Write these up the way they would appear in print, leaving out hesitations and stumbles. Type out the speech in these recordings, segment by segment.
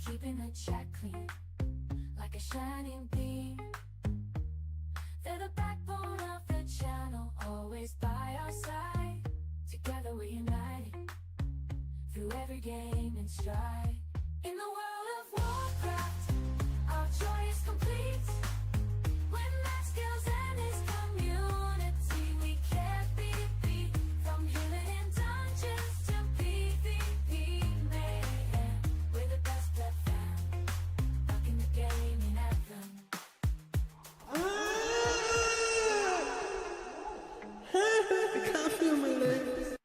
keeping the chat clean, like a shining beam. They're the backbone of the channel, always by our side. Together we're united, through every game and stride. In the world of Warcraft, our joy is complete. When Matt Skills and his community, we can't be beat. From healing in dungeons to PvP mayhem, we're the best pet fam, rocking the gaming anthem. I can't feel my legs.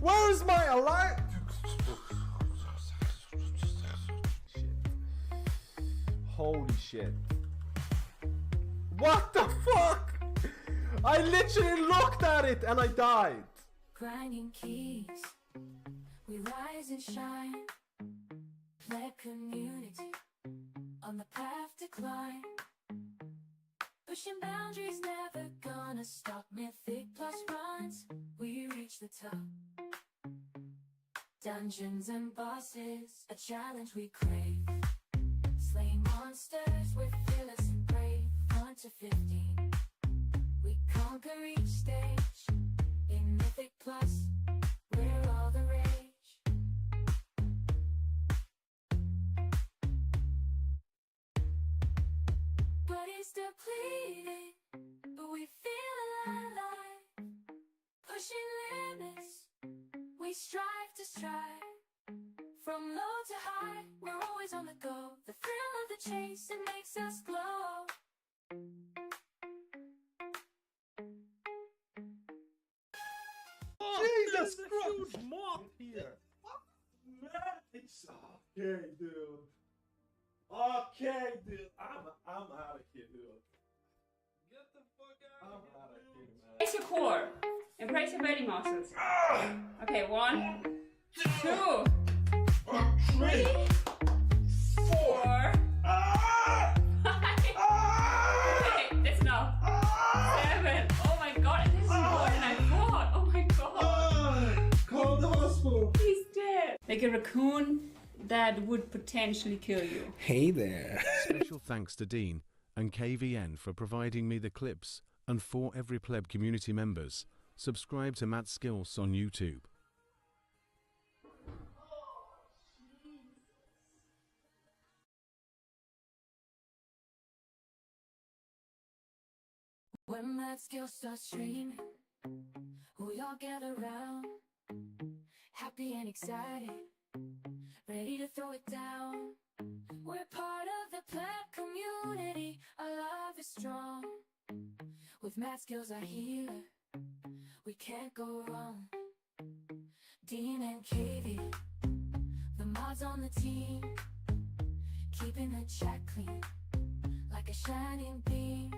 Where's my alert? Holy shit. What the fuck? I literally looked at it and I died. Grinding keys, we rise and shine. Let community on the path to climb. Pushing boundaries, never gonna stop. Mythic plus runs, we reach the top. Dungeons and bosses, a challenge we crave. Slaying monsters, we're fearless and brave. 1 to 15, we conquer each stage. In Mythic plus, we're all the rage. Body's depleted, but we feel alive. Pushing limits, we strive to strive. From low to high, we're always on the go. The thrill of the chase, it makes us glow. Jesus Christ! Huge moth here. It's okay, dude. Okay, dude. I'm out of here, dude. Get the fuck out of here, man. Embrace your core. Embrace your belly muscles. Okay, 1, 2, 3, 4, 5. Okay, that's enough. 7. Oh my god, this is more than I thought. Oh my god. Call the hospital. He's dead. Like a raccoon that would potentially kill you. Hey there. Special thanks to Dean and KVN for providing me the clips, and for every pleb community members, subscribe to Matt Skills on YouTube. When that skill starts streaming, we all gather around, happy and excited, ready to throw it down. We're part of the pleb community, our love is strong. With Matt Skills our healer, we can't go wrong. Dean and KV, the mods on the team, keeping the chat clean, like a shining beam.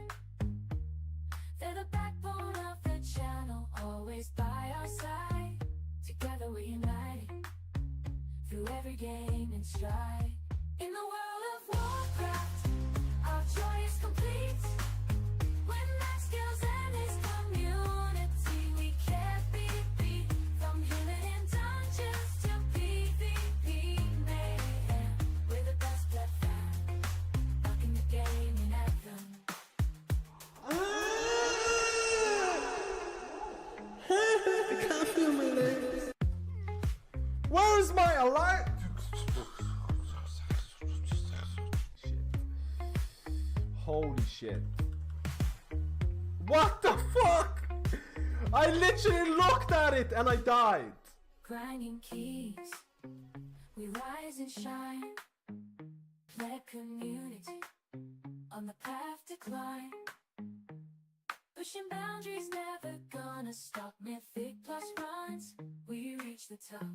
They're the backbone of the channel, always by our side. Together we're united, through every game and stride. In the world of Warcraft, our joy is complete. When Matt Skills and his community, we can't be beat. From healing in dungeons to PvP mayhem, we're the best pet fam, rocking the gaming anthem. I can't feel my legs. Where's my alert? Holy shit. What the fuck? I literally looked at it and I died. Grinding keys, we rise and shine. Let community on the path to climb. Pushing boundaries, never gonna stop. Mythic plus runs, we reach the top.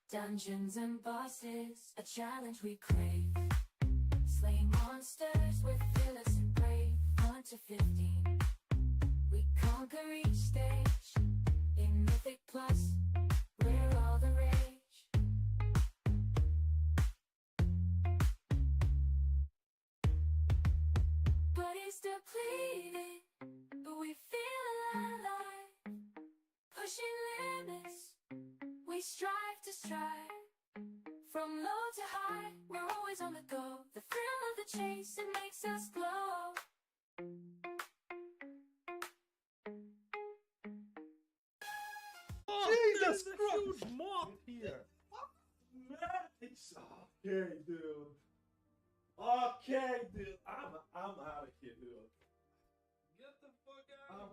Dungeons and bosses, a challenge we crave. Slaying monsters, we're fearless and brave. 1 to 15, we conquer each stage. In Mythic plus, we're all the rage. Body's depleted, but we feel alive. Pushing limits, we strive to strive. From low to high, we're always on the go. The thrill of the chase, it makes us glow. Jesus Christ! Huge moth here. Man, it's okay, dude. Okay, dude. I'm out of here, dude. Get the fuck out of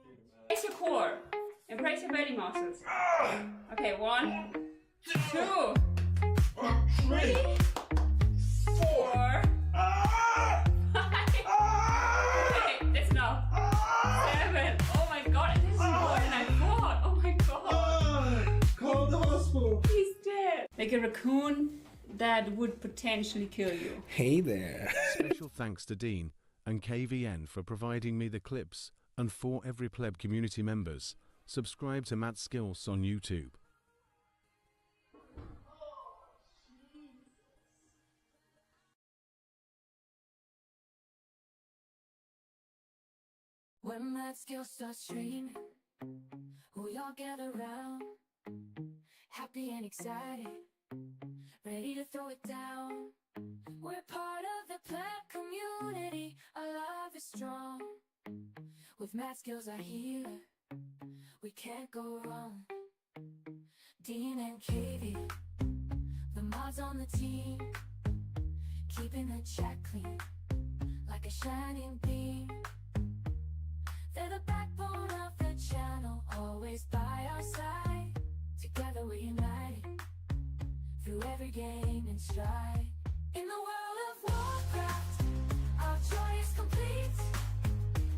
here, man. Brace your core and brace your belly muscles. Okay, 1, 2, 3, 4, 5. Okay, that's enough. 7. Oh my god, this is more than I thought. Oh my god. Call the hospital. He's dead. Like a raccoon that would potentially kill you. Hey there. Special thanks to Dean and KVN for providing me the clips, and for every pleb community members, subscribe to Matt Skills on YouTube. When that skill starts streaming, we all gather around, happy and excited, ready to throw it down. We're part of the pleb community, our love is strong. With Matt Skills our healer, we can't go wrong. Dean and KV, the mods on the team, keeping the chat clean, like a shining beam. They're the backbone of the channel, always by our side. Together we're united, through every game and stride. In the world of Warcraft, our joy is complete.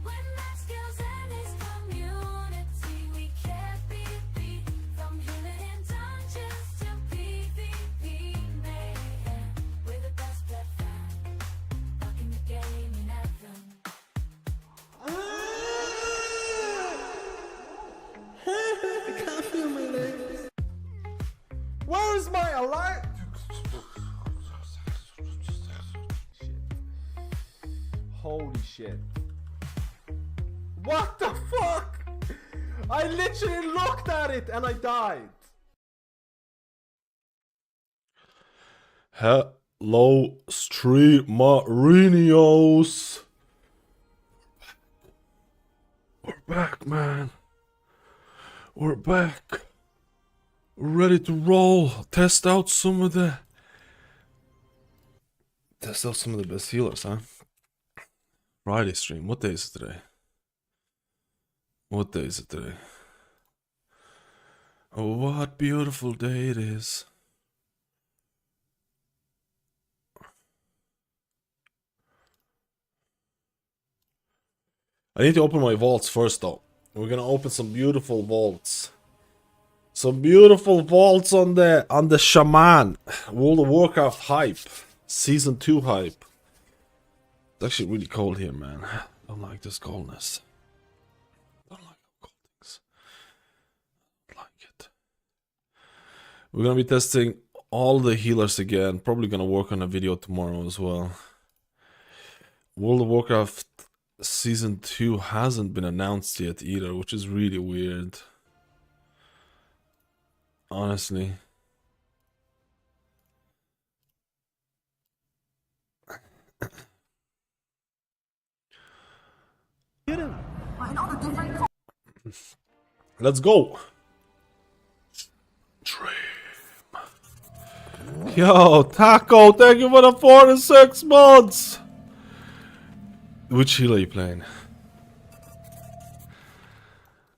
When Matt Skills and his community, we can't be beat. From healing in dungeons to PvP mayhem, we're the best pleb fan, rocking the game in anthem. I can't feel my legs. Where's my alarm? Holy shit. What the fuck? I literally looked at it and I died. Hello, streamerinos. We're back, man. We're back. We're ready to roll. Test out some of the best healers, huh? Friday stream. What day is it today? What day is it today? Oh, what beautiful day it is. I need to open my vaults first, though. We're gonna open some beautiful vaults. Some beautiful vaults on the Shaman. World of Warcraft hype. Season 2 hype. It's actually really cold here, man. I don't like this coldness. I don't like cold things. I don't like it. We're gonna be testing all the healers again. Probably gonna work on a video tomorrow as well. World of Warcraft Season 2 hasn't been announced yet either, which is really weird. Honestly. Let's go. Dream. Yo, Taco, thank you for the 4 to 6 months. Which healer are you playing?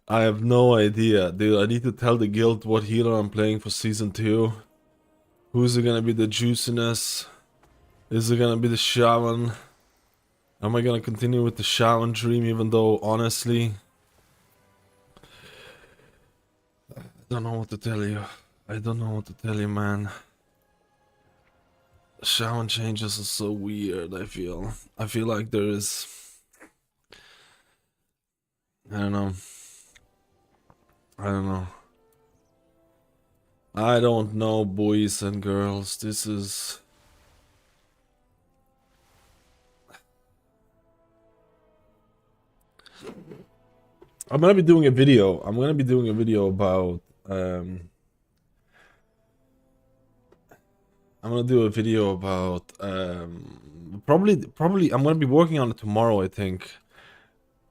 I have no idea, dude. I need to tell the guild what healer I'm playing for season 2. Who's it gonna be the juiciness? Is it gonna be the Shaman? Am I gonna continue with the Shaman dream even though, honestly, I don't know what to tell you. I don't know what to tell you, man. Shaman changes are so weird, I feel. I feel like there is... I don't know. I don't know, boys and girls. This is... I'm gonna be doing a video. I'm gonna be doing a video about I'm gonna do a video about probably I'm gonna be working on it tomorrow, I think,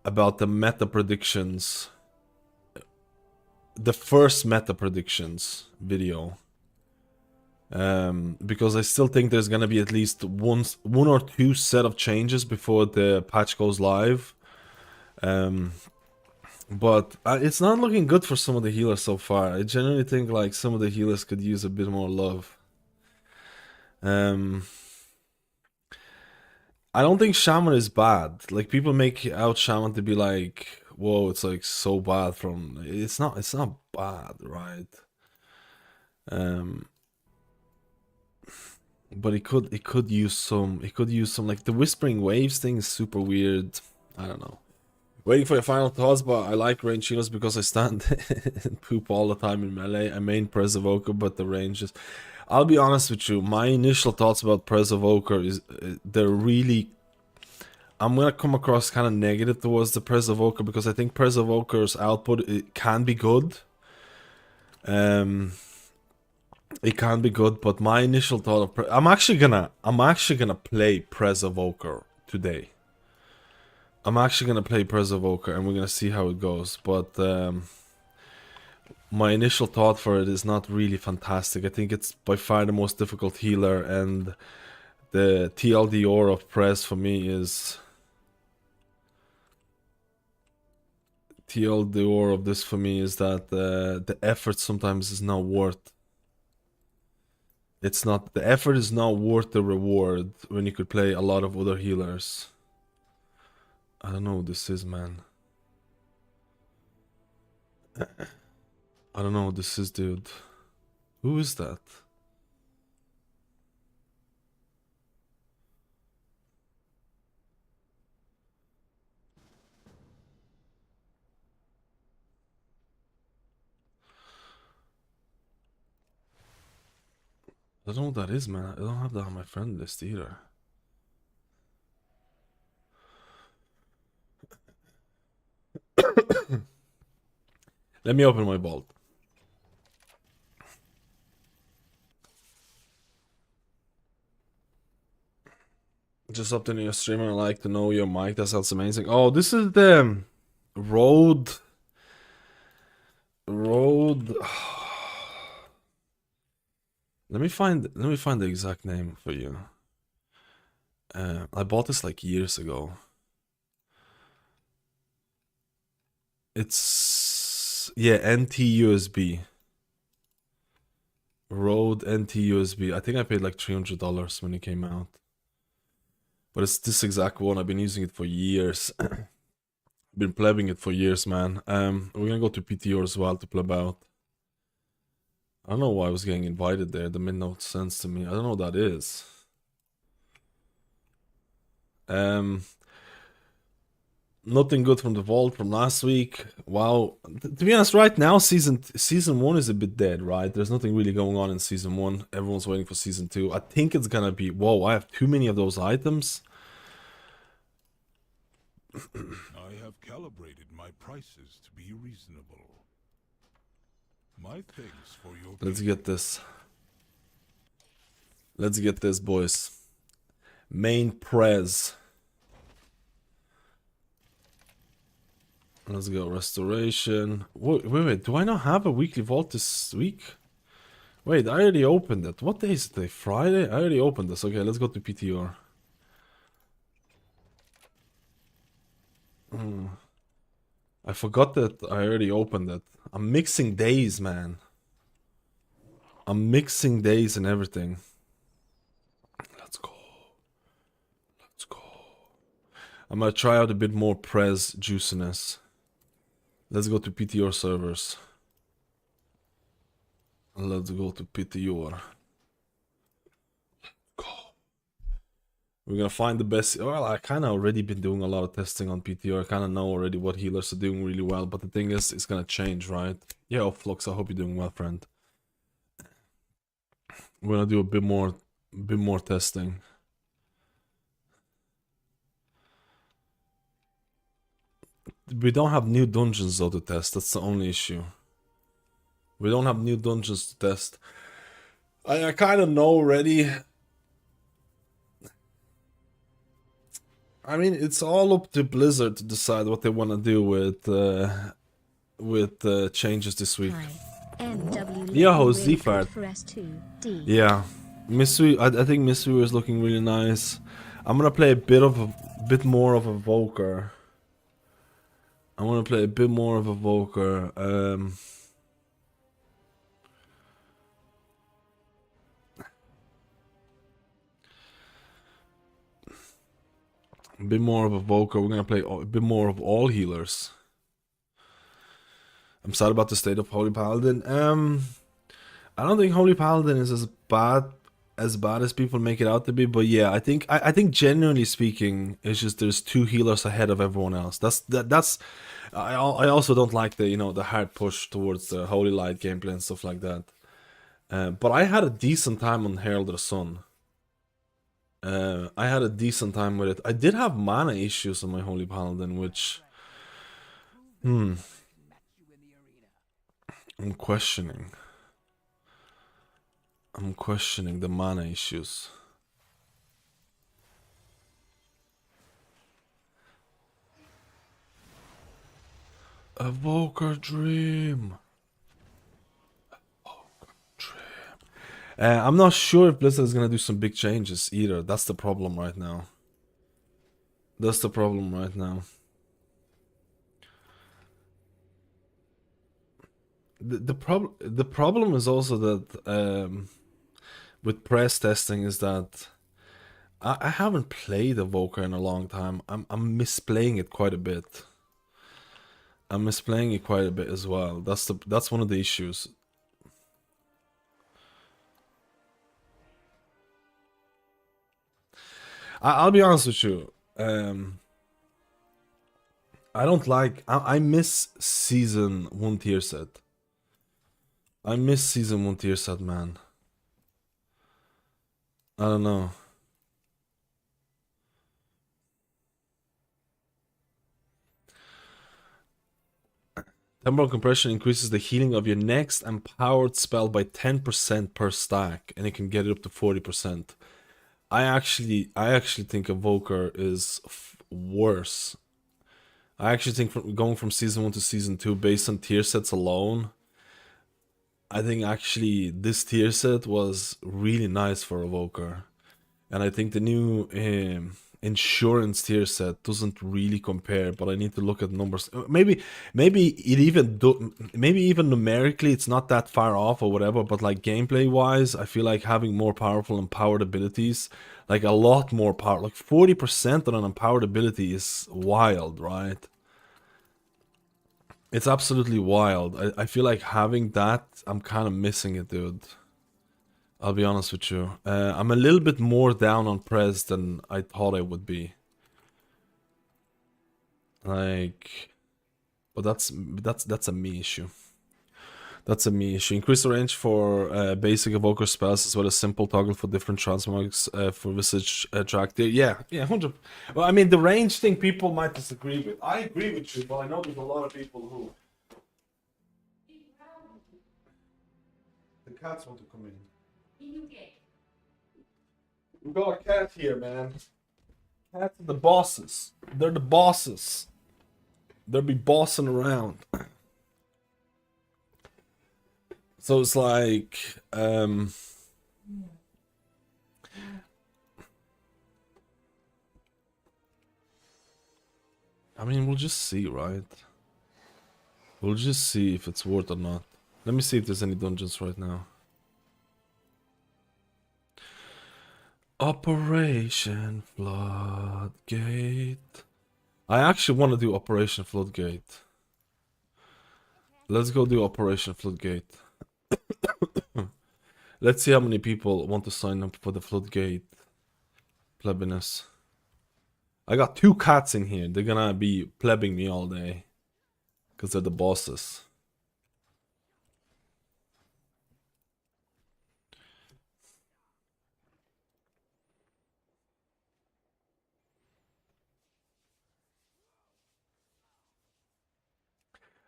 about the meta predictions, the first meta predictions video. Because I still think there's gonna be at least one or two set of changes before the patch goes live. But it's not looking good for some of the healers so far. I genuinely think like some of the healers could use a bit more love. I don't think Shaman is bad. Like, people make out Shaman to be like, whoa, it's like so bad from... It's not bad, right? But it could use some like the Whispering Waves thing is super weird. I don't know. Waiting for your final thoughts, but I like range healers because I stand and poop all the time in melee. I main Press Evoker, but the range is... I'll be honest with you, my initial thoughts about Press Evoker is they're really... I'm gonna come across kind of negative towards the Press Evoker because I think Press Evoker's output, it can be good. It can be good, but my initial thought of... I'm actually gonna play Press Evoker today. I'm actually gonna play Press Evoker and we're gonna see how it goes, but my initial thought for it is not really fantastic. I think it's by far the most difficult healer, and the TLDR of Press for me is... TLDR of this for me is that the effort sometimes is not worth... It's not... The effort is not worth the reward when you could play a lot of other healers. I don't know who this is, man. I don't know who this is, dude. Who is that? I don't know what that is, man. I don't have that on my friend list either. Let me open my vault. Just up to your stream and I like to know your mic. That sounds amazing. Oh, this is the Road. Let me find the exact name for you. I bought this like years ago. It's... yeah, NT-USB. Rode NT-USB. I think I paid like $300 when it came out. But it's this exact one. I've been using it for years. Been plebbing it for years, man. We're gonna go to PTR as well to pleb out. I don't know why I was getting invited there. That made no sense to me. I don't know what that is. Nothing good from the vault from last week. Wow. To be honest, right now season 1 is a bit dead, right? There's nothing really going on in season 1. Everyone's waiting for season 2. I think it's gonna be... Whoa, I have too many of those items. I have calibrated my prices to be reasonable. My thanks for your... Let's get this. Let's get this, boys. Main Prez. Let's go. Restoration. Wait. Do I not have a weekly vault this week? Wait, I already opened it. What day is it today? Friday? I already opened this. Okay, let's go to PTR. I forgot that I already opened it. I'm mixing days, man. I'm mixing days and everything. Let's go. Let's go. I'm gonna try out a bit more Prez juiciness. Let's go to PTR servers. Let's go to PTR. Go. We're gonna find the best... Well, I kind of already been doing a lot of testing on PTR. I kind of know already what healers are doing really well. But the thing is, it's gonna change, right? Yeah, Flux, I hope you're doing well, friend. We're gonna do a bit more testing. We don't have new dungeons though to test. That's the only issue. We don't have new dungeons to test. I kind of know already. I mean, it's all up to Blizzard to decide what they want to do with changes this week. Yo, Zfart. Yeah, Mystery. I think Mystery is looking really nice. I'm gonna play a bit more of Evoker. I'm gonna play a bit more of Evoker. A bit more of Evoker. We're gonna play a bit more of all healers. I'm sad about the state of Holy Paladin. I don't think Holy Paladin is as bad as people make it out to be, but yeah, I think genuinely speaking, it's just there's 2 healers ahead of everyone else. That's I also don't like the the hard push towards the Holy Light gameplay and stuff like that. But I had a decent time on Herald of the Sun. I had a decent time with it. I did have mana issues on my Holy Paladin, which I'm questioning. I'm questioning the mana issues. Evoker Dream. Evoker Dream. I'm not sure if Blizzard is gonna do some big changes either. That's the problem right now. That's the problem right now. The problem is also that with press testing is that I haven't played Evoker in a long time. I'm misplaying it quite a bit. I'm misplaying it quite a bit as well. That's one of the issues. I'll be honest with you. I don't like. I miss season 1 tier set. I miss season 1 tier set, man. I don't know. Temporal compression increases the healing of your next empowered spell by 10% per stack, and it can get it up to 40%. I actually think Evoker is worse. I actually think going from season 1 to season 2 based on tier sets alone, I think actually this tier set was really nice for Evoker. And I think the new insurance tier set doesn't really compare, but I need to look at numbers. Maybe even numerically it's not that far off or whatever, but like gameplay wise, I feel like having more powerful empowered abilities, like a lot more power, like 40% on an empowered ability is wild, right? It's absolutely wild. I feel like having that, I'm kind of missing it, dude. I'll be honest with you. I'm a little bit more down on Prez than I thought I would be. Like, but that's a me issue. That's a me issue. Increase the range for basic evoker spells as well as simple toggle for different transmogs for visage track. Yeah, 100. Well, I mean the range thing people might disagree with. I agree with you, but I know there's a lot of people who. The cats want to come in. We got a cat here, man. Cats are the bosses. They're the bosses. They'll be bossing around. So it's like, I mean, we'll just see, right? We'll just see if it's worth or not. Let me see if there's any dungeons right now. Operation Floodgate. I actually want to do Operation Floodgate. Let's go do Operation Floodgate. Let's see how many people want to sign up for the Floodgate plebiness. I got 2 cats in here. They're gonna be plebbing me all day. Because they're the bosses.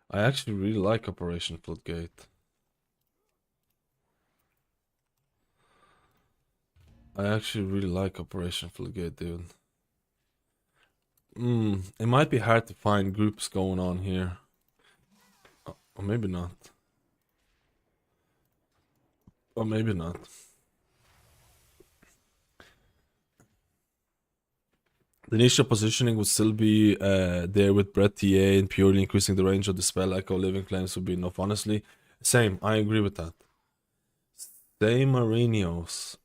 I actually really like Operation Floodgate. I actually really like Operation Floodgate, dude. It might be hard to find groups going on here. Or maybe not. Or maybe not. The initial positioning would still be there with Breath TA and purely increasing the range of the spell. Echo Living Flames would be enough, honestly. Same, I agree with that. Same Marinios.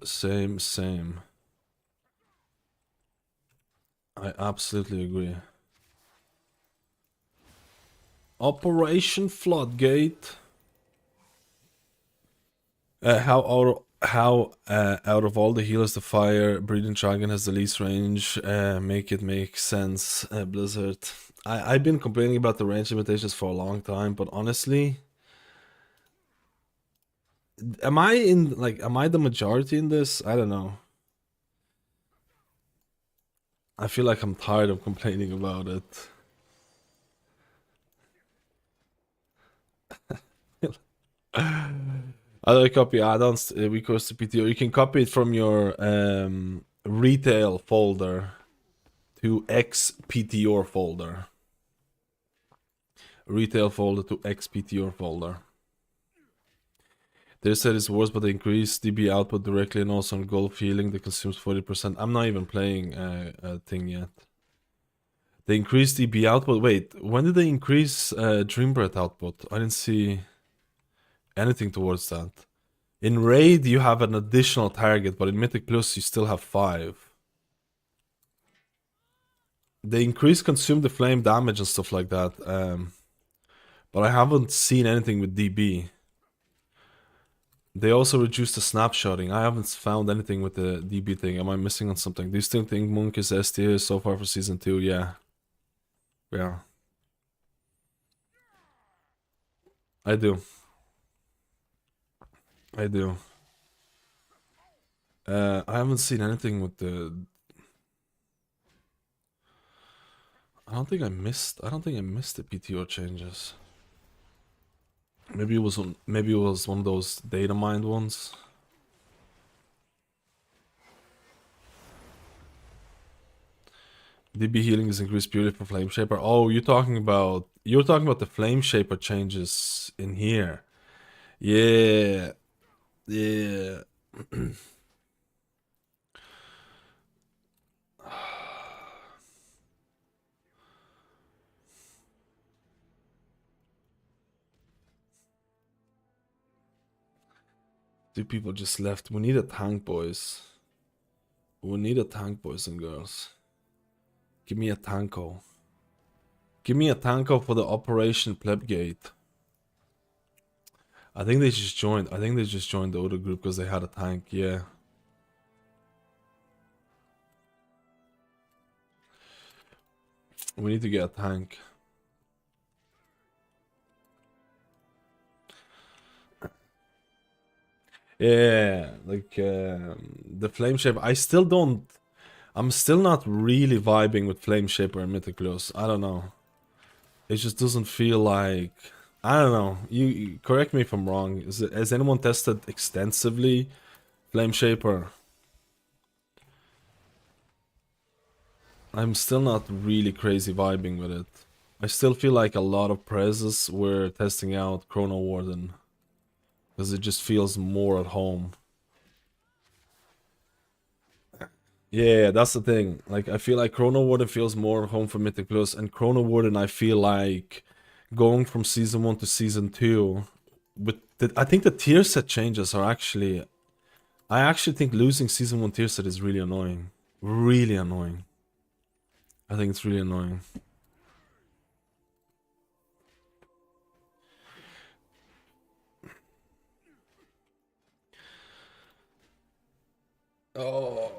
Same. I absolutely agree. Operation Floodgate. How out of all the healers, the fire breathing dragon has the least range. Make it make sense, Blizzard. I've been complaining about the range limitations for a long time, but honestly, am I the majority in this? I don't know. I feel like I'm tired of complaining about it. Other copy add-ons, recourse to PTR. You can copy it from your retail folder to XPTR folder. Retail folder to XPTR folder. They said it's worse, but they increase DB output directly and also on golf healing that consumes 40%. I'm not even playing a thing yet. They increased DB output. Wait, when did they increase Dream Breath output? I didn't see anything towards that. In Raid, you have an additional target, but in Mythic Plus, you still have 5. They increase Consume the Flame damage and stuff like that. But I haven't seen anything with DB. They also reduced the snapshotting. I haven't found anything with the DB thing. Am I missing on something? Do you still think Monk is S tier so far for Season 2? Yeah. Yeah. I do. I haven't seen anything with the... I don't think I missed the PTO changes. Maybe it was one of those data mined ones. DB healing is increased purely for Flame Shaper. Oh, you're talking about the Flame Shaper changes in here. Yeah. Yeah. Two people just left. We need a tank, boys. We need a tank, boys and girls. Give me a tanko. Give me a tanko for the Operation Plebgate. I think they just joined the other group because they had a tank, yeah. We need to get a tank. Yeah, like the Flame Shaper. I'm still not really vibing with Flame Shaper and Mythic Plus. I don't know. It just doesn't feel like... I don't know. You correct me if I'm wrong. Has anyone tested extensively Flame Shaper? I'm still not really crazy vibing with it. I still feel like a lot of prezes were testing out Chrono Warden. Because it just feels more at home. Yeah, that's the thing. Like, I feel like Chrono Warden feels more at home for Mythic Plus, and Chrono Warden, I feel like going from Season 1 to Season 2, I think the tier set changes are actually... I actually think losing Season 1 tier set is really annoying. Really annoying. I think it's really annoying. Oh,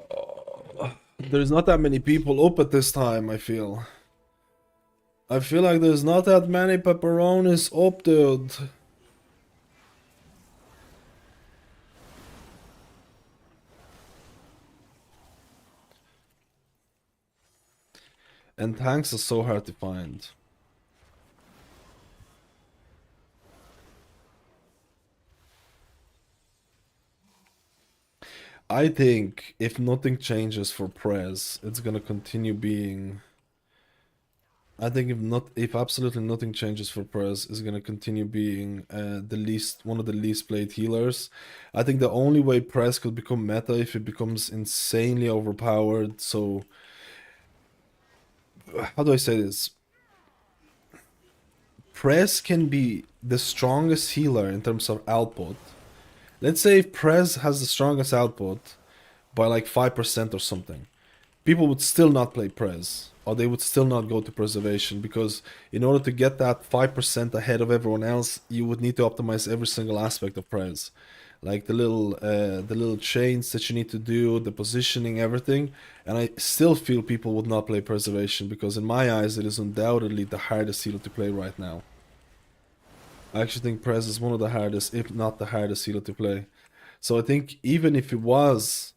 there's not that many people up at this time, I feel. I feel like there's not that many pepperonis up, dude. And tanks are so hard to find. I think if nothing changes for Prez, it's gonna continue being. I think if absolutely nothing changes for Prez, is gonna continue being one of the least played healers. I think the only way Prez could become meta if it becomes insanely overpowered. So how do I say this? Prez can be the strongest healer in terms of output. Let's say if Prez has the strongest output by like 5% or something, people would still not play Prez, or they would still not go to Preservation, because in order to get that 5% ahead of everyone else, you would need to optimize every single aspect of Prez. Like the little chains that you need to do, the positioning, everything. And I still feel people would not play Preservation, because in my eyes it is undoubtedly the hardest healer to play right now. I actually think Prez is one of the hardest, if not the hardest healer to play. So I think even if it was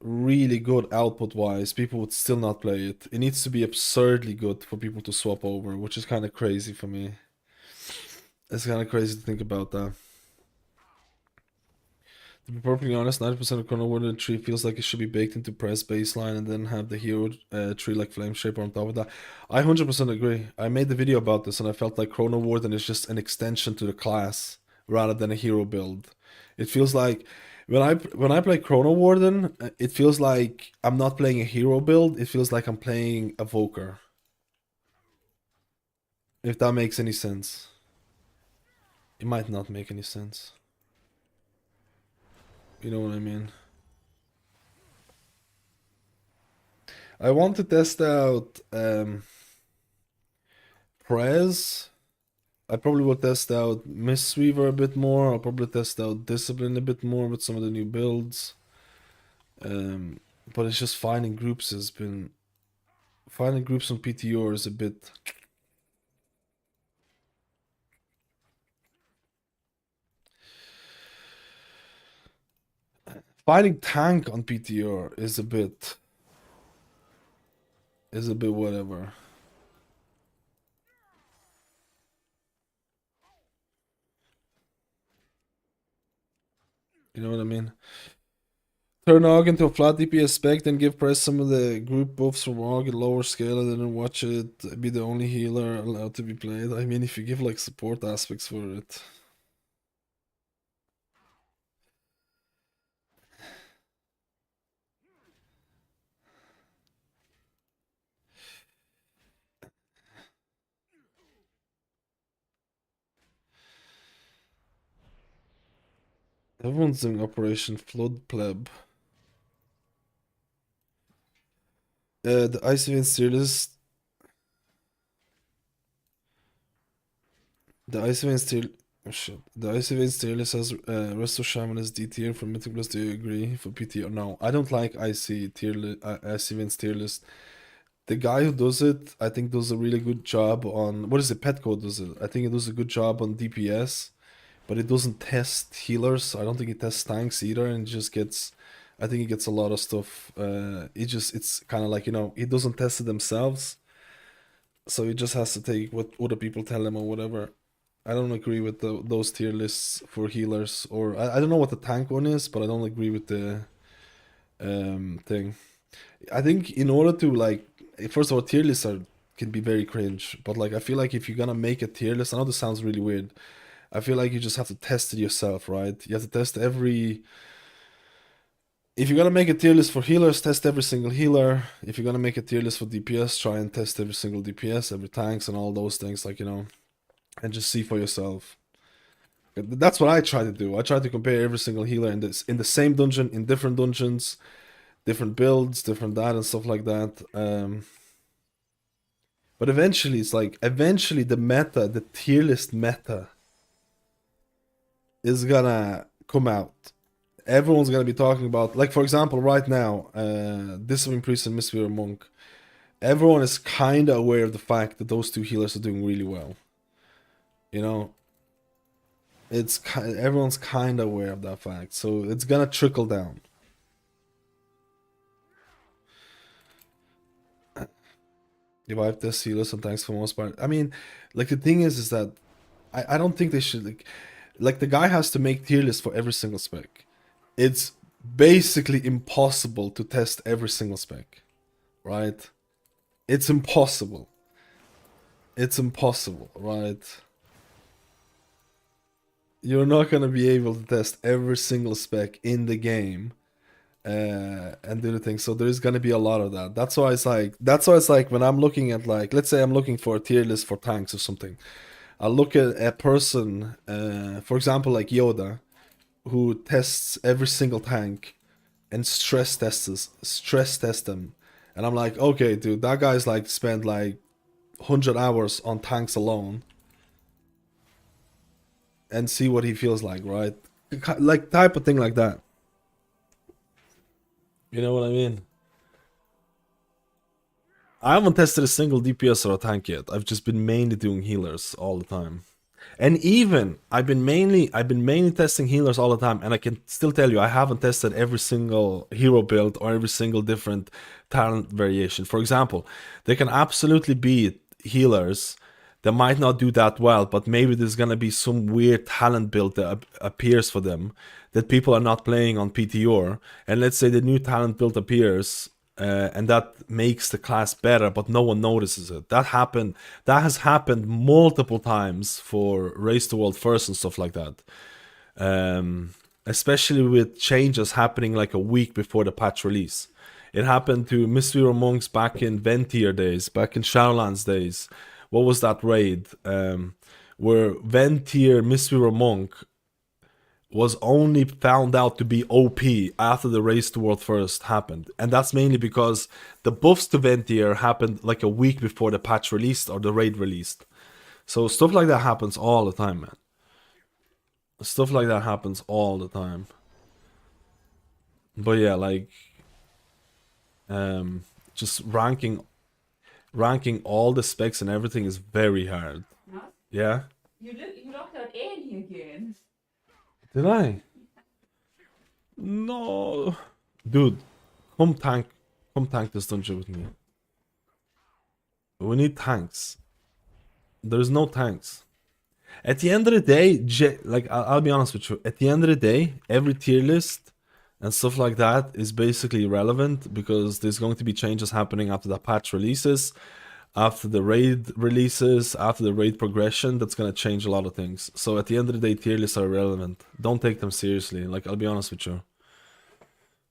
really good output wise, people would still not play it. It needs to be absurdly good for people to swap over, which is kind of crazy for me. It's kind of crazy to think about that. To be perfectly honest, 90% of Chrono Warden tree feels like it should be baked into Press baseline and then have the hero tree like Flame Shaper on top of that. I 100% agree. I made the video about this and I felt like Chrono Warden is just an extension to the class rather than a hero build. It feels like when I play Chrono Warden, it feels like I'm not playing a hero build. It feels like I'm playing Evoker. If that makes any sense. It might not make any sense. You know what I mean? I want to test out Prez. I probably will test out Mistweaver a bit more. I'll probably test out Discipline a bit more with some of the new builds. But it's just finding groups has been... Finding groups on PTR is a bit... Finding tank on PTR is a bit whatever. You know what I mean? Turn Og into a flat DPS spec, then give Press some of the group buffs from Og at lower scale, and then watch it be the only healer allowed to be played. I mean, if you give like support aspects for it. Everyone's doing Operation Flood Pleb. The ICV tier list. The ICV tier. Oh shit. The ICV tier list has Resto Shaman as D tier for Mythic Plus. Do you agree for PTR? No, I don't like ICV's tier list. The guy who does it, I think, does a really good job on what is it? Petco does it. I think it does a good job on DPS, but it doesn't test healers. I don't think it tests tanks either, and it just gets. I think it gets a lot of stuff. It's kind of like, you know, it doesn't test it themselves, so it just has to take what other people tell him or whatever. I don't agree with those tier lists for healers, or I don't know what the tank one is, but I don't agree with the thing. I think in order to like, first of all, tier lists can be very cringe, but like I feel like if you're gonna make a tier list, I know this sounds really weird. I feel like you just have to test it yourself, right? You have to test every. If you're gonna make a tier list for healers, test every single healer. If you're gonna make a tier list for DPS, try and test every single DPS, every tanks, and all those things, like, you know, and just see for yourself. That's what I try to do. I try to compare every single healer in the same dungeon, in different dungeons, different builds, different that and stuff like that. But eventually, it's like the meta, the tier list meta, is gonna come out. Everyone's gonna be talking about, like, for example, right now, Discipline Priest and Mistweaver Monk. Everyone is kind of aware of the fact that those two healers are doing really well. You know, everyone's kind of aware of that fact, so it's gonna trickle down. Revive this healers and tanks for the most part. I mean, like, the thing is that I don't think they should like the guy has to make tier lists for every single spec. It's basically impossible to test every single spec, right? It's impossible. It's impossible, right? You're not gonna be able to test every single spec in the game and do the thing. So there is gonna be a lot of that. That's why it's like when I'm looking at, like, let's say I'm looking for a tier list for tanks or something. I look at a person, for example, like Yoda, who tests every single tank and stress test them, and I'm like, okay, dude, that guy's like spent like 100 hours on tanks alone, and see what he feels like, right? Like type of thing like that. You know what I mean? I haven't tested a single DPS or a tank yet. I've just been mainly doing healers all the time. And even I've been mainly testing healers all the time, and I can still tell you I haven't tested every single hero build or every single different talent variation. For example, there can absolutely be healers that might not do that well, but maybe there's gonna be some weird talent build that appears for them that people are not playing on PTR, and let's say the new talent build appears. And that makes the class better, but no one notices it. That has happened multiple times for Race to World First and stuff like that. Especially with changes happening like a week before the patch release. It happened to Mistweaver Monks back in Ventier days, back in Shadowlands days. What was that raid? Where Ventier Mistweaver Monk was only found out to be OP after the Race to World First happened. And that's mainly because the buffs to Ventier happened like a week before the patch released or the raid released. So stuff like that happens all the time, man. Stuff like that happens all the time. But yeah, like just ranking all the specs and everything is very hard. No? Yeah? You locked out Annie again. Did I? No. Dude, come tank this dungeon with me. We need tanks. There's no tanks. At the end of the day, like I'll be honest with you, at the end of the day, every tier list and stuff like that is basically irrelevant because there's going to be changes happening after the patch releases, after the raid releases, after the raid progression. That's going to change a lot of things. So at the end of the day, tier lists are irrelevant. Don't take them seriously. Like, I'll be honest with you.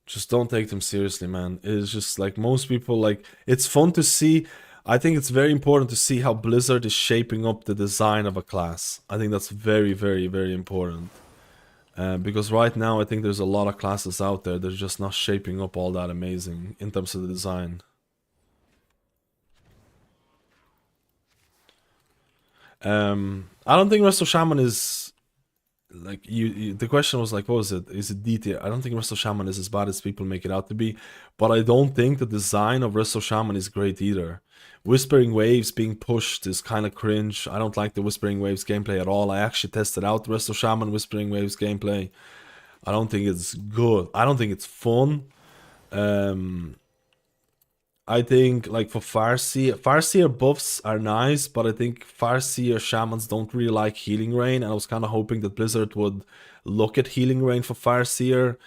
Just don't take them seriously, man. It's just like most people, like, it's fun to see. I think it's very important to see how Blizzard is shaping up the design of a class. I think that's very, very, very important. Because right now, I think there's a lot of classes out there that are just not shaping up all that amazing in terms of the design. I don't think Resto Shaman is like the question was like, what was it? Is it D tier? I don't think Resto Shaman is as bad as people make it out to be, but I don't think the design of Resto Shaman is great either. Whispering Waves being pushed is kind of cringe. I don't like the Whispering Waves gameplay at all. I actually tested out the Resto Shaman Whispering Waves gameplay. I don't think it's good. I don't think it's fun. I think, like, for Farseer buffs are nice, but I think Farseer Shamans don't really like Healing Rain, and I was kind of hoping that Blizzard would look at Healing Rain for Farseer,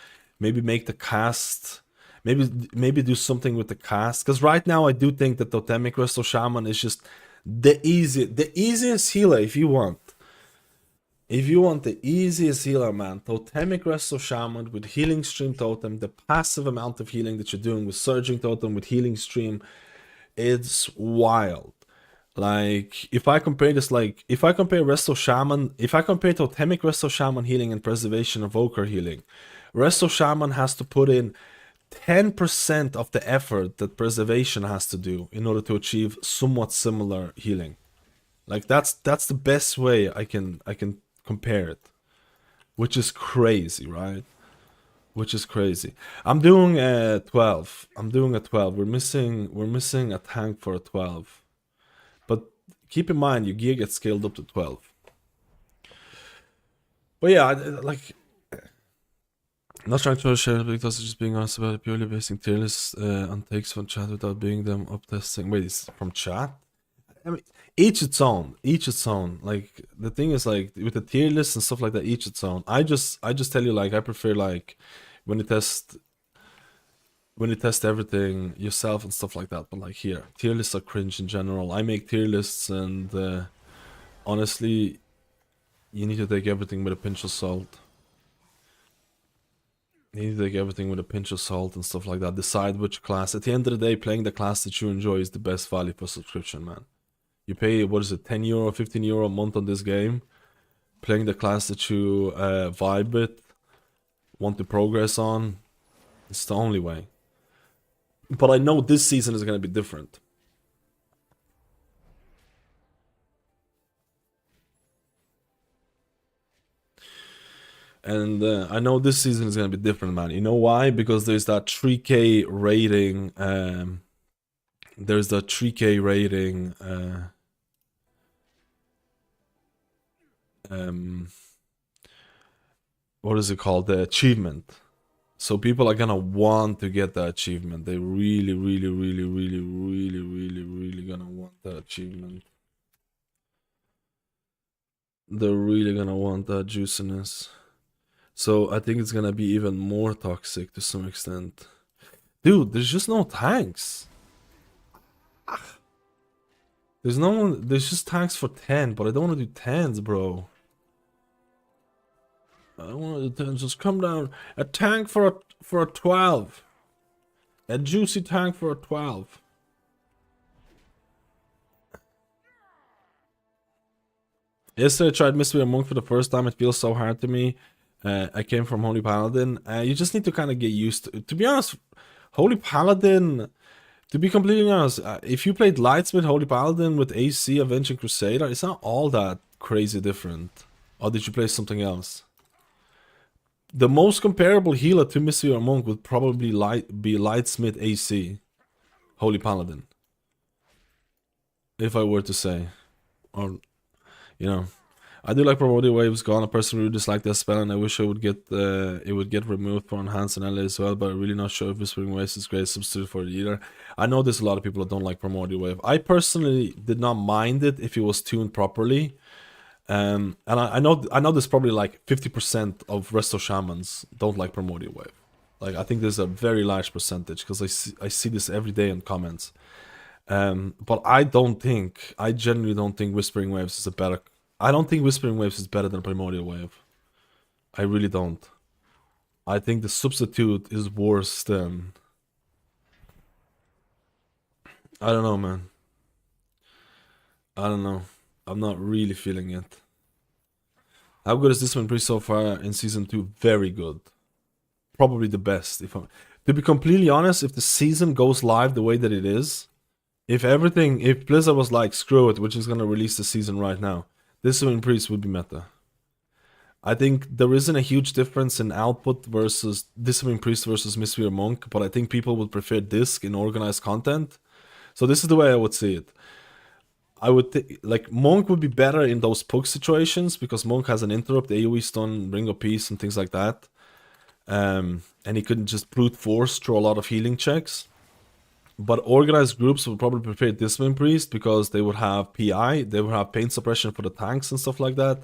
maybe make the cast, maybe do something with the cast, because right now I do think that Totemic Resto Shaman is just the easiest healer if you want. If you want the easiest healer, man, Totemic Resto Shaman with Healing Stream Totem, the passive amount of healing that you're doing with Surging Totem, with Healing Stream, it's wild. Like, if I compare Resto Shaman, if I compare Totemic Resto Shaman healing and Preservation Evoker healing, Resto Shaman has to put in 10% of the effort that Preservation has to do in order to achieve somewhat similar healing. Like, that's the best way I can compare it, which is crazy, right? Which is crazy. I'm doing a 12. We're missing a tank for a 12. But keep in mind, your gear gets scaled up to 12. But yeah, like, I'm not trying to share because it's just being honest about it, purely basing tier lists on takes from chat without being them up testing. Wait, it's from chat? I mean, each its own. Like, the thing is, like, with the tier list and stuff like that, each its own. I just tell you, like, I prefer, like, when you test everything yourself and stuff like that. But like here, tier lists are cringe in general. I make tier lists, and honestly, you need to take everything with a pinch of salt. You need to take everything with a pinch of salt and stuff like that. Decide which class. At the end of the day, playing the class that you enjoy is the best value per subscription, man. You pay, what is it, 10 euro, 15 euro a month on this game. Playing the class that you vibe with, want to progress on, it's the only way. But I know this season is going to be different. And I know this season is going to be different, man. You know why? Because there's that 3K rating. There's the 3K rating. What is it called? The achievement. So people are gonna want to get that achievement. They really gonna want that achievement. They're really gonna want that juiciness. So I think it's gonna be even more toxic to some extent. Dude, there's just no tanks. There's just tanks for 10, but I don't want to do 10s, bro. I don't want to do 10s. Just come down. A tank for a 12. A juicy tank for a 12. Yesterday I tried Mystery Monk for the first time. It feels so hard to me. I came from Holy Paladin. You just need to kind of get used to be honest, Holy Paladin, to be completely honest, if you played Lightsmith, Holy Paladin with AC, Avenging Crusader, it's not all that crazy different. Or did you play something else? The most comparable healer to Mystery Monk would probably be Lightsmith AC, Holy Paladin. If I were to say. Or, you know. I do like Primordial Waves Gone. I personally really dislike that spell, and I wish it would get removed for Enhanced and LA as well, but I'm really not sure if Whispering Waves is a great substitute for it either. I know there's a lot of people that don't like Primordial Wave. I personally did not mind it if it was tuned properly. And I know there's probably like 50% of Resto Shamans don't like Primordial Wave. Like, I think there's a very large percentage, because I see this every day in comments. But I genuinely don't think Whispering Waves is a better... I don't think Whispering Waves is better than Primordial Wave. I really don't. I think the substitute is worse than... I don't know, man. I don't know. I'm not really feeling it. How good is this one Priest so far in Season 2? Very good. Probably the best. To be completely honest, if the season goes live the way that it is, if Blizzard was like, screw it, we're just gonna release the season right now, Discipline Priest would be meta. I think there isn't a huge difference in output versus Discipline Priest versus Mystery Monk, but I think people would prefer Disc in organized content. So this is the way I would see it. I would think, like, Monk would be better in those poke situations, because Monk has an interrupt, AoE stun, Ring of Peace, and things like that. And he couldn't just brute force through a lot of healing checks. But organized groups would probably prefer Discipline Priest, because they would have PI, they would have pain suppression for the tanks and stuff like that,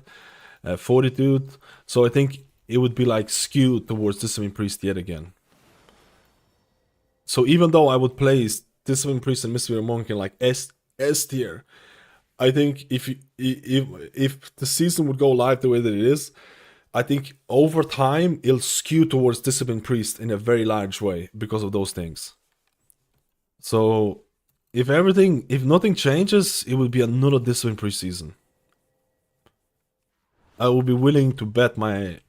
Fortitude. So I think it would be like skewed towards Discipline Priest yet again. So even though I would place Discipline Priest and Mystery Monk in like S tier, I think if the season would go live the way that it is, I think over time it'll skew towards Discipline Priest in a very large way because of those things. So, if nothing changes, it will be another Discipline Priest season. I will be willing to bet my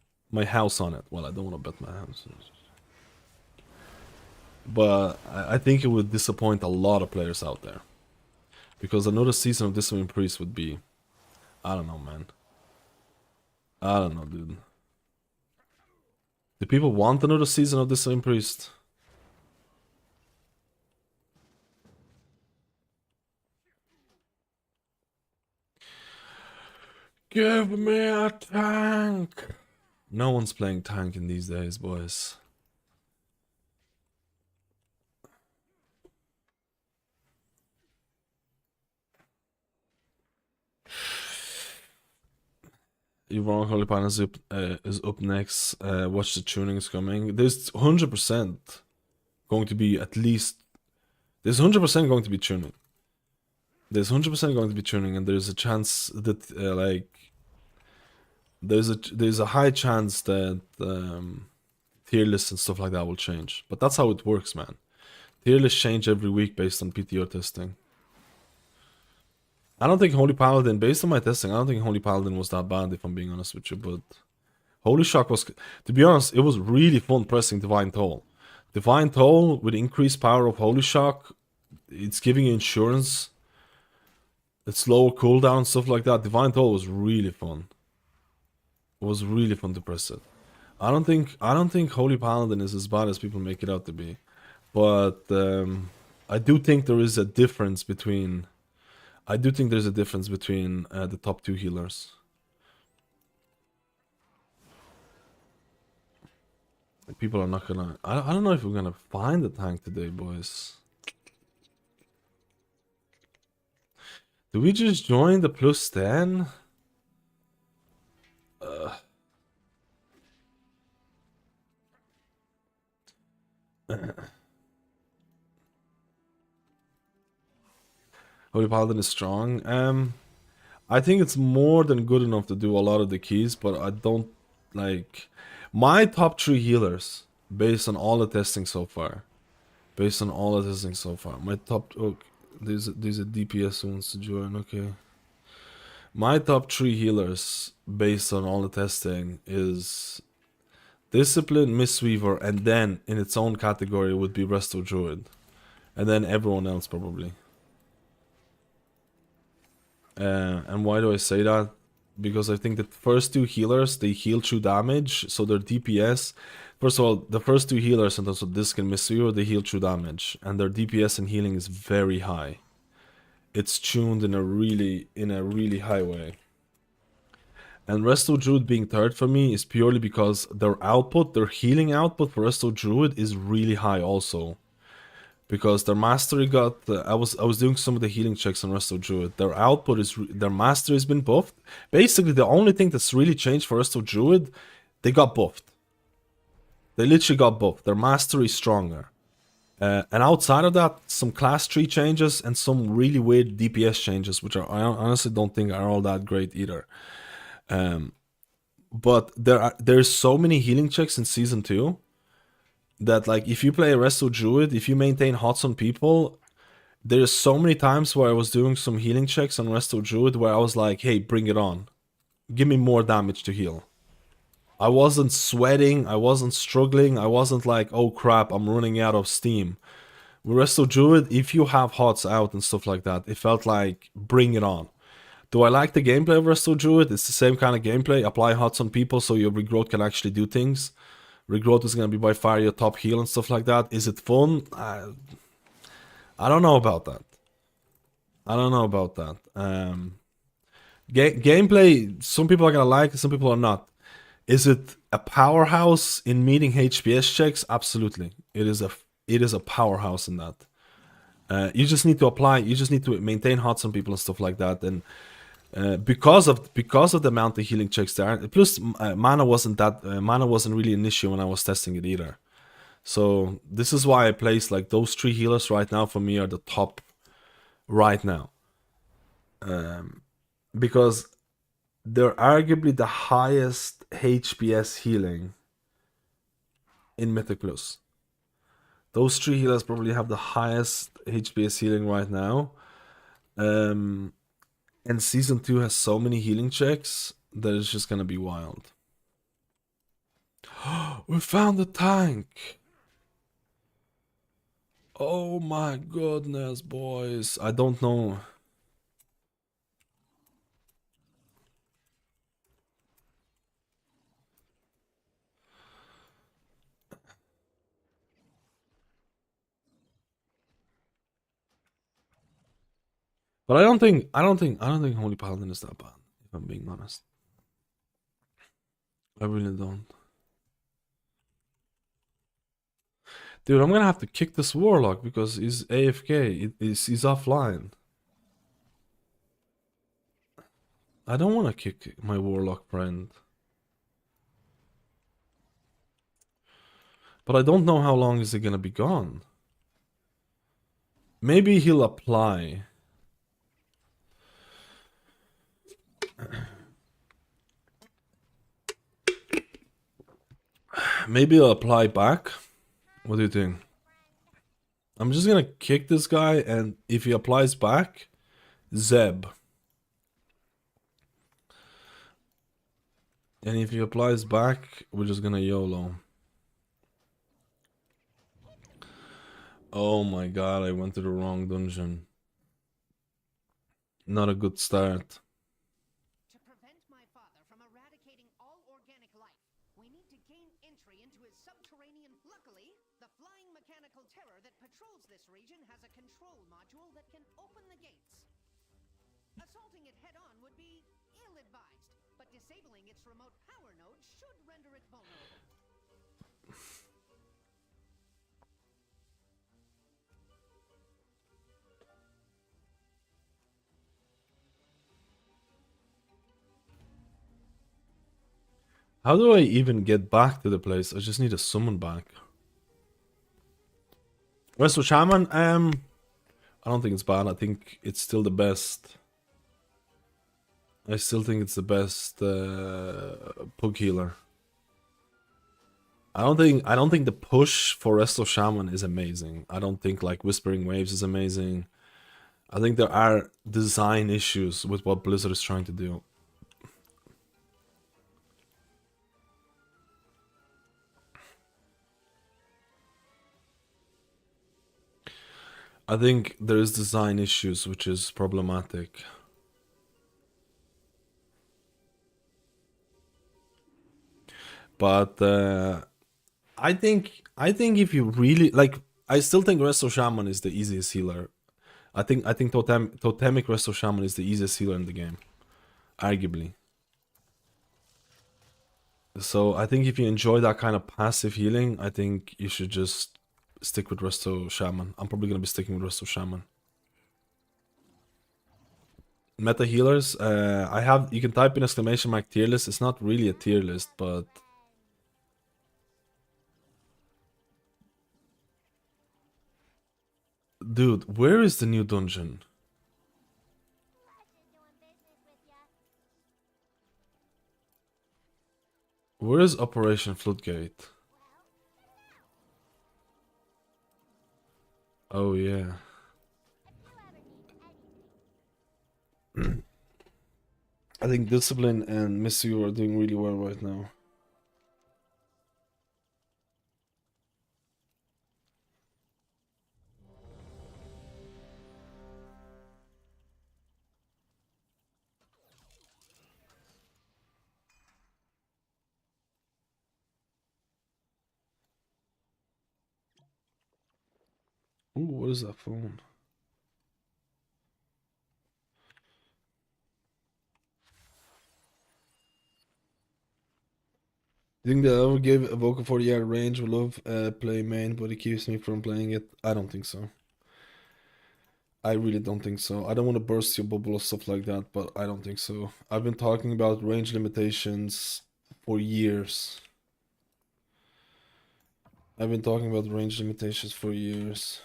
house on it. Well, I don't want to bet my house. But I think it would disappoint a lot of players out there. Because another season of Discipline Priest would be... I don't know, man. I don't know, dude. Do people want another season of Discipline Priest? Give me a tank! No one's playing tank in these days, boys. Yvonne Holy Pan is up next. Watch the tuning is coming. There's 100% going to be at least. There's 100% going to be tuning. There's 100% going to be tuning, and there's a chance that like there's a high chance that tier lists and stuff like that will change. But that's how it works, man. Tier lists change every week based on PTR testing. I don't think Holy Paladin, based on my testing, I don't think Holy Paladin was that bad, if I'm being honest with you, but Holy Shock was, to be honest, it was really fun pressing Divine Toll. Divine Toll, with increased power of Holy Shock, it's giving you insurance, it's lower cooldown, stuff like that. Divine Toll was really fun. It was really fun to press it. I don't think Holy Paladin is as bad as people make it out to be, but I do think there is a difference between. I do think there's a difference between the top two healers. People are not gonna. I don't know if we're gonna find the tank today, boys. Do we just join the plus 10? Holy Paladin is strong. I think it's more than good enough to do a lot of the keys, but I don't like my top 3 healers based on all the testing so far. Based on all the testing so far, my top. Oh, there's a DPS who wants to join. Okay. My top 3 healers based on all the testing is Discipline, Mistweaver, and then in its own category would be Resto Druid, and then everyone else probably. And why do I say that? Because I think the first 2 healers, they heal through damage, so their DPS. First of all, the first 2 healers in terms of Disc and Mistweaver, they heal through damage, and their DPS and healing is very high. It's tuned in a really high way. And Resto Druid being third for me is purely because their output, their healing output for Resto Druid is really high also. Because their mastery got, I was doing some of the healing checks on Resto Druid. Their output is, their mastery has been buffed. Basically, the only thing that's really changed for Resto Druid, they got buffed. They literally got buffed. Their mastery is stronger. And outside of that, some class tree changes and some really weird DPS changes, which I honestly don't think are all that great either. But there's so many healing checks in Season 2 that, like, if you play a Resto Druid, if you maintain hots on people, there's so many times where I was doing some healing checks on Resto Druid where I was like, hey, bring it on. Give me more damage to heal. I wasn't sweating, I wasn't struggling, I wasn't like, oh crap, I'm running out of steam. With Resto Druid, if you have hots out and stuff like that, it felt like, bring it on. Do I like the gameplay of Resto Druid? It's the same kind of gameplay. Apply hots on people so your regrowth can actually do things. Regrowth is going to be by far your top heal and stuff like that. Is it fun? I don't know about that. I don't know about that. Gameplay, some people are going to like it, some people are not. Is it a powerhouse in meeting HPS checks? Absolutely. It is a powerhouse in that. You just need to apply, you just need to maintain hots on people and stuff like that. And because of the amount of healing checks there, plus mana wasn't really an issue when I was testing it either. So this is why I place like those 3 healers right now for me are the top right now. Because they're arguably the highest HPS healing in Mythic Plus. Those 3 healers probably have the highest HPS healing right now. And Season 2 has so many healing checks that it's just gonna be wild. We found the tank! Oh my goodness, boys. I don't know. But I don't think Holy Paladin is that bad, if I'm being honest. I really don't. Dude, I'm gonna have to kick this Warlock because he's AFK. He's offline. I don't want to kick my warlock friend. But I don't know how long is he gonna be gone. Maybe he'll apply. Maybe he'll apply back. What do you think? I'm just gonna kick this guy, and if he applies back, Zeb. And if he applies back, we're just gonna YOLO. Oh my god, I went to the wrong dungeon. Not a good start. To prevent my father from eradicating all organic life, we need to gain entry into his subterranean. Luckily, the flying mechanical terror that patrols this region has a control module that can open the gates. Assaulting it head-on would be ill-advised, but disabling its remote power node should render it vulnerable. How do I even get back to the place? I just need to summon back. Resto Shaman, I don't think it's bad. I think it's still the best. I still think it's the best pug healer. I don't think the push for Resto Shaman is amazing. I don't think like Whispering Waves is amazing. I think there are design issues with what Blizzard is trying to do. I think there is design issues, which is problematic. But I think if you really like, I still think Resto Shaman is the easiest healer. I think Totemic Resto Shaman is the easiest healer in the game, arguably. So I think if you enjoy that kind of passive healing, I think you should just stick with Resto Shaman. I'm probably gonna be sticking with Resto Shaman. Meta healers, you can type in exclamation mark tier list. It's not really a tier list, but dude, where is the new dungeon? Where is Operation Floodgate? Oh yeah. I think Discipline and Missy are doing really well right now. Ooh, what is that phone? You think they'll ever give Evoker 40 range? We love play main, but it keeps me from playing it. I don't think so. I really don't think so. I don't want to burst your bubble or stuff like that, but I don't think so. I've been talking about range limitations for years. I've been talking about range limitations for years.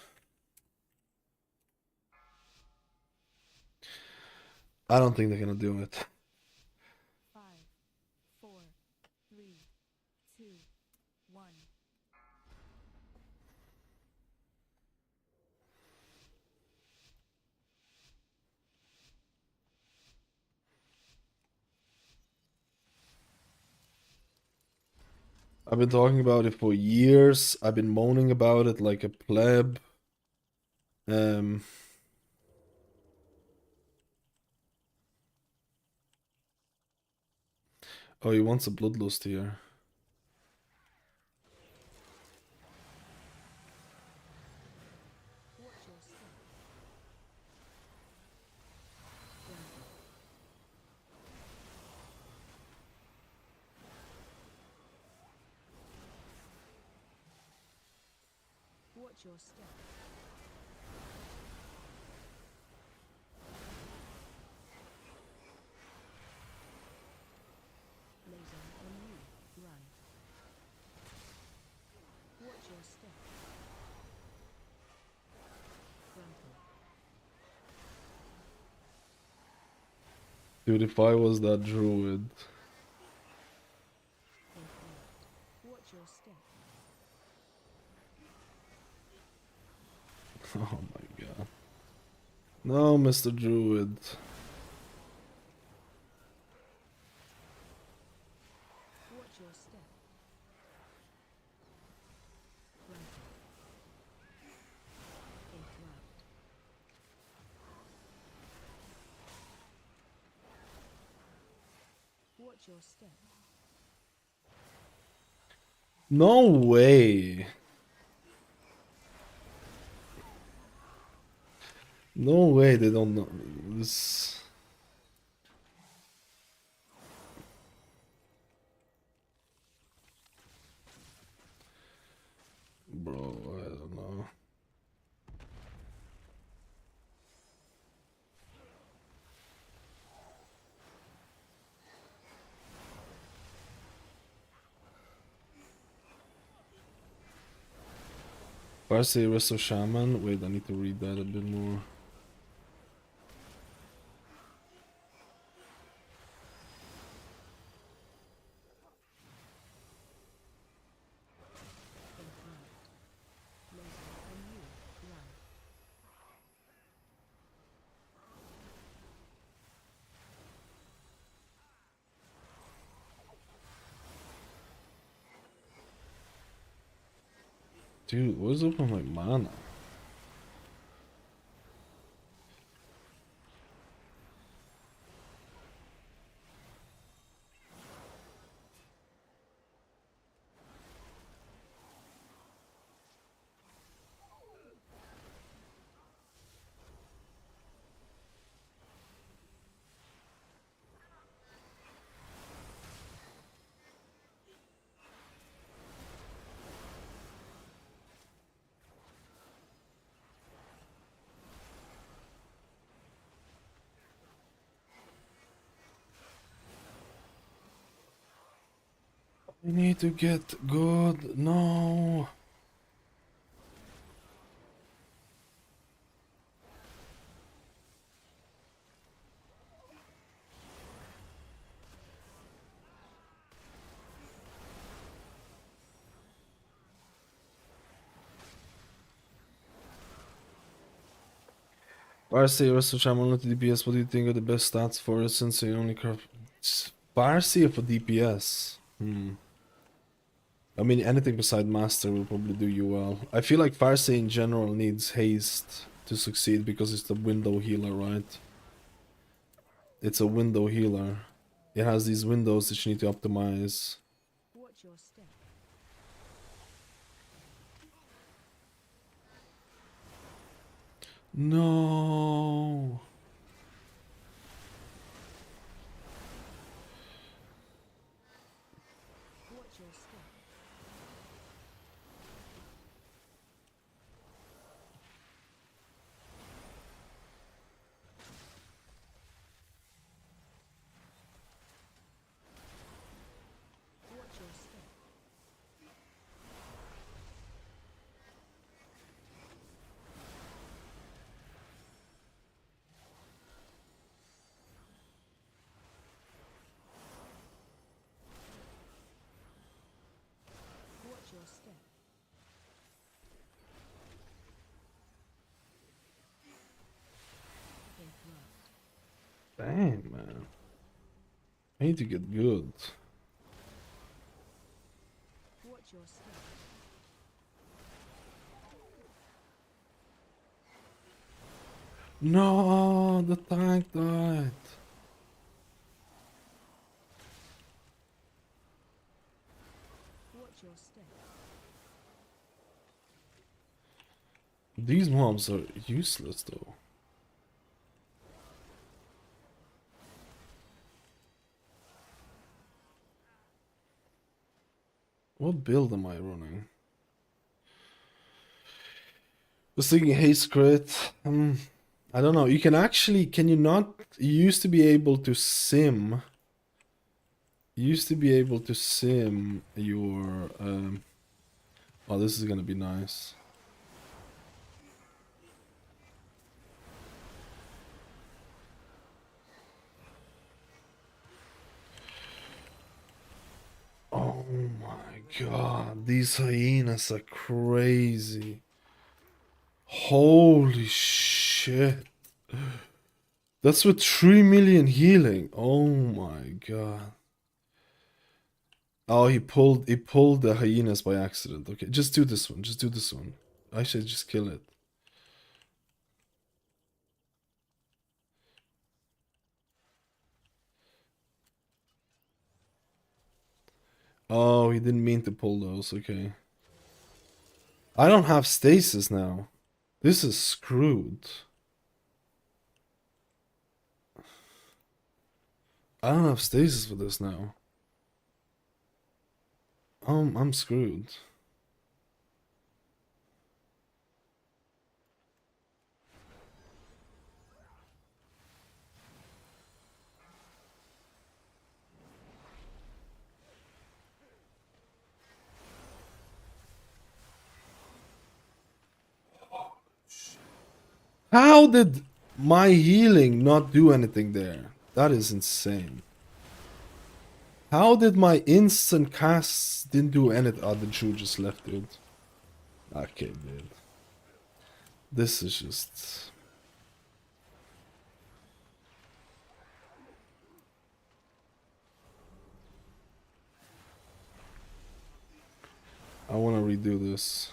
I don't think they're gonna do it. 5, 4, 3, 2, 1. I've been talking about it for years. I've been moaning about it like a pleb. Oh, he wants a bloodlust here. Watch your step. Watch your step. Dude, if I was that druid. Oh my god. No, Mr. Druid. No way. No way they don't know this. Bro, I don't know. Parsley Resto Shaman. Wait, I need to read that a bit more. Dude, what is up with my mana? I need to get good. No. Parsi Resto Shaman not DPS. What do you think are the best stats for it since you only craft Parsi for DPS? I mean, anything beside Master will probably do you well. I feel like Farsi in general needs haste to succeed because it's the window healer, right? It's a window healer. It has these windows that you need to optimize. No. Damn, man. I need to get good. No, the tank died. These mobs are useless though. What build am I running? Was thinking haste crit. I don't know. You can actually, can you not? You used to be able to sim. You used to be able to sim your Oh, this is gonna be nice. Oh my god, these hyenas are crazy. Holy shit. That's with 3 million healing. Oh my god. Oh, he pulled the hyenas by accident. Okay, just do this one. Just do this one. I should just kill it. Oh, he didn't mean to pull those. Okay. I don't have stasis now. This is screwed. I don't have stasis for this now. I'm screwed. How did my healing not do anything there? That is insane. How did my instant cast didn't do anything? Oh, the Druid just left, dude. Okay, dude. This is just... I want to redo this.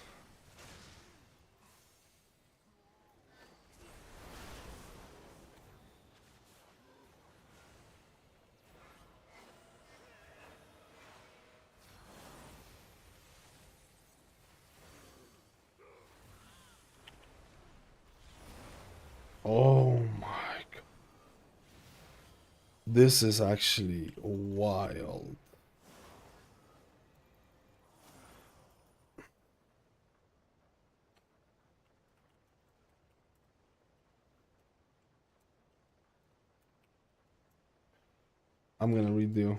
Oh my god. This is actually wild. I'm gonna redo.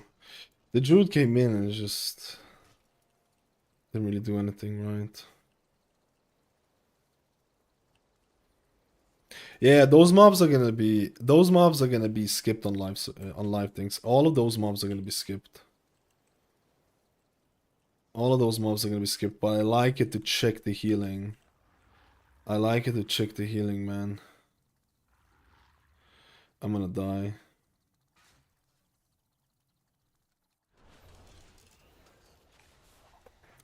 The Druid came in and just didn't really do anything right. Yeah, those mobs are gonna be skipped on live things. All of those mobs are gonna be skipped. All of those mobs are gonna be skipped, but I like it to check the healing. I like it to check the healing, man. I'm gonna die.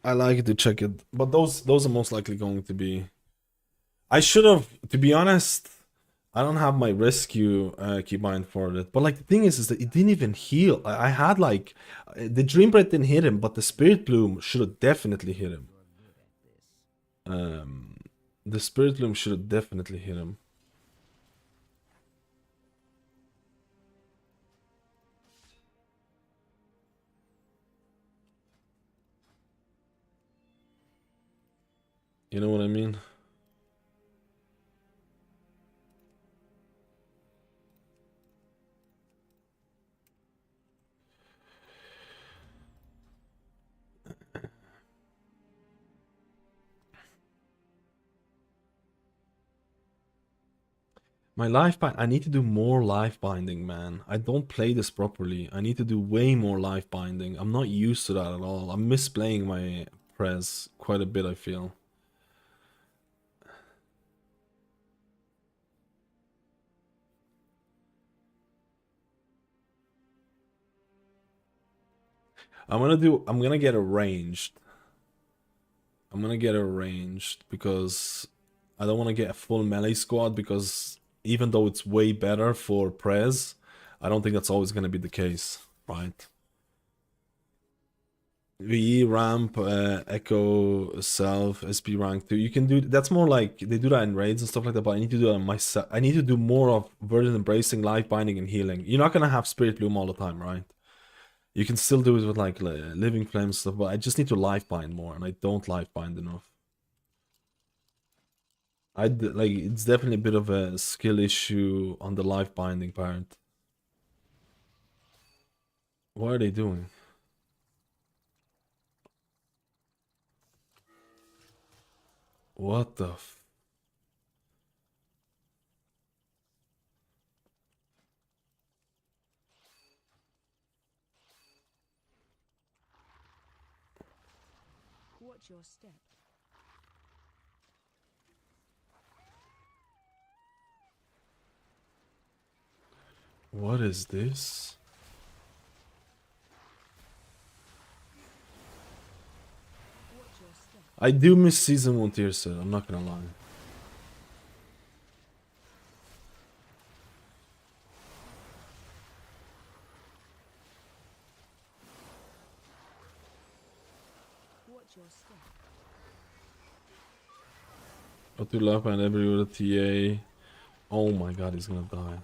I like it to check it, but those are most likely going to be. I should have, to be honest. I don't have my rescue keybind for it, but like the thing is that it didn't even heal. I had like the Dream Breath didn't hit him, but the Spirit Bloom should have definitely hit him. The Spirit Bloom should have definitely hit him. You know what I mean? My life bind. I need to do more life binding, man. I don't play this properly. I need to do way more life binding. I'm not used to that at all. I'm misplaying my press quite a bit, I feel. I'm gonna get arranged. I'm gonna get arranged because I don't want to get a full melee squad, because even though it's way better for Prez, I don't think that's always gonna be the case, right? VE, ramp, echo, self, SP rank 2. You can do that's more like they do that in raids and stuff like that, but I need to do that myself. I need to do more of Verdant Embracing, life binding, and healing. You're not gonna have Spirit Bloom all the time, right? You can still do it with like Living Flame stuff, but I just need to life bind more, and I don't life bind enough. Like it's definitely a bit of a skill issue on the life binding part. What are they doing? What the f... Watch your step. What is this? Watch your step. I do miss Season 1 tier set, I'm not gonna lie. Watch your step. Got to left and every with a TA. Oh my god, he's gonna die.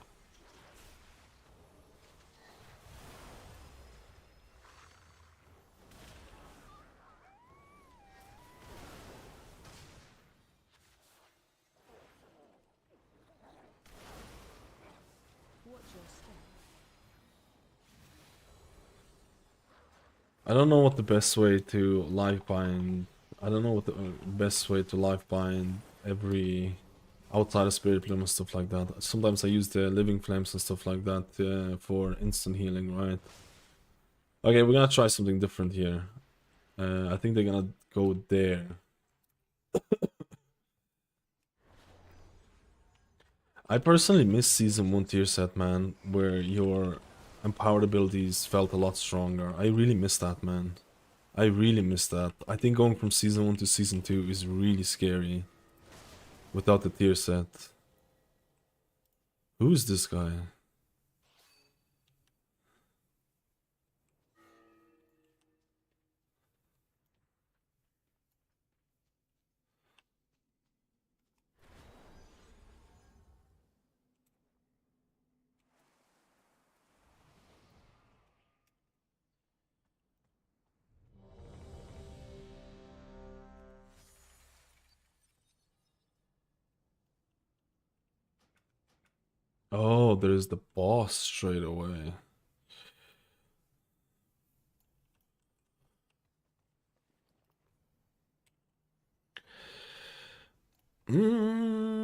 Watch your step. I don't know what the best way to life bind. I don't know what the best way to life bind every outside of spirit bloom and stuff like that. Sometimes I use the living flames and stuff like that for instant healing, right? Okay, we're gonna try something different here. I think they're gonna go there. I personally miss Season 1 tier set, man, where your empowered abilities felt a lot stronger. I really miss that, man. I really miss that. I think going from Season 1 to Season 2 is really scary without the tier set. Who is this guy? Oh, there's the boss straight away. Mm.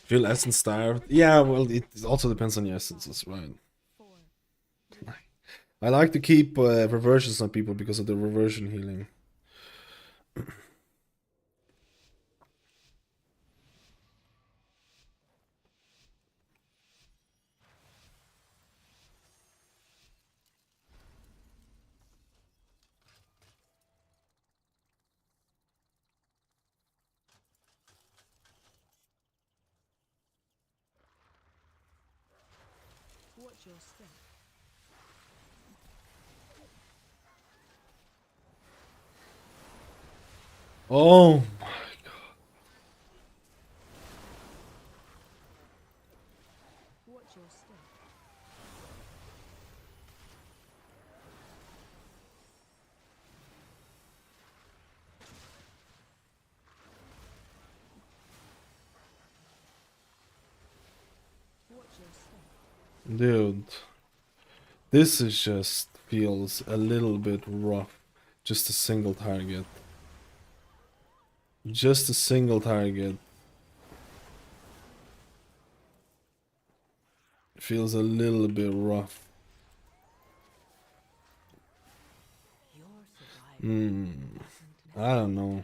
Feel essence starved? Yeah, well, it also depends on your essences, right? 4. I like to keep reversions on people because of the reversion healing. Watch your step. Oh my god. Watch your step. Watch your step. Dude. This is just feels a little bit rough. Just a single target. Just a single target. Feels a little bit rough. Your survival I don't know.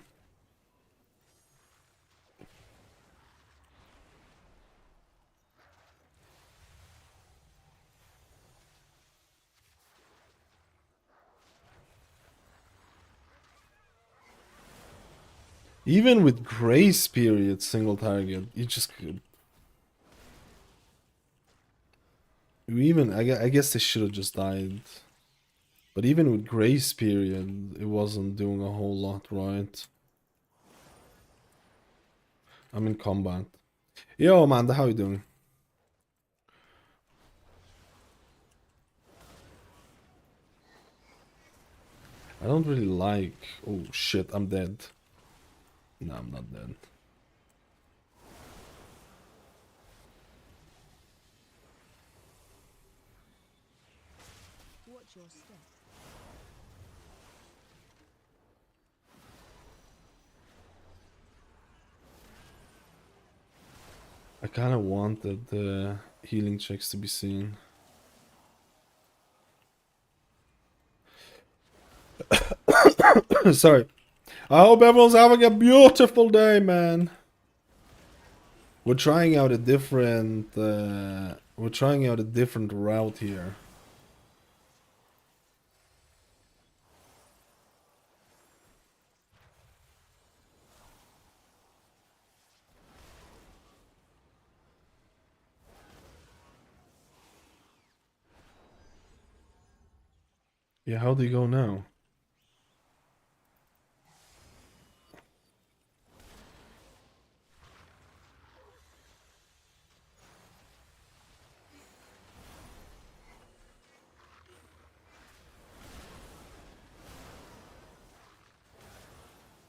Even with grace period single target, you just could. I guess they should have just died. But even with grace period, it wasn't doing a whole lot, right? I'm in combat. Yo, Amanda, how you doing? I don't really like... Oh shit, I'm dead. No, I'm not dead. Watch your step. I kind of wanted the healing checks to be seen. Sorry. I hope everyone's having a beautiful day, man. We're trying out a different route here. Yeah, how do you go now?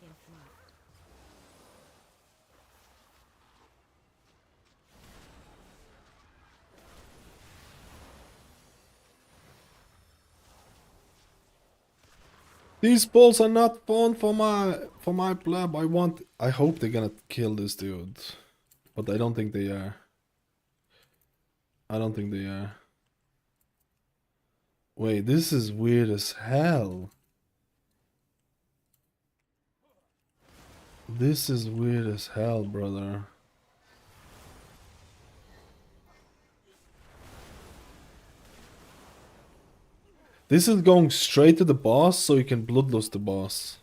In flight. These balls are not fun for my pleb. I hope they're gonna kill this dude. But I don't think they are. I don't think they are. Wait, this is weird as hell. This is weird as hell, brother. This is going straight to the boss so you can bloodlust the boss.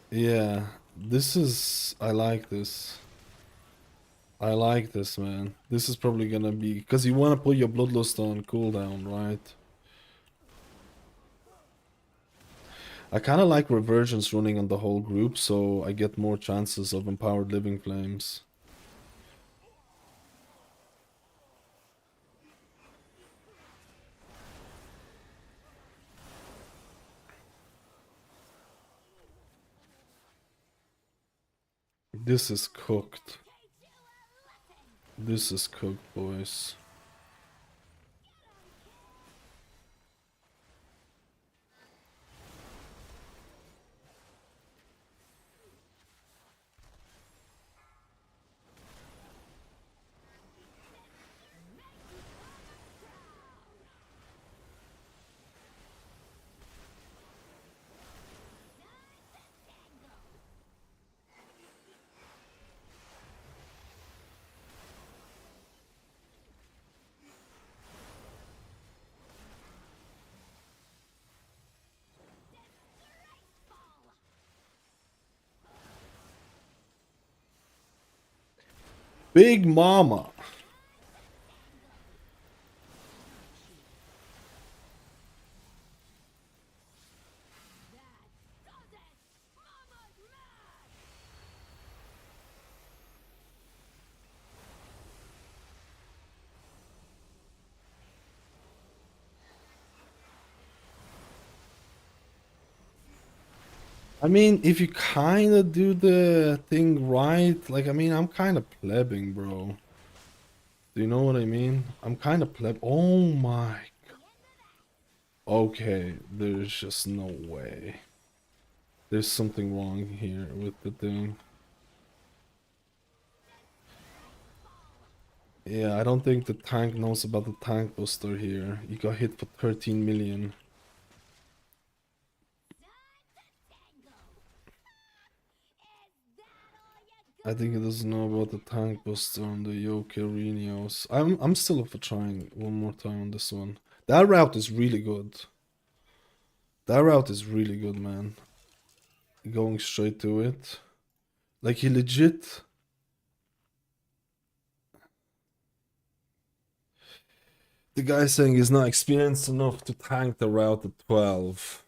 Yeah, this is... I like this. I like this, man. This is probably gonna be... Because you want to put your bloodlust on cooldown, right? I kind of like reversions running on the whole group, so I get more chances of empowered living flames. This is cooked. This is cooked, boys. Big Mama. I mean, if you kind of do the thing right, like, I mean, I'm kind of plebbing, bro. Do you know what I mean? I'm kind of pleb. Oh my. Okay, there's just no way. There's something wrong here with the thing. Yeah, I don't think the tank knows about the tank buster here. He got hit for 13 million. I think he doesn't know about the tank buster on the Yokerinios. I'm still up for trying one more time on this one. That route is really good. That route is really good, man. Going straight to it. Like, he legit... The guy saying he's not experienced enough to tank the route at 12.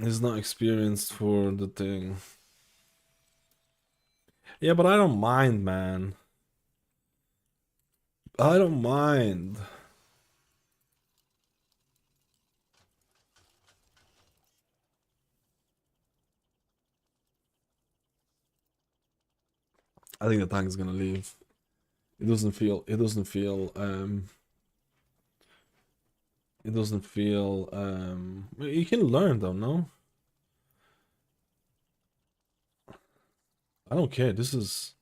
He's not experienced for the thing. Yeah, but I don't mind, man. I don't mind. I think the tank is gonna leave. It doesn't feel you can learn though, no? I don't care. This is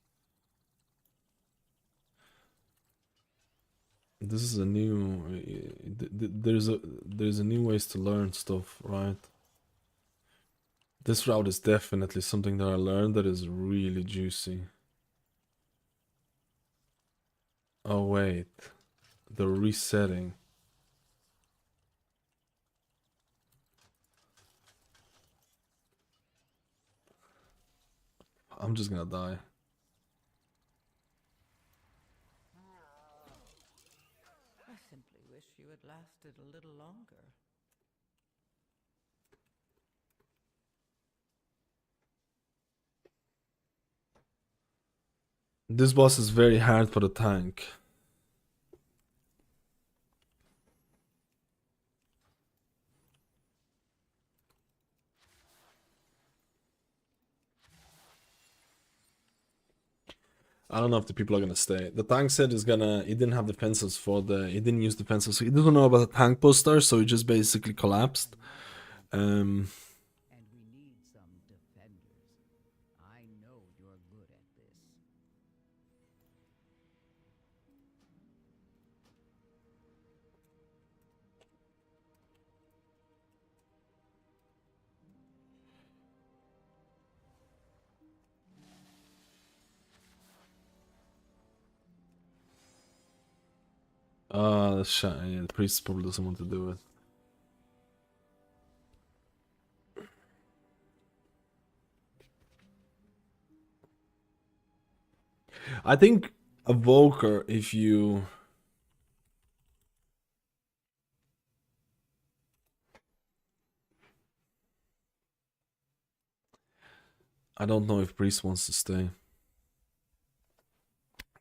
a new there's a new ways to learn stuff, right? This route is definitely something that I learned that is really juicy. Oh wait, the resetting. I'm just gonna die. I simply wish you had lasted a little longer. This boss is very hard for the tank. I don't know if the people are gonna stay. The tank said he didn't have defenses he didn't use defenses, so he doesn't know about the tank buster, so he just basically collapsed. And we need some defenders. I know you're good at this. The priest probably doesn't want to do it. I think Evoker, if you I don't know if priest wants to stay.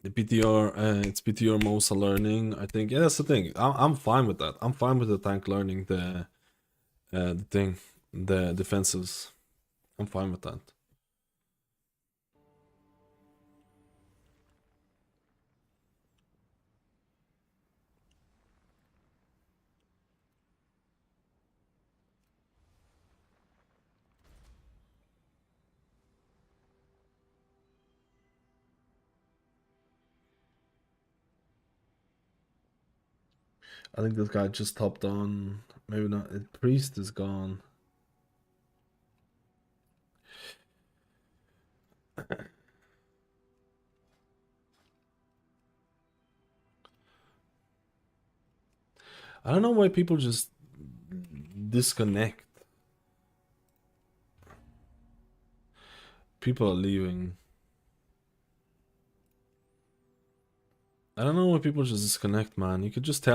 The PTR, it's PTR Mosa learning. I think, yeah, that's the thing. I'm fine with that. I'm fine with the tank learning the defenses. I'm fine with that. I think this guy just topped on. Maybe not. Priest is gone. I don't know why people just disconnect. People are leaving. I don't know why people just disconnect, man. You can just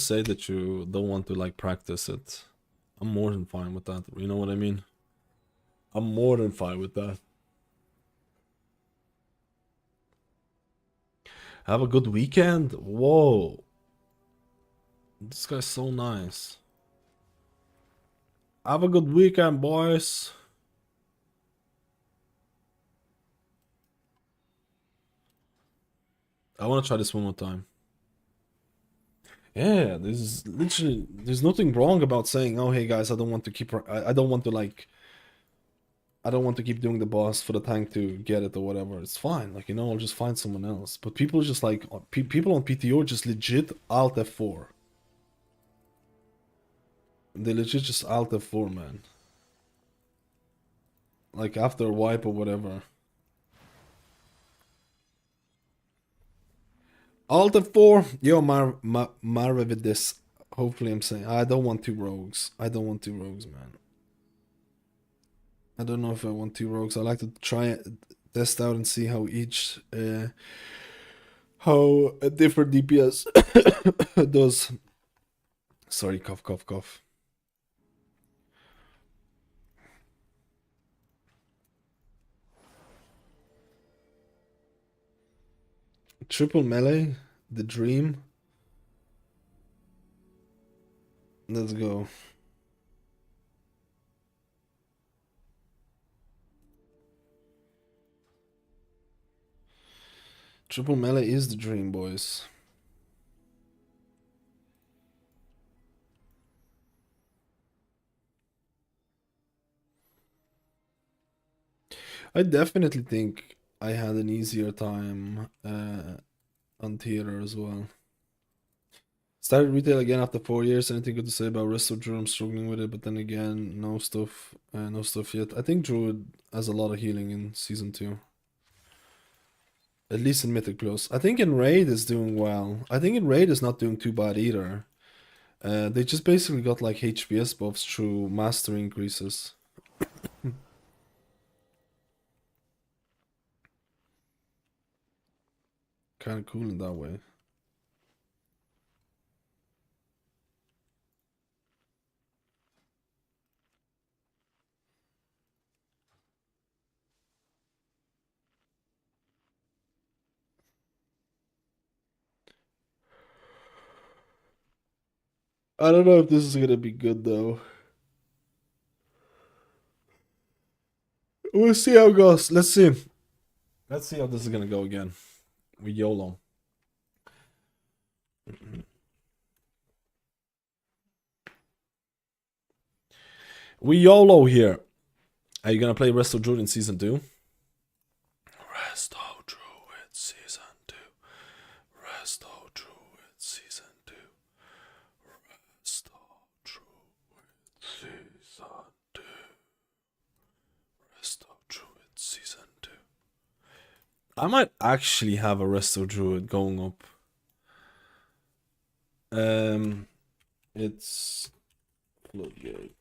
say that you don't want to like practice it. I'm more than fine with that. You know what I mean? I'm more than fine with that. Have a good weekend? Whoa. This guy's so nice. Have a good weekend, boys. I want to try this one more time. Yeah, this is literally, there's nothing wrong about saying, oh, hey guys, I don't want to keep, I don't want to like, I don't want to keep doing the boss for the tank to get it or whatever. It's fine. Like, you know, I'll just find someone else. But people just like, people on PTO just legit Alt F4. They legit just Alt F4, man. Like after a wipe or whatever. Alt F4. Yo, Marvividis. Hopefully I'm saying, I don't want two rogues. I don't want two rogues, man. I don't know if I want two rogues. I like to try it, test out and see how each, how a different DPS does. Sorry, cough, cough, cough. Triple melee, the dream. Let's go. Triple melee is the dream, boys. I definitely think I had an easier time on theater as well. Started retail again after 4 years. Anything good to say about rest of Druid? I'm struggling with it, but then again, no stuff yet. I think Druid has a lot of healing in season 2. At least in Mythic Plus. I think in Raid is doing well. I think in Raid is not doing too bad either. They just basically got like HPS buffs through mastery increases. Kind of cool in that way. I don't know if this is gonna be good though. We'll see how it goes. Let's see. Let's see how this is gonna go again. We YOLO. We YOLO here. Are you gonna play Resto Druid in season 2? Resto Druid season 2. Resto Druid season 2. Resto Druid season 2. Resto Druid season 2. I might actually have a Resto Druid going up. It's Floodgate.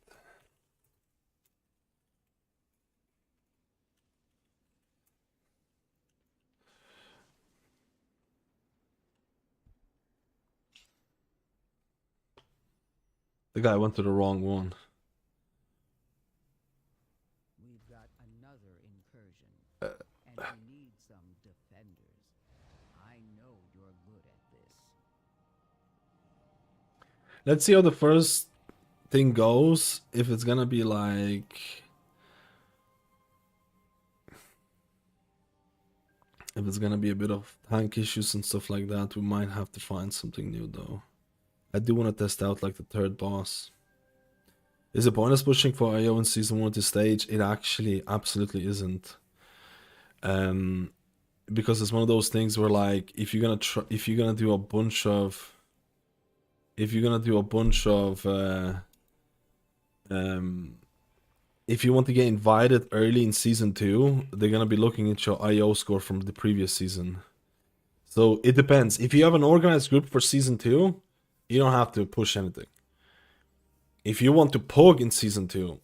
The guy went to the wrong one. We've got another incursion, and we need some defenders. I know you're good at this. Let's see how the first thing goes. If it's gonna be like... If it's gonna be a bit of tank issues and stuff like that, we might have to find something new though. I do want to test out like the third boss. Is it pointless pushing for IO in season 1 to stage? It actually absolutely isn't. Because it's one of those things where like if you're gonna do a bunch of if you want to get invited early in season 2, they're gonna be looking at your IO score from the previous season. So it depends. If you have an organized group for season 2, you don't have to push anything. If you want to pug in season 2,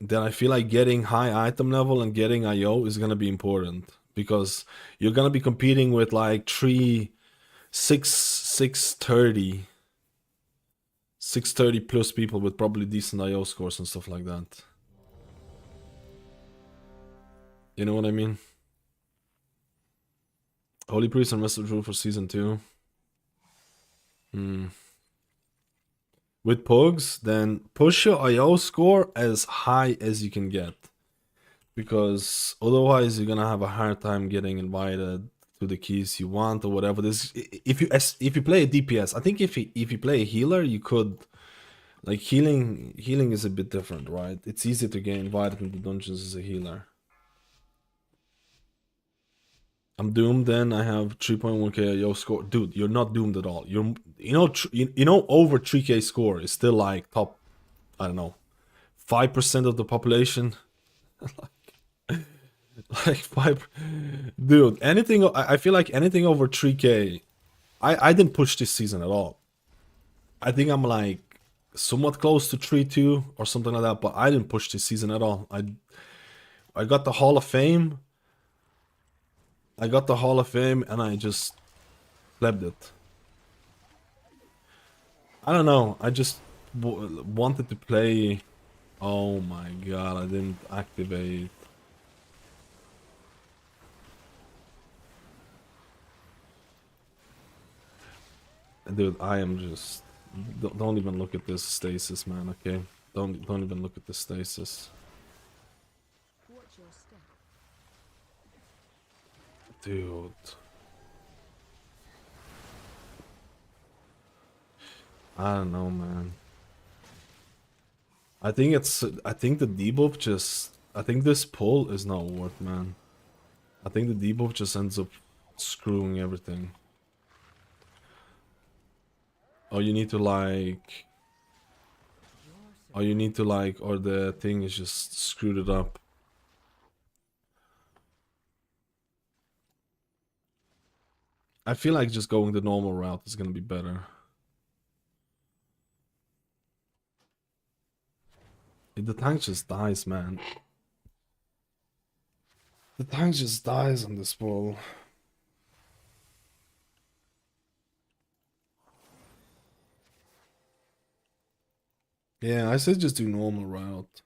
then I feel like getting high item level and getting IO is gonna be important. Because you're gonna be competing with like 630 plus people with probably decent IO scores and stuff like that. You know what I mean? Holy Priest and Wrestle Druid for season 2. With pugs, then push your IO score as high as you can get. Because otherwise you're gonna have a hard time getting invited to the keys you want or whatever. This if you play a DPS, I think if you play a healer, you could like healing is a bit different, right? It's easy to get invited into dungeons as a healer. I'm doomed then. I have 3.1k IO score. Dude, you're not doomed at all. You know over 3k score is still like top, I don't know, 5% of the population. like 5. Dude, anything, I feel like anything over 3k, I didn't push this season at all. I think I'm like somewhat close to 3-2 or something like that, but I didn't push this season at all. I got the Hall of Fame. I got the Hall of Fame and I just flipped it. I don't know. I just wanted to play. Oh my god, I didn't activate. Dude, I am just... Don't even look at this stasis, man, okay? Don't even look at the stasis. Watch your step. Dude. I don't know, man. I think the debuff just, I think this pull is not worth, man. I think the debuff just ends up screwing everything. Or you need to like, or the thing is just screwed it up. I feel like just going the normal route is gonna be better. The tank just dies, man. The tank just dies on this ball. Yeah, I said just do normal route.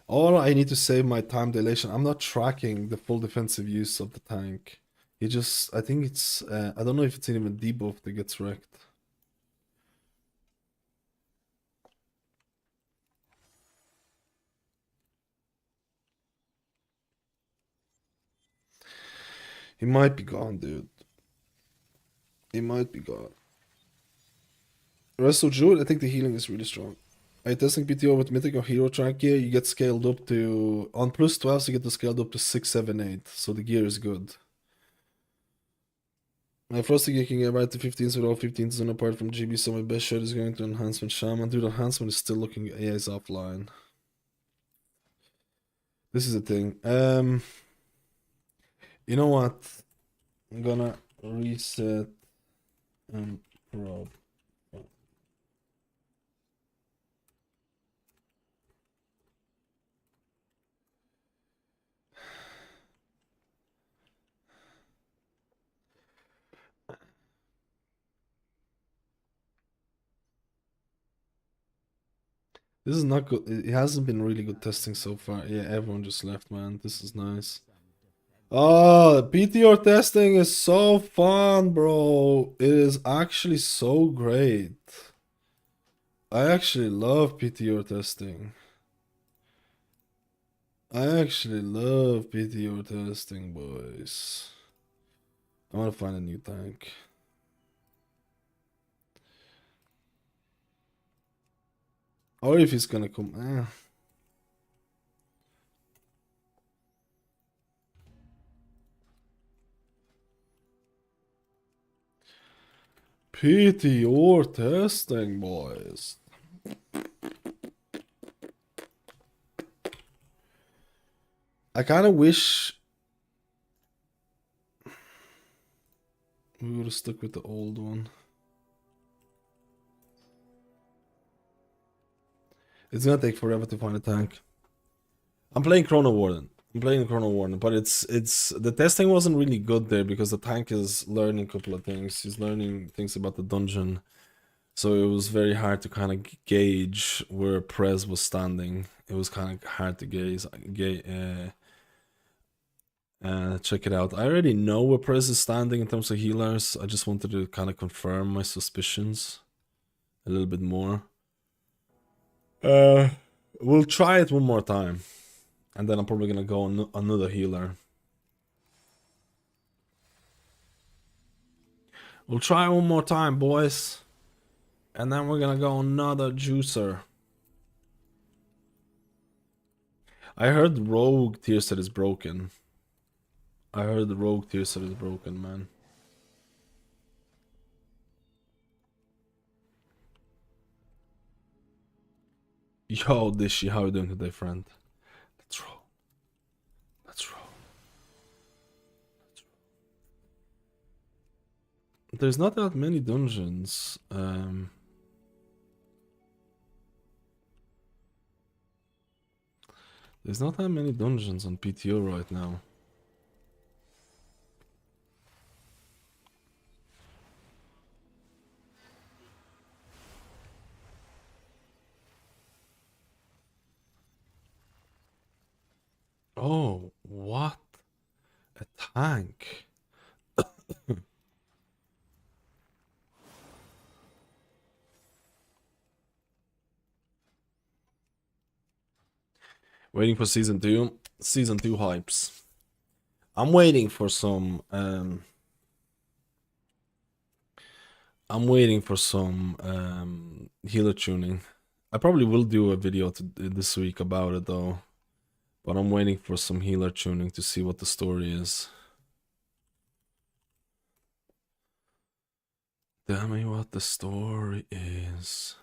Or I need to save my time dilation. I'm not tracking the full defensive use of the tank. It just, I think it's, I don't know if it's even debuff that gets wrecked. He might be gone, dude. He might be gone. Rest of Druid, I think the healing is really strong. Are you testing PTR with Mythic or Hero track gear? You get scaled up to, on plus 12, you get to scaled up to 6, 7, 8. So the gear is good. My Frosty gear can get right to 15s with all 15s and apart from GB, so my best shot is going to Enhancement Shaman. Dude, Enhancement is still looking, yeah, it's offline. This is the thing. You know what? I'm gonna reset and probe. This is not good. It hasn't been really good testing so far. Yeah, everyone just left, man. This is nice. Oh, PTR testing is so fun, bro. It is actually so great. I actually love PTR testing. I actually love PTR testing, boys. I want to find a new tank. Or if he's gonna come. PTR testing, boys. I kind of wish we would have stuck with the old one. It's gonna take forever to find a tank. I'm playing Chrono Warden. But it's the testing wasn't really good there because the tank is learning a couple of things. He's learning things about the dungeon. So it was very hard to kind of gauge where Prez was standing. It was kind of hard to check it out. I already know where Prez is standing in terms of healers. I just wanted to kind of confirm my suspicions a little bit more. We'll try it one more time. And then I'm probably gonna go on another healer. We'll try one more time, boys. And then we're gonna go another juicer. I heard Rogue tier set is broken. I heard the Rogue tier set is broken, man. Yo, Dishy, how you doing today, friend? Let's roll. Let's roll. Let's roll. There's not that many dungeons. There's not that many dungeons on PTO right now. Oh, what? A tank. Waiting for season 2. Season 2 hypes. I'm waiting for some I'm waiting for some healer tuning. I probably will do a video this week about it though. But I'm waiting for some healer tuning to see what the story is. Tell me what the story is.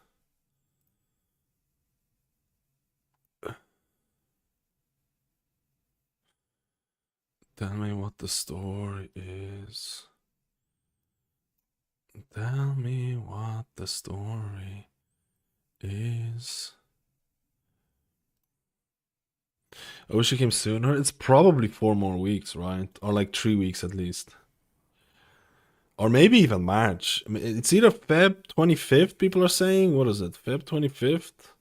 Tell me what the story is. Tell me what the story is. I wish it came sooner. It's probably 4 more weeks, right? Or like 3 weeks at least. Or maybe even March. I mean, it's either Feb 25th, people are saying. What is it? Feb 25th?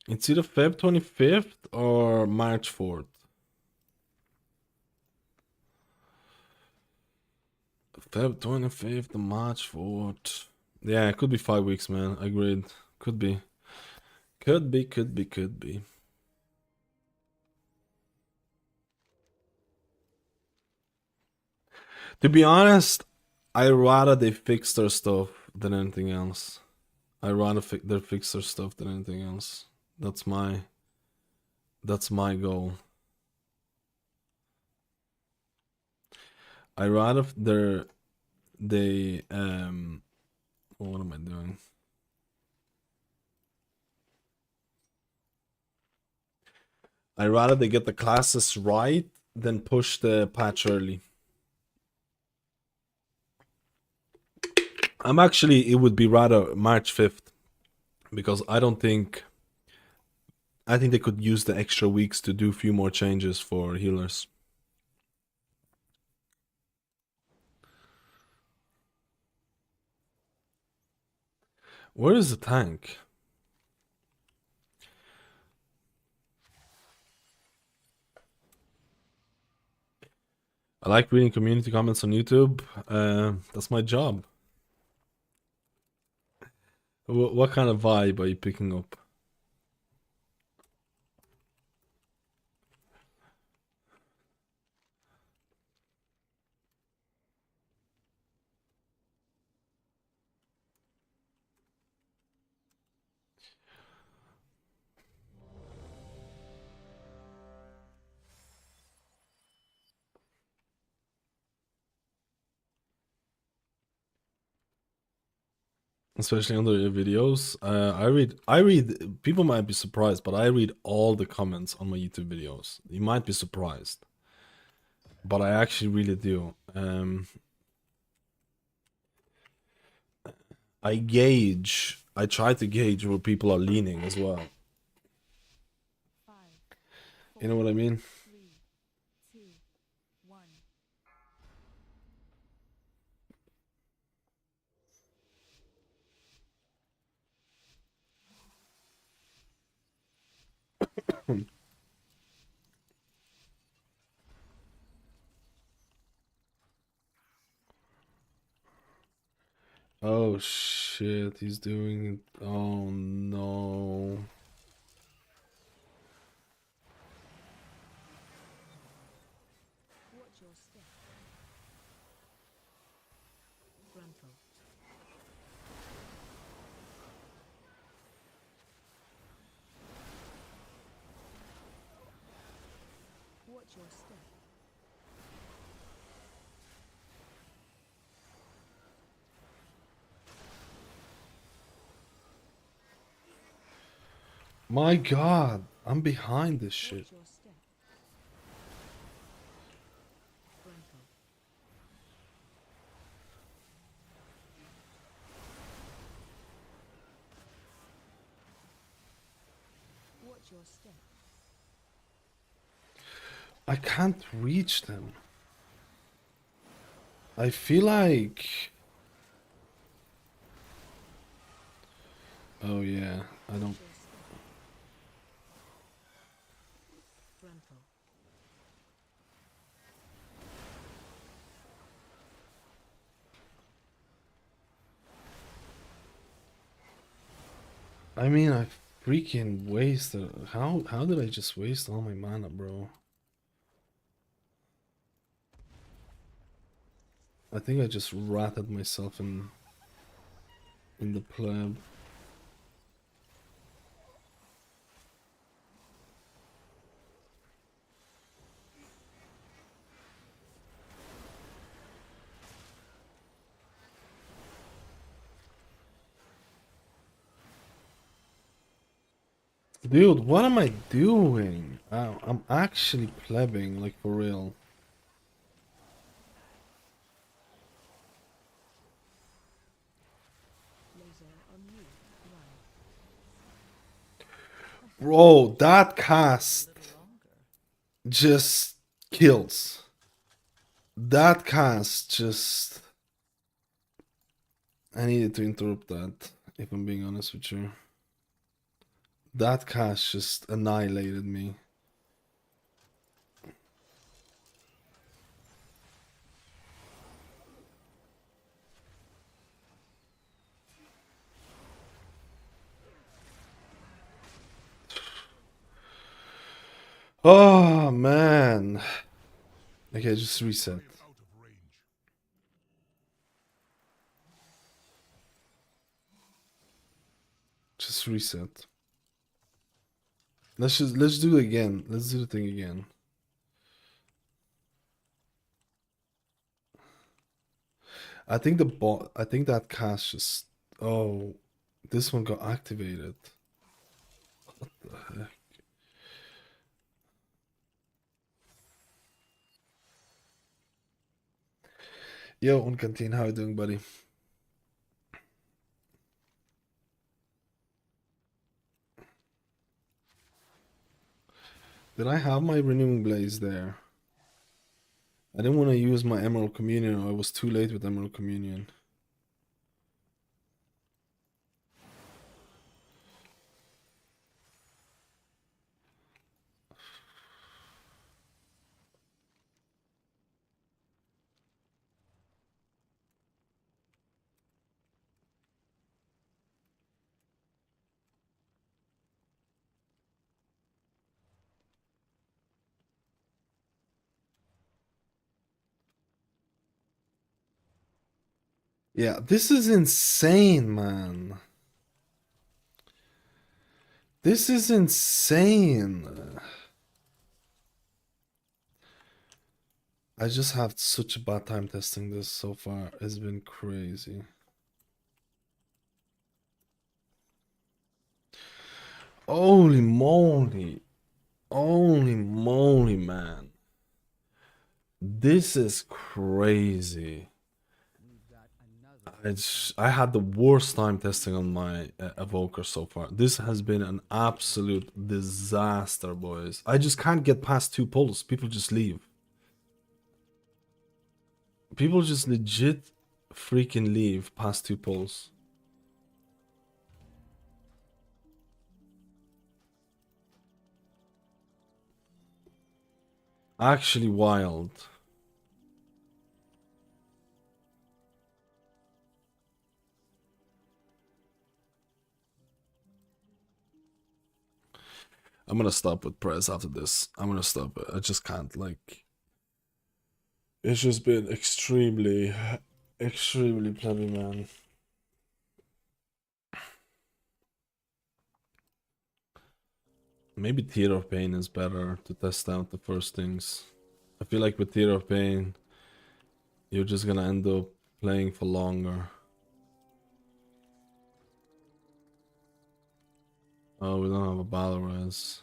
It's either Feb 25th or March 4th. Feb 25th and March 4th. Yeah, it could be 5 weeks, man. Agreed. Could be. Could be. To be honest, I rather they fix their stuff than anything else. I rather they fix their stuff than anything else. That's my goal. I rather they what am I doing? I rather they get the classes right than push the patch early. It would be rather March 5th because I think they could use the extra weeks to do a few more changes for healers. Where is the tank? I like reading community comments on YouTube. That's my job. What kind of vibe are you picking up? Especially under your videos. I read, people might be surprised, but I read all the comments on my YouTube videos. You might be surprised. But I actually really do. I try to gauge where people are leaning as well. You know what I mean? Oh shit, he's doing it. Oh no. My god, I'm behind this shit. I can't reach them. I feel like... Oh yeah, I don't... I mean, I freaking wasted... How did I just waste all my mana, bro? I think I just ratted myself in the pleb. Dude, what am I doing? I'm actually plebbing, like for real. Bro, that cast just kills. That cast just... I needed to interrupt that, if I'm being honest with you. That cast just annihilated me. Oh, man. Okay, just reset. Just reset. Let's do it again. Let's do the thing again. I think that cast just... Oh, this one got activated. What the heck? Yo, Uncanteen, how you doing, buddy? Did I have my Renewing Blaze there? I didn't want to use my Emerald Communion, or I was too late with Emerald Communion. Yeah, this is insane, man. This is insane. I just have such a bad time testing this so far. It's been crazy. Holy moly. Holy moly, man. This is crazy. I had the worst time testing on my Evoker so far. This has been an absolute disaster, boys. I just can't get past 2 pulls. People just leave. People just legit freaking leave past 2 pulls. Actually wild. I'm gonna stop with press after this. I'm gonna stop it. I just can't, like... It's just been extremely plebby, man. Maybe Theater of Pain is better to test out the first things. I feel like with Theater of Pain, you're just gonna end up playing for longer. Oh, we don't have a battle res.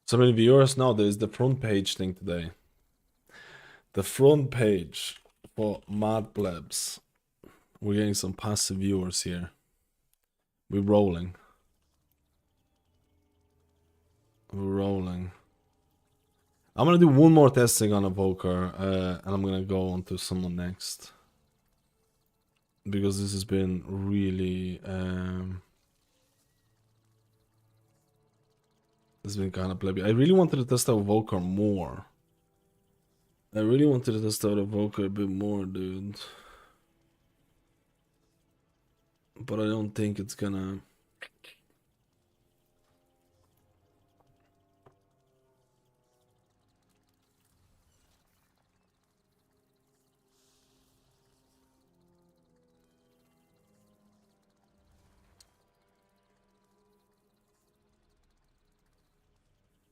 So many viewers now. There's the front page thing today. The front page for Mad Plebs. We're getting some passive viewers here. We're rolling. We're rolling. I'm gonna do one more testing on Evoker, and I'm gonna go on to someone next. because this has been really it's been kind of plebby. I really wanted to test out Evoker more. I really wanted to test out Evoker a bit more, dude. But I don't think it's gonna...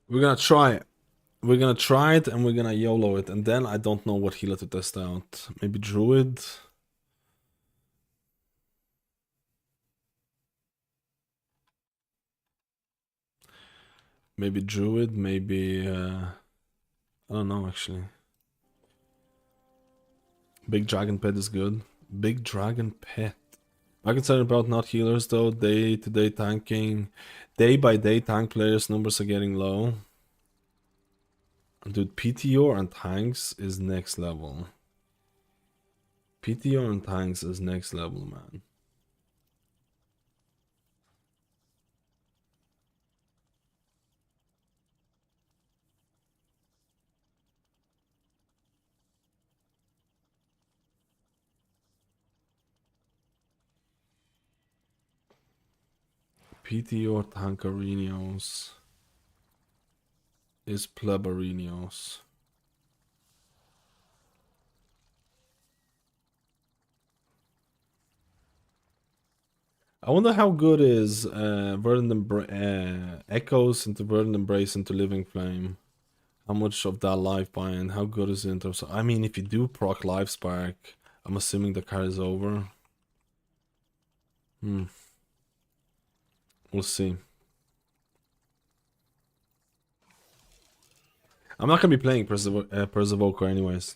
We're gonna try it. We're gonna try it and we're gonna YOLO it. And then I don't know what healer to test out. Maybe Druid? Maybe Druid, maybe... I don't know, actually. Big Dragon Pet is good. Big Dragon Pet. I'm concerned about not healers, though. Day-to-day tanking. Day-by-day tank players' numbers are getting low. Dude, PTR and tanks is next level. PTR and tanks is next level, man. PTR Tankarinos is Plebarinos. I wonder how good is Echoes into Verdant Embrace into Living Flame. How much of that life buy-in? How good is it in terms of... I mean, if you do proc Life Spark, I'm assuming the carries over. We'll see. I'm not gonna be playing Evoker anyways.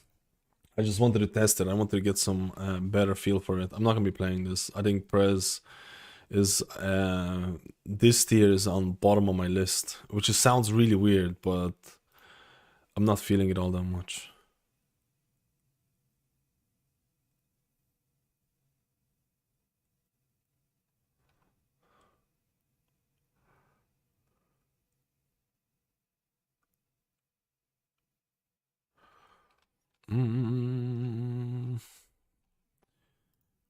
I just wanted to test it. I wanted to get some better feel for it. I'm not gonna be playing this. I think Prez is this tier is on bottom of my list, which just sounds really weird, but I'm not feeling it all that much.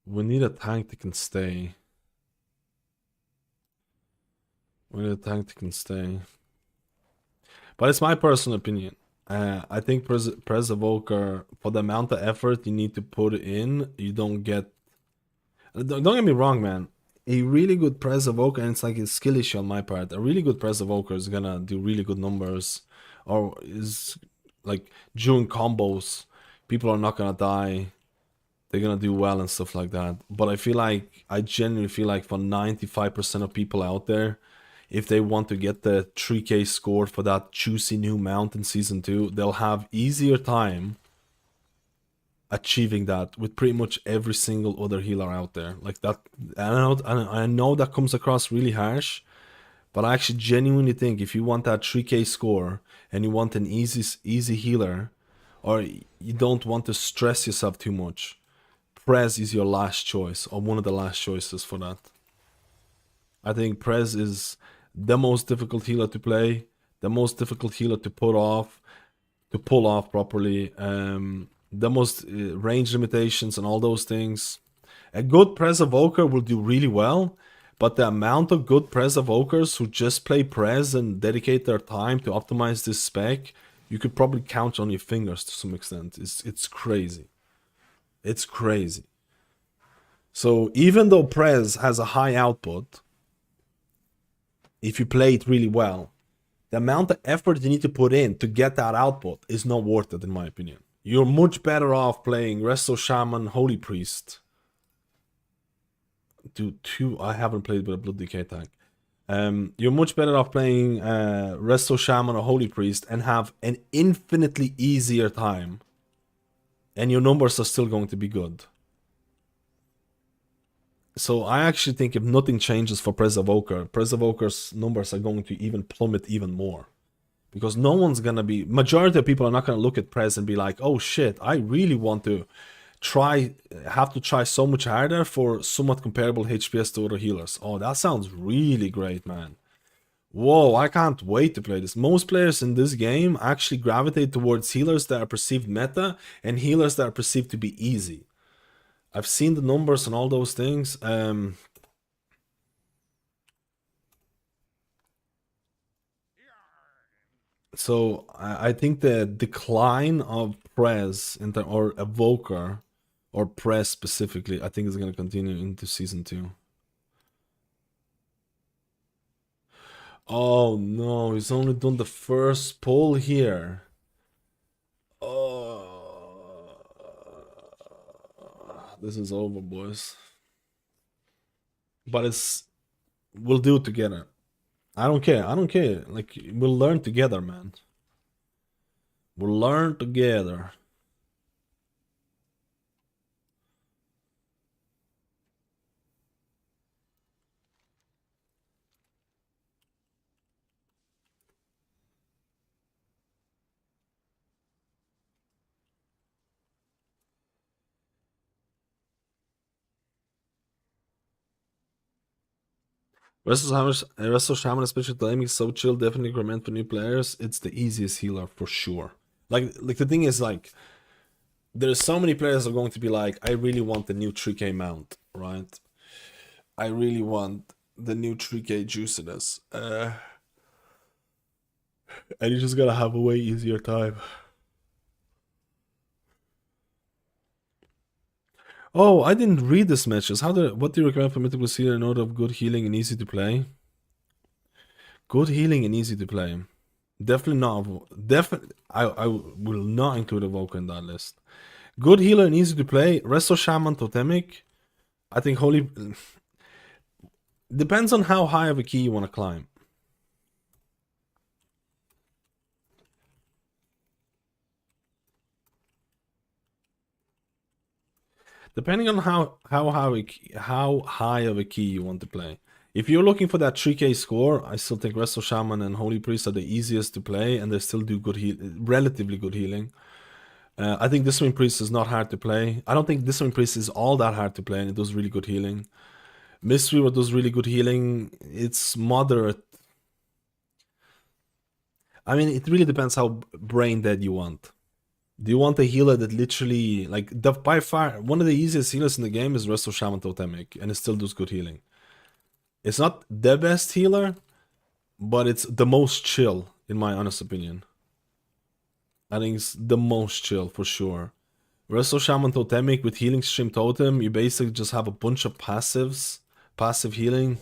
We need a tank that can stay. We need a tank that can stay. But it's my personal opinion. I think Prez Evoker, for the amount of effort you need to put in, you don't get... Don't get me wrong, man. A really good Prez Evoker, and it's like a skill issue on my part, a really good Prez Evoker is gonna do really good numbers. Or is like during combos, people are not gonna die. They're gonna do well and stuff like that. But I genuinely feel like for 95% of people out there, if they want to get the 3k score for that juicy new mount in Season 2, they'll have easier time achieving that with pretty much every single other healer out there. Like that, I know that comes across really harsh, but I actually genuinely think if you want that 3k score and you want an easy healer, or you don't want to stress yourself too much, Prez is your last choice, or one of the last choices for that. I think Prez is the most difficult healer to play, the most difficult healer to pull off properly, the most range limitations and all those things. A good Prez Evoker will do really well, but the amount of good Prez Evokers who just play Prez and dedicate their time to optimize this spec, you could probably count on your fingers to some extent. It's crazy. It's crazy. So even though Prez has a high output, if you play it really well, the amount of effort you need to put in to get that output is not worth it, in my opinion. You're much better off playing Resto Shaman, Holy Priest. I haven't played with a Blood Decay tank. You're much better off playing Resto Shaman or Holy Priest and have an infinitely easier time. And your numbers are still going to be good. So I actually think if nothing changes for Prez Evoker's numbers are going to even plummet even more. Because no one's gonna be... Majority of people are not gonna look at Prez and be like, oh shit, I really want to have to try so much harder for somewhat comparable HPS to other healers. Oh, that sounds really great, man. Whoa, I can't wait to play this. Most players in this game actually gravitate towards healers that are perceived meta and healers that are perceived to be easy. I've seen the numbers and all those things. So I think the decline of Prez or Evoker, or Prez specifically, I think is going to continue into Season 2. Oh no, he's only done the first pull here. Oh, this is over, boys. But we'll do it together. I don't care. I don't care. Like, we'll learn together, man. We'll learn together. Resto Shaman, especially timing, is so chill, definitely recommend for new players. It's the easiest healer for sure. Like the thing is, like, there's so many players are going to be like, I really want the new 3k mount, right? I really want the new 3k juiciness. And you just gotta have a way easier time. Oh, I didn't read this matches. What do you recommend for mythical sealer in order of good healing and easy to play? Good healing and easy to play. Definitely not. I will not include Evoker in that list. Good healer and easy to play. Resto Shaman Totemic. I think Holy depends on how high of a key you want to climb. Depending on how high of a key you want to play. If you're looking for that 3k score, I still think Resto Shaman and Holy Priest are the easiest to play, and they still do relatively good healing. I think Discipline Priest is not hard to play. I don't think Discipline Priest is all that hard to play, and it does really good healing. Mystery does really good healing. It's moderate. I mean, it really depends how brain dead you want. Do you want a healer that literally, like, by far, one of the easiest healers in the game is Resto Shaman Totemic, and it still does good healing. It's not the best healer, but it's the most chill, in my honest opinion. I think it's the most chill, for sure. Resto Shaman Totemic with Healing Stream Totem, you basically just have a bunch of passives, passive healing.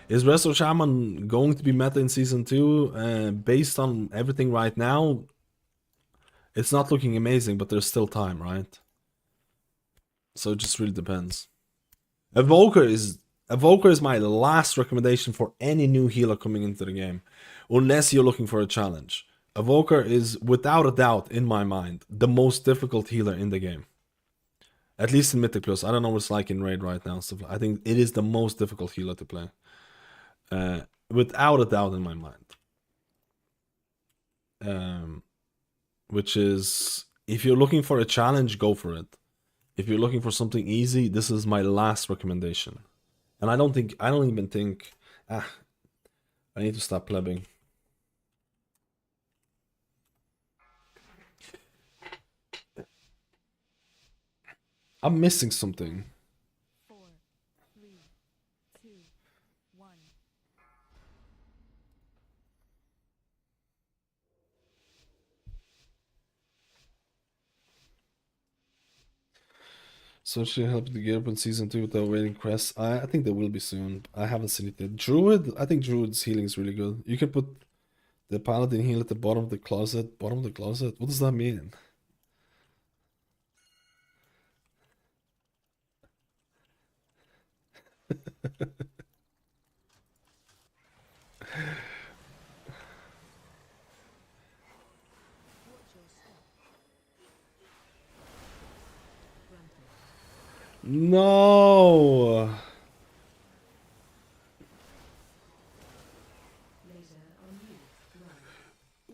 Is Resto Shaman going to be meta in Season 2? Based on everything right now, it's not looking amazing, but there's still time, right? So it just really depends. Evoker is my last recommendation for any new healer coming into the game, unless you're looking for a challenge. Evoker is, without a doubt, in my mind, the most difficult healer in the game. At least in Mythic Plus. I don't know what it's like in Raid right now. So I think it is the most difficult healer to play. Without a doubt, in my mind. Which is, if you're looking for a challenge, go for it. If you're looking for something easy, this is my last recommendation. And I don't even think, I need to stop plebbing. I'm missing something. 4, 3, 2, 1. So should help to get up in Season 2 without waiting quests. I think there will be soon. I haven't seen it yet. Druid, I think Druid's healing is really good. You can put the Paladin heal at the bottom of the closet. Bottom of the closet? What does that mean? No!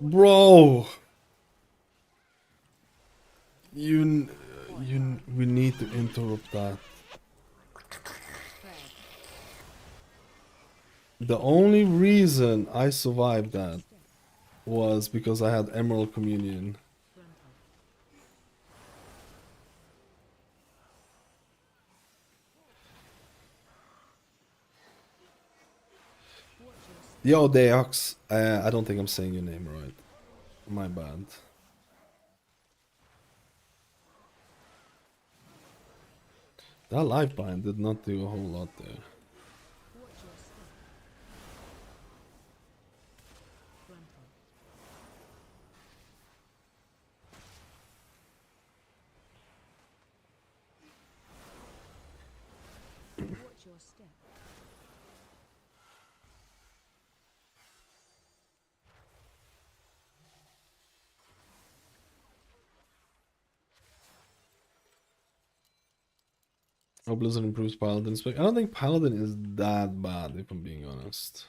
Bro! We need to interrupt that. The only reason I survived that was because I had Emerald Communion. Yo, Deox. I don't think I'm saying your name right. My bad. That lifeline did not do a whole lot there. Oh, Blizzard improves Paladin spec. I don't think Paladin is that bad, if I'm being honest.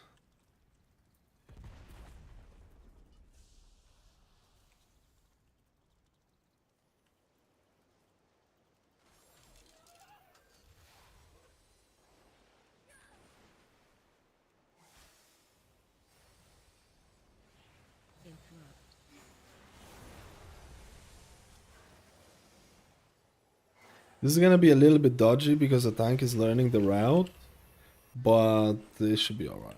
This is gonna be a little bit dodgy because the tank is learning the route, but it should be alright.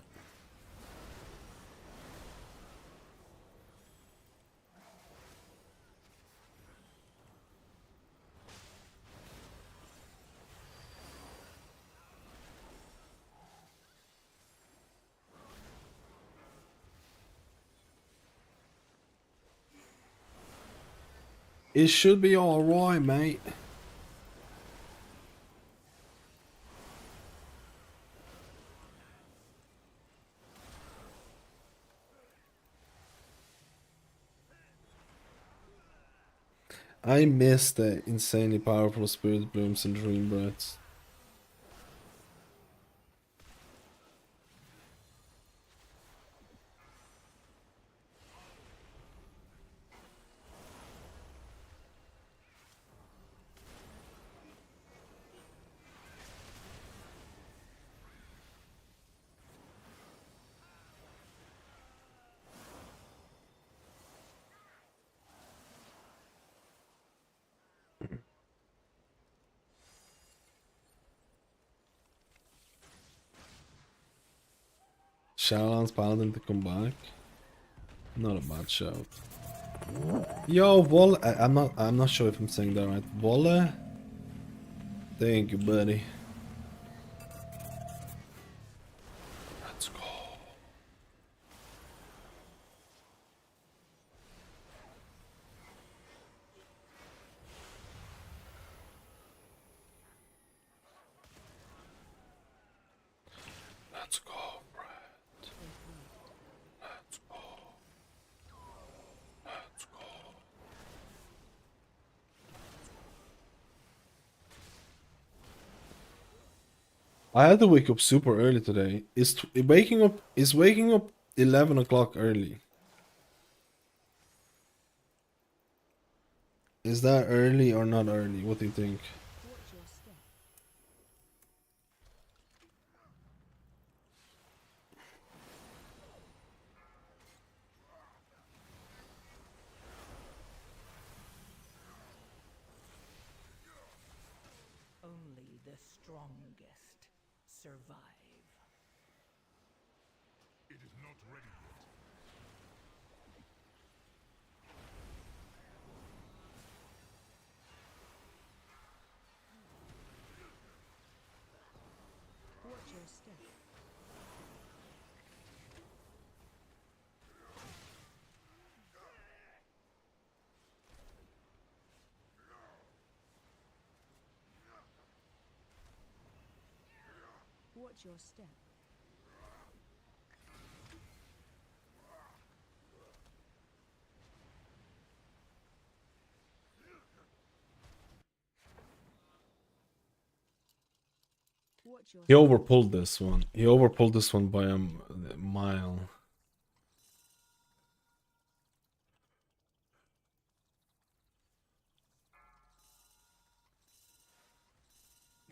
It should be alright, mate. I miss the insanely powerful Spirit Blooms and Dream Breaths. Shaman's Paladin to come back. Not a bad shout. Yo, Volle. I'm not sure if I'm saying that right. Volle. Thank you, buddy. Let's go. Let's go. I had to wake up super early today. Is waking up 11 o'clock early? Is that early or not early? What do you think? Only the strongest survive. It is not ready yet. Watch your step. Watch your step. Watch your He overpulled this one. He overpulled this one by a mile.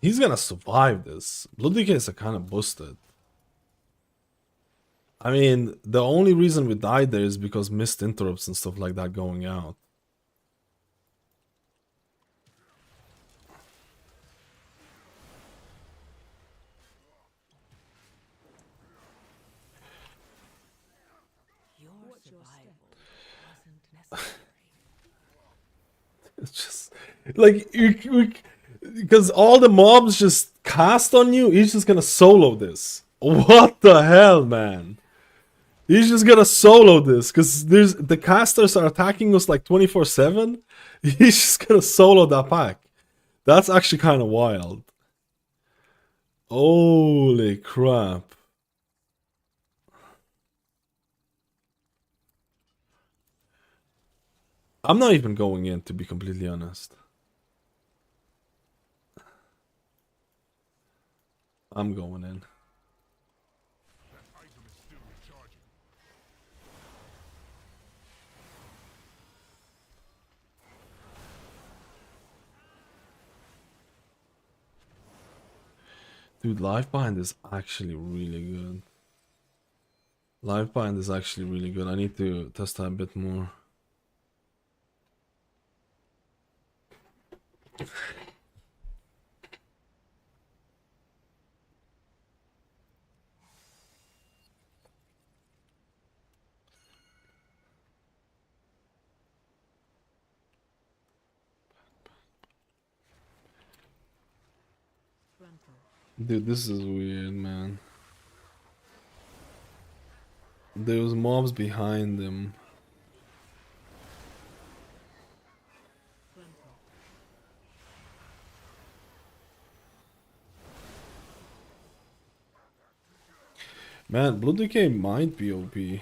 He's gonna survive this. Blood DKs are kind of boosted. I mean, the only reason we died there is because missed interrupts and stuff like that going out. Your survival wasn't necessary. It's just like because all the mobs just cast on you. He's just gonna solo this. What the hell, man? He's just gonna solo this because the casters are attacking us like 24/7. He's just gonna solo that pack. That's actually kind of wild. Holy crap. I'm not even going in, to be completely honest. I'm going in. Dude, live bind is actually really good. Live bind is actually really good. I need to test that a bit more. Dude, this is weird, man. There's mobs behind them. Man, Blood Decay might be OP.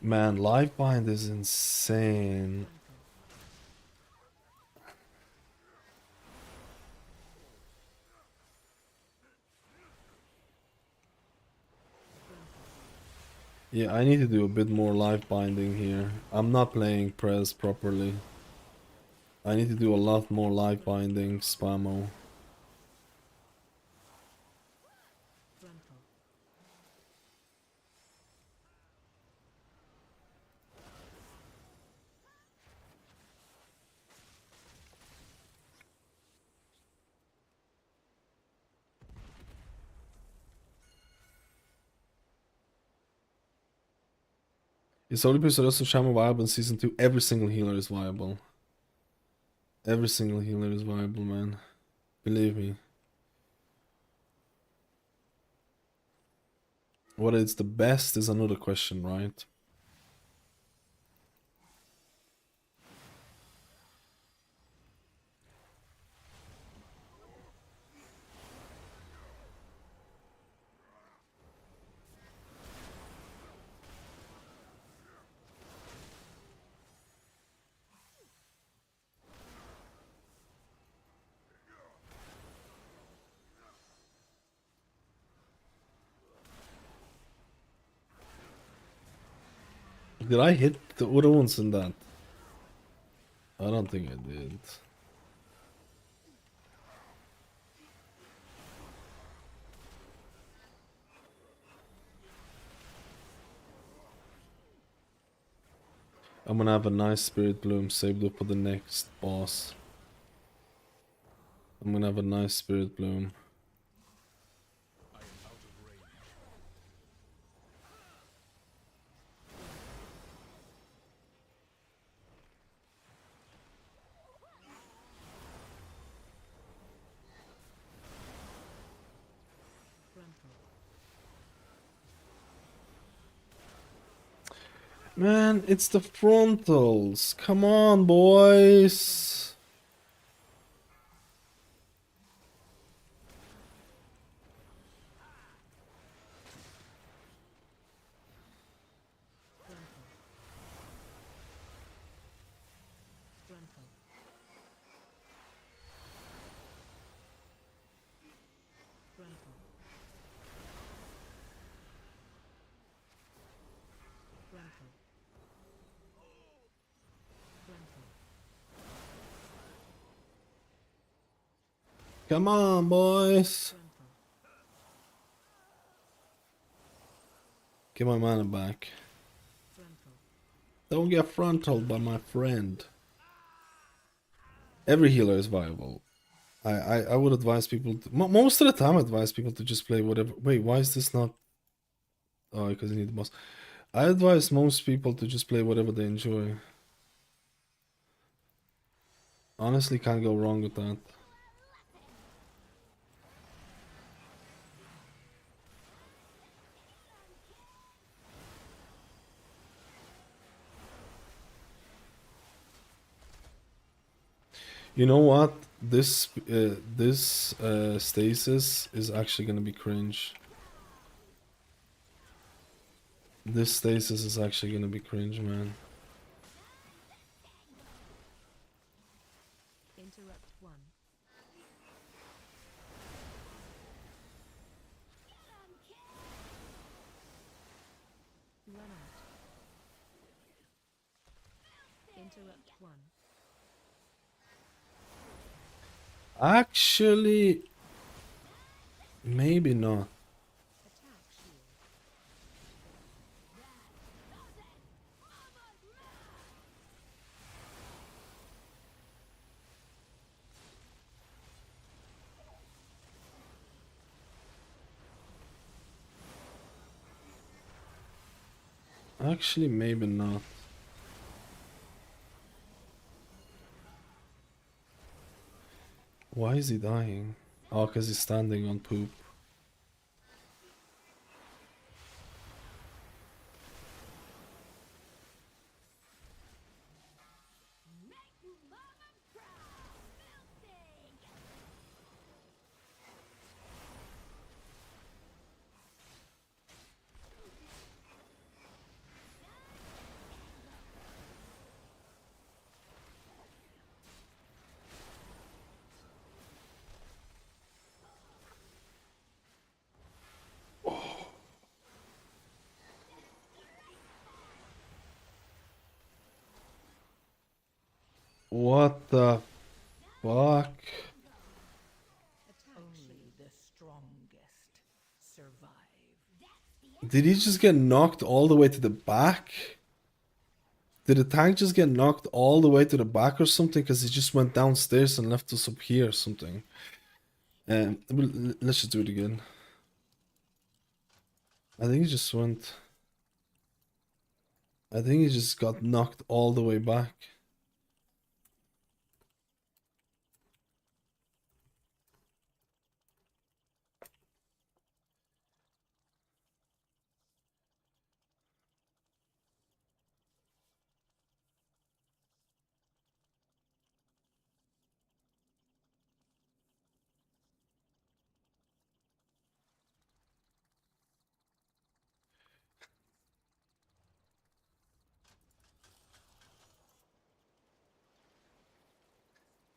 Man, live bind is insane. Yeah, I need to do a bit more live binding here. I'm not playing Prez properly. I need to do a lot more live binding, spammo. It's only because of Shaman viable in season 2. Every single healer is viable. Every single healer is viable, man. Believe me. Whether it's the best is another question, right? Did I hit the other ones in that? I don't think I did. I'm gonna have a nice Spirit Bloom saved up for the next boss. I'm gonna have a nice Spirit Bloom. Man, it's the frontals. Come on, boys. Come on, boys. Get my mana back. Don't get frontaled by my friend. Every healer is viable. I would advise people to, most of the time I advise people to just play whatever. Wait, why is this not? Oh, because you need the boss. I advise most people to just play whatever they enjoy. Honestly, can't go wrong with that. You know what? This stasis is actually gonna be cringe. This stasis is actually gonna be cringe, man. Interrupt 1. Run out. Interrupt 1. Actually, maybe not. Attack shield. Actually, maybe not. Why is he dying? Oh, because he's standing on poop. What the fuck? Only the strongest survive. Did he just get knocked all the way to the back? Did the tank just get knocked all the way to the back or something? Because he just went downstairs and left us up here or something. Let's just do it again. I think he just went... I think he just got knocked all the way back.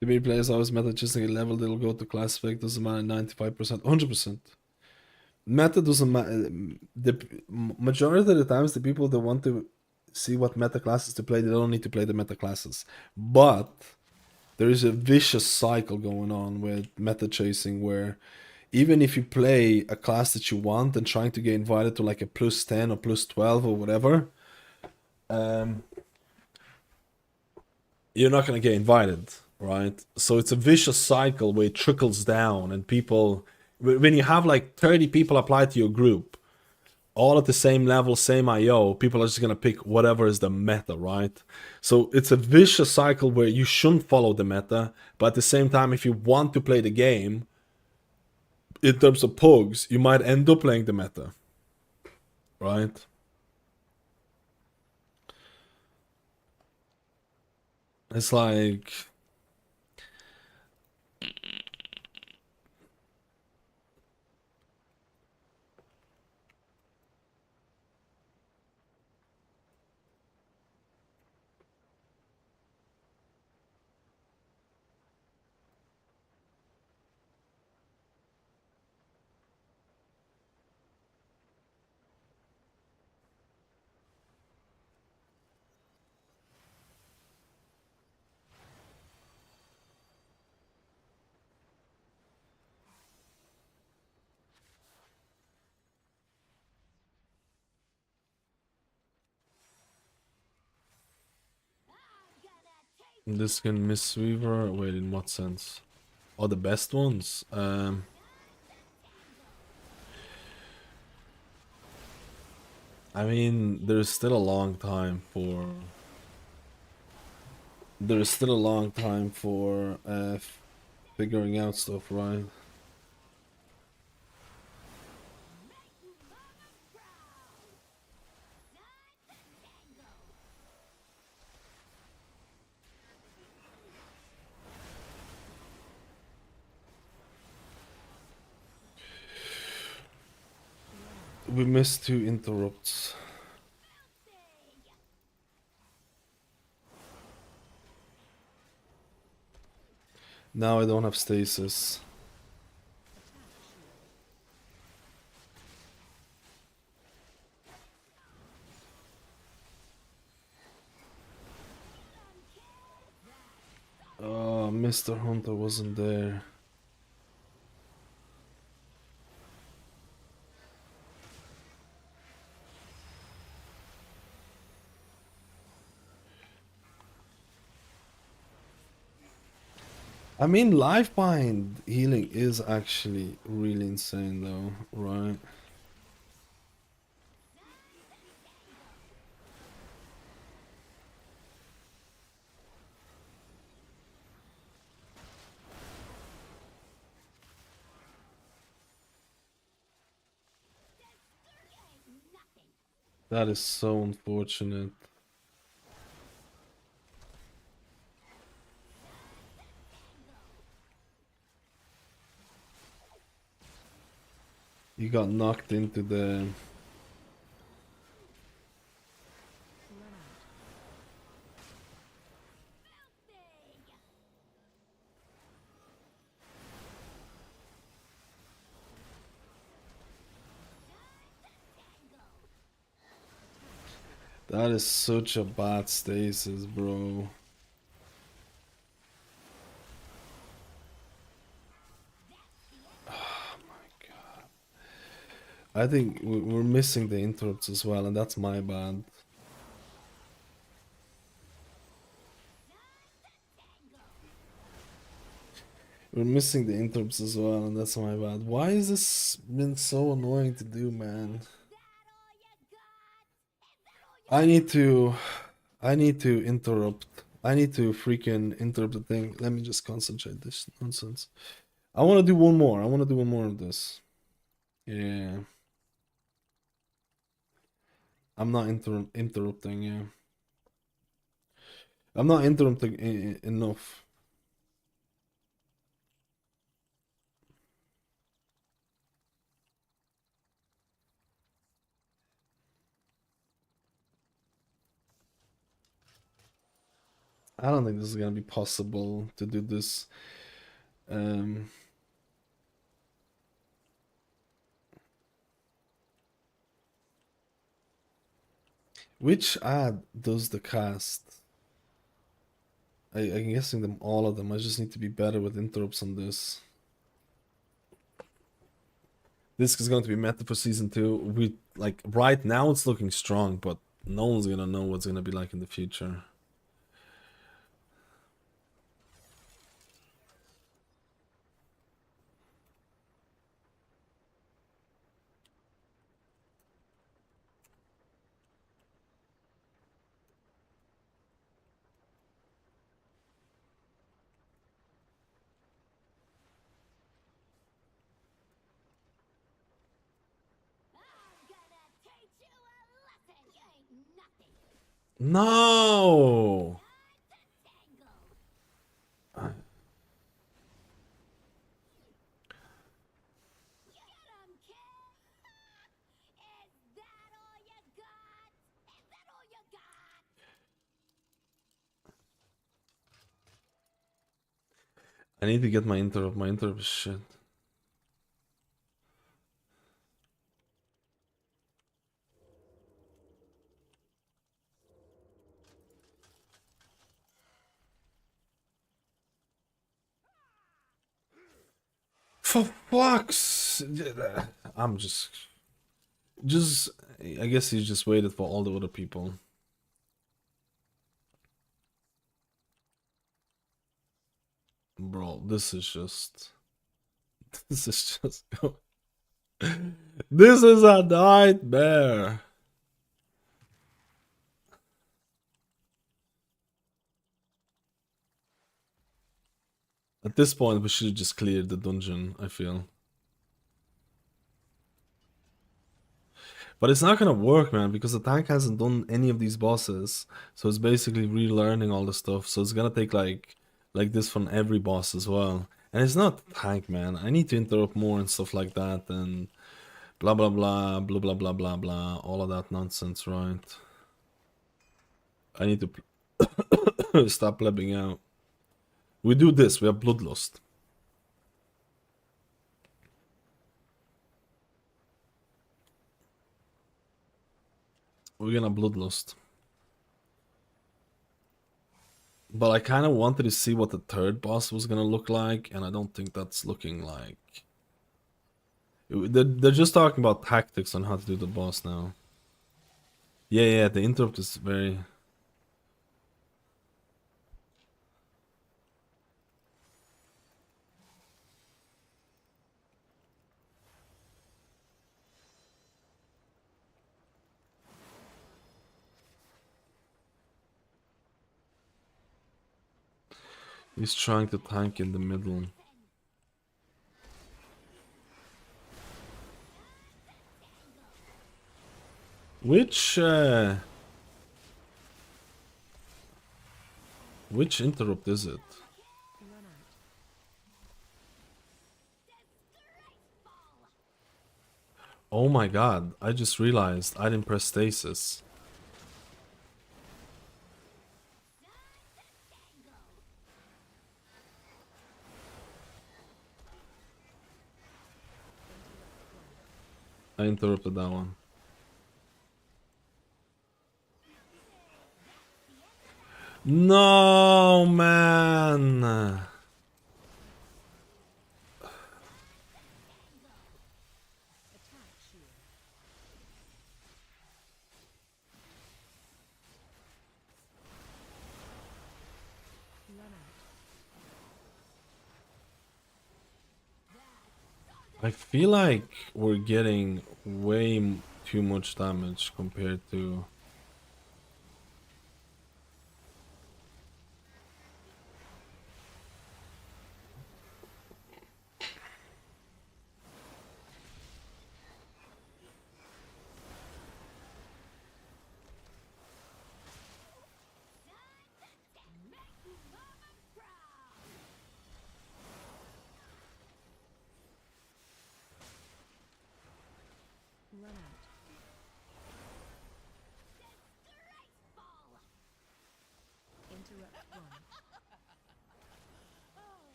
The main players always meta just like a level, they'll go to class spec, doesn't matter 95%, 100%. Meta doesn't matter. The majority of the times, the people that want to see what meta classes to play, they don't need to play the meta classes. But there is a vicious cycle going on with meta chasing where even if you play a class that you want and trying to get invited to like a plus 10 or plus 12 or whatever, you're not going to get invited, right? So it's a vicious cycle where it trickles down and people, when you have like 30 people apply to your group, all at the same level, same IO, people are just going to pick whatever is the meta, right? So it's a vicious cycle where you shouldn't follow the meta, but at the same time, if you want to play the game, in terms of pugs, you might end up playing the meta, right? It's like... This can miss Weaver. Wait, in what sense? Oh, the best ones? I mean, there's still a long time for... There's still a long time for figuring out stuff, right? We missed 2 interrupts. Now I don't have stasis. Oh, Mr. Hunter wasn't there. I mean, life-bind healing is actually really insane though, right? That is so unfortunate. You got knocked into the... That is such a bad stasis, bro. Oh my god. I think we're missing the interrupts as well, and that's my bad. We're missing the interrupts as well, and that's my bad. Why has this been so annoying to do, man? I need to interrupt. I need to freaking interrupt the thing. Let me just concentrate this nonsense. I want to do one more. I want to do one more of this. Yeah. I'm not interrupting, yeah. I'm not interrupting enough. I don't think this is gonna be possible to do this. Which ad does the cast? I'm guessing them all of them. I just need to be better with interrupts on this. This is going to be meta for season 2. We like right now it's looking strong, but no one's gonna know what's gonna be like in the future. No! I need to get my interrupt. My interrupt is shit. For fuck's... I'm just... I guess he just waited for all the other people. Oh, this is just... This is just... This is a nightmare! At this point, we should just clear the dungeon, I feel. But it's not gonna work, man, because the tank hasn't done any of these bosses. So it's basically relearning all the stuff. So it's gonna take like this from every boss as well. And it's not the tank, man. I need to interrupt more and stuff like that and blah blah blah blah blah blah blah blah. All of that nonsense, right? I need to stop blebbing out. We do this, we have bloodlust. We're gonna bloodlust. But I kind of wanted to see what the third boss was gonna look like, and I don't think that's looking like... They're just talking about tactics on how to do the boss now. Yeah, the interrupt is very... He's trying to tank in the middle. Which interrupt is it? Oh my god, I just realized I didn't press stasis. I interrupted that one. No, man. I feel like we're getting way too much damage compared to...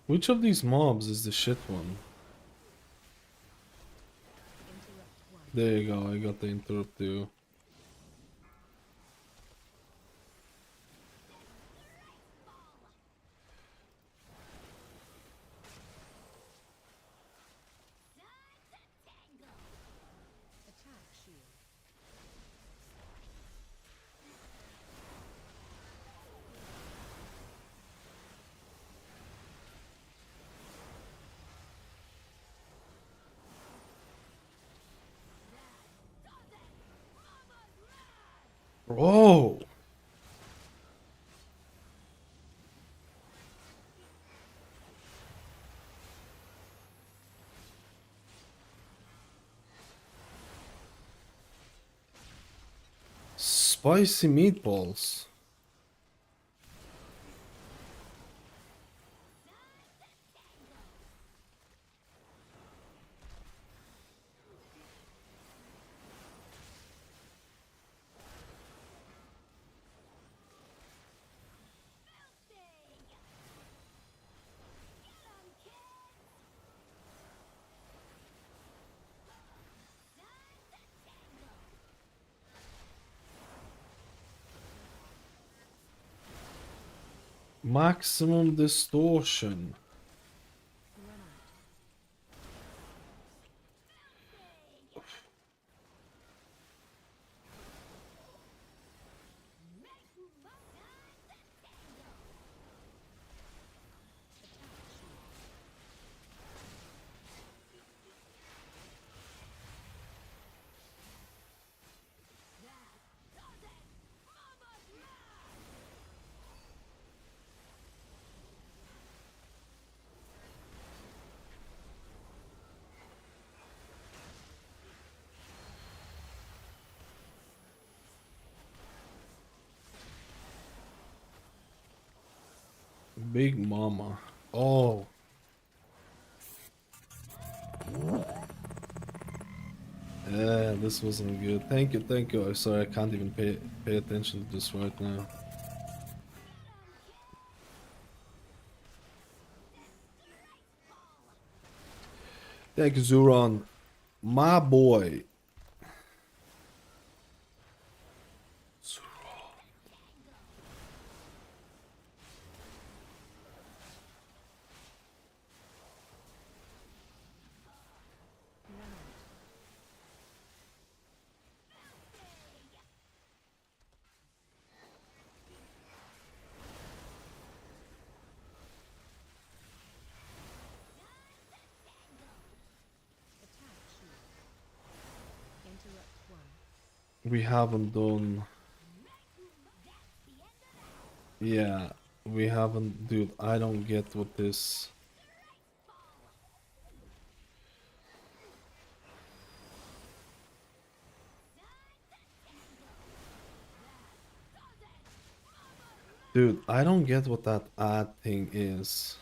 Which of these mobs is the shit one? There you go, I got the interrupt too. Bro! Spicy meatballs. Maximum distortion. Big Mama. Oh. Yeah, this wasn't good. Thank you, thank you. Sorry, I can't even pay attention to this right now. Thank you, Zuron. My boy. We haven't done. Yeah, we haven't. Dude, I don't get what this. Dude, I don't get what that ad thing is.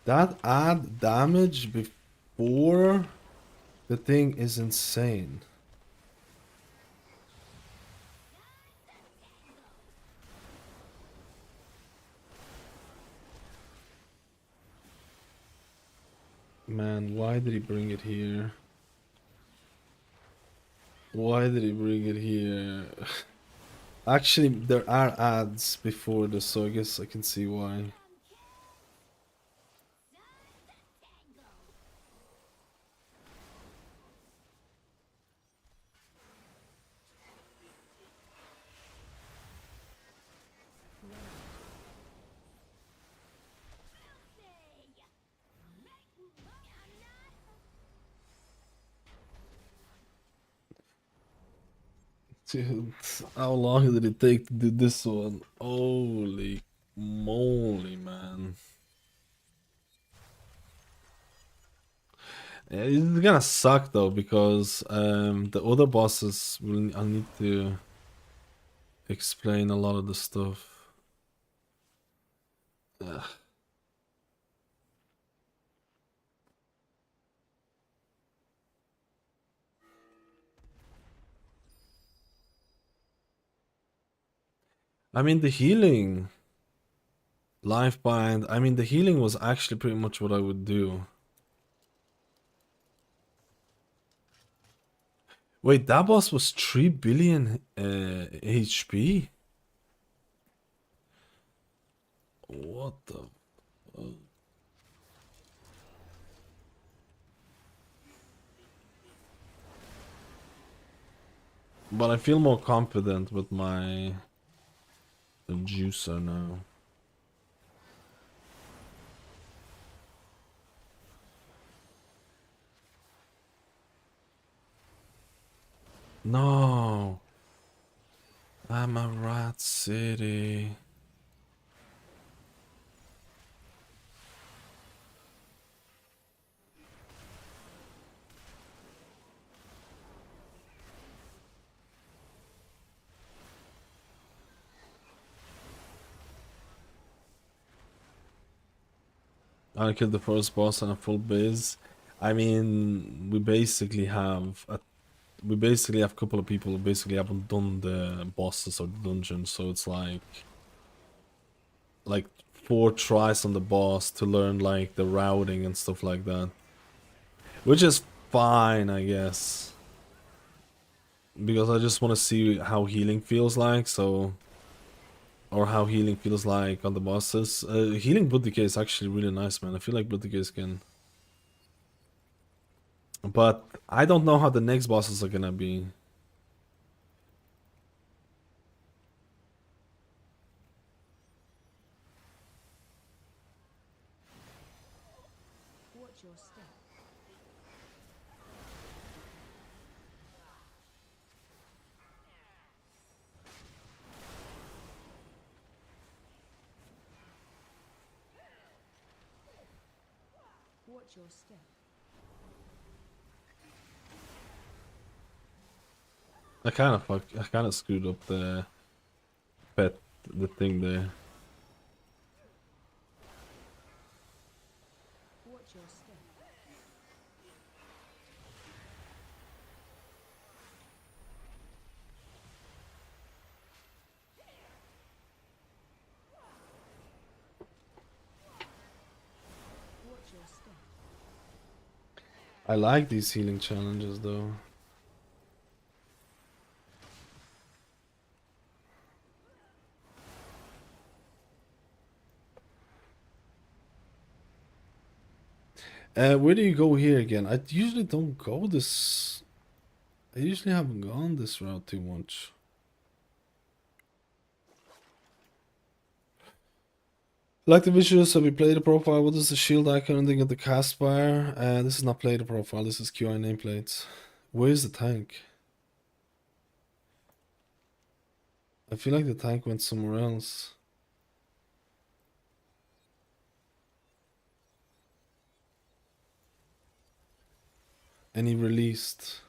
That add damage before the thing is insane. Man, why did he bring it here? Why did he bring it here? Actually, there are ads before this, so I guess I can see why. Dude, how long did it take to do this one? Holy moly, man. It's gonna suck though, because the other bosses will I need to explain a lot of the stuff. Ugh. I mean the healing. Life bind. I mean the healing was actually pretty much what I would do. Wait, that boss was 3 billion HP? What the fuck? But I feel more confident with my juicer now. No, I'm a rat city. I killed the first boss on a full biz. I mean, we basically have a couple of people who basically haven't done the bosses or the dungeons, so it's like 4 tries on the boss to learn like the routing and stuff like that, which is fine, I guess, because I just want to see how healing feels like, so, or how healing feels like on the bosses. Healing Blood Decay is actually really nice, man. I feel like Blood Decay can, but I don't know how the next bosses are gonna be. Watch your step. Watch your step. I kind of screwed up the the thing there. Watch your step. Watch your step. I like these healing challenges though. Where do you go here again? I usually don't go this. I usually haven't gone this route too much. Like the visuals, so we play the profile. What is the shield icon thing at the cast bar? This is not play the profile. This is QI nameplates. Where's the tank? I feel like the tank went somewhere else. And he released.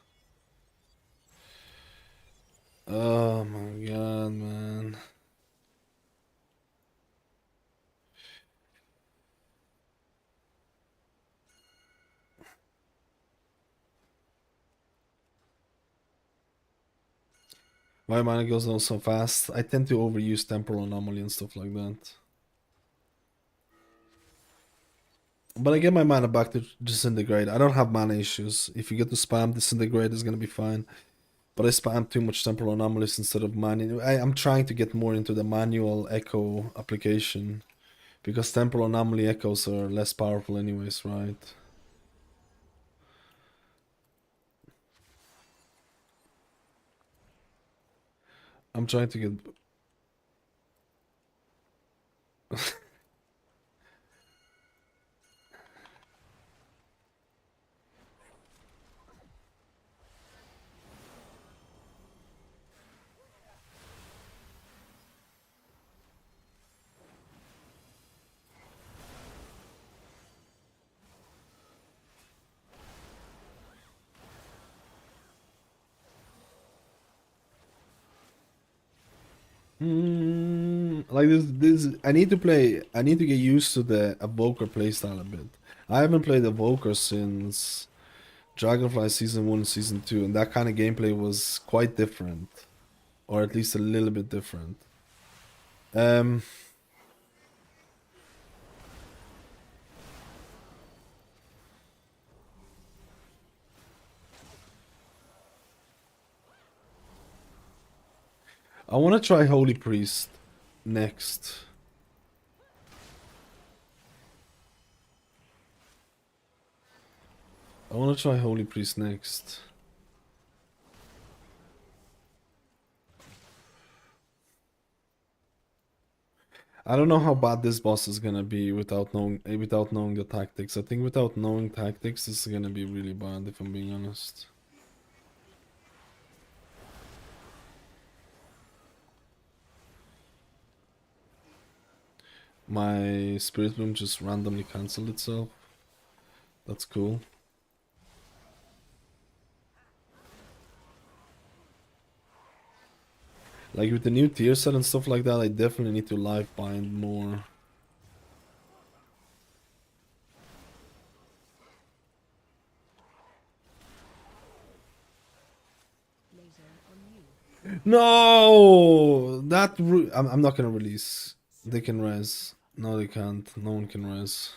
Oh my god, man. My mana goes down so fast. I tend to overuse temporal anomaly and stuff like that. But I get my mana back to disintegrate. I don't have mana issues. If you get to spam disintegrate, it's gonna be fine. But I spam too much temporal anomalies instead of manual. I'm trying to get more into the manual echo application. Because temporal anomaly echoes are less powerful anyways, right? I'm trying to get... like this I need to get used to the Evoker playstyle a bit. I haven't played Evoker since Dragonfly Season 1, Season 2, and that kind of gameplay was quite different. Or at least a little bit different. I want to try Holy Priest next. I want to try Holy Priest next. I don't know how bad this boss is gonna be without knowing the tactics. I think without knowing tactics, this is gonna be really bad if I'm being honest. My Spirit Bloom just randomly cancelled itself. That's cool. Like with the new tier set and stuff like that, I definitely need to live bind more. No, I'm not gonna release. They can res. No, they can't. No one can res.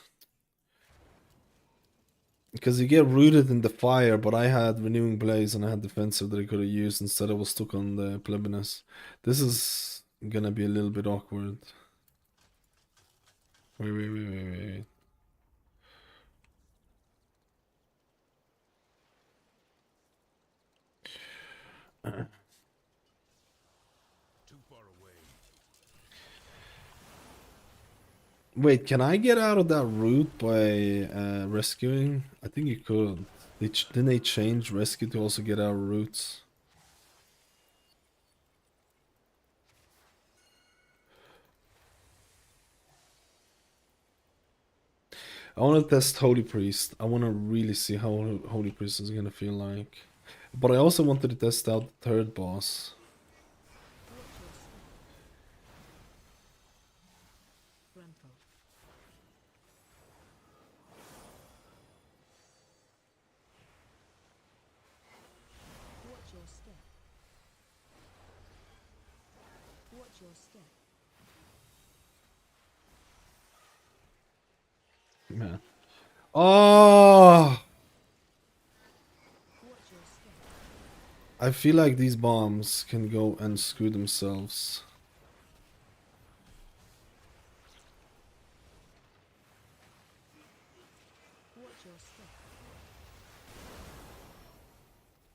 Because you get rooted in the fire, but I had Renewing Blaze and I had Defensive that I could have used. Instead I was stuck on the Plebinus. This is gonna be a little bit awkward. Wait. Wait, can I get out of that route by rescuing? I think you could. Didn't they change rescue to also get out of routes? I want to test Holy Priest. I want to really see how Holy Priest is gonna feel like. But I also wanted to test out the third boss. Rental. Watch your step. Watch your step. Man. Oh! Watch your step. I feel like these bombs can go and screw themselves. Watch your step.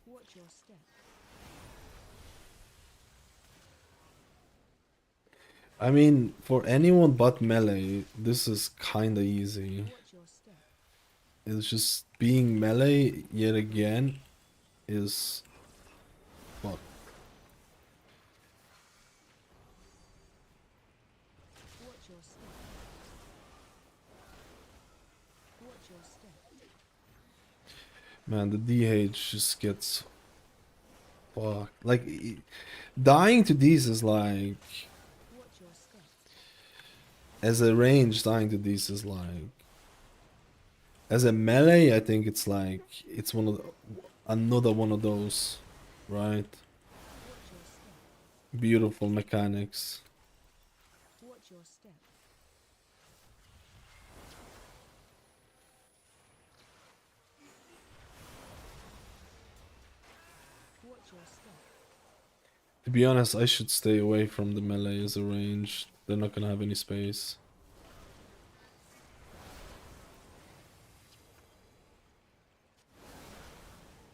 Watch your step. I mean, for anyone but melee, this is kinda easy. Watch your step. It's just being melee yet again is fuck. Watch your step. Watch your step. Man, the DH just gets fuck. Like dying to these is like Watch your step. as a range dying to these is like as a melee I think it's like it's one of another one of those, right? Watch your step. Beautiful mechanics. Watch your step. Watch your step. To be honest, I should stay away from the melee as a range. They're not gonna have any space.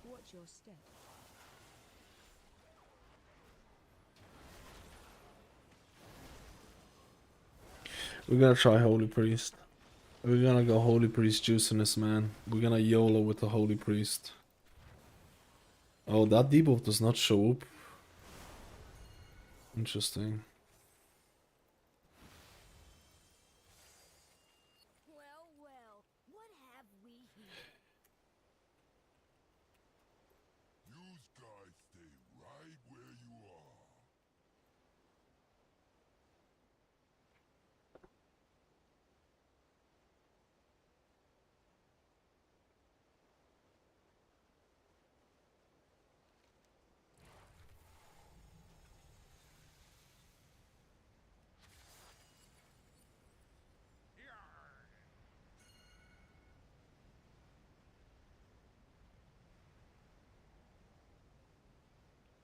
Watch your step. We're gonna try Holy Priest. We're gonna go Holy Priest juiciness, man. We're gonna YOLO with the Holy Priest. Oh, that debuff does not show up. Interesting. Well, well, what have we here? You guys stay right where you are.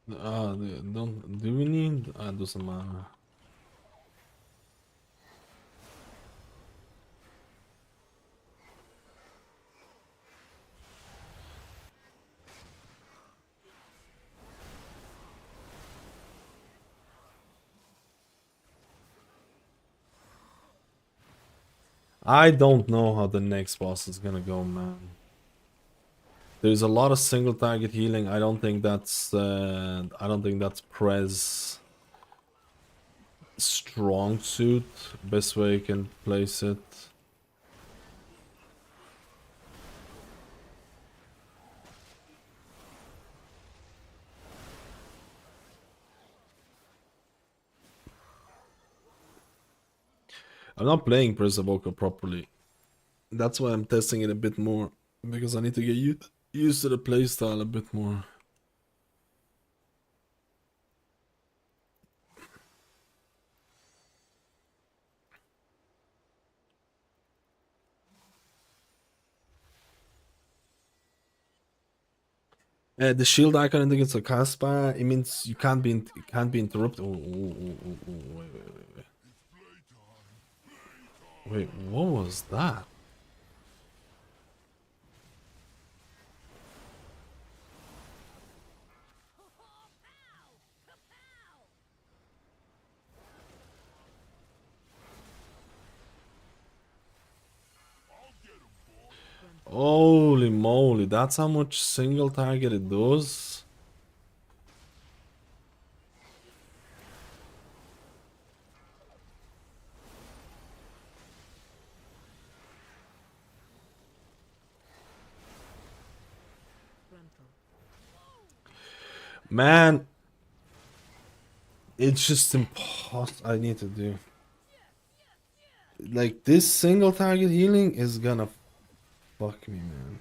Don't do we need? Doesn't matter. I don't know how the next boss is gonna go, man. There's a lot of single target healing. I don't think that's Prez strong suit. Best way you can place it. I'm not playing Prez Evoker properly. That's why I'm testing it a bit more. Because I need to get used to the playstyle a bit more. The shield icon, I think it's a Caspa. It means you can't be interrupted. Wait, what was that? Holy moly, that's how much single target it does? Rental. Man, it's just impossible. I need to do. Like, this single target healing is gonna fuck me, man.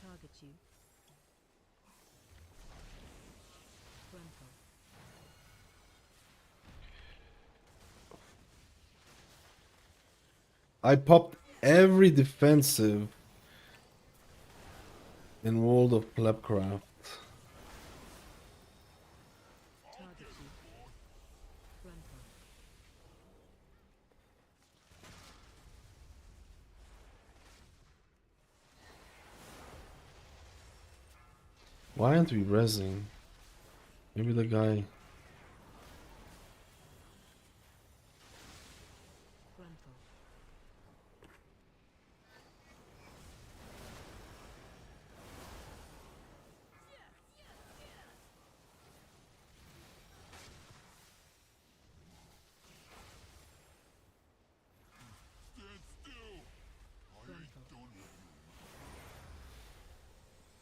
Target you. Grandpa. I popped every defensive in World of Warcraft. Target you. Grandpa. Why aren't we rezzing? Maybe the guy. Grandpa. Grandpa.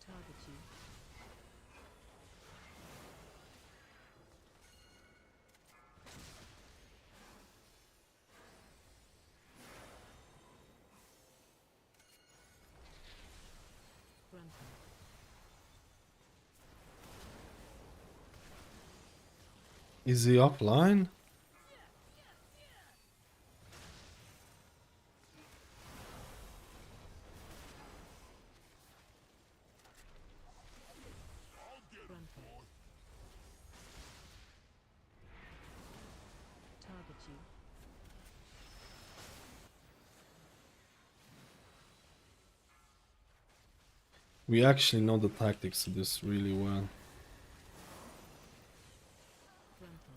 Target you. Grandpa. Is he offline? Grandpa. Target you. We actually know the tactics of this really well. Grandpa.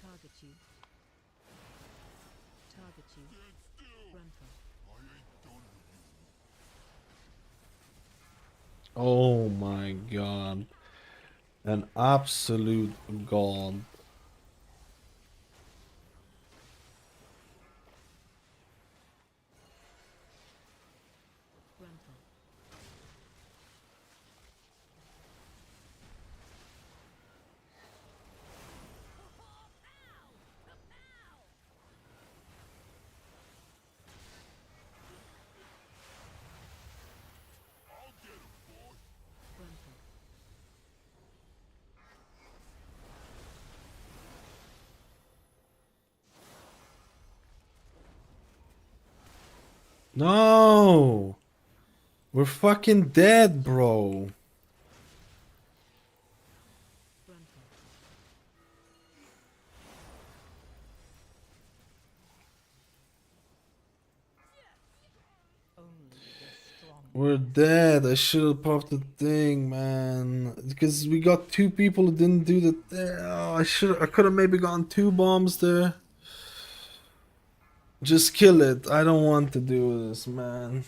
Target you. Target you. Grandpa. Oh my god. An absolute god. Grandpa. Grandpa. No! We're fucking dead, bro. Grandpa. Only the strong. We're dead. I should have popped the thing, man. Because we got two people who didn't do the thing. Oh, I could have maybe gotten 2 bombs there. Just kill it. I don't want to do this, man.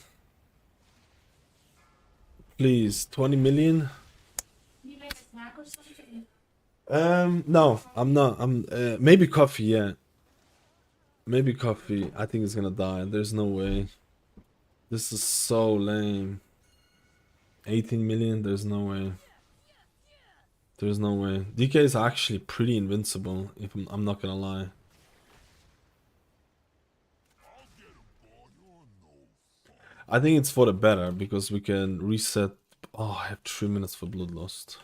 Please, 20 million? You make a snack or something? No, I'm not. Maybe coffee, yeah. Maybe coffee. I think it's gonna die. There's no way. This is so lame. 18 million, there's no way. There's no way. DK is actually pretty invincible, if I'm not gonna lie. I think it's for the better, because we can reset. Oh, I have 3 minutes for Bloodlust.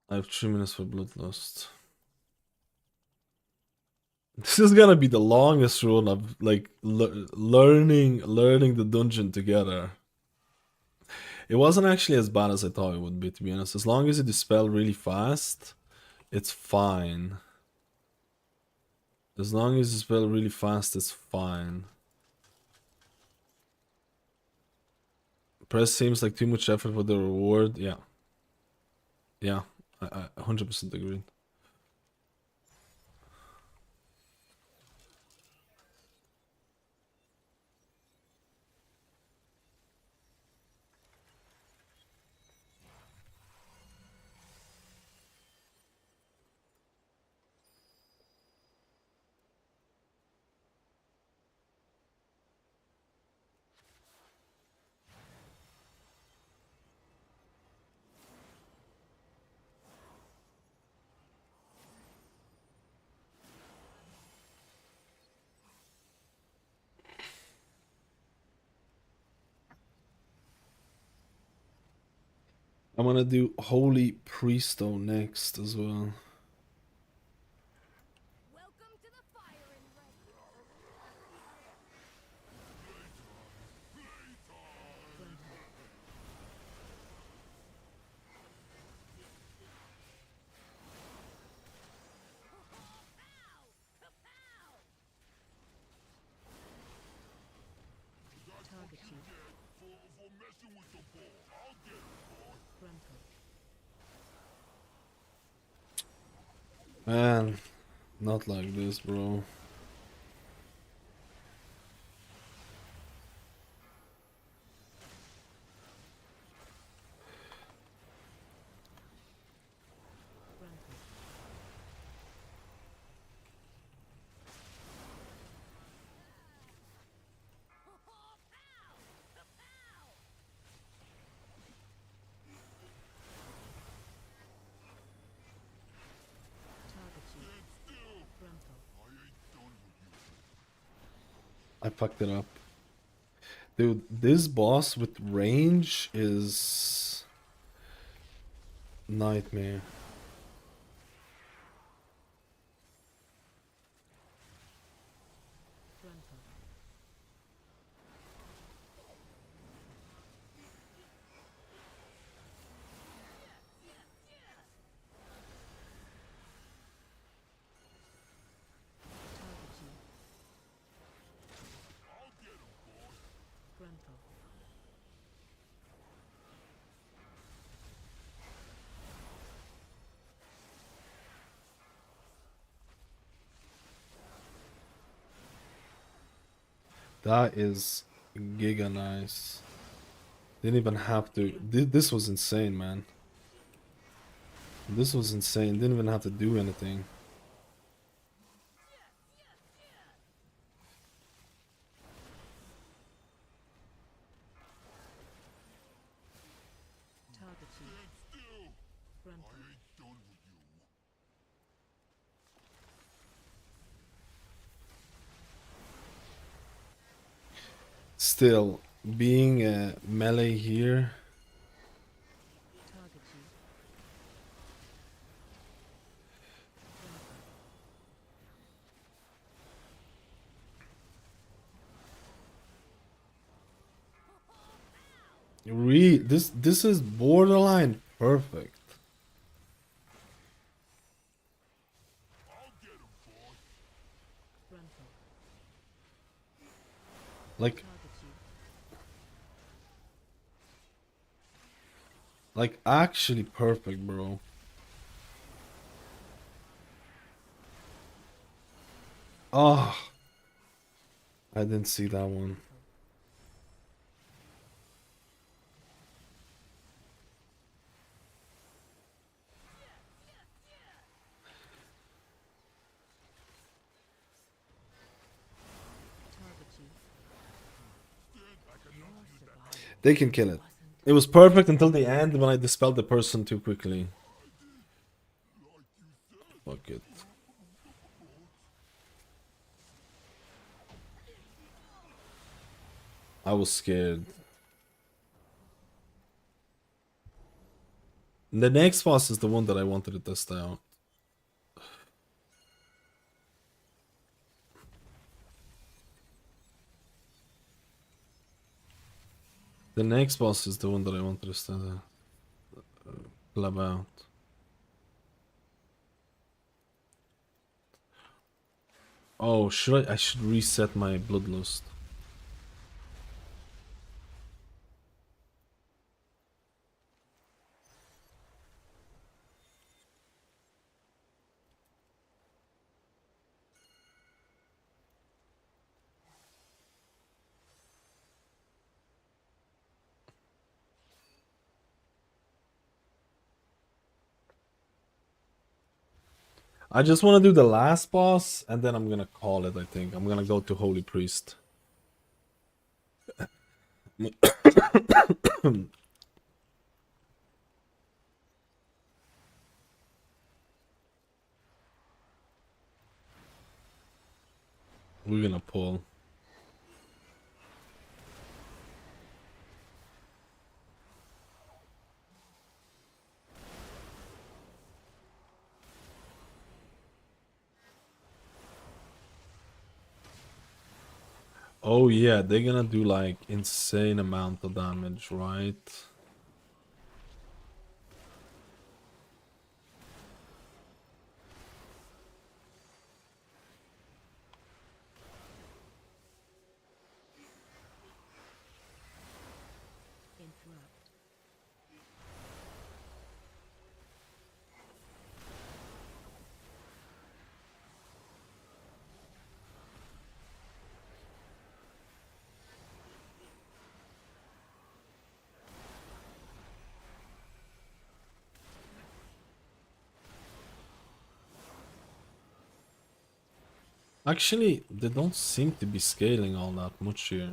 I have 3 minutes for Bloodlust. This is gonna be the longest run of like learning the dungeon together. It wasn't actually as bad as I thought it would be, to be honest. As long as you dispel really fast, it's fine. As long as you spell really fast, it's fine. Press seems like too much effort for the reward. Yeah. Yeah, I 100% agree. I'm gonna do Holy Priesto next as well. Welcome to the firing range. Target you. Frontal. Man, not like this, bro. Frontal. Target you. Frontal. I fucked it up. Dude, this boss with range is nightmare. Frontal. Target you. Frontal. That is giga nice. Didn't even have to. This was insane, man. This was insane. Didn't even have to do anything. Target you. Frontal. Still, being a melee here, Target you. this is borderline perfect. Frontal. Like Target you. Like actually perfect, bro. Oh, I didn't see that one. Target you. They can kill it. It was perfect until the end when I dispelled the person too quickly. Fuck it. I was scared. The next boss is the one that I wanted to test out. The next boss is the one that I wanted to club out. Oh, I should reset my bloodlust. I just want to do the last boss, and then I'm gonna call it, I think. I'm gonna go to Holy Priest. We're gonna pull. Oh yeah, they're gonna do like insane amount of damage, right? Actually, they don't seem to be scaling all that much here.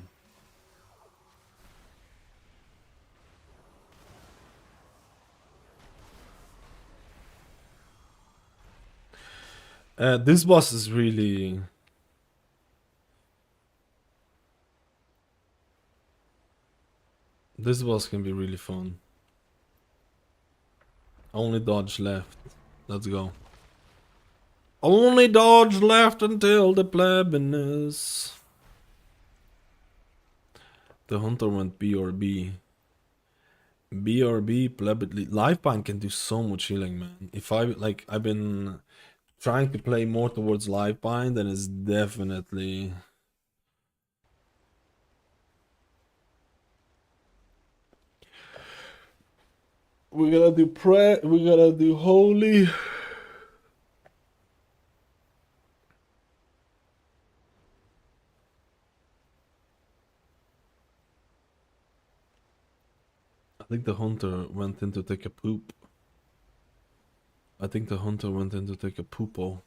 This boss is really... This boss can be really fun. Only dodge left. Let's go. Only dodge left until the plebiness. The hunter went BRB. BRB, plebit. Lifebind can do so much healing, man. If I've been trying to play more towards Lifebind, then it's definitely... We're gonna do prayer, we're gonna do holy. I think the hunter went in to take a poop. I think the hunter went in to take a poopo.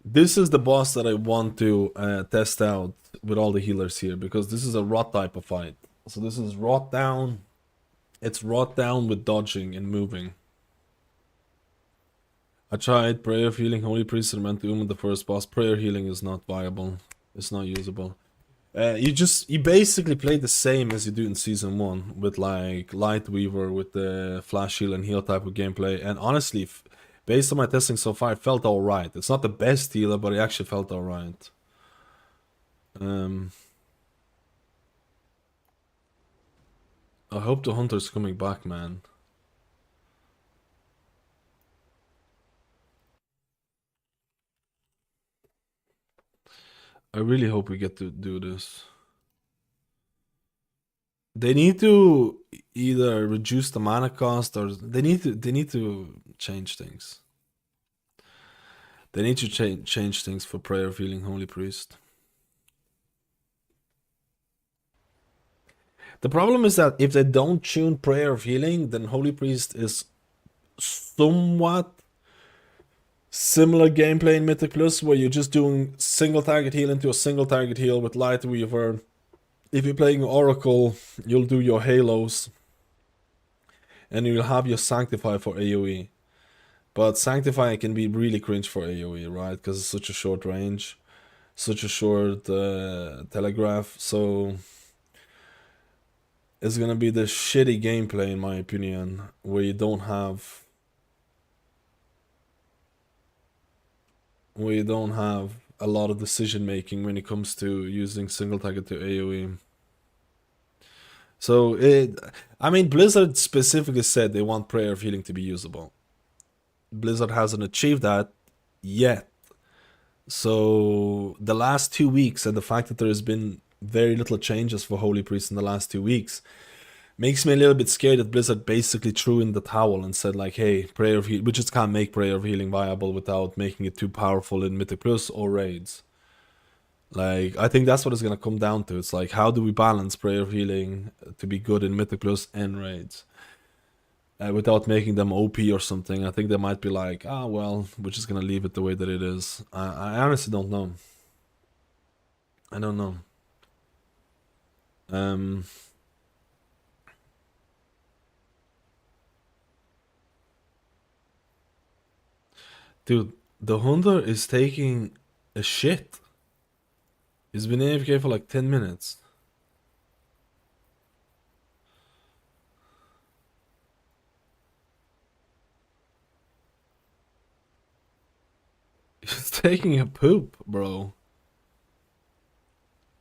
This is the boss that I want to test out with all the healers here, because this is a rot type of fight. So this is rot down. It's rot down with dodging and moving. I tried prayer of healing, holy priest, and meant to the first boss. Prayer healing is not viable. It's not usable. You basically play the same as you do in season 1 with like Light Weaver with the flash heal and heal type of gameplay. And honestly, based on my testing so far, it felt alright. It's not the best healer, but it actually felt alright. I hope the hunter's coming back, man. I really hope we get to do this. They need to either reduce the mana cost, or they need to change things. They need to change things for prayer of healing holy priest. The problem is that if they don't tune prayer of healing, then holy priest is somewhat similar gameplay in Mythic Plus, where you're just doing single target heal into a single target heal with Light Weaver. If you're playing Oracle, you'll do your Halos, and you'll have your Sanctify for AoE. But Sanctify can be really cringe for AoE, right? Because it's such a short range, such a short telegraph, so it's gonna be the shitty gameplay, in my opinion, where you don't have a lot of decision making when it comes to using single target to AoE. So I mean, Blizzard specifically said they want prayer of healing to be usable. Blizzard hasn't achieved that yet. So the last 2 weeks, and the fact that there has been very little changes for Holy Priest in the last 2 weeks, makes me a little bit scared that Blizzard basically threw in the towel and said like, hey, prayer of healing, we just can't make prayer of healing viable without making it too powerful in Mythic Plus or raids. Like, I think that's what it's gonna come down to. It's like, how do we balance prayer healing to be good in Mythic Plus and raids? Without making them OP or something. I think they might be like, ah, well, we're just gonna leave it the way that it is. I honestly don't know. I don't know. Dude, the Hunter is taking a shit. He's been AFK for like 10 minutes. He's taking a poop, bro.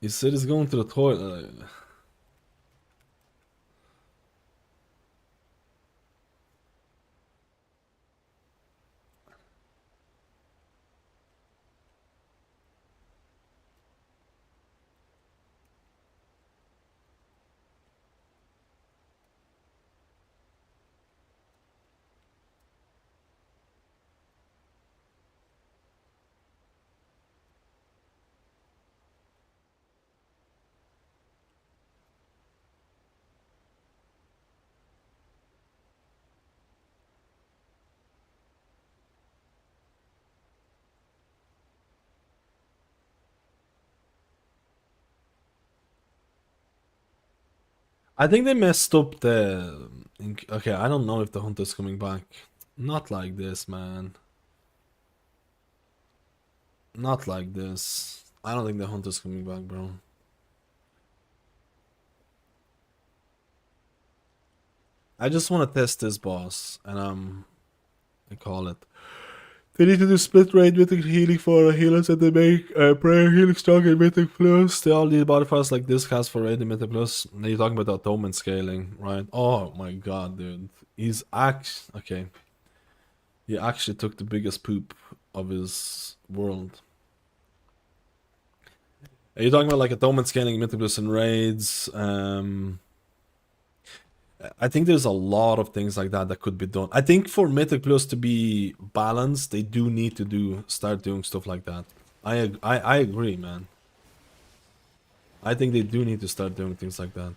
He said he's going to the toilet. I think they messed up the... Okay, I don't know if the Hunter's coming back. Not like this, man. Not like this. I don't think the Hunter's coming back, bro. I just want to test this boss, and I call it. They need to do split raid mythic healing for healers, and they make prayer healing strong in mythic plus. They all need modifiers like this cast for raid in mythic plus. Now you're talking about the Omen scaling, right? Oh my god, dude. He's actually... Okay. He actually took the biggest poop of his world. Are you talking about like a Omen scaling mythic plus and raids? I think there's a lot of things like that that could be done. I think for Mythic Plus to be balanced, they do need to start doing stuff like that. I agree, man. I think they do need to start doing things like that.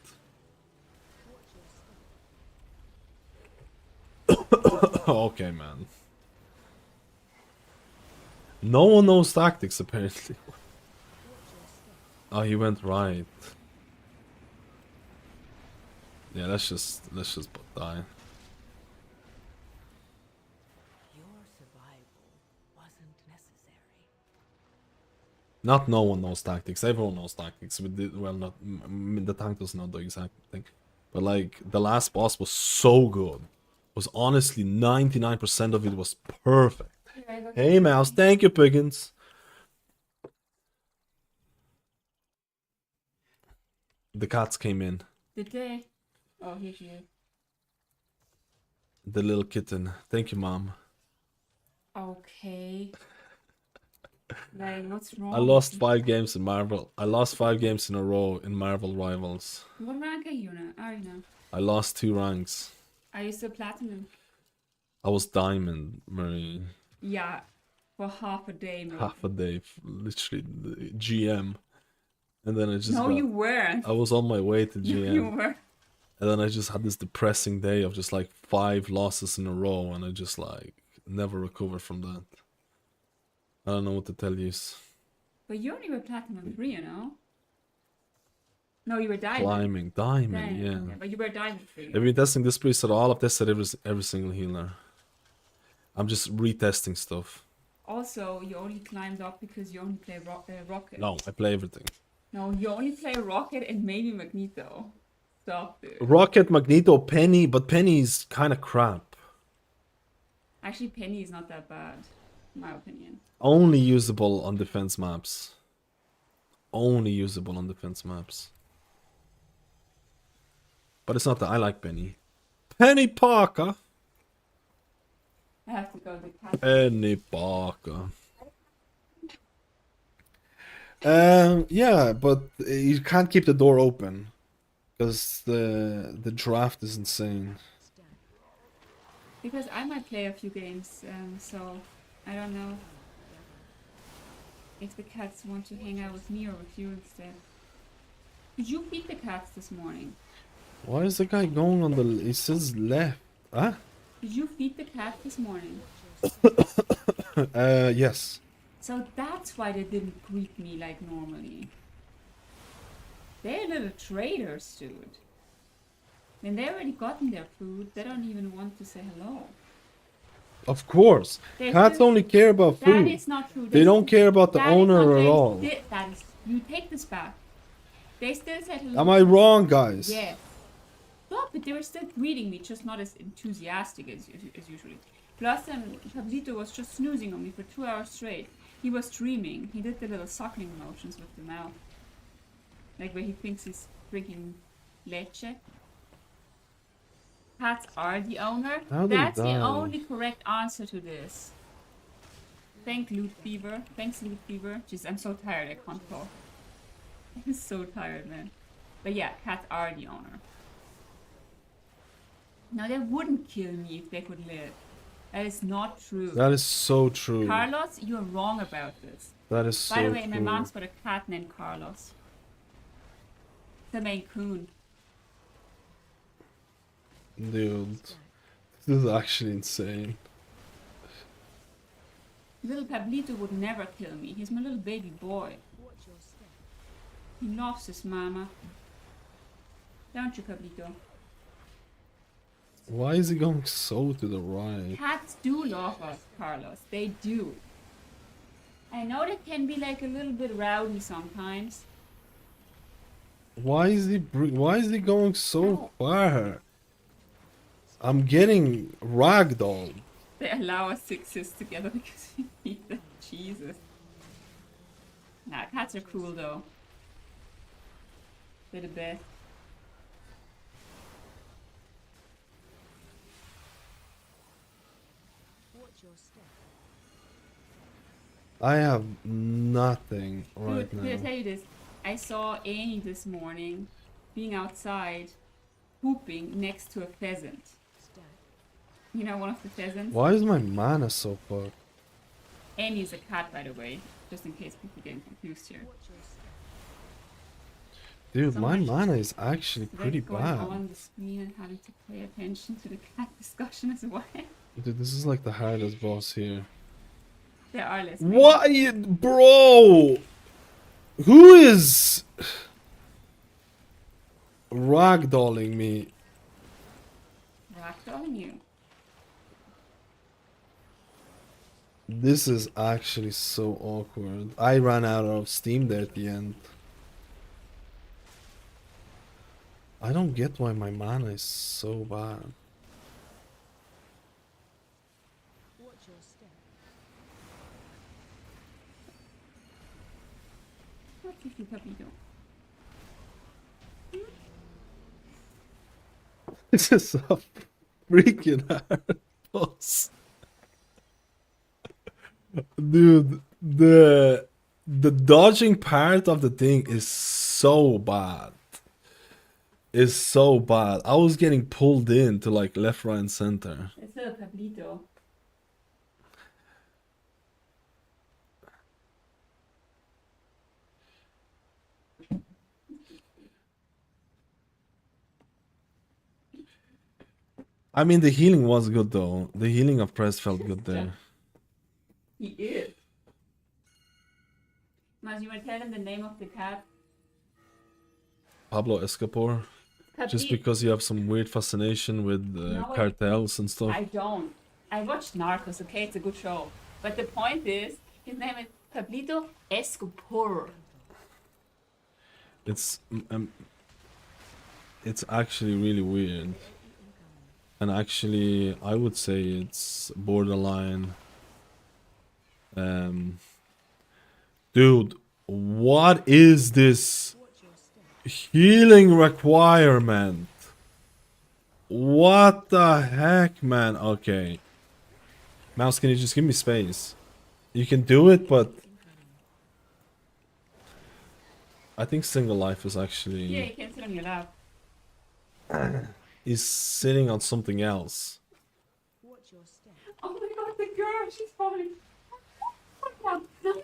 Okay, man. No one knows tactics, apparently. Oh, he went right. Yeah, let's just die. Your survival wasn't necessary. Not no one knows tactics. Everyone knows tactics. Well, not the tank doesn't know the exact thing, but like the last boss was so good. Was honestly 99% of it was perfect. Hey, Mouse. Thank you, Piggins. The cats came in. Did they? Oh, here she is. The little kitten. Thank you, Mom. Okay. Like, what's wrong? I lost 5 games in Marvel. I lost 5 games in a row in Marvel Rivals. What rank are you now? I lost 2 ranks. Are you still platinum? I was diamond, Marie. Yeah, for half a day, maybe. Half a day, literally GM, and then I just No, got, you weren't. I was on my way to GM, You were. and then I just had this depressing day of just like 5 losses in a row, and I just like never recovered from that. I don't know what to tell you. But you only were platinum 3, you know? No, you were diamond. Climbing diamond, yeah. Okay, but you were diamond 3. I've been testing this preset. All I've tested every single healer. I'm just retesting stuff. Also, you only climbed up because you only play Rocket. No, I play everything. No, you only play Rocket and maybe Magneto. Stop, dude. Rocket, Magneto, Penny, but Penny's kind of crap. Actually, Penny is not that bad, in my opinion. Only usable on defense maps. Only usable on defense maps. But it's not that I like Penny. Penny Parker. I have to go to the Penny Parker. Yeah, but you can't keep the door open because the draft is insane. Because I might play a few games, so I don't know if the cats want to hang out with me or with you instead. Did you feed the cats this morning? Why is the guy going on the... It says left. Huh? Did you feed the cat this morning? Yes. So that's why they didn't greet me like normally. They're little traitors, dude. When they already gotten their food, they don't even want to say hello. Of course. There's Cats this- only care about That food. is not true. They don't care about the That is owner not at very- all. That is, you take this back. They still said hello. Am I wrong, guys? Yeah. No, but they were still greeting me, just not as enthusiastic as usually. Plus, Pablito was just snoozing on me for 2 hours straight. He was dreaming. He did the little suckling motions with the mouth. Like where he thinks he's drinking leche. Cats are the owner. How did That's he the die? only correct answer to this. Thanks, Loot Fever. Jeez, I'm so tired, I can't talk. I'm so tired, man. But yeah, cats are the owner. No, they wouldn't kill me if they could live. That is not true. That is so true. Carlos, you're wrong about this. That is so By the way, true. my mom's got a cat named Carlos. The Maine Coon. Dude. This is actually insane. Little Pablito would never kill me. He's my little baby boy. He loves his mama. Don't you, Pablito? Why is he going so to the right? Cats do love us, Carlos. They do. I know they can be like a little bit rowdy sometimes. Why is he going so far? I'm getting ragdolled. They allow us to exist together because we need them. Jesus. Nah, cats are cool though. They're the best. I have nothing right Dude, did I now. tell you this? I saw Annie this morning being outside pooping next to a pheasant. You know, one of the pheasants? Why is my mana so fucked? Annie's a cat, by the way, just in case people getting confused here. Dude, So my much mana is actually pretty going bad. on the screen and having to pay attention to the cat discussion as well. Dude, this is like the hardest boss here. There are less. What? Bro! Who is ragdolling me? Ragdolling you. This is actually so awkward. I ran out of steam there at the end. I don't get why my mana is so bad. What if you Papito? This is a freaking hard boss. Dude, the dodging part of the thing is so bad. Is so bad. I was getting pulled in to like left, right, and center. It's a Pablito. I mean, the healing was good though. The healing of Press felt good there. He is. Maz, you want to tell him the name of the cat? Pablo Escobar. Just because you have some weird fascination with No, cartels and stuff. I don't. I watched Narcos, okay? It's a good show. But the point is, his name is Pablito Escobar. It's actually really weird. And actually, I would say it's borderline. Dude, what is this healing requirement? What the heck, man? Okay. Mouse, can you just give me space? You can do it, but I think single life is actually... Yeah, you can sit on your lap. He's sitting on something else. Oh my god, the girl, she's falling. No, no, no.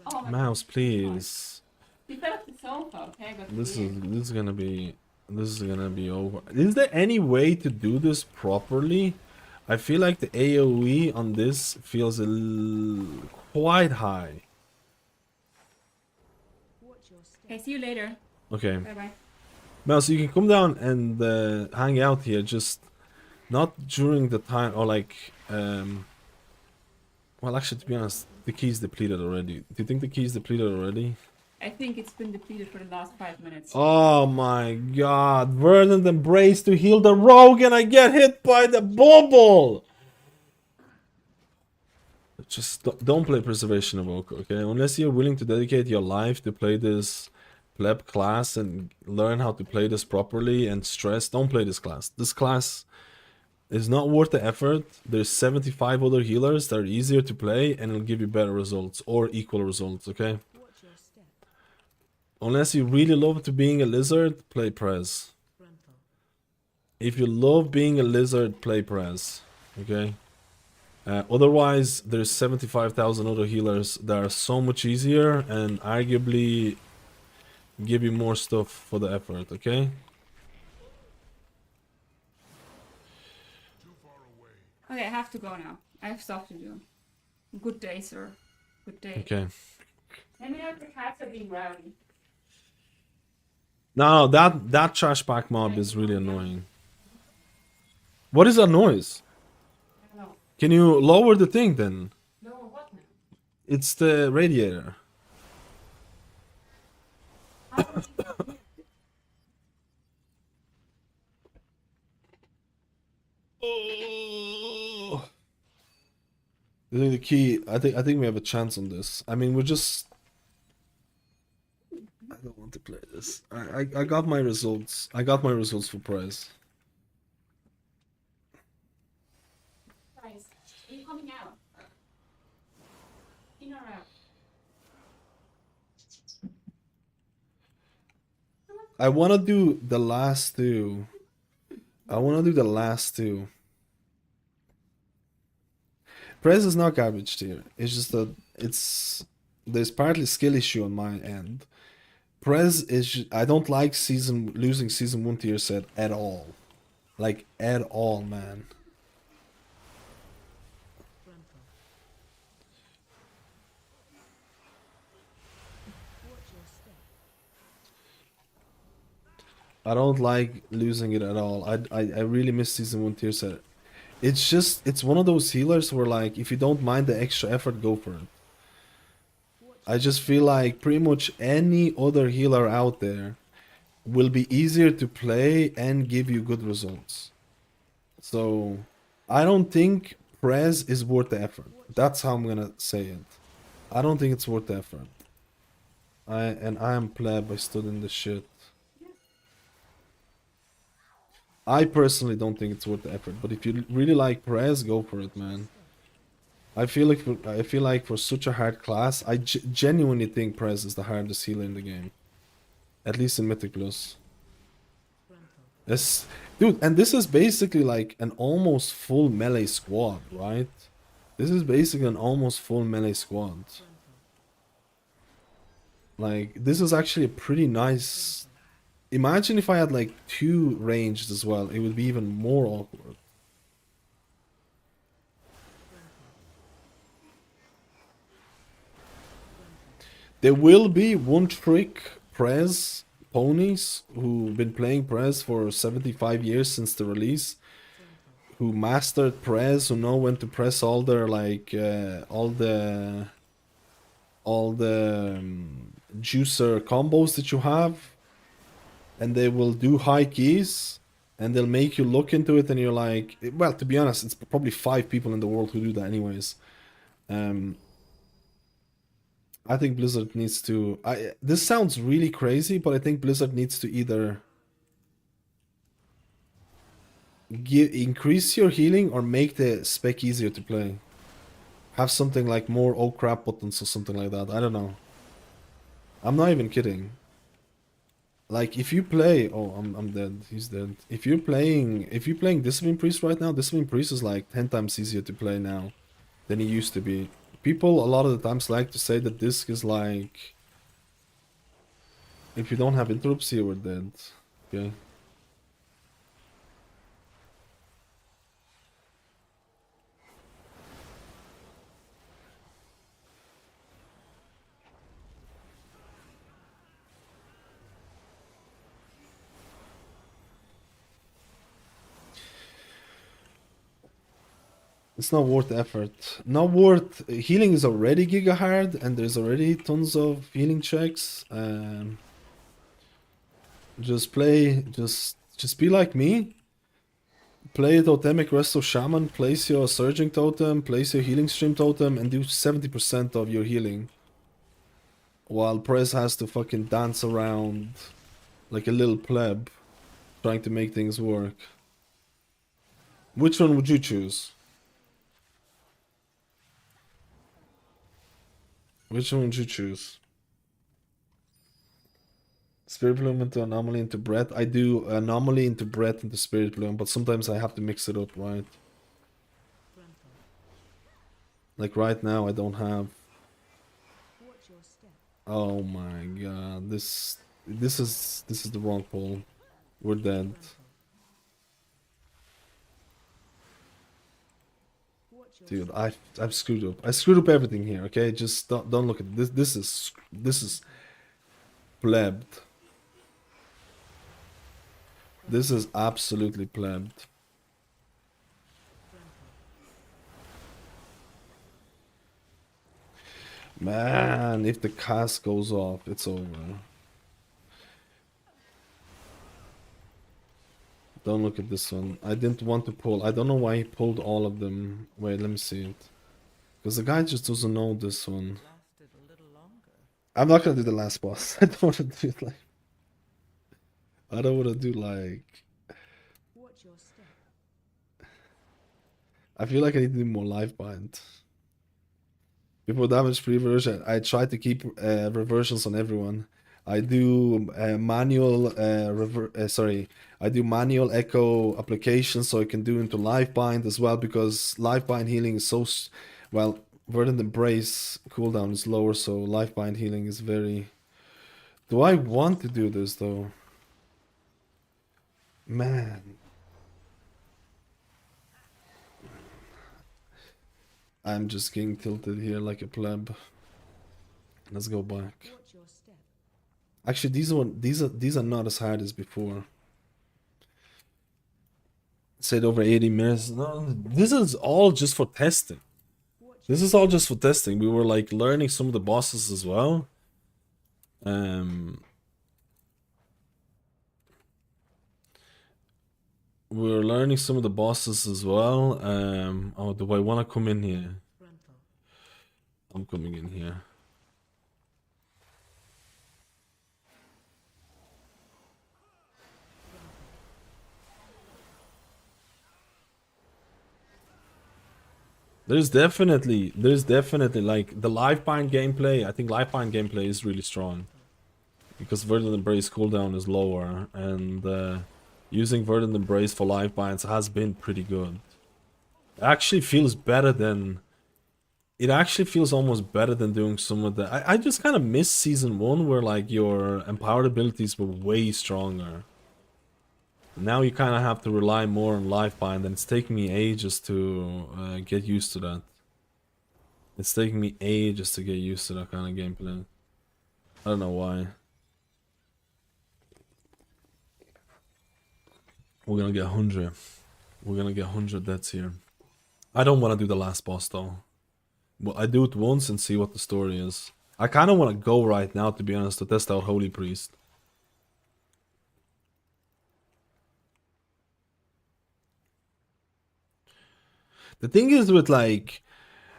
Oh my Mouse, please. You fell off the sofa, okay? I got This weird. is gonna be over. Is there any way to do this properly? I feel like the AoE on this feels quite high. Okay, see you later. Okay. Bye bye. Mouse, you can come down and hang out here, just not during the time, or like, well, actually, to be honest, the key's depleted already. Do you think the key's depleted already? I think it's been depleted for the last 5 minutes. Oh my god, Verdant Embrace to heal the rogue and I get hit by the bubble! Just don't play Preservation Evoker, okay? Unless you're willing to dedicate your life to play this pleb class and learn how to play this properly and stress, don't play this class. This class is not worth the effort. There's 75 other healers that are easier to play and it'll give you better results or equal results, okay? Unless you really love to being a lizard, play Prez. If you love being a lizard, play Prez, okay? Otherwise, there's 75,000 other healers that are so much easier and arguably give you more stuff for the effort, okay? Okay, I have to go now. I have stuff to do. Good day, sir. Good day. Okay. Let me know if the cats are being rowdy. No, that trash back mob is really annoying. What is that noise? I don't know. Can you lower the thing then? No, what now? It's the radiator. Oh. I think the key. I think we have a chance on this. I mean, we're just. I don't want to play this. I got my results. I got my results for Prez. Guys, are you coming out? In or out? I want to do the last two. Prez is not garbage tier. It's just that there's partly skill issue on my end. Prez is I don't like losing season 1 tier set at all. Like at all, man. I don't like losing it at all. I really miss season 1 tier set. It's one of those healers where like if you don't mind the extra effort, go for it. I just feel like pretty much any other healer out there will be easier to play and give you good results. So I don't think Prez is worth the effort. That's how I'm gonna say it. I don't think it's worth the effort. I am pleb, I stood in the shit. I personally don't think it's worth the effort, but if you really like Prez, go for it, man. I feel like for such a hard class, I genuinely think Prez is the hardest healer in the game, at least in Mythic Plus. Yes, dude, and this is basically like an almost full melee squad, right? This is basically an almost full melee squad. Like this is actually a pretty nice. Imagine if I had like 2 ranged as well, it would be even more awkward. There will be one trick Prez ponies who've been playing Prez for 75 years since the release, who mastered Prez, who know when to press all their like all the juicer combos that you have. And they will do high keys and they'll make you look into it and you're like, well, to be honest, it's probably 5 people in the world who do that anyways. I think Blizzard needs to this sounds really crazy, but I think Blizzard needs to either increase your healing or make the spec easier to play. Have something like more oh crap buttons or something like that. I don't know. I'm not even kidding. Like if you play, oh, I'm dead. He's dead. If you're playing Discipline Priest right now, Discipline Priest is like 10 times easier to play now than he used to be. People a lot of the times like to say that disc is like, if you don't have interrupts here, we're dead. Okay. It's not worth the effort. Not worth. Healing is already giga hard, and there's already tons of healing checks. Just play. Just be like me. Play a totemic resto shaman. Place your surging totem. Place your healing stream totem, and do 70% of your healing. While Prez has to fucking dance around like a little pleb, trying to make things work. Which one would you choose? Which one would you choose? Spirit Bloom into Anomaly into Breath. I do Anomaly into Breath into Spirit Bloom, but sometimes I have to mix it up, right? Like right now I don't have... Oh my god, this is the wrong pull. We're dead. Dude, I've screwed up. I screwed up everything here, okay? Just don't look at it. This is plebbed. This is absolutely plebbed. Man, if the cast goes off, it's over. Don't look at this one. I didn't want to pull. I don't know why he pulled all of them. Wait, let me see it. Because the guy just doesn't know this one. I'm not gonna do the last boss. I don't want to do it like... I don't want to do like... I feel like I need to do more life bind. Before damage pre-version, I try to keep reversions on everyone. I do manual I do manual echo applications so I can do into life bind as well, because life bind healing is so well, Verdant Embrace cooldown is lower, so life bind healing is very... Do I want to do this though? Man. I'm just getting tilted here like a pleb. Let's go back. Actually, these are not as hard as before. Said over 80 minutes. No, this is all just for testing. This is all just for testing. We were like learning some of the bosses as well. We were learning some of the bosses as well. Oh, do I want to come in here? I'm coming in here. There's definitely like the Lifeline gameplay. I think Lifeline gameplay is really strong because Verdant Embrace cooldown is lower, and using Verdant Embrace for life binds has been pretty good. It actually feels better than... It actually feels almost better than doing some of the... I just kind of miss Season 1 where like your empowered abilities were way stronger. Now you kind of have to rely more on life bind, and it's taking me ages to get used to that. It's taking me ages to get used to that kind of gameplay. I don't know why. We're gonna get 100. We're gonna get 100 deaths here. I don't want to do the last boss though. Well, I do it once and see what the story is. I kind of want to go right now, to be honest, to test out Holy Priest. The thing is with like...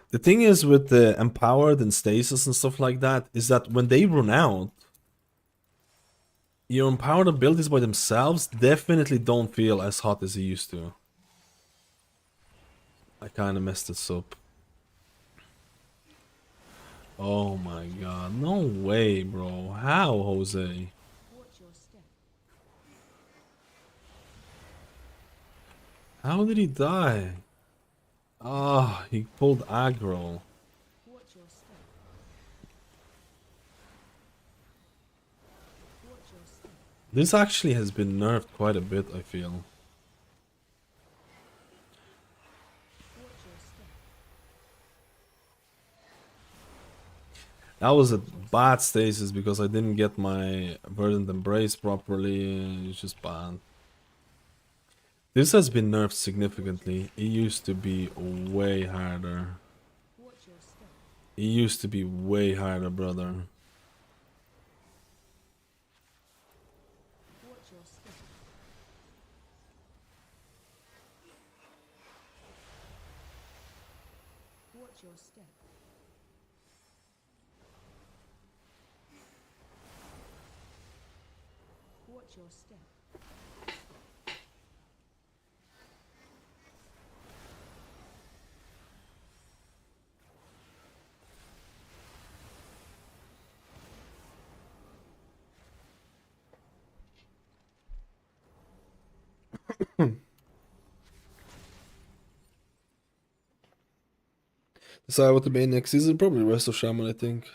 The thing is with the Empowered and Stasis and stuff like that, is that when they run out, your empowered abilities by themselves definitely don't feel as hot as they used to. I kind of messed this up. Oh my god, no way, bro. How, Jose? How did he die? Ah, he pulled aggro. This actually has been nerfed quite a bit, I feel. That was a bad stasis because I didn't get my Verdant Embrace properly. It's just bad. This has been nerfed significantly. It used to be way harder. It used to be way harder, brother. Decide what to be next season? Probably rest of Shaman, I think.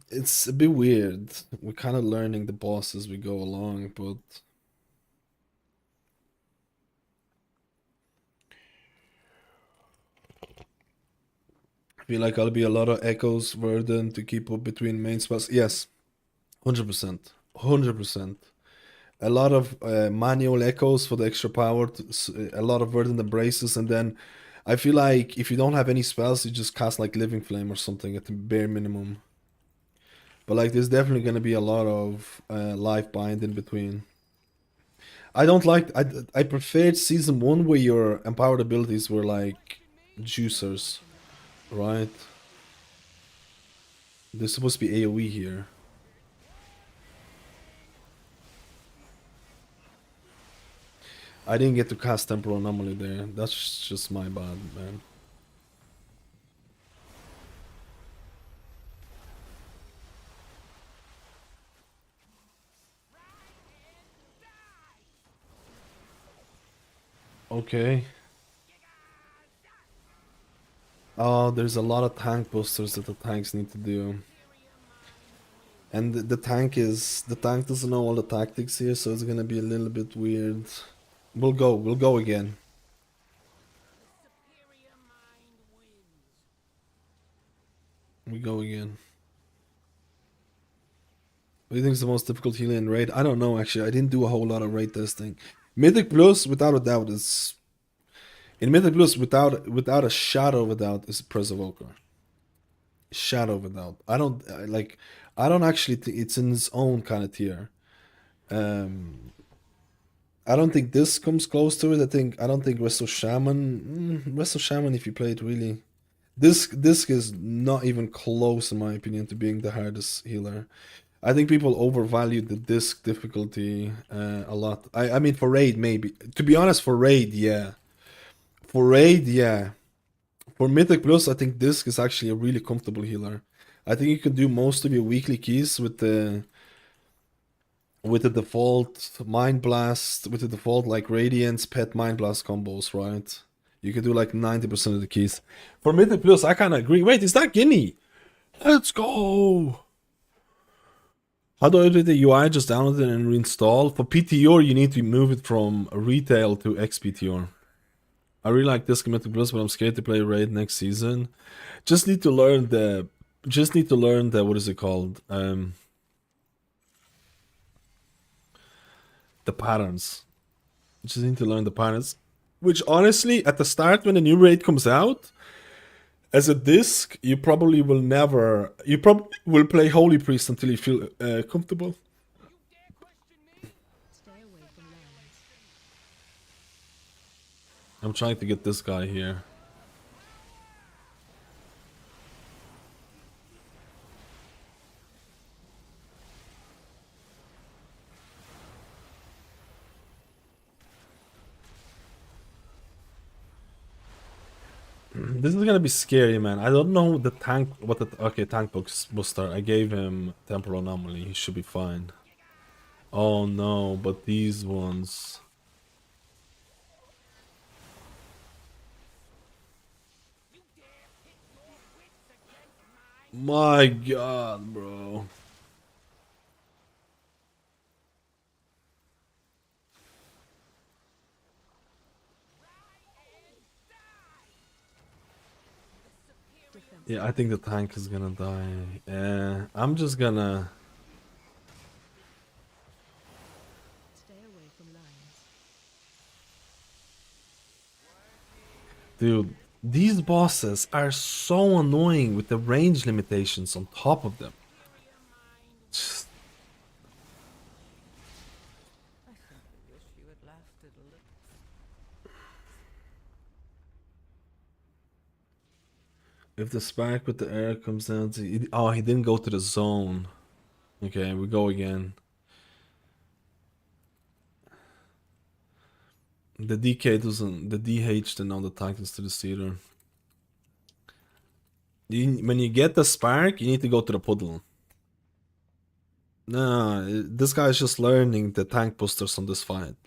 It's a bit weird. We're kind of learning the boss as we go along, but I feel like I'll be a lot of echoes, Verdant to keep up between main spells. Yes, 100%, 100%. A lot of manual echoes for the extra power, a lot of Verdant Embraces, and then I feel like if you don't have any spells, you just cast like Living Flame or something at the bare minimum. But like, there's definitely gonna be a lot of life bind in between. I don't like. I preferred season 1 where your empowered abilities were like juicers, right? There's supposed to be AoE here. I didn't get to cast Temporal Anomaly there. That's just my bad, man. Okay. Oh, there's a lot of tank boosters that the tanks need to do. And the tank doesn't know all the tactics here, so it's gonna be a little bit weird. We'll go again. We go again. What do you think is the most difficult healer in raid? I don't know actually. I didn't do a whole lot of raid testing. Mythic Plus, without a doubt, is in Mythic Plus without a shadow of a doubt is Evoker. Shadow of a doubt. I don't actually think it's in its own kind of tier. I don't think this comes close to it. I don't think Resto Shaman. Resto Shaman, if you play it really, this is not even close in my opinion to being the hardest healer. I think people overvalue the disc difficulty a lot. I mean for raid maybe. To be honest, for raid, yeah. For raid, yeah. For Mythic Plus, I think disc is actually a really comfortable healer. I think you can do most of your weekly keys with the default Mind Blast, with the default like Radiance, Pet Mind Blast combos, right? You can do like 90% of the keys. For Mythic Plus, I kind of agree. Wait, is that Guinea? Let's go! How do I do the UI? Just download it and reinstall. For PTR, you need to move it from retail to XPTR. I really like this Mythic Plus, but I'm scared to play raid next season. Just need to learn the. What is it called? The patterns. Just need to learn the patterns. Which honestly, at the start when the new raid comes out, as a disc, you probably will never. You probably will play Holy Priest until you feel comfortable. I'm trying to get this guy here. This is gonna be scary, man. I don't know the tank. Okay, tank booster. I gave him Temporal Anomaly. He should be fine. Oh no, but these ones. My god, bro. Yeah, I think the tank is gonna die. Yeah, I'm just gonna... Dude, these bosses are so annoying with the range limitations on top of them. Just- I simply wish you had lasted a little. If the spark with the air comes down to... Oh, he didn't go to the zone. Okay, we go again. The DK doesn't... The DH didn't know the Titans to the Cedar. When you get the spark, you need to go to the puddle. Nah, this guy's just learning the tank busters on this fight.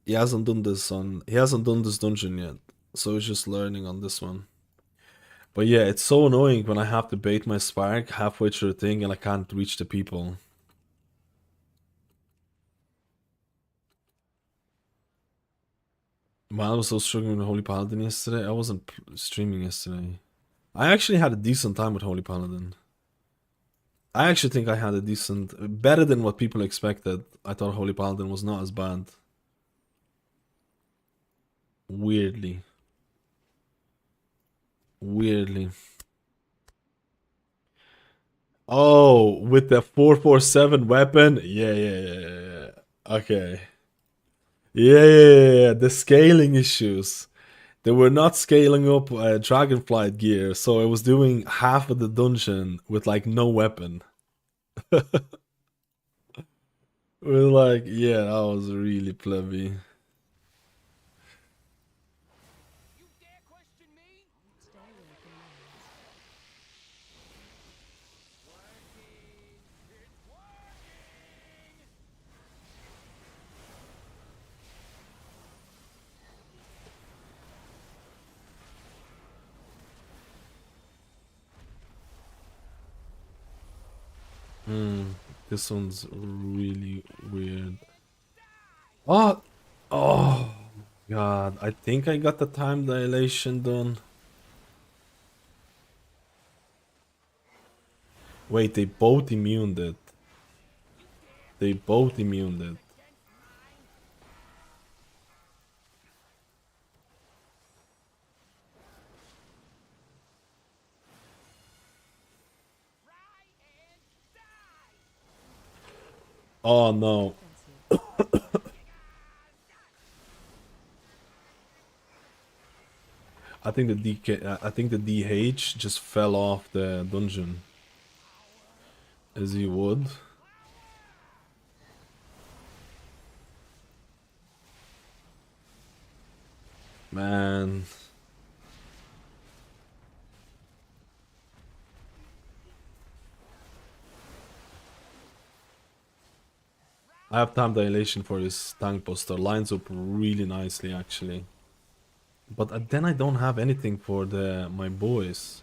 He hasn't done this on... He hasn't done this dungeon yet. So he's just learning on this one. But yeah, it's so annoying when I have to bait my spark halfway through the thing and I can't reach the people. Man, I was so struggling with Holy Paladin yesterday. I wasn't streaming yesterday. I actually had a decent time with Holy Paladin. I actually think I had a decent... Better than what people expected. I thought Holy Paladin was not as bad. Weirdly. Weirdly. Oh, with the 447 weapon? Yeah. Okay. Yeah. The scaling issues. They were not scaling up Dragonflight gear, so I was doing half of the dungeon with like no weapon. We're like, yeah, that was really plebby. This one's really weird. Oh god, I think I got the time dilation done. Wait, they both immuned it. They both immuned it. Oh no. I think the DH just fell off the dungeon. As he would. Man. I have time dilation for his tank buster. Lines up really nicely actually. But then I don't have anything for my boys.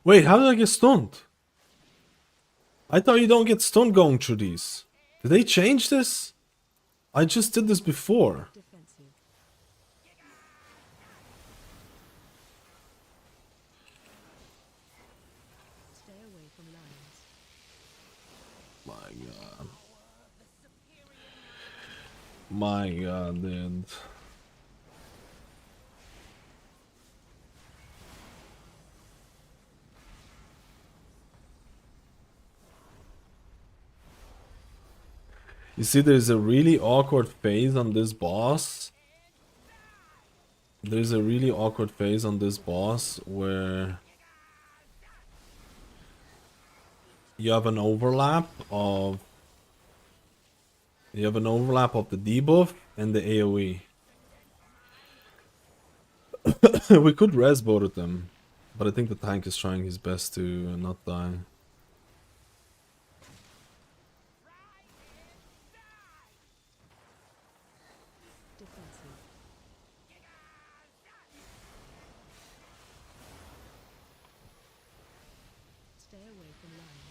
Wait, how did I get stunned? I thought you don't get stunned going through these. Did they change this? I just did this before. My god, dude. You see, there's a really awkward phase on this boss. There's a really awkward phase on this boss where you have an overlap of the debuff and the AoE. We could res both of them, but I think the tank is trying his best to not die.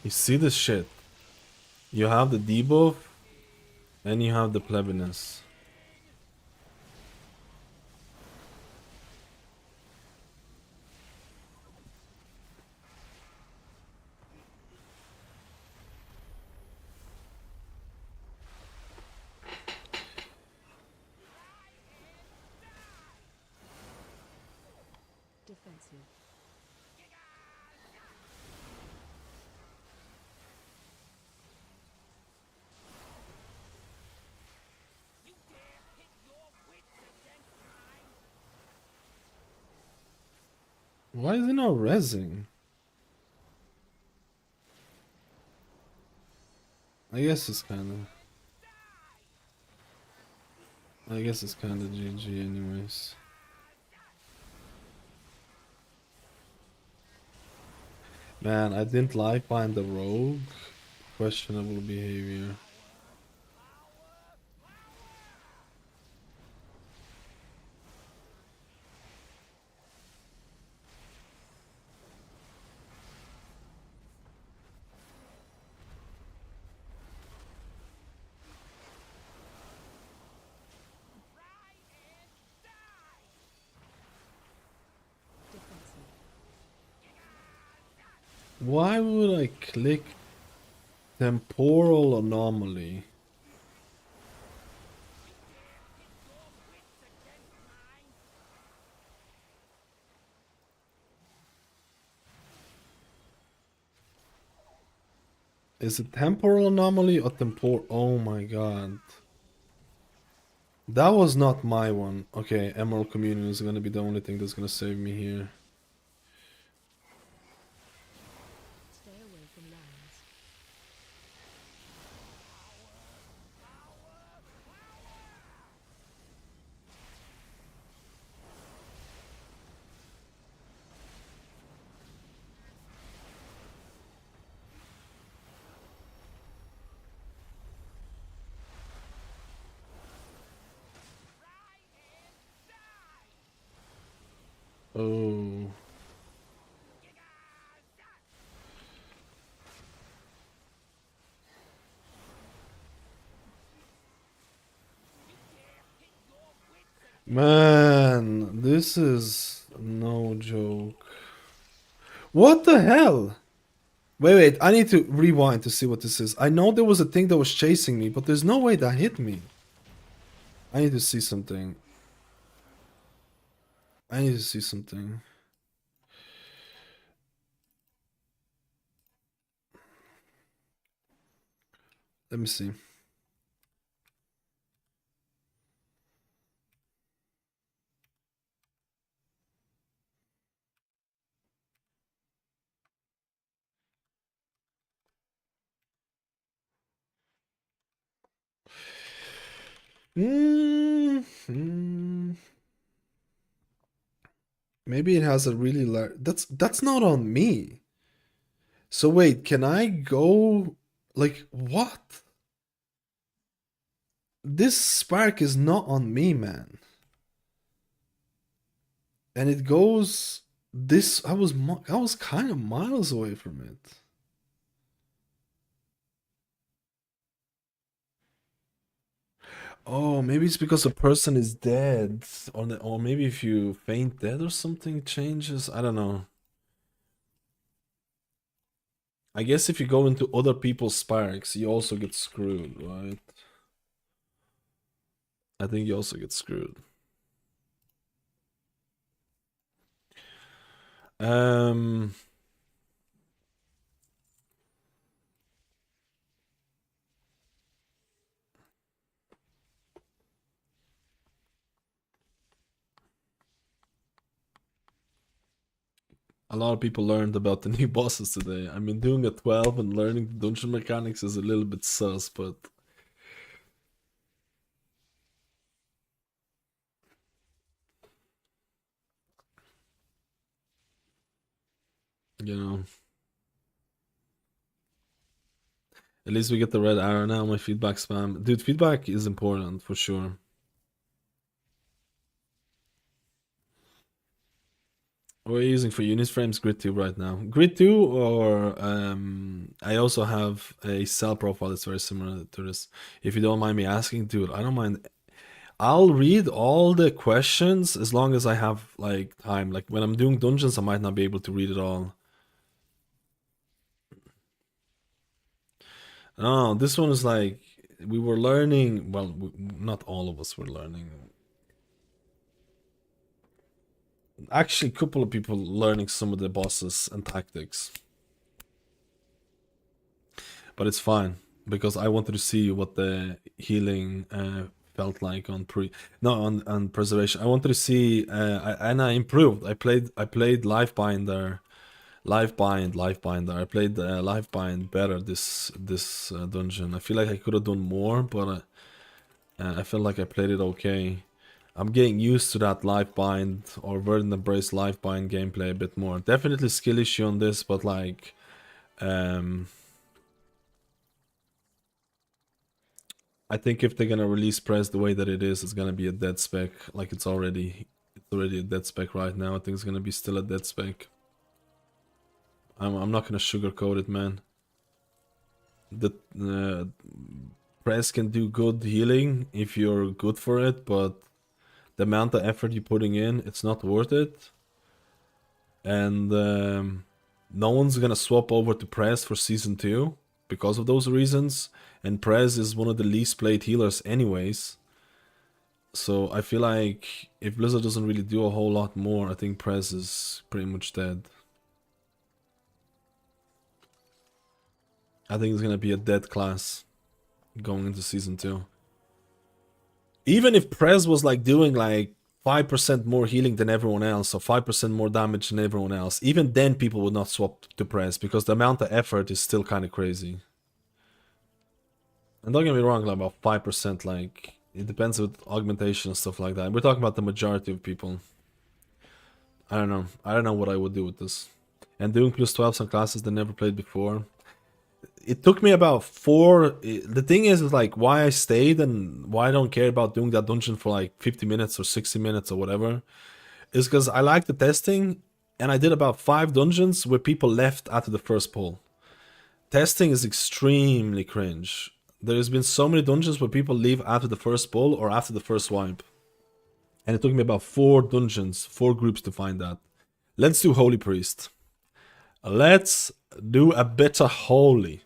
You see this shit? You have the debuff, and you have the plebiness. Defensive. Why is it not rezzing? I guess it's kinda... I guess it's kinda GG anyways. Man, I didn't like buying the rogue. Questionable behavior. Defensive. Why would I click temporal anomaly? Is it temporal anomaly or tempor? Oh my god. That was not my one. Okay, Emerald Communion is gonna be the only thing that's gonna save me here. Stay away from lands. Oh. Man, this is no joke. What the hell? Wait, I need to rewind to see what this is. I know there was a thing that was chasing me, but there's no way that hit me. I need to see something. I need to see something. Let me see. Maybe it has a really large... That's not on me. So wait, can I go... Like, what? This spark is not on me, man. And it goes... This... I was kind of miles away from it. Oh, maybe it's because a person is dead. Or maybe if you faint dead or something, it changes. I don't know. I guess if you go into other people's sparks, you also get screwed, right? I think you also get screwed. Um... A lot of people learned about the new bosses today. I mean, doing a 12 and learning the dungeon mechanics is a little bit sus, but... You know... At least we get the red arrow now, my feedback spam. Dude, feedback is important, for sure. What are you using for unit frames? Grid 2 right now. Grid 2 or I also have a cell profile that's very similar to this. If you don't mind me asking, dude, I don't mind. I'll read all the questions as long as I have like time. Like when I'm doing dungeons, I might not be able to read it all. Oh, this one is like we were learning. Well, not all of us were learning. Actually, a couple of people learning some of the bosses and tactics. But it's fine because I wanted to see what the healing felt like on on preservation. I wanted to see and I improved. I played Lifebinder, Lifebinder. I played Lifebind better this dungeon. I feel like I could have done more, but I felt like I played it okay. I'm getting used to that Lifebind or Verdant Embrace Lifebind gameplay a bit more. Definitely skill issue on this, but like I think if they're gonna release Press the way that it is, it's gonna be a dead spec. Like it's already a dead spec right now. I think it's gonna be still a dead spec. I'm not gonna sugarcoat it, man. The Press can do good healing if you're good for it, but the amount of effort you're putting in, it's not worth it. And no one's gonna swap over to Press for Season 2 because of those reasons. And Prez is one of the least played healers anyways. So I feel like if Blizzard doesn't really do a whole lot more, I think Prez is pretty much dead. I think it's gonna be a dead class going into Season 2. Even if Prez was like doing like 5% more healing than everyone else, or 5% more damage than everyone else, even then people would not swap to Prez because the amount of effort is still kind of crazy. And don't get me wrong, like about 5%, like it depends with augmentation and stuff like that. We're talking about the majority of people. I don't know. I don't know what I would do with this. And doing plus 12 on classes that never played before. It took me about 4. The thing is like why I stayed and why I don't care about doing that dungeon for like 50 minutes or 60 minutes or whatever is because I like the testing and I did about 5 dungeons where people left after the first pull. Testing is extremely cringe. There's been so many dungeons where people leave after the first pull or after the first wipe. And it took me about 4 dungeons, 4 groups to find that. Let's do Holy Priest. Let's do a bit of Holy.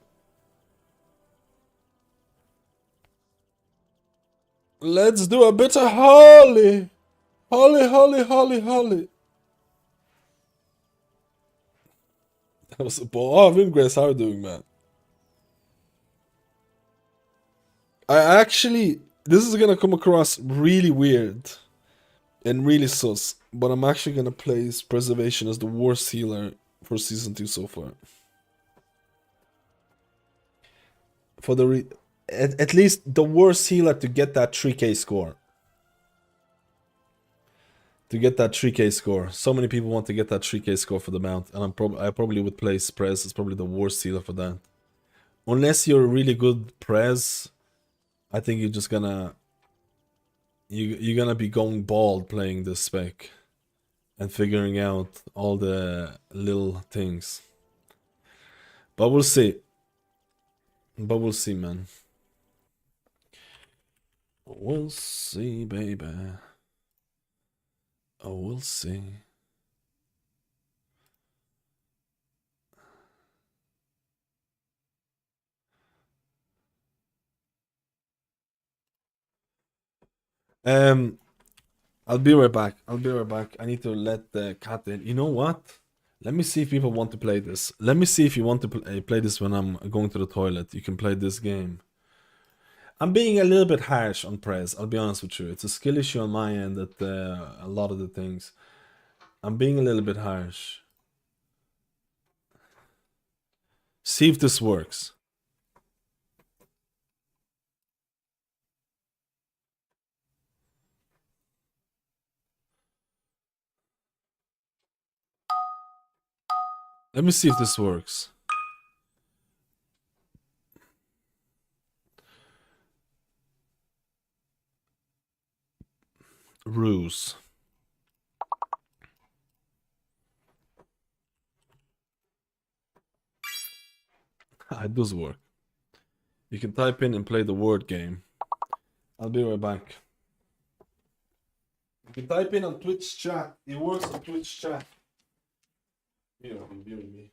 Let's do a bit of Holy. Holy, holy, holy, holy. That was a ball. Oh, Vimgrace, how are you doing, man? I actually, this is gonna come across really weird and really sus, but I'm actually gonna place Preservation as the worst healer for Season 2 so far. For the at least the worst healer to get that 3k score. To get that 3k score. So many people want to get that 3k score for the mount, and I probably would place Prez as probably the worst healer for that. Unless you're a really good Prez, I think you're just gonna you're gonna be going bald playing this spec and figuring out all the little things. But we'll see. But we'll see, man. We'll see, baby. Oh, we'll see. I'll be right back. I'll be right back. I need to let the cat in. You know what? Let me see if people want to play this. Let me see if you want to play this when I'm going to the toilet. You can play this game. I'm being a little bit harsh on Prez. I'll be honest with you. It's a skill issue on my end that a lot of the things. I'm being a little bit harsh. See if this works. Let me see if this works. Ruse. it does work. You can type in and play the word game. I'll be right back. You can type in on Twitch chat. It works on Twitch chat. You know, I'm viewing me.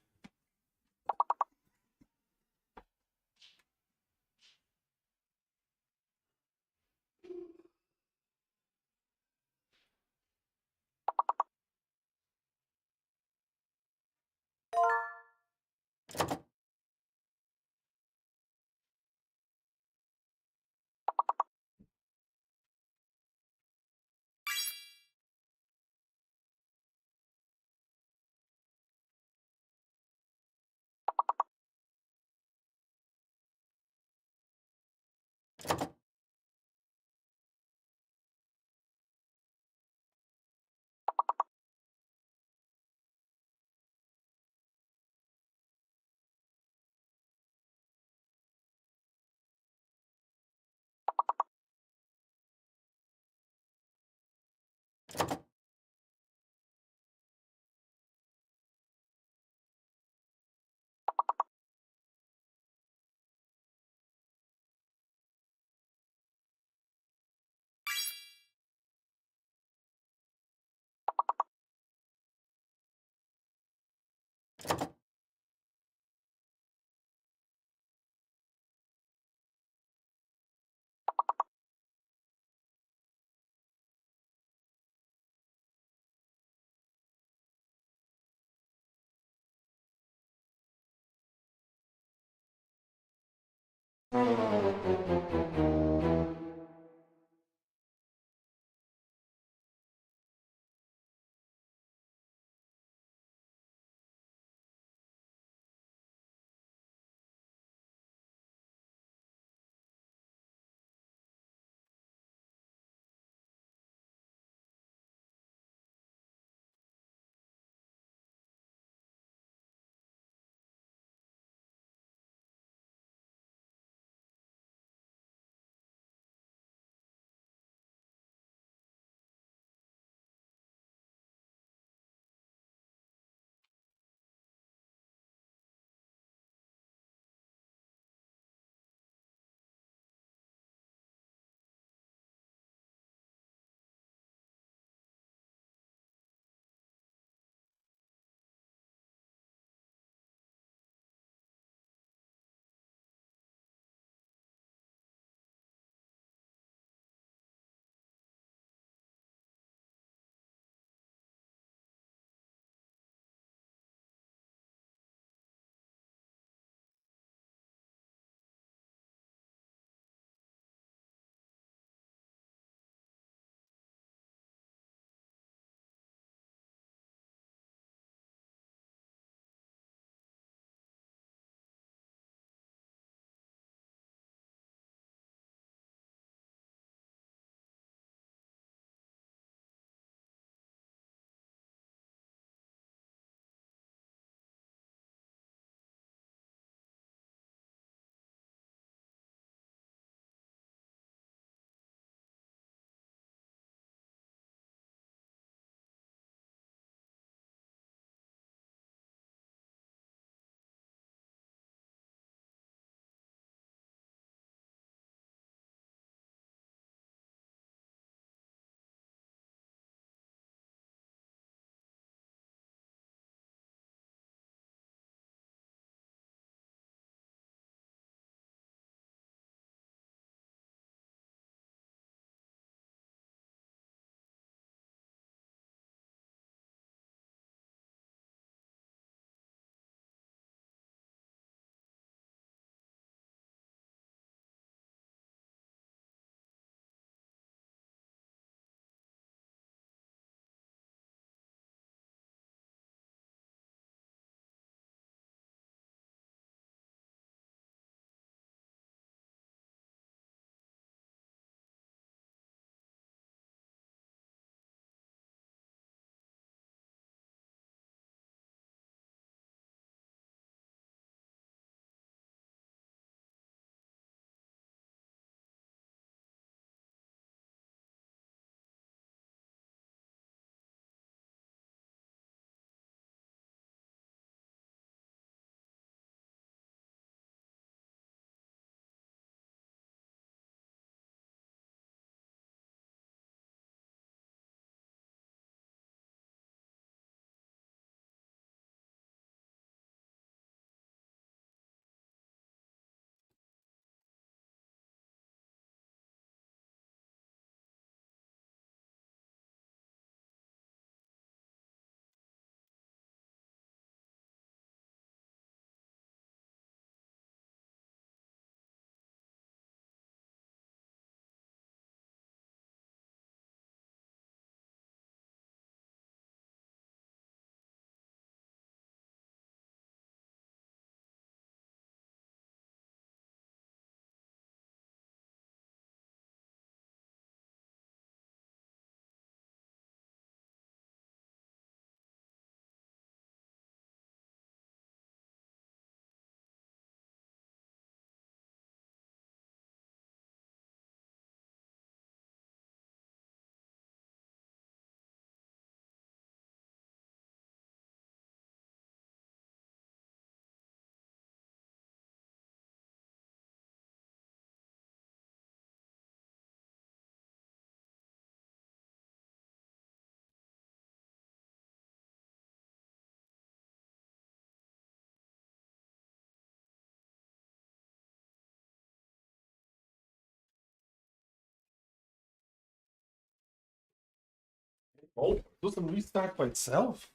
Oh, it doesn't restart by itself.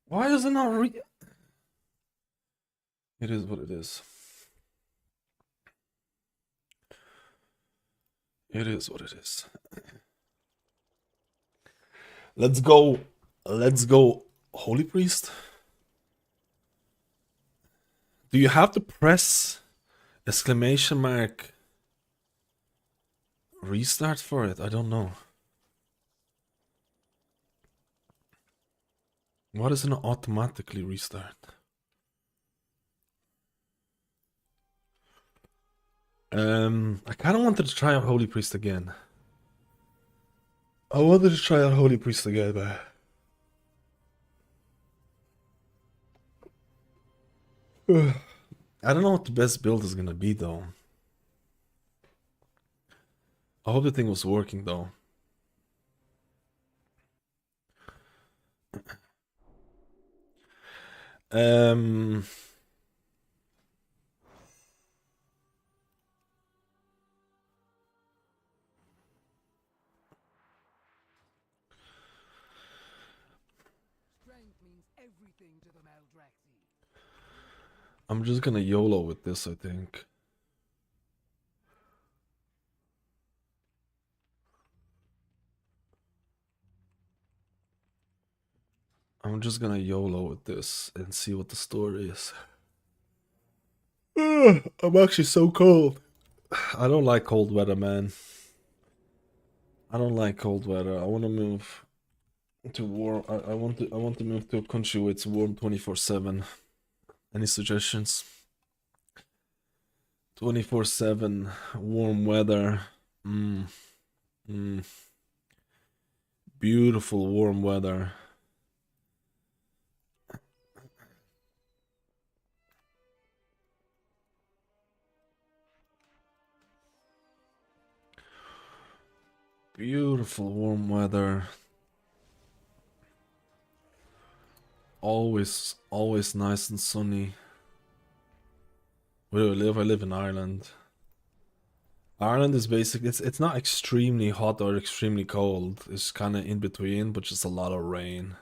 Why does it not It is what it is. It is what it is. Let's go. Let's go. Holy Priest? Do you have to press exclamation mark restart for it? I don't know. Why does it not automatically restart? I kind of wanted to try out Holy Priest again. I wanted to try out Holy Priest again, but I don't know what the best build is gonna be though. I hope the thing was working though. Um, I'm just gonna YOLO with this, I think. I'm just gonna YOLO with this and see what the story is. I'm actually so cold. I don't like cold weather, man. I don't like cold weather. I want to move to warm. I want to move to a country where it's warm 24/7. Any suggestions? 24/7 warm weather. Beautiful warm weather. Beautiful warm weather. Always nice and sunny. Where do I live? I live in Ireland. Ireland is basically it's not extremely hot or extremely cold. It's kind of in between, but just a lot of rain.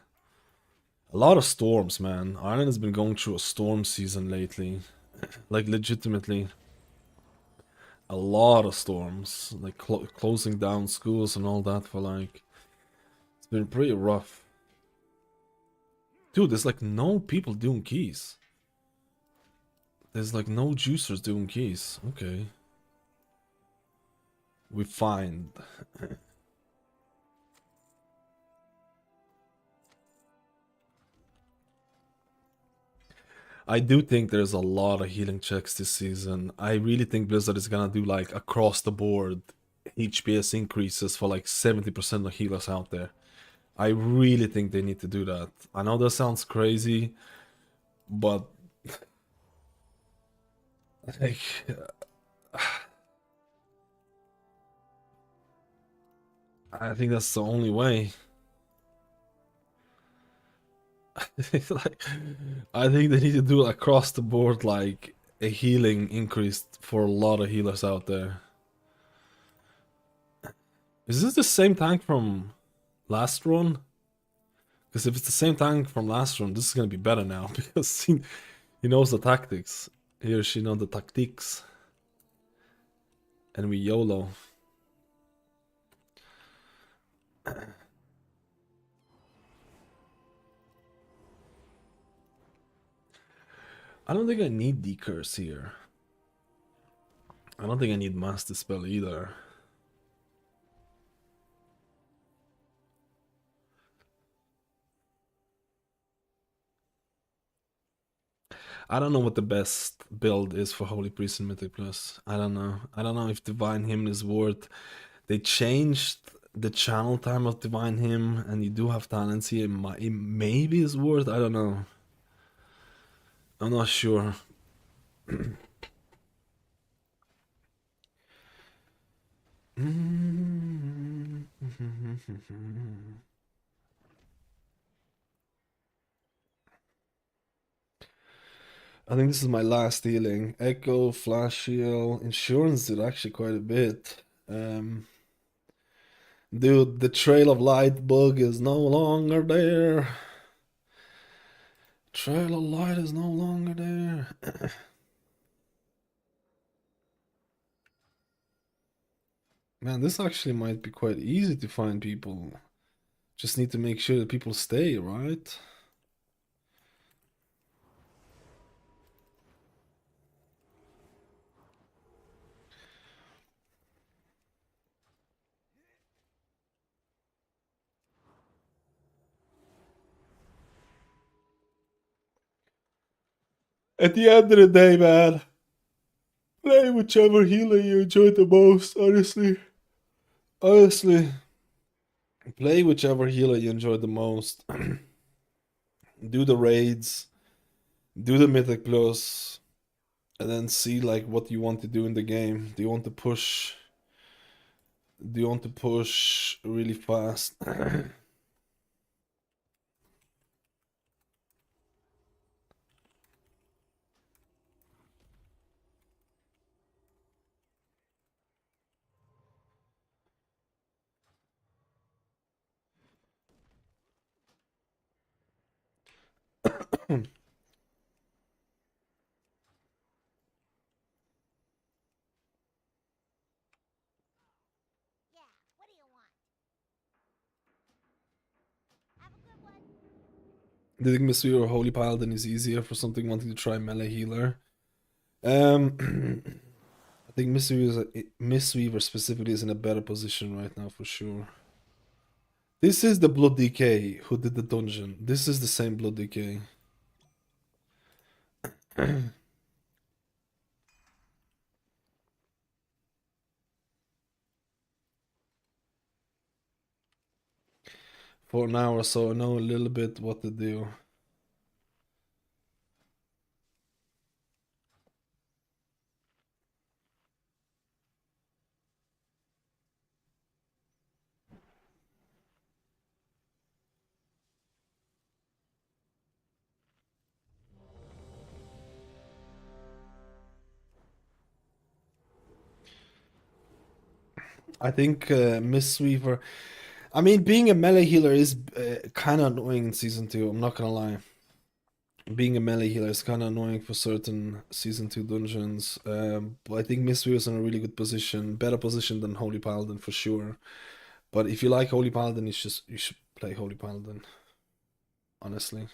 A lot of storms, man. Ireland has been going through a storm season lately. Like legitimately. A lot of storms, like closing down schools and all that for like it's been pretty rough. Dude, there's like no people doing keys. There's like no juicers doing keys. Okay. We find. I do think there's a lot of healing checks this season. I really think Blizzard is gonna do like across the board HPS increases for like 70% of healers out there. I really think they need to do that. I know that sounds crazy, but like I think that's the only way. Like, I think they need to do across the board like a healing increase for a lot of healers out there. Is this the same tank from last run? Because if it's the same tank from last run, this is gonna be better now because he knows the tactics. He or she knows the tactics. And we YOLO. I don't think I need Decurse here. I don't think I need Mass Dispel either. I don't know what the best build is for Holy Priest and Mythic Plus. I don't know. I don't know if Divine Hymn is worth. They changed the channel time of Divine Hymn, and you do have talents here. It maybe is worth. I don't know. I'm not sure. I think this is my last healing. Echo, Flash Heal, Insurance did actually quite a bit. Dude, the Trail of Light bug is no longer there. Trail of Light is no longer there. Man, this actually might be quite easy to find people. Just need to make sure that people stay, right? At the end of the day, man, play whichever healer you enjoy the most, honestly. Honestly. Play whichever healer you enjoy the most. Do the raids, do the Mythic Plus, and then see like what you want to do in the game. Do you want to push? Do you want to push really fast? Do you think Mistweaver or Holy Paladin is easier for something wanting to try melee healer? I think Mistweaver specifically is in a better position right now for sure. This is the Blood DK who did the dungeon. This is the same Blood DK. For an hour or so, I know a little bit what to do. I think Mistweaver. I mean, being a melee healer is kind of annoying in Season 2, I'm not gonna lie. Being a melee healer is kind of annoying for certain Season 2 dungeons, but I think Mistweaver is in a really good position, better position than Holy Paladin for sure. But if you like Holy Paladin, you should play Holy Paladin, honestly.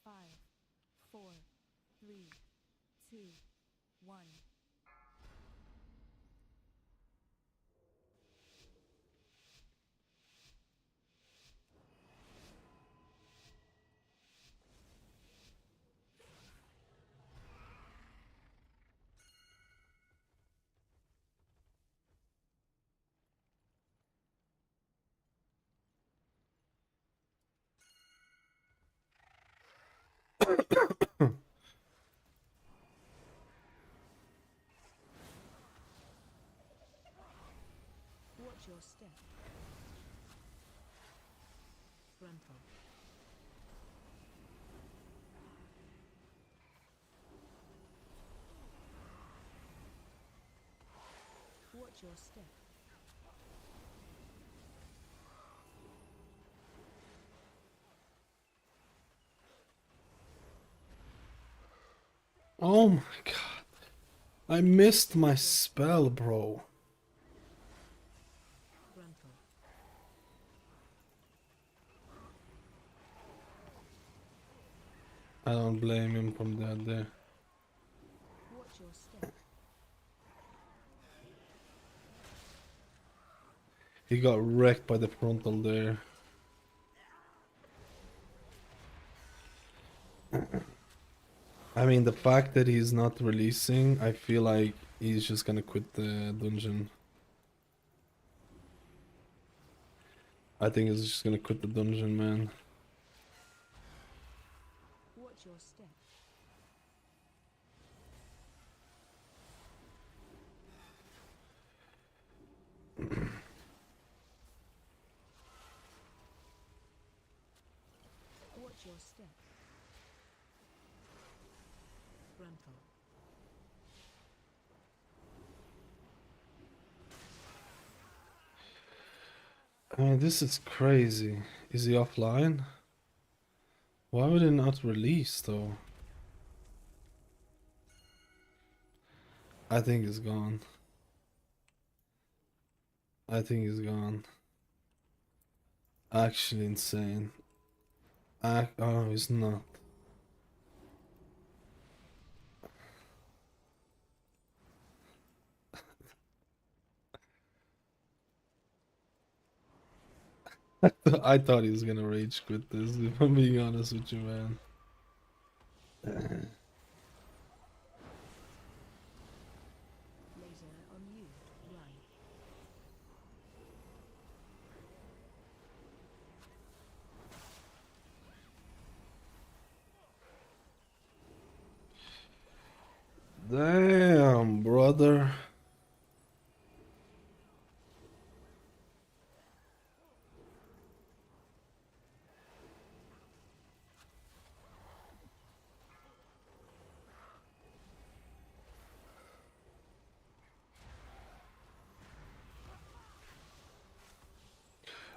Five, four, three, two, one. Watch your step. Frontal. Watch your step. Oh my god. I missed my spell, bro. Frontal. I don't blame him from that there. Watch your step. He got wrecked by the frontal there. I mean, the fact that he's not releasing, I feel like he's just gonna quit the dungeon. I think he's just gonna quit the dungeon, man. Watch Watch your step. Watch your step. Grandpa. I mean, this is crazy. Is he offline? Why would it not release though? I think he's gone. I think he's gone. Actually insane. Oh, he's not. I thought he was gonna rage quit this, if I'm being honest with you, man. Laser on you. Run. Damn, brother.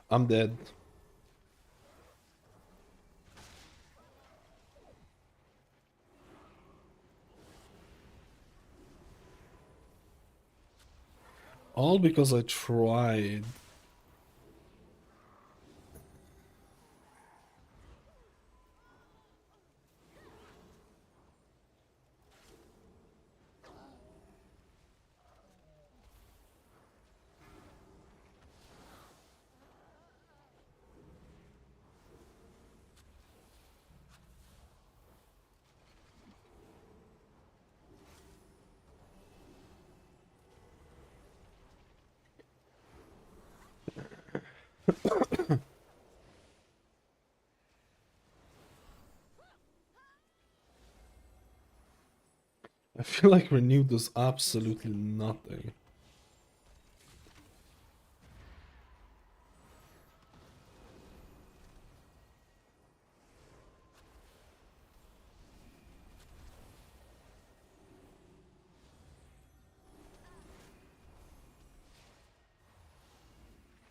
I'm dead. All because I tried. I feel like Renew does absolutely nothing.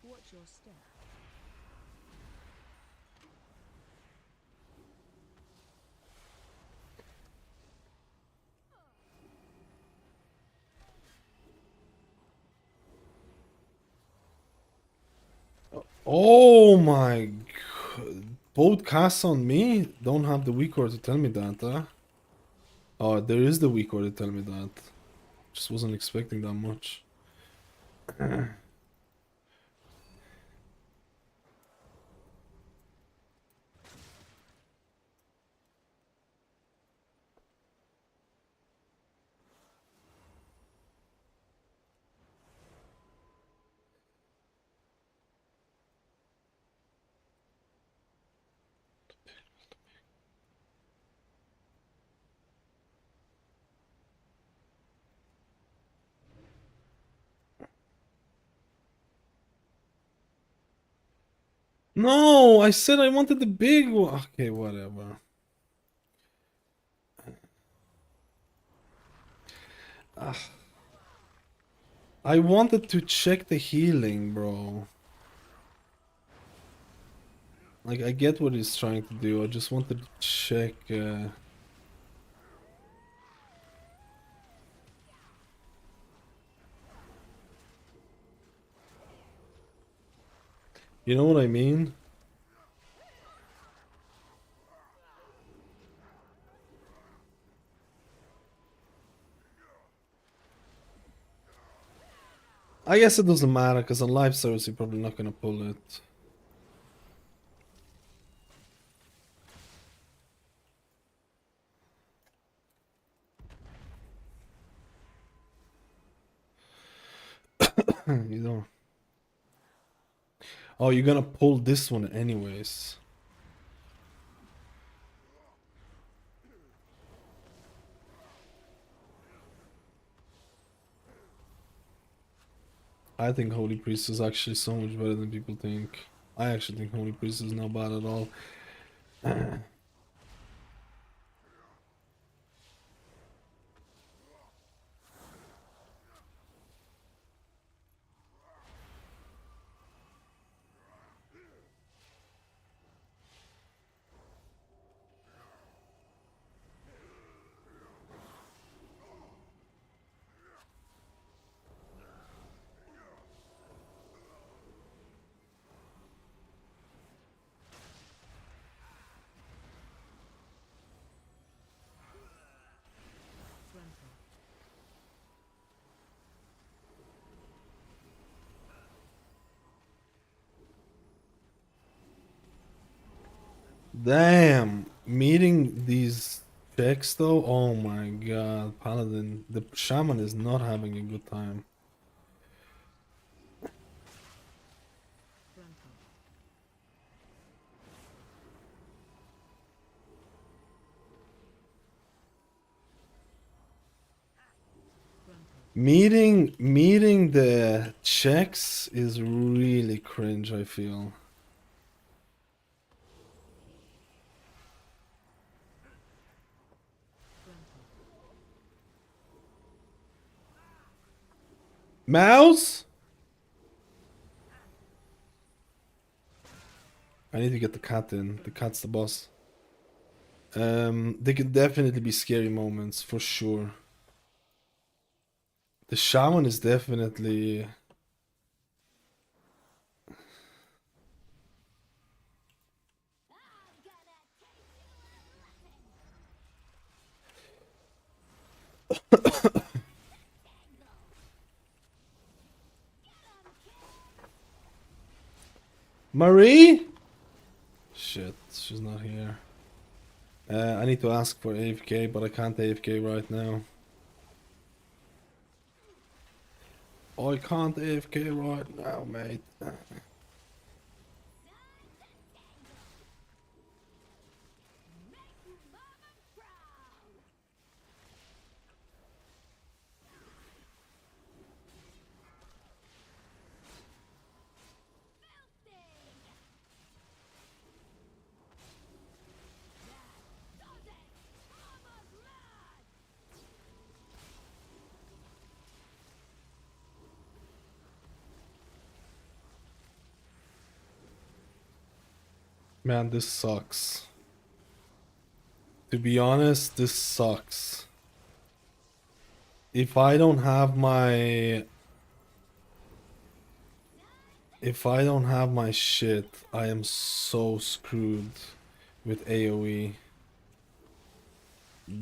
Watch your step. Oh my god. Both casts on me don't have the weak core to tell me that, huh? Oh, there is the weak core to tell me that. Just wasn't expecting that much. No, I said I wanted the big one. Okay, whatever. I wanted to check the healing, bro. Like, I get what he's trying to do. I just wanted to check. You know what I mean? I guess it doesn't matter, because on live service you're probably not gonna pull it. You know. Oh, you're gonna pull this one anyways. I think Holy Priest is actually so much better than people think. I actually think Holy Priest is not bad at all. Damn, meeting these checks though, oh my god, Paladin, the Shaman is not having a good time. Meeting the checks is really cringe, I feel. Mouse? I need to get the cat in. The cat's the boss. They could definitely be scary moments, for sure. The Shaman is definitely... Marie? Shit, she's not here. I need to ask for AFK, but I can't AFK right now. I can't AFK right now, mate. Man, this sucks. To be honest, this sucks. If I don't have my... If I don't have my shit, I am so screwed with AoE.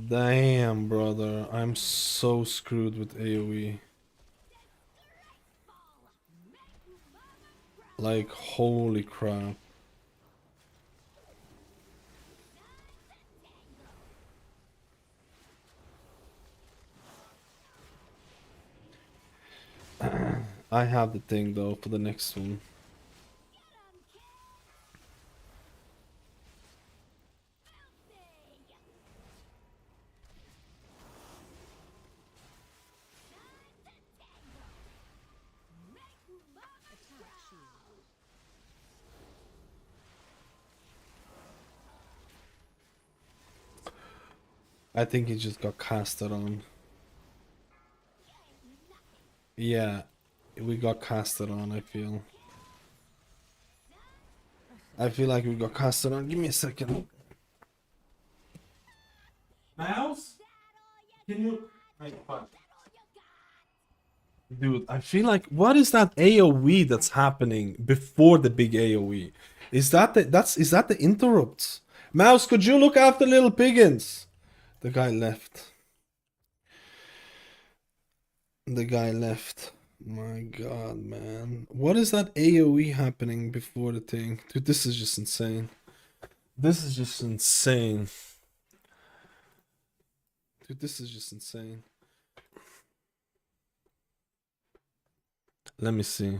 Damn, brother. I'm so screwed with AoE. Like, holy crap. I have the thing though for the next one. I think he just got casted on. Yeah, we got casted on, I feel. I feel like we got casted on. Give me a second. Mouse? Can you... Dude, I feel like... What is that AoE that's happening before the big AoE? Is that the interrupts? Mouse, could you look after little piggins? The guy left. The guy left. My god, man. What is that AoE happening before the thing? Dude, this is just insane. This is just insane. Dude, this is just insane. Let me see.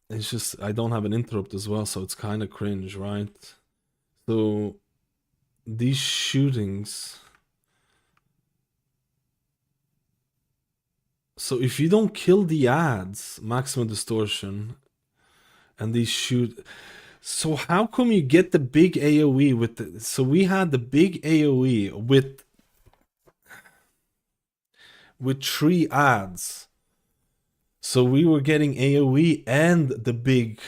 It's just, I don't have an interrupt as well, so it's kind of cringe, right? So, these shootings... So if you don't kill the ads, maximum distortion, and these shoot. So how come you get the big AoE with the? So we had the big AoE with 3 ads. So we were getting AoE and the big.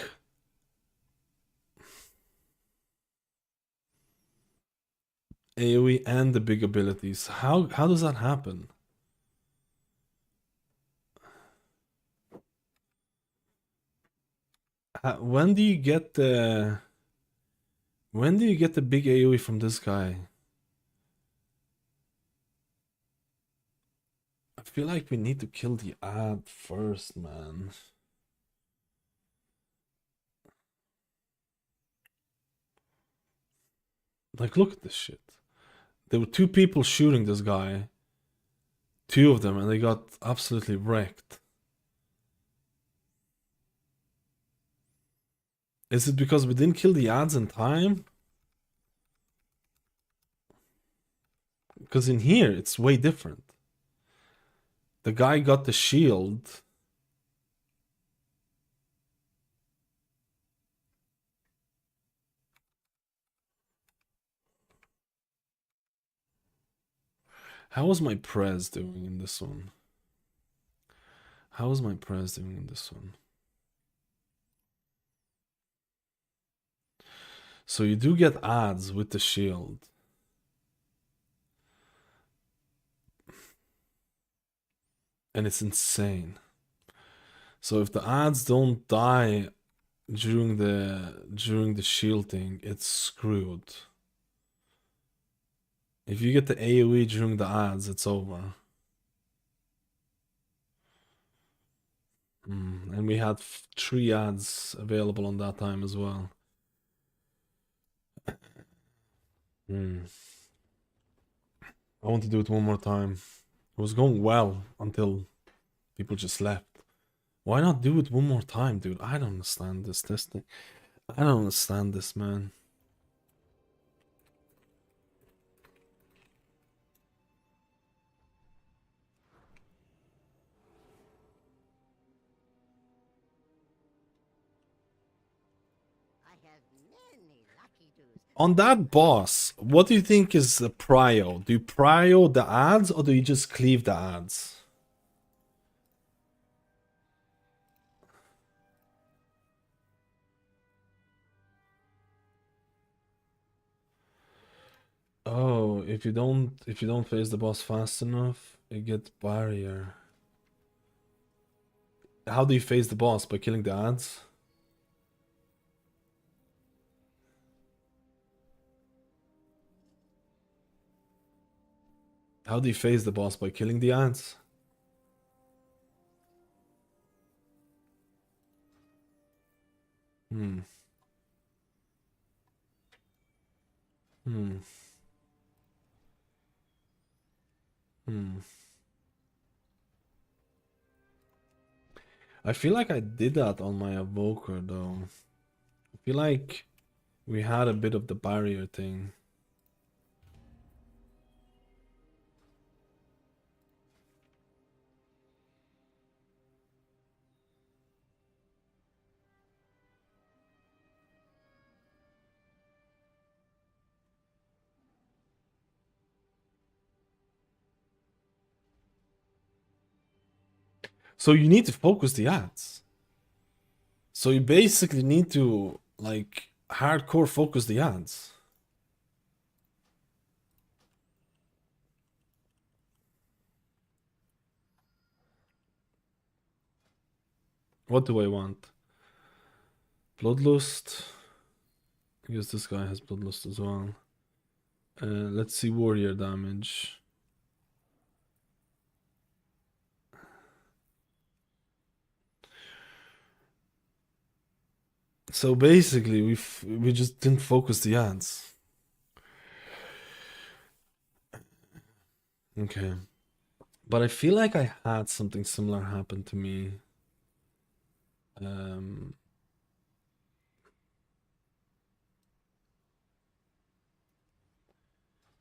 AoE and the big abilities. How does that happen? When do you get the big AoE from this guy? I feel like we need to kill the ad first, man. Like, look at this shit. There were 2 people shooting this guy. 2 of them, and they got absolutely wrecked. Is it because we didn't kill the ads in time? Because in here, it's way different. The guy got the shield. How was my Prez doing in this one? How was my Prez doing in this one? So you do get ads with the shield. And it's insane. So if the ads don't die during the shielding, it's screwed. If you get the AoE during the ads, it's over. And we had 3 ads available on that time as well. I want to do it one more time. It was going well until people just left. Why not do it one more time, dude? I don't understand this testing. I don't understand this, man. On that boss, what do you think is the prio? Do you prio the ads or do you just cleave the ads? Oh, if you don't face the boss fast enough, you get barrier. How do you face the boss? By killing the ads? How do you face the boss? By killing the ads? Hmm. I feel like I did that on my Evoker though. I feel like we had a bit of the barrier thing. So you need to focus the ads. So you basically need to like hardcore focus the ads. What do I want? Bloodlust. I guess this guy has bloodlust as well. Let's see warrior damage. So basically, we just didn't focus the ads. Okay. But I feel like I had something similar happen to me.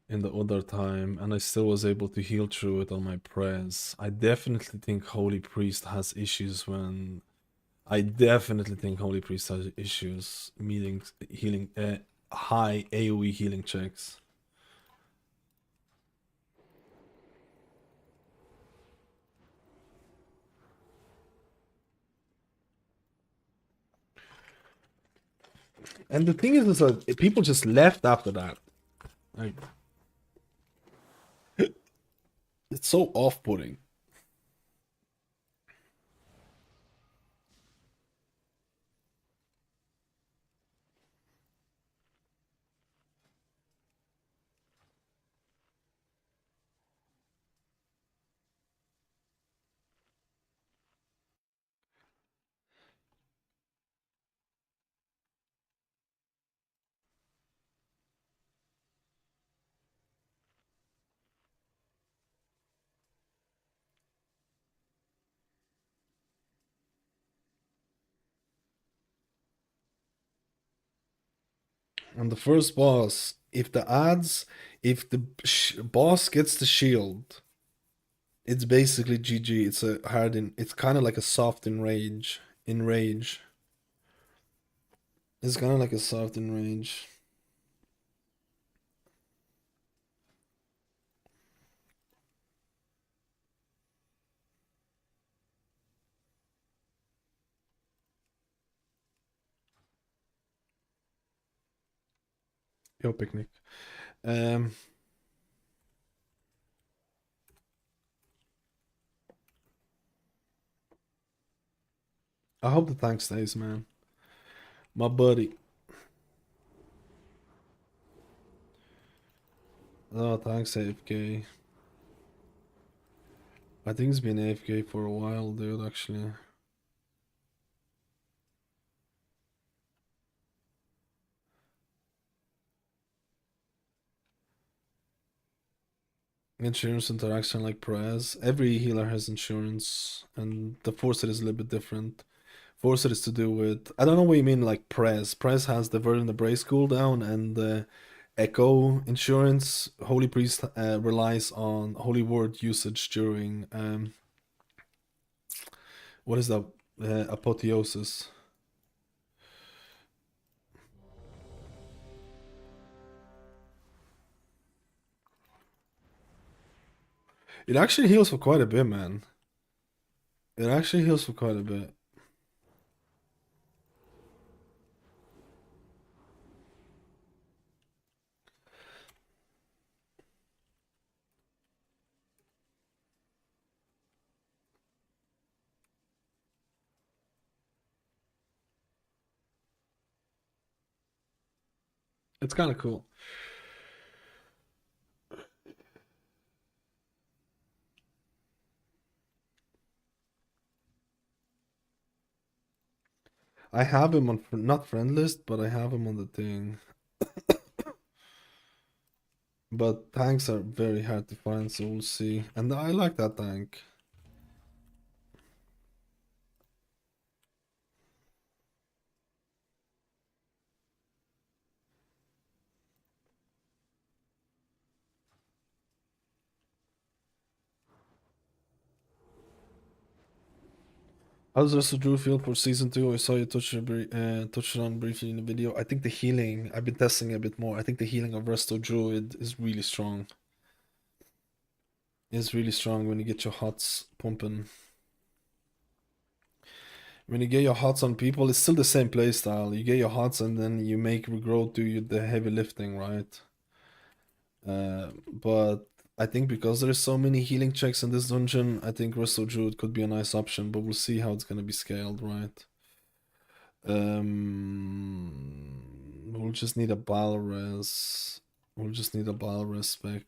in the other time, and I still was able to heal through it on my prez. I definitely think Holy Priest has issues when... I definitely think Holy Priest has issues meeting healing high AoE healing checks. And the thing is that people just left after that. Like, it's so off-putting. On the first boss, if the boss gets the shield, it's basically GG. It's a hard in. It's kind of like a soft in rage. In rage, it's kind of like a soft in rage. Yo, picnic. Um, I hope the tank stays, man. My buddy. Oh, thanks AFK. I think it's been AFK for a while, dude, actually. Insurance interaction like Perez. Every healer has insurance, and the Forcer is a little bit different. Forcer is to do with... I don't know what you mean, like Prez. Prez has the Verdant Embrace cooldown, and the Echo insurance. Holy Priest relies on Holy Word usage during... what is that? Apotheosis. It actually heals for quite a bit, man. It actually heals for quite a bit. It's kind of cool. I have him on not friend list, but I have him on the thing. But tanks are very hard to find, so we'll see. And I like that tank. How's the Druid feel for season 2? I saw you touch it on briefly in the video. I think the healing, I've been testing a bit more. I think the healing of Resto Druid is really strong. It's really strong when you get your hots pumping. When you get your hots on people, it's still the same playstyle. You get your hots and then you make regrowth do the heavy lifting, right? But I think because there's so many healing checks in this dungeon, I think Resto Druid could be a nice option, but we'll see how it's gonna be scaled, right? We'll just need a battle res. We'll just need a battle res spec.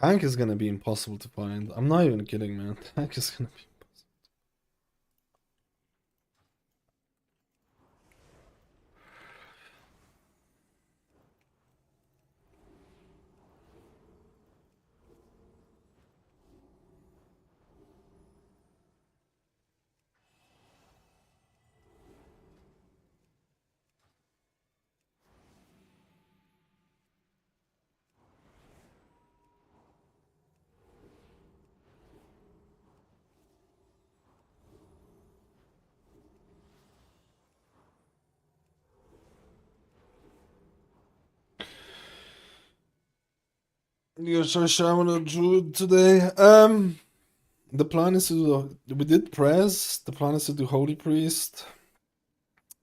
Tank is gonna be impossible to find. I'm not even kidding, man. Tank is gonna be impossible. You try Shaman or Druid today? The plan is to do, we did press. The plan is to do Holy Priest.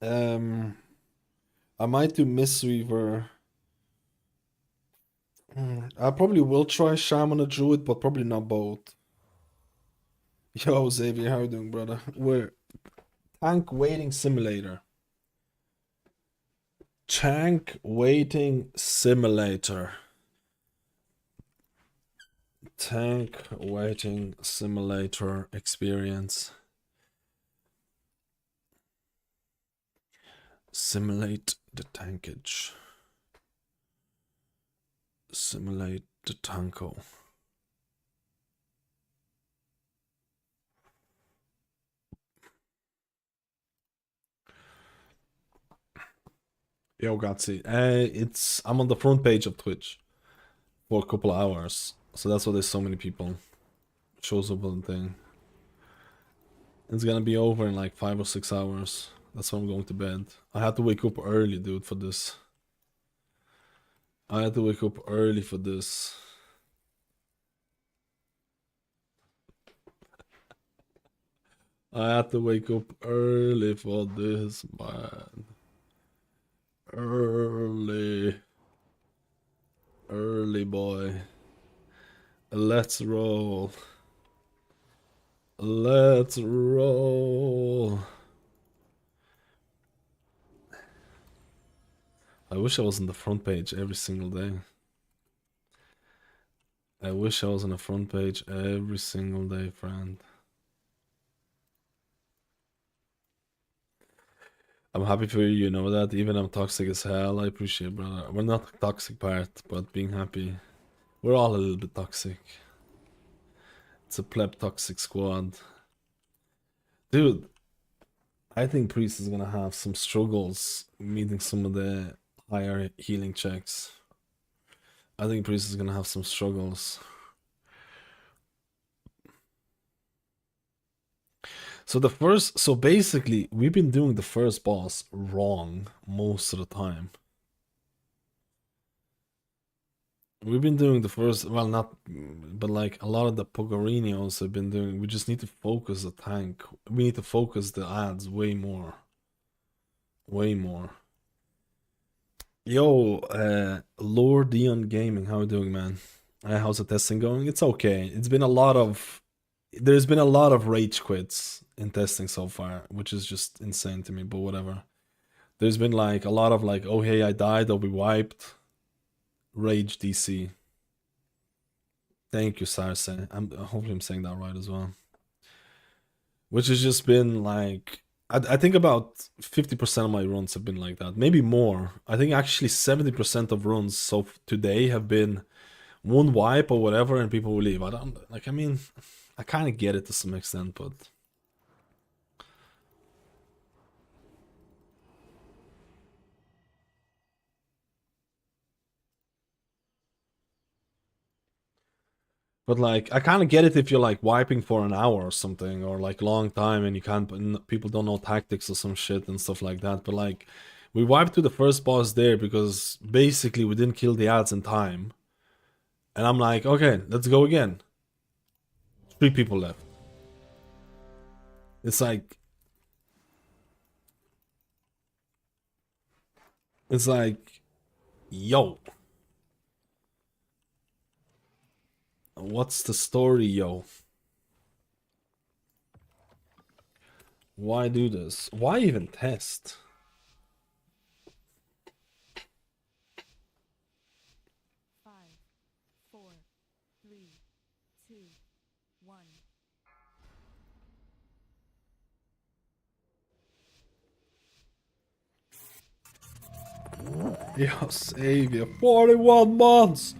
I might do Mistweaver. I probably will try Shaman or Druid, but probably not both. Yo, Xavier, how you doing, brother? We're Tank Waiting Simulator. Tank Waiting Simulator. Tank Waiting Simulator experience. Simulate the tankage. Simulate the tanko. Yo, Gatsy. I'm on the front page of Twitch for a couple of hours. So that's why there's so many people. Shows up on the thing. It's gonna be over in like 5 or 6 hours. That's why I'm going to bed. I had to wake up early, dude, for this. I had to wake up early for this. I had to wake up early for this, man. Early. Early, boy. Let's roll. Let's roll. I wish I was on the front page every single day. I wish I was on the front page every single day, friend. I'm happy for you, you know that. Even I'm toxic as hell. I appreciate it, brother. We're not the toxic part, but being happy. We're all a little bit toxic. It's a pleb toxic squad. Dude, I think Priest is gonna have some struggles meeting some of the higher healing checks. I think Priest is gonna have some struggles. So basically, we've been doing the first boss wrong most of the time. We've been doing the first, well, not, but like a lot of the Pogorinios have been doing. We just need to focus the tank. We need to focus the ads way more. Way more. Yo, Lord Dion Gaming, how you doing, man? How's the testing going? It's okay. There's been a lot of rage quits in testing so far, which is just insane to me, but whatever. There's been like a lot of like, oh hey, I died, I'll be wiped. Rage DC. Thank you, Sarse. Hopefully I'm saying that right as well. Which has just been like, I think about 50% of my runs have been like that. Maybe more. I think actually 70% of runs so today have been one wipe or whatever and people will leave. I don't, like, I mean, I kind of get it to some extent, but... But like, I kind of get it if you're like wiping for an hour or something, or like long time, and you can't, people don't know tactics or some shit and stuff like that. But like, we wiped to the first boss there because basically we didn't kill the ads in time. And I'm like, okay, let's go again. 3 people left. It's like, yo. What's the story, yo? Why do this? Why even test? Yo, Savior, 41 months!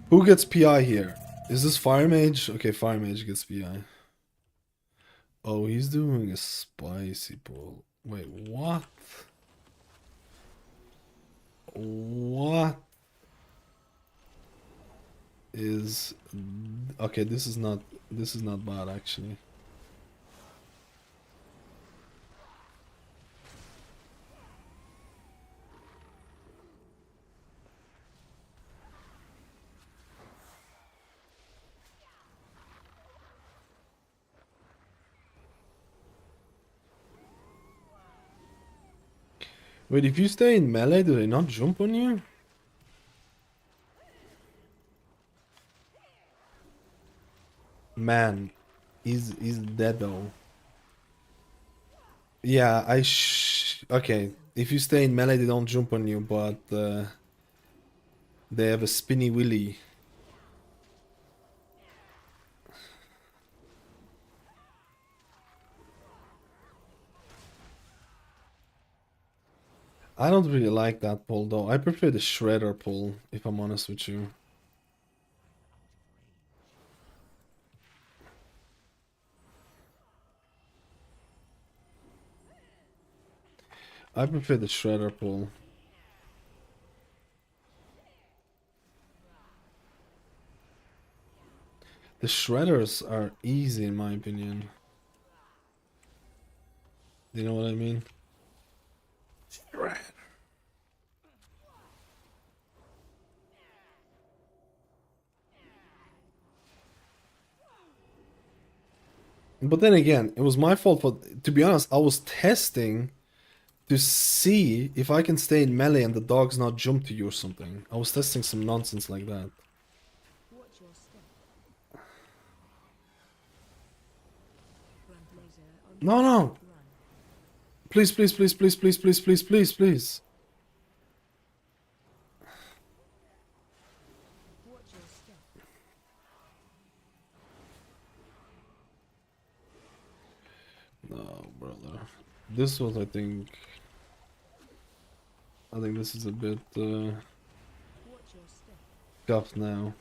Who gets PI here? Is this Fire Mage? Okay, Fire Mage gets PI. Oh, he's doing a spicy pull. Wait, what? What is... Okay, this is not bad actually. Wait, if you stay in melee, do they not jump on you? Man, he's dead though. Yeah, okay. If you stay in melee, they don't jump on you, but they have a spinny willy. I don't really like that pull though. I prefer the shredder pull, if I'm honest with you. I prefer the shredder pull. The shredders are easy in my opinion. You know what I mean? Shredder. But then again, it was my fault for, to be honest, I was testing to see if I can stay in melee and the dogs not jump to you or something. I was testing some nonsense like that. No, no. Please, please, please, please, please, please, please, please, please. No, brother. This was, I think this is a bit scuffed now.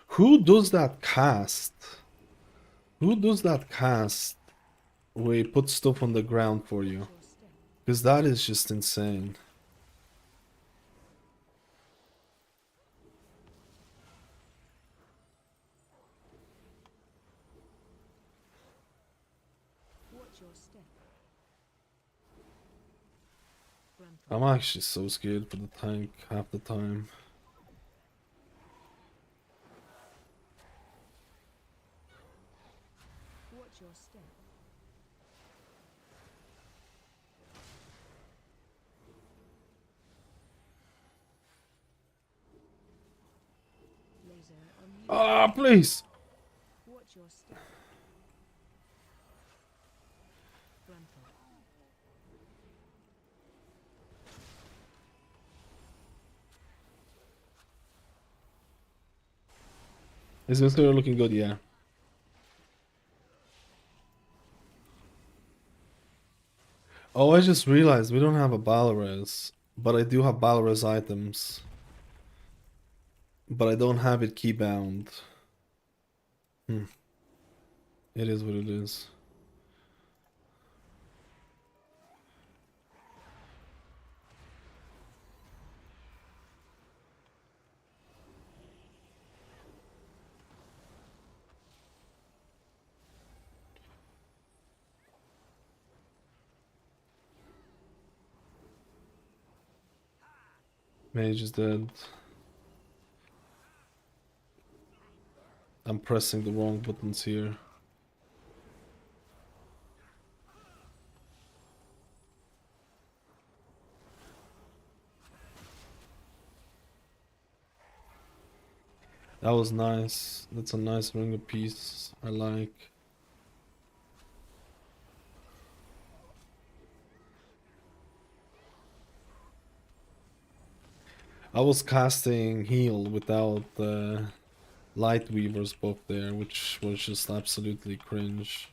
Who does that cast? Who does that cast where he puts stuff on the ground for you? Because that is just insane. I'm actually so scared for the tank half the time. Ah, please! Is this looking good? Yeah. Oh, I just realized we don't have a Balores, but I do have Balores items. But I don't have it keybound. It is what it is. Mage is dead. I'm pressing the wrong buttons here. That was nice. That's a nice ring of peace. I like. I was casting heal without light weavers buff there, which was just absolutely cringe.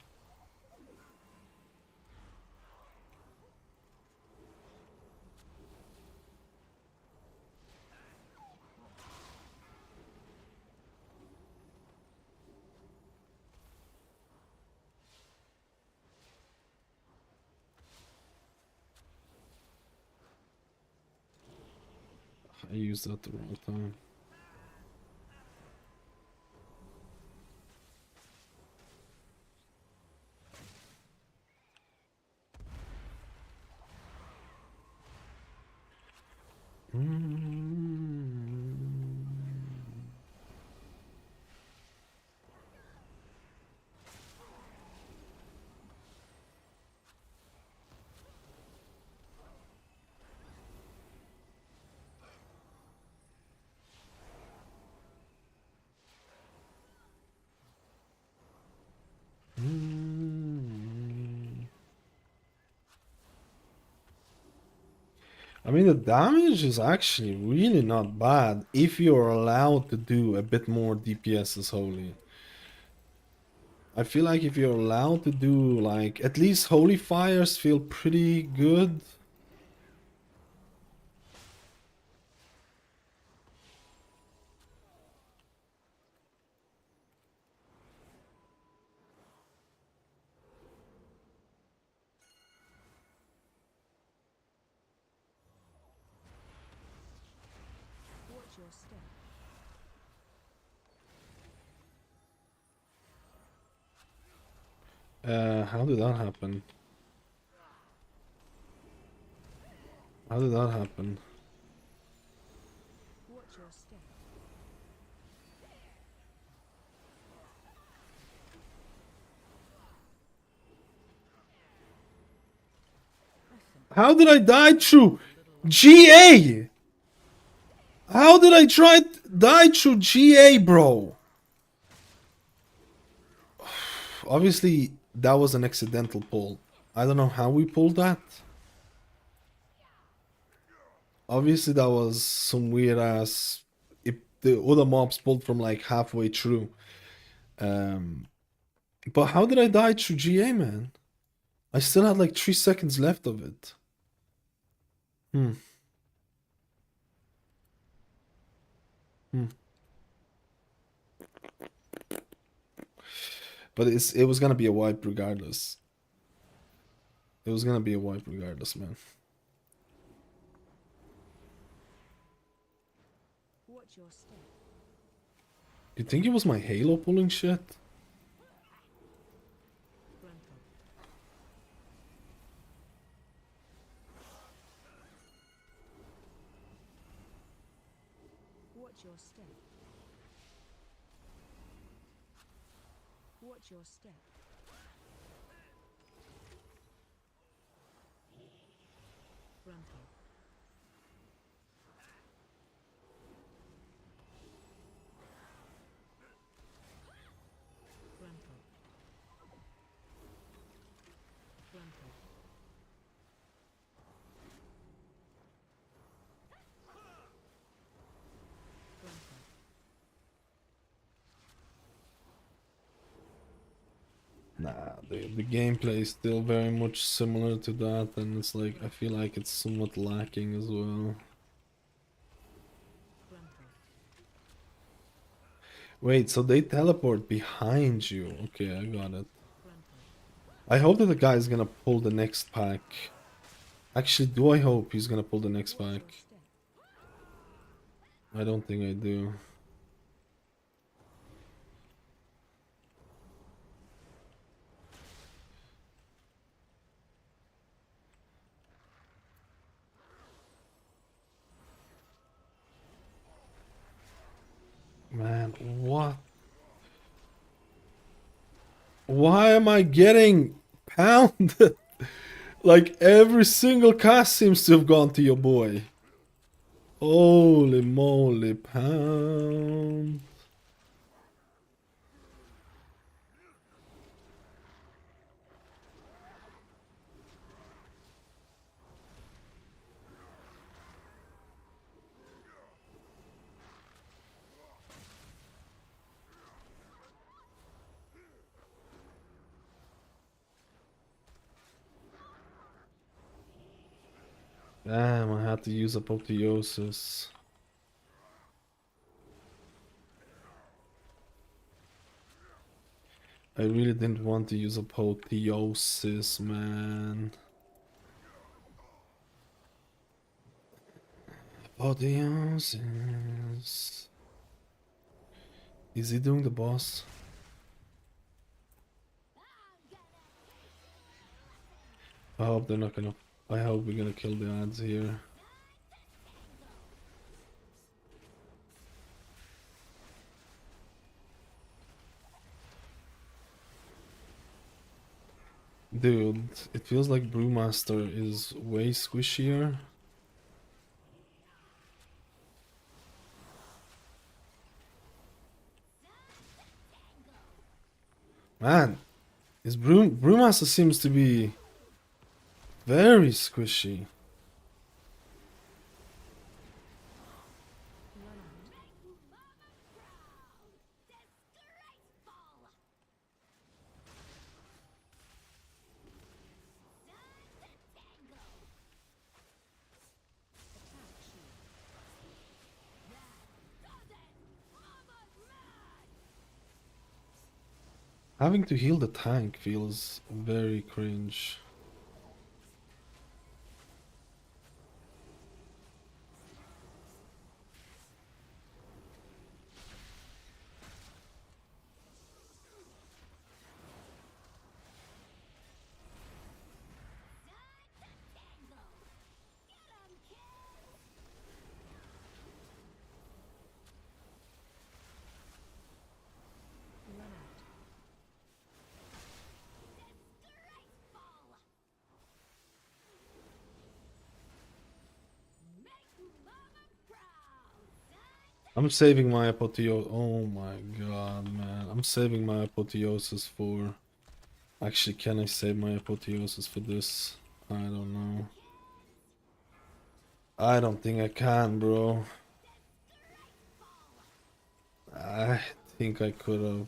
I used that the wrong time. I mean, the damage is actually really not bad if you're allowed to do a bit more DPS as Holy. I feel like if you're allowed to do, like, at least Holy Fires feel pretty good. Watch your step. How did that happen? How did that happen? Watch your step. How did I die through GA? How did I die through GA, bro? Obviously, that was an accidental pull. I don't know how we pulled that. Obviously, that was some weird ass. If the other mobs pulled from like halfway through. But how did I die through GA, man? I still had like 3 seconds left of it. But it was gonna be a wipe regardless. It was gonna be a wipe regardless, man. Watch your step. You think it was my Halo pulling shit? Watch your step. Watch your step. Frontal. Frontal. Frontal. Frontal. Nah, the gameplay is still very much similar to that, and it's like I feel like it's somewhat lacking as well. Frontal. Wait, so they teleport behind you? Okay, I got it. Frontal. I hope that the guy is gonna pull the next pack. Actually, do I hope he's gonna pull the next pack? Step. I don't think I do. Man, what? Why am I getting pounded? Like every single cast seems to have gone to your boy. Holy moly, pound. Damn, I had to use apotheosis. I really didn't want to use apotheosis, man. Apotheosis. Is he doing the boss? I hope they're not gonna. I hope we're gonna kill the ads here. Dude, it feels like Brewmaster is way squishier. Man, his Brewmaster seems to be very squishy. Having to heal the tank feels very cringe. I'm saving my apotheosis. Oh my god, man. I'm saving my apotheosis for... Actually, can I save my apotheosis for this? I don't know. I don't think I can, bro. I think I could have.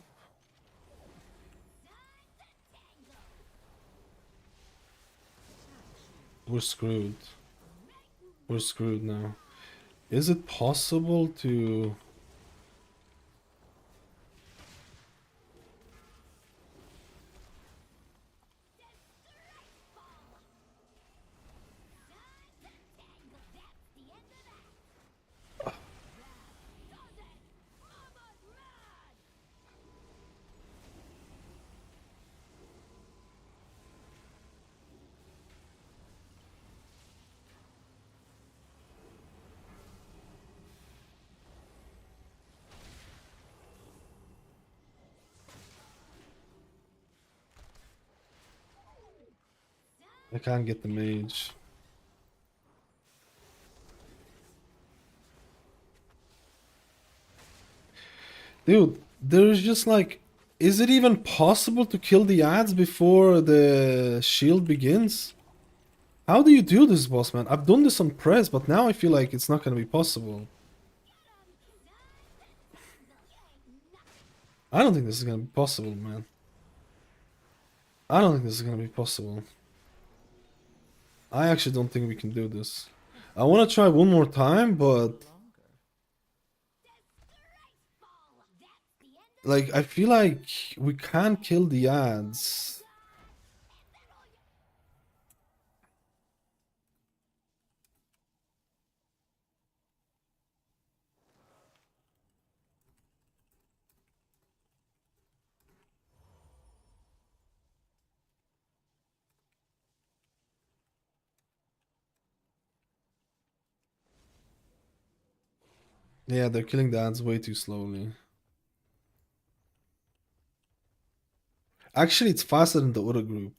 We're screwed. We're screwed now. Is it possible to... I can't get the mage. Dude, there's just like... Is it even possible to kill the ads before the shield begins? How do you do this, boss man? I've done this on press, but now I feel like it's not gonna be possible. I don't think this is gonna be possible, man. I don't think this is gonna be possible. I actually don't think we can do this. I wanna try one more time, but... Like, I feel like we can't kill the ads. Yeah, they're killing the ads way too slowly. Actually, it's faster than the other group.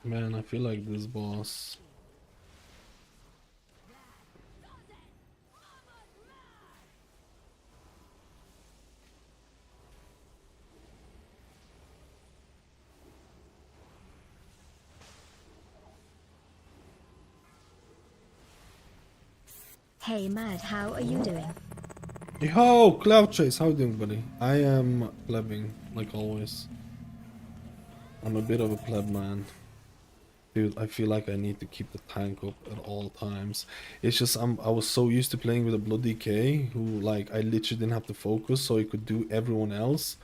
Man, I feel like this boss. Hey Mad, how are you doing? Yo, Cloud Chase, how you doing, buddy? I am plebbing, like always. I'm a bit of a pleb man. Dude, I feel like I need to keep the tank up at all times. It's just I was so used to playing with a Blood DK who like I literally didn't have to focus so he could do everyone else.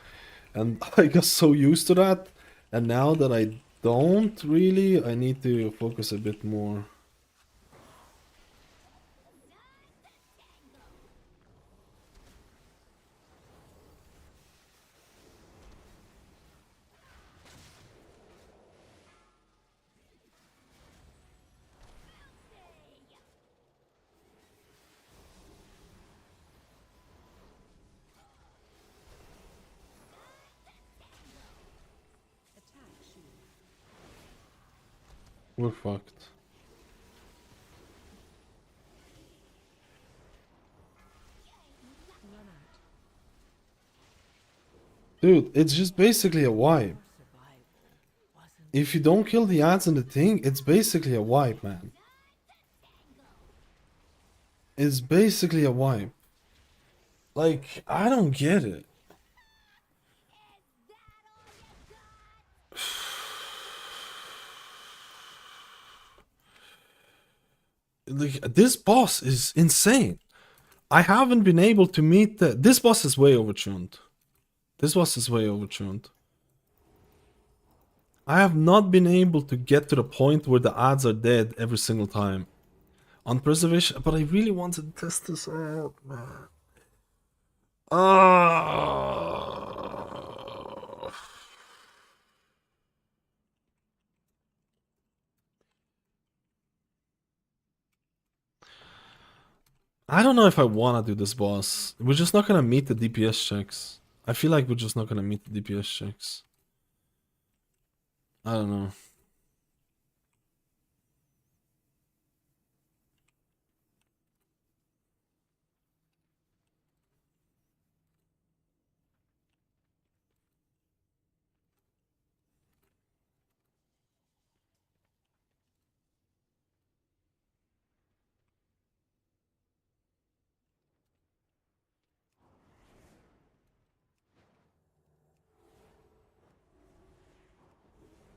And I got so used to that. And now that I don't really, I need to focus a bit more. We're fucked. Dude, it's just basically a wipe. If you don't kill the ads in the thing, it's basically a wipe, man. It's basically a wipe. Like, I don't get it. Like, this boss is insane. I haven't been able to meet the... This boss is way overtuned. This boss is way overtuned. I have not been able to get to the point where the ads are dead every single time. On preservation, but I really wanted to test this out, man. I don't know if I want to do this boss. We're just not gonna meet the DPS checks. I feel like we're just not gonna meet the DPS checks. I don't know.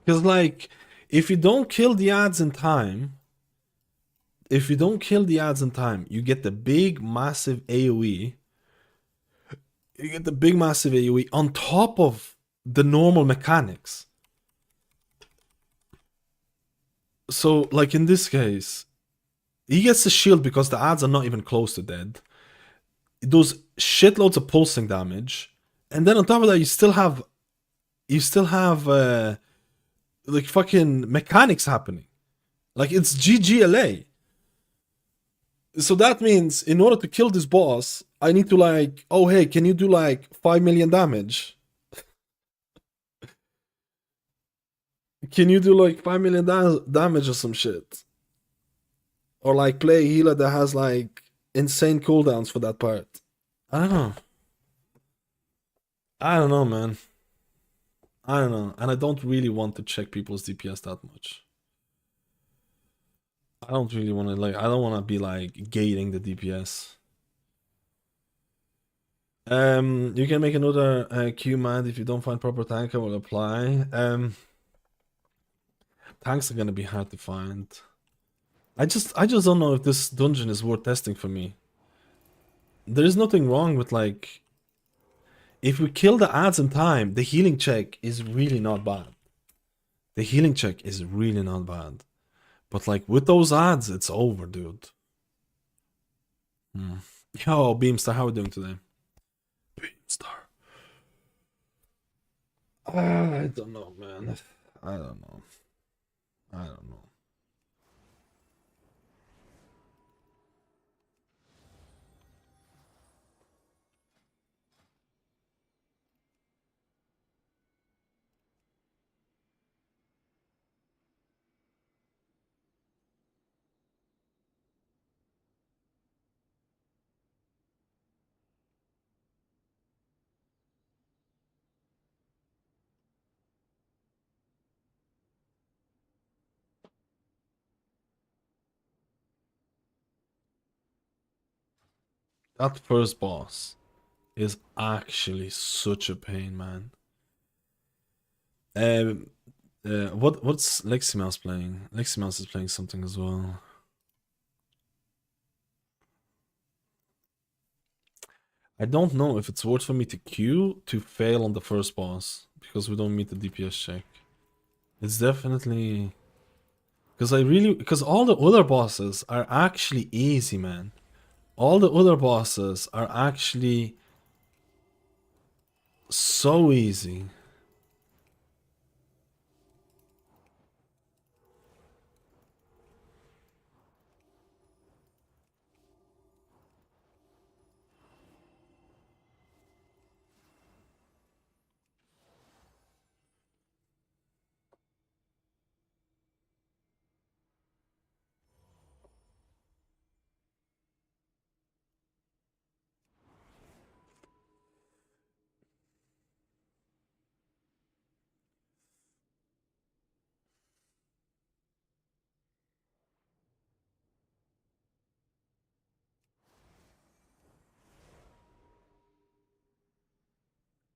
Because, like, if you don't kill the ads in time, you get the big, massive AoE. You get the big, massive AoE on top of the normal mechanics. So, like, in this case, he gets the shield because the ads are not even close to dead. It does shitloads of pulsing damage. And then on top of that, you still have like fucking mechanics happening. Like it's GGLA. So that means in order to kill this boss, I need to like, oh hey, can you do like 5 million damage? Can you do like 5 million damage or some shit? Or like play a healer that has like insane cooldowns for that part. I don't know. I don't know, man. I don't know. And I don't really want to check people's DPS that much. I don't really want to, like, I don't want to be, like, gating the DPS. You can make another Q man if you don't find proper tank, I will apply. Tanks are gonna be hard to find. I just don't know if this dungeon is worth testing for me. There is nothing wrong with, like, if we kill the ads in time, the healing check is really not bad. The healing check is really not bad. But like with those ads, it's over, dude. Yo, Beamstar, how are we doing today? Beamstar. I don't know, man. I don't know. I don't know. That first boss is actually such a pain, man. What's Leximouse playing? Leximouse is playing something as well. I don't know if it's worth for me to queue to fail on the first boss because we don't meet the DPS check. It's definitely because all the other bosses are actually easy, man. All the other bosses are actually so easy.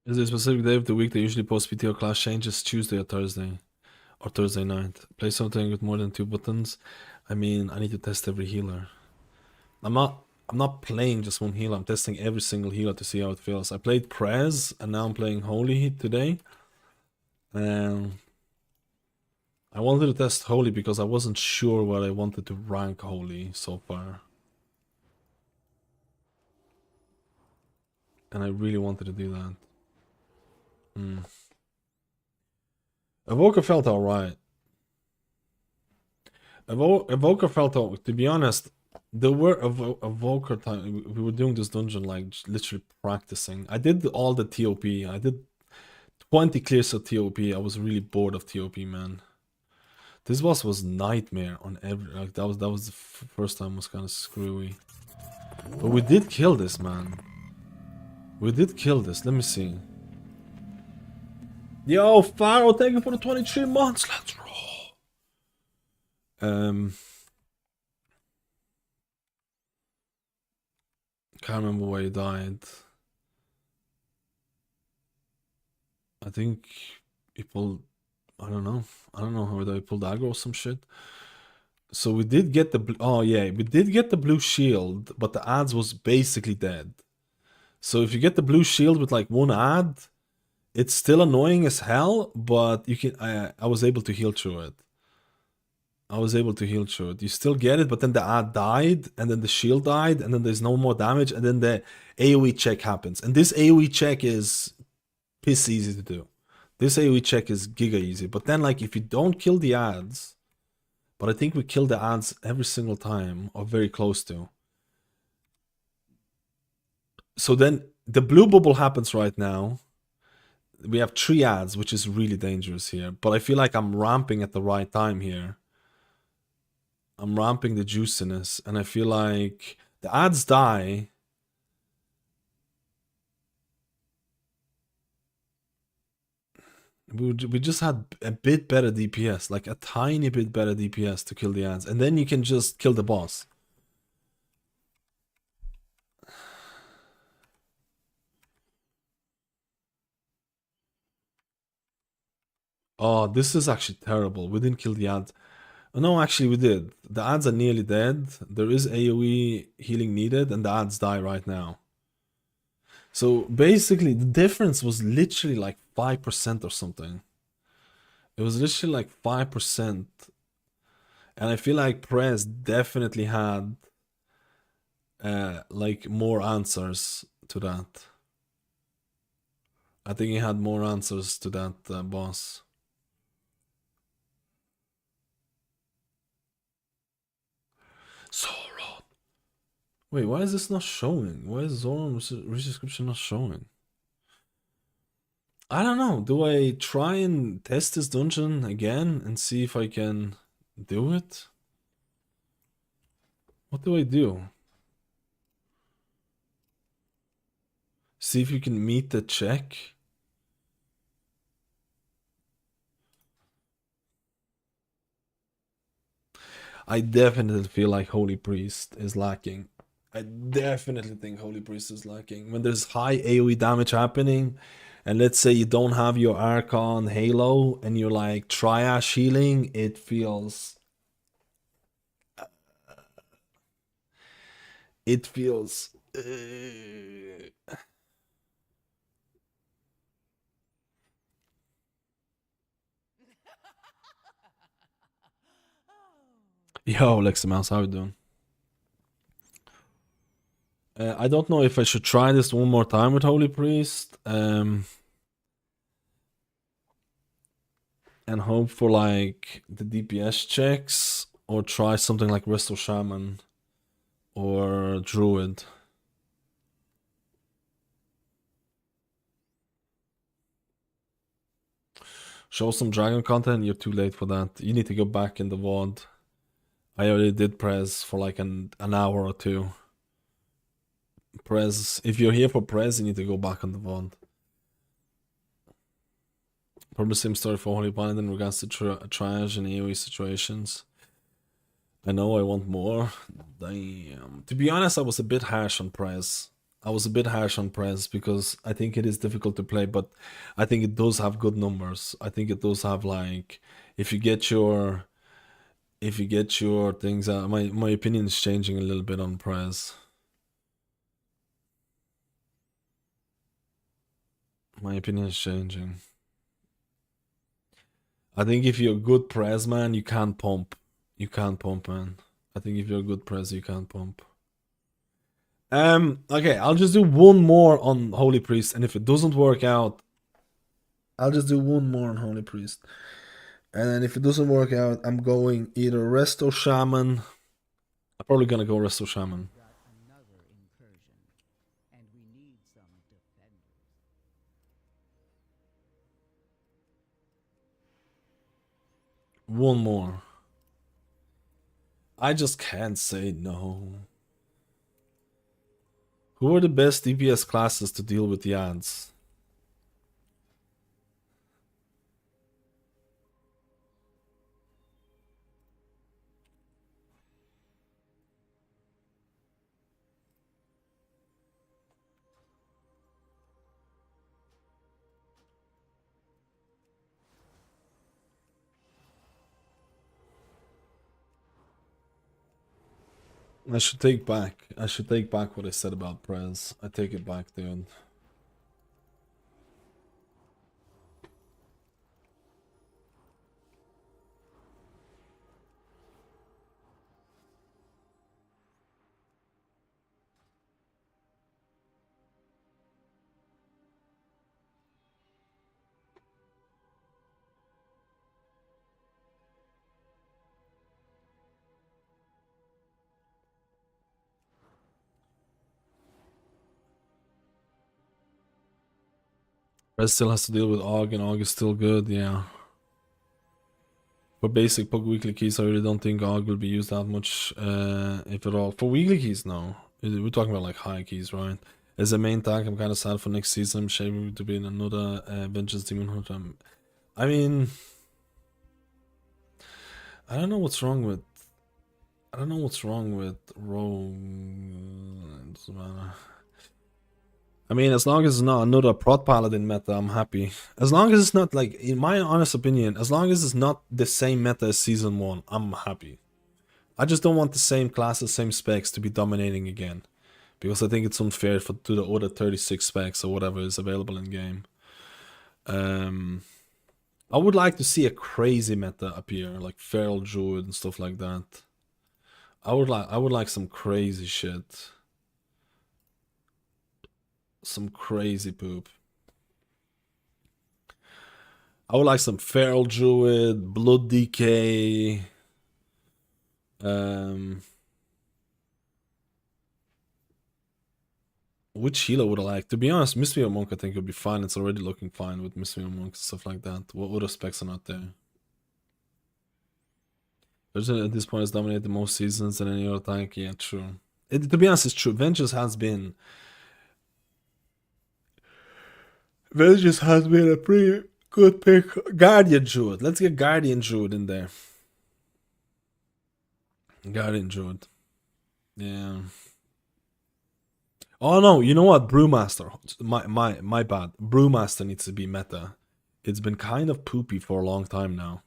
Is there a specific day of the week they usually post PTR class changes? Tuesday or Thursday? Or Thursday night? Play something with more than 2 buttons? I mean, I need to test every healer. I'm not playing just one healer, I'm testing every single healer to see how it feels. I played Prez and now I'm playing Holy today. I wanted to test Holy because I wasn't sure what I wanted to rank Holy so far. And I really wanted to do that. Evoker felt alright. Evoker felt alright. To be honest, there were Evoker time. We were doing this dungeon like literally practicing. I did all the TOP. I did 20 clears of TOP. I was really bored of TOP, man. This boss was nightmare on every. Like that was the first time was kind of screwy. But we did kill this, man. We did kill this. Let me see. Yo, Pharaoh, thank you for the 23 months. Let's roll. Can't remember where he died. I think he pulled. I don't know whether he pulled aggro or some shit. So we did get the. Oh yeah, we did get the blue shield, but the ads was basically dead. So if you get the blue shield with like one ad, it's still annoying as hell, but you can. I was able to heal through it. You still get it, but then the ad died, and then the shield died, and then there's no more damage, and then the AoE check happens. And this AoE check is piss easy to do. This AoE check is giga easy. But then, like, if you don't kill the ads, but I think we kill the ads every single time, or very close to. So then the blue bubble happens right now. We have 3 ads, which is really dangerous here. But I feel like I'm ramping at the right time here. I'm ramping the juiciness, and I feel like the ads die. We just had a bit better DPS, like a tiny bit better DPS to kill the ads, and then you can just kill the boss. Oh, this is actually terrible. We didn't kill the ads. No, actually we did. The ads are nearly dead. There is AoE healing needed, and the ads die right now. So basically, the difference was literally like 5% or something. It was literally like 5%. And I feel like Prez definitely had like more answers to that. I think he had more answers to that boss. Zoron. Wait, why is this not showing? Why is Zoron resubscription not showing? I don't know. Do I try and test this dungeon again and see if I can do it? What do I do? See if you can meet the check. I definitely feel like Holy Priest is lacking. I definitely think Holy Priest is lacking. When there's high AoE damage happening and let's say you don't have your Archon Halo and you're like Triash healing, it feels it feels Yo, Lexi Mouse, how you doing? I don't know if I should try this one more time with Holy Priest, and hope for like the DPS checks, or try something like Resto Shaman or Druid. Show some dragon content, you're too late for that. You need to go back in the VOD. I already did Prez for like an hour or two. Prez, if you're here for Prez, you need to go back on the VOD. Probably the same story for Holy Paladin in regards to triage and AoE situations. I know I want more. Damn. To be honest, I was a bit harsh on Prez. Because I think it is difficult to play, but I think it does have good numbers. I think it does have like, if you get your things out, my opinion is changing a little bit on Prez. My opinion is changing. I think if you're a good Prez, man, you can't pump. You can't pump, man. I think if you're a good Prez, you can't pump. Okay, I'll just do one more on Holy Priest, and if it doesn't work out, I'll just do one more on Holy Priest. And then if it doesn't work out, I'm going either Resto Shaman. I'm probably gonna go Resto Shaman. One more. I just can't say no. Who are the best DPS classes to deal with the ads? I should take back what I said about Prez. I take it back, dude. Prez still has to deal with AUG, and AUG is still good, yeah. For basic Pug weekly keys, I really don't think AUG will be used that much, if at all. For weekly keys, no. We're talking about like high keys, right? As a main tank, I'm kind of sad for next season. I'm shaping to be in another Vengeance Demon Hunter. I mean, I don't know what's wrong with Rogue. It doesn't matter. I mean, as long as it's not another Prot Paladin meta, I'm happy. As long as it's not, like, in my honest opinion, as long as it's not the same meta as Season 1, I'm happy. I just don't want the same classes, same specs to be dominating again. Because I think it's unfair to the other 36 specs or whatever is available in game. I would like to see a crazy meta appear, like Feral Druid and stuff like that. I would like some crazy shit. Some crazy poop. I would like some Feral Druid, Blood Decay. Which healer would I like? To be honest, Mystery Monk I think would be fine. It's already looking fine with Mystery Monk and stuff like that. What other specs are not there? At this point has dominated most seasons than any other tank. Yeah, true. To be honest, it's true. Vengeance has been a pretty good pick. Guardian Druid. Let's get Guardian Druid in there. Guardian Druid. Yeah. Oh no, you know what? Brewmaster. My bad. Brewmaster needs to be meta. It's been kind of poopy for a long time now.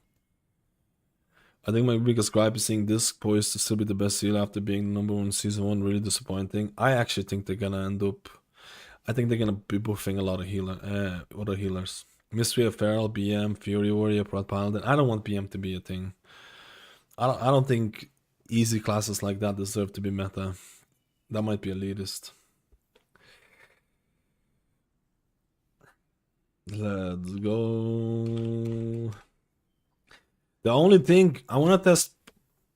I think my biggest gripe is seeing this poised to still be the best healer after being number one in season 1. Really disappointing. I actually think they're gonna end up. I think they're gonna be buffing a lot of other healers. Mystery of Feral, BM, Fury Warrior, Prod Paladin. I don't want BM to be a thing. I don't think easy classes like that deserve to be meta. That might be elitist. Let's go. The only thing I want to test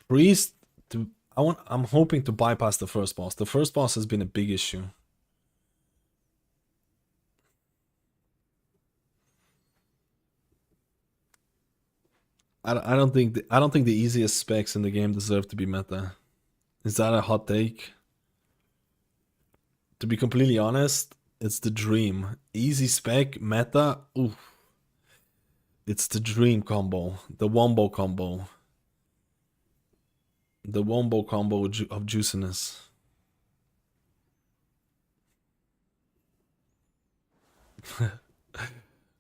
priest to I'm hoping to bypass the first boss. The first boss has been a big issue. I don't think the easiest specs in the game deserve to be meta. Is that a hot take? To be completely honest, it's the dream. Easy spec meta. Oof. It's the dream combo, the wombo combo. The wombo combo of juiciness.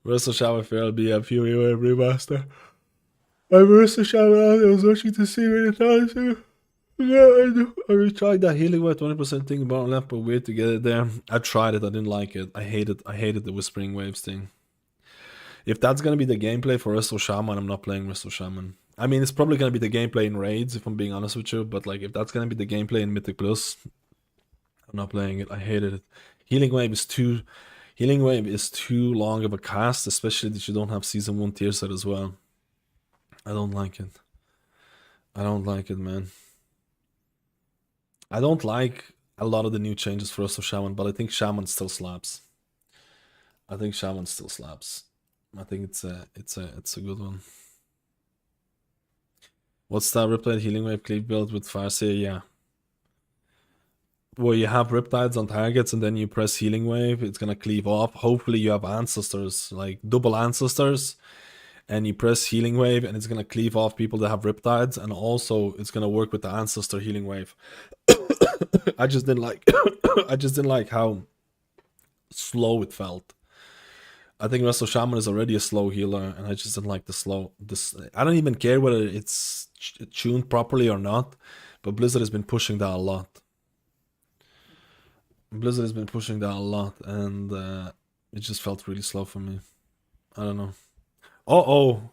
Wrestle Shower Feral be a Fury Wave remaster. I Wrestle Shower I was watching to see many times. I tried that healing wave 20% thing bottom left, but weird to get it there. I tried it, I didn't like it. I hated the Whispering Waves thing. If that's gonna be the gameplay for Wrestle Shaman, I'm not playing Wrestle Shaman. I mean, it's probably gonna be the gameplay in raids, if I'm being honest with you. But like, if that's gonna be the gameplay in Mythic Plus, I'm not playing it. I hated it. Healing Wave is too long of a cast, especially that you don't have Season 1 tier set as well. I don't like it. I don't like it, man. I don't like a lot of the new changes for Wrestle Shaman, but I think Shaman still slaps. I think Shaman still slaps. I think it's a good one. What's that Riptide Healing Wave cleave build with Farseer? Yeah. Where you have Riptides on targets and then you press Healing Wave, it's gonna cleave off. Hopefully you have Ancestors, like double Ancestors, and you press Healing Wave and it's gonna cleave off people that have Riptides, and also it's gonna work with the Ancestor Healing Wave. I just didn't like I just didn't like how slow it felt. I think Wrestle Shaman is already a slow healer, and I just didn't like the slow. I don't even care whether it's tuned properly or not, but Blizzard has been pushing that a lot. Blizzard has been pushing that a lot, and it just felt really slow for me. I don't know. Oh.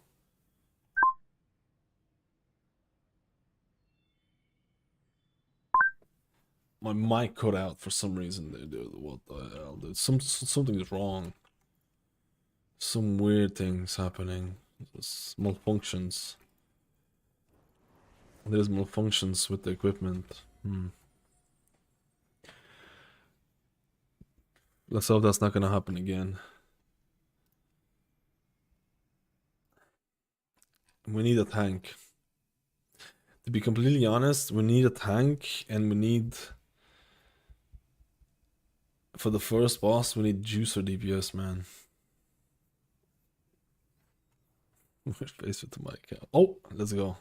My mic cut out for some reason, dude. What the hell, dude? Something's wrong. Some weird things happening. There's malfunctions. There's malfunctions with the equipment. Let's hope that's not gonna happen again. We need a tank. To be completely honest, we need a tank, and we need... For the first boss, we need juicer DPS, man. Face with the mic. Oh, let's go.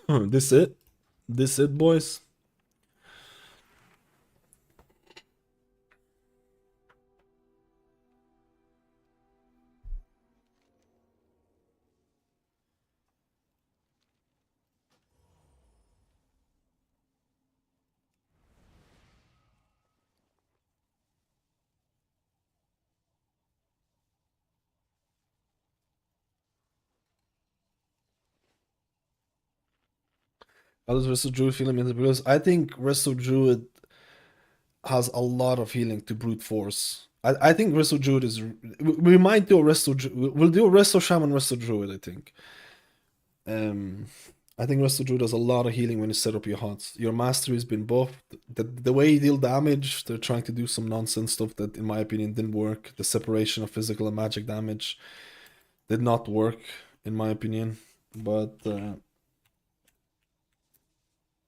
This it? This it, boys? How does Resto Druid feel in because I think Resto Druid has a lot of healing to brute force. I think Resto Druid is... We might do a Resto Druid. We'll do a Resto Shaman, Resto Druid, I think. I think Resto Druid has a lot of healing when you set up your HOTS. Your mastery has been buffed. The way you deal damage, they're trying to do some nonsense stuff that, in my opinion, didn't work. The separation of physical and magic damage did not work, in my opinion. But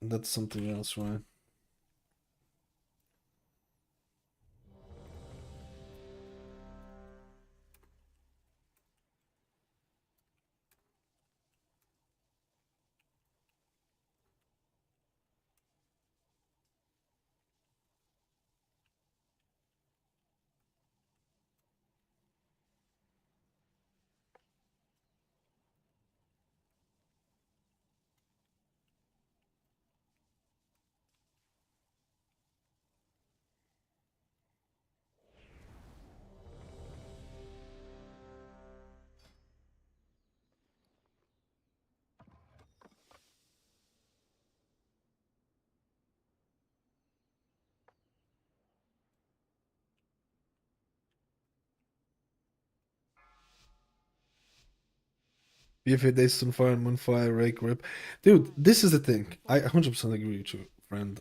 that's something else, right? BFA Days, Sunfire, Moonfire, Rake, Rip. Dude, this is the thing. I 100% agree with you, friend.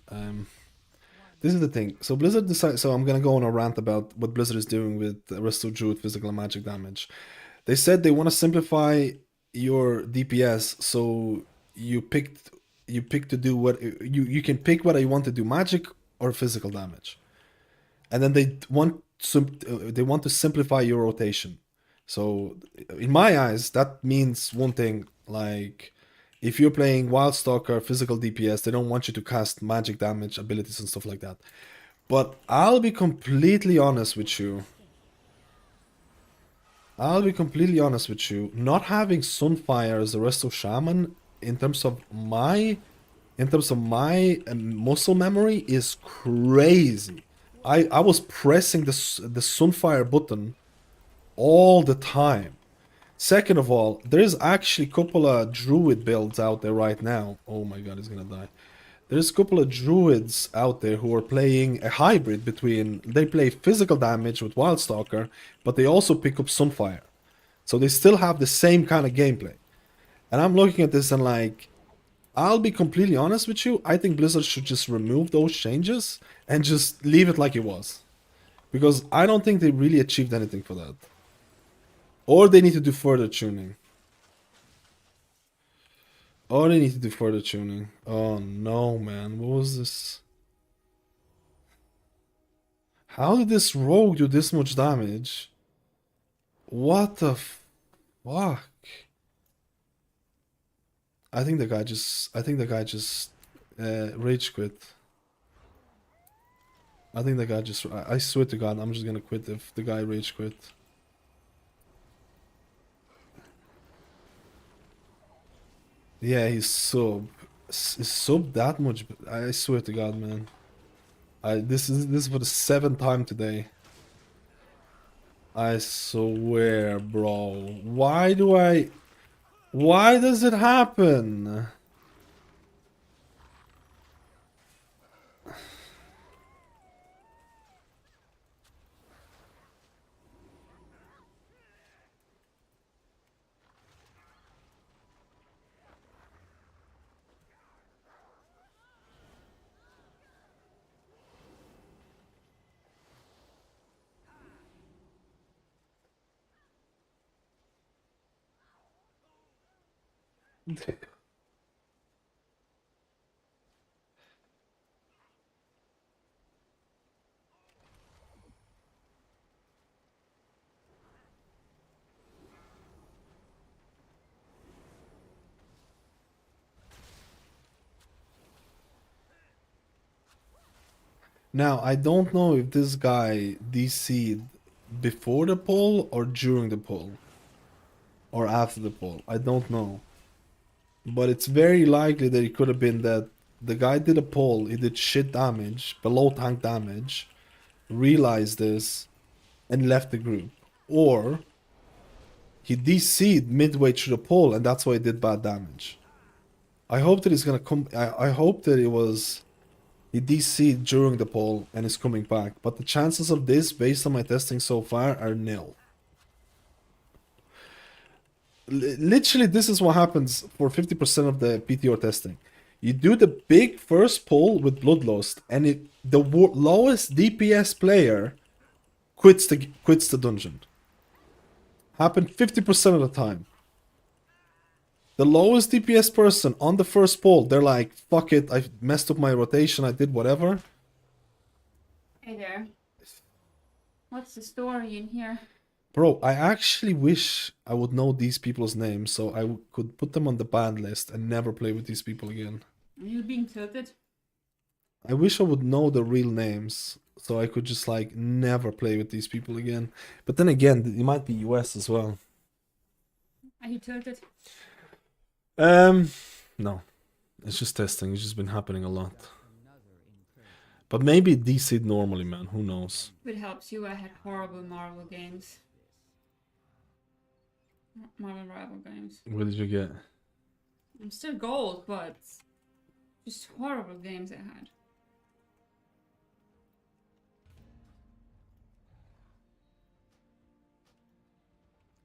This is the thing. So Blizzard decided. So I'm gonna go on a rant about what Blizzard is doing with the rest of Druid physical and magic damage. They said they want to simplify your DPS, so you pick to do what you can pick whether you want to do magic or physical damage, and then they want to simplify your rotation. So in my eyes, that means one thing, like if you're playing Wildstalker, physical DPS, they don't want you to cast magic damage abilities and stuff like that. But I'll be completely honest with you. Not having Sunfire as the rest of Shaman in terms of my muscle memory is crazy. I was pressing the Sunfire button all the time. Second of all, there's actually a couple of Druid builds out there right now. Oh my god, he's gonna die. There's a couple of Druids out there who are playing a hybrid between... They play physical damage with Wildstalker, but they also pick up Sunfire. So they still have the same kind of gameplay. And I'm looking at this and like... I'll be completely honest with you, I think Blizzard should just remove those changes and just leave it like it was. Because I don't think they really achieved anything for that. Or they need to do further tuning. Oh, no, man. What was this? How did this rogue do this much damage? What the fuck? I think the guy just rage quit. I swear to God, I'm just gonna quit if the guy rage quit. Yeah, he's sub that much. I swear to God, man. This is for the 7th time today. I swear, bro. Why does it happen? Now, I don't know if this guy DC'd before the poll or during the poll. Or after the poll. I don't know. But it's very likely that it could have been that the guy did a poll, he did shit damage, below tank damage, realized this, and left the group. Or he DC'd midway through the poll and that's why he did bad damage. I hope that he's gonna come. I hope that it was... He DC'd during the poll and is coming back. But the chances of this, based on my testing so far, are nil. Literally, this is what happens for 50% of the PTR testing. You do the big first poll with Bloodlust, and the lowest DPS player quits the dungeon. Happened 50% of the time. The lowest DPS person on the first poll, they're like, fuck it, I messed up my rotation, I did whatever. Hey there. What's the story in here? Bro, I actually wish I would know these people's names so I could put them on the ban list and never play with these people again. Are you being tilted? I wish I would know the real names so I could just like never play with these people again. But then again, it might be US as well. Are you tilted? No. It's just testing. It's just been happening a lot. But maybe it DC'd normally, man. Who knows? If it helps you, I had horrible Marvel games. Marvel Rival games. What did you get? I'm still gold, but just horrible games I had.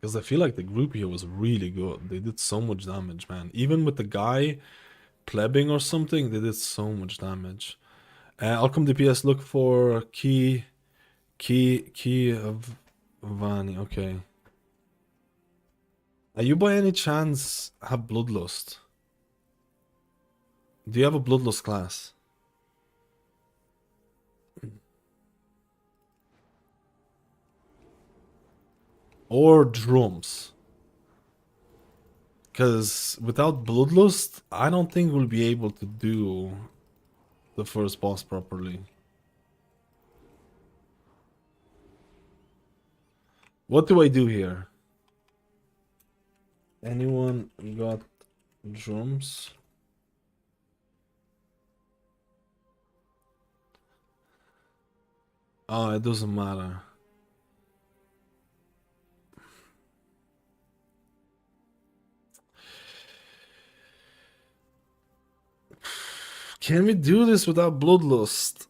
Because I feel like the group here was really good. They did so much damage, man. Even with the guy plebbing or something, they did so much damage. I'll come DPS, look for key of Vani. Okay. Are you by any chance have Bloodlust? Do you have a Bloodlust class? Or drums? Because without Bloodlust, I don't think we'll be able to do the first boss properly. What do I do here? Anyone got drums? Oh, it doesn't matter. Can we do this without Bloodlust?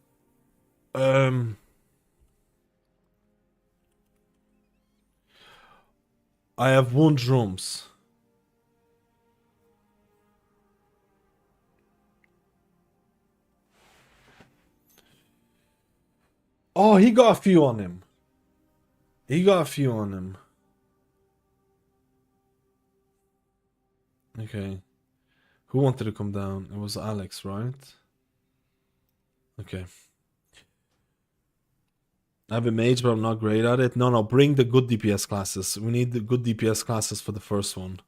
I have 1 drums. Oh, he got a few on him. He got a few on him. Okay. Who wanted to come down? It was Alex, right? Okay. I have a mage, but I'm not great at it. No, bring the good DPS classes. We need the good DPS classes for the first one.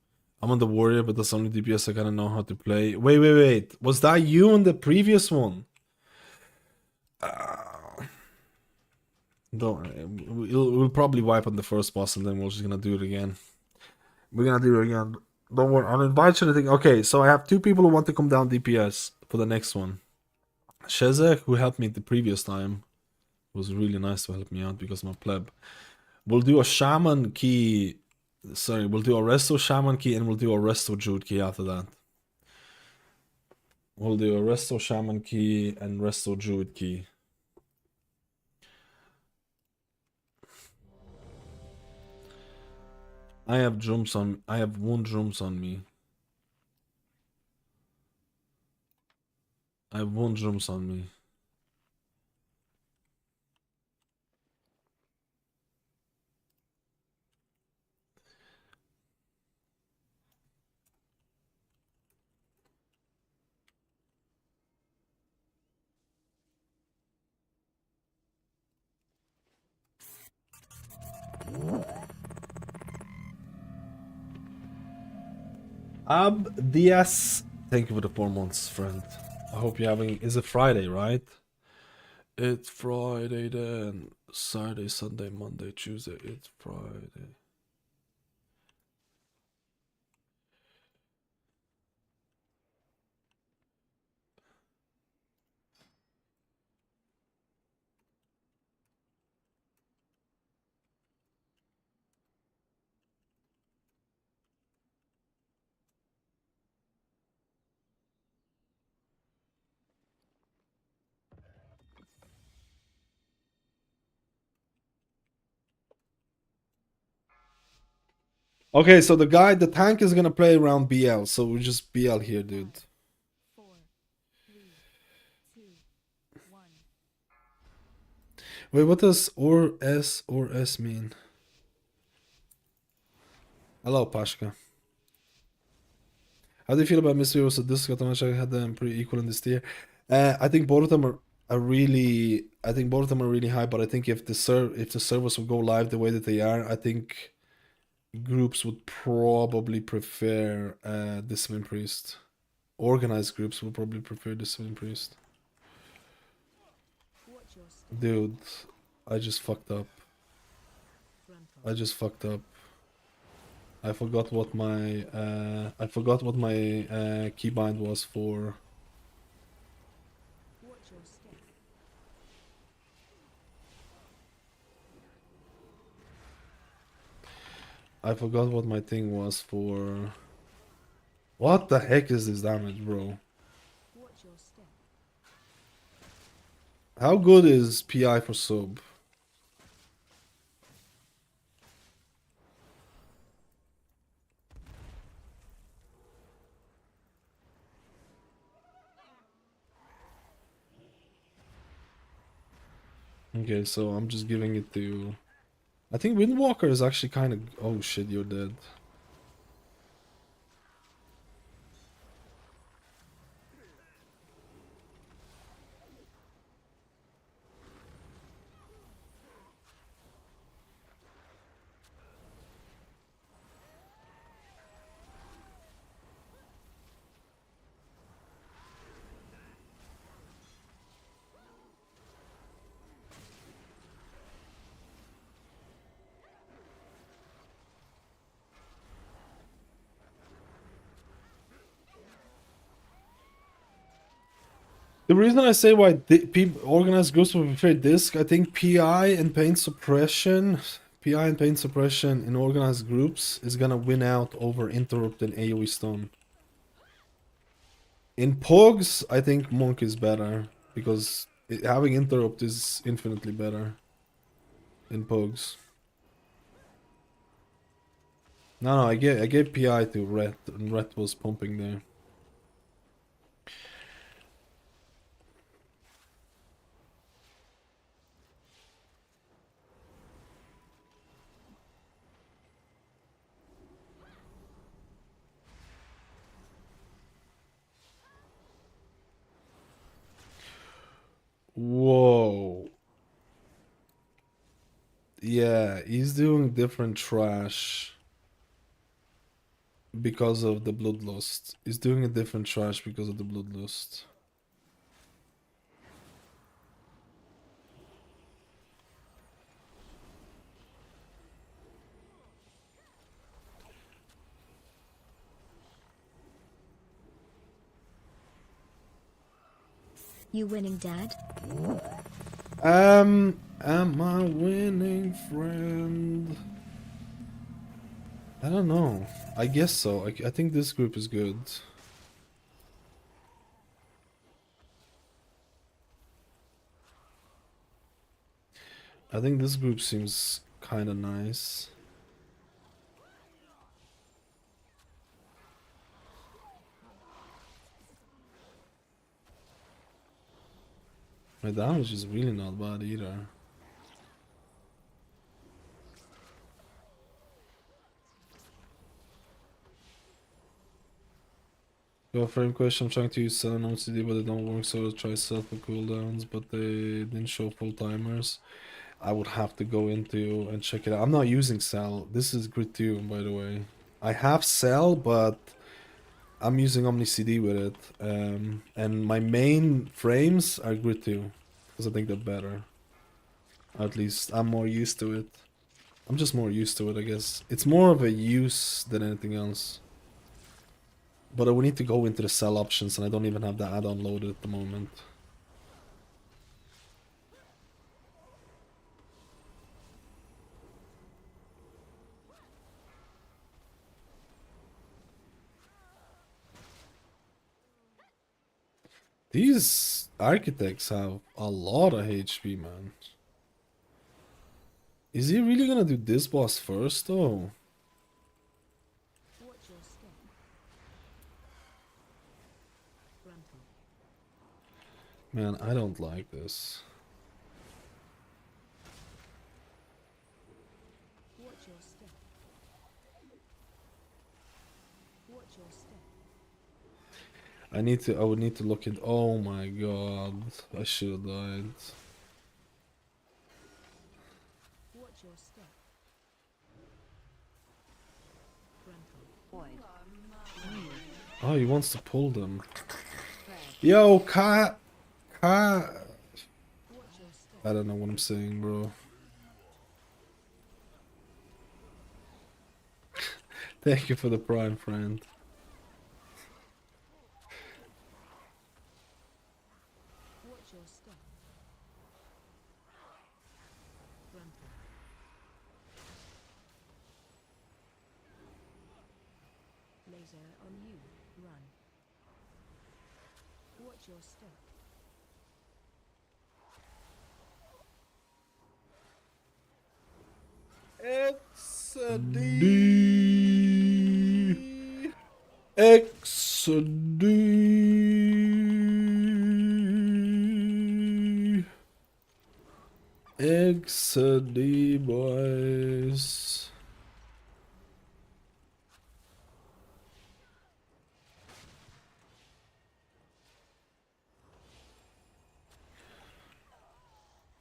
I'm on the warrior, but that's only DPS I gotta know how to play. Wait. Was that you in the previous one? We'll probably wipe on the first boss and then we're just gonna do it again. We're gonna do it again. Don't worry, I'll invite you to think. Okay, so I have 2 people who want to come down DPS for the next one. Shezek, who helped me the previous time, was really nice to help me out because I'm a pleb. We'll do a Shaman key. Sorry, we'll do a Resto Shaman key and we'll do a Resto Druid key after that. We'll do a Resto Shaman key and Resto Druid key. I have drums on. I have 1 drums on me. I have 1 drums on me. Diaz, thank you for the 4 months, friend. I hope you're having. Is it Friday, right? It's Friday then. Saturday, Sunday, Monday, Tuesday. It's Friday. Okay, so the tank is gonna play around BL, so we just BL here, dude. 4, 3, 2, 1. Wait, what does or S mean? Hello, Pashka. How do you feel about Mystery versus Discord? I had them pretty equal in this tier. I think both of them are really. I think both of them are really high, but I think if the servers would go live the way that they are, I think groups would probably prefer Discipline Priest. Organized groups would probably prefer Discipline Priest. Dude, I just fucked up. I just fucked up. I forgot what my keybind was for. I forgot what my thing was for. What the heck is this damage, bro? How good is PI for sub? Okay, so I'm just giving it to... I think Windwalker is actually kind of... Oh shit, you're dead. The reason I say why organized groups would prefer disc, I think PI and pain suppression in organized groups is gonna win out over interrupt and AoE stun. In Pogs, I think Monk is better because having interrupt is infinitely better in Pogs. No, I gave PI to Ret, and Ret was pumping there. Whoa. Yeah, he's doing different trash because of the bloodlust. He's doing a different trash because of the bloodlust. You winning, Dad? Am I winning, friend? I don't know. I guess so. I think this group is good. I think this group seems kind of nice. My damage is really not bad either. Go frame question, I'm trying to use Cell on CD, but they don't work, so I'll try Cell for cooldowns, but they didn't show full timers. I would have to go into and check it out. I'm not using Cell. This is Grid 2, by the way. I have Cell, but I'm using Omni CD with it. And my main frames are Grid 2, because I think they're better. At least I'm more used to it. I'm just more used to it, I guess. It's more of a use than anything else. But I will need to go into the Cell options, and I don't even have the add-on loaded at the moment. These architects have a lot of HP, man. Is he really gonna do this boss first, though? Man, I don't like this. I would need to look at, oh my god, I should have died. Oh, he wants to pull them. Yo, cat. I don't know what I'm saying, bro. Thank you for the prime, friend. It's a D. X D. D boys.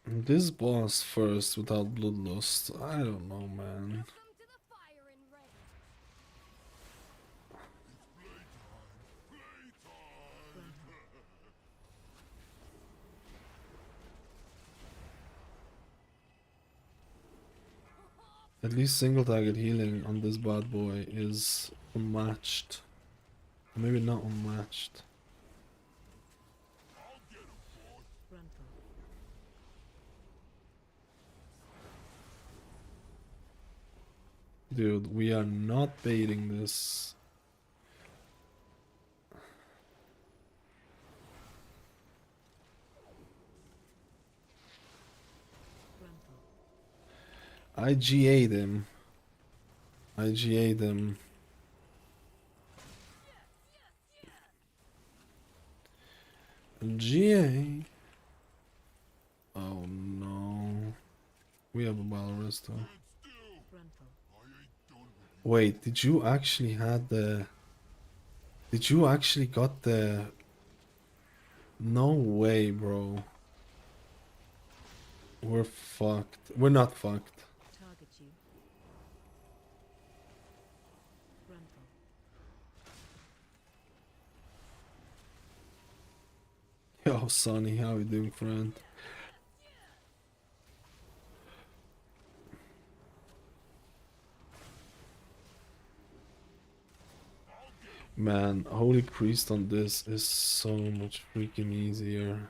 This boss first without bloodlust. I don't know, man. At least single target healing on this bad boy is unmatched. Maybe not unmatched. Dude, we are not baiting this. I GA'd him. I GA'd him. GA. Oh no. We have a Balrus though. Wait, did you actually had the... Did you actually got the... No way, bro. We're fucked. We're not fucked. Yo, Sonny, how you doing, friend? Man, Holy Priest on this is so much freaking easier.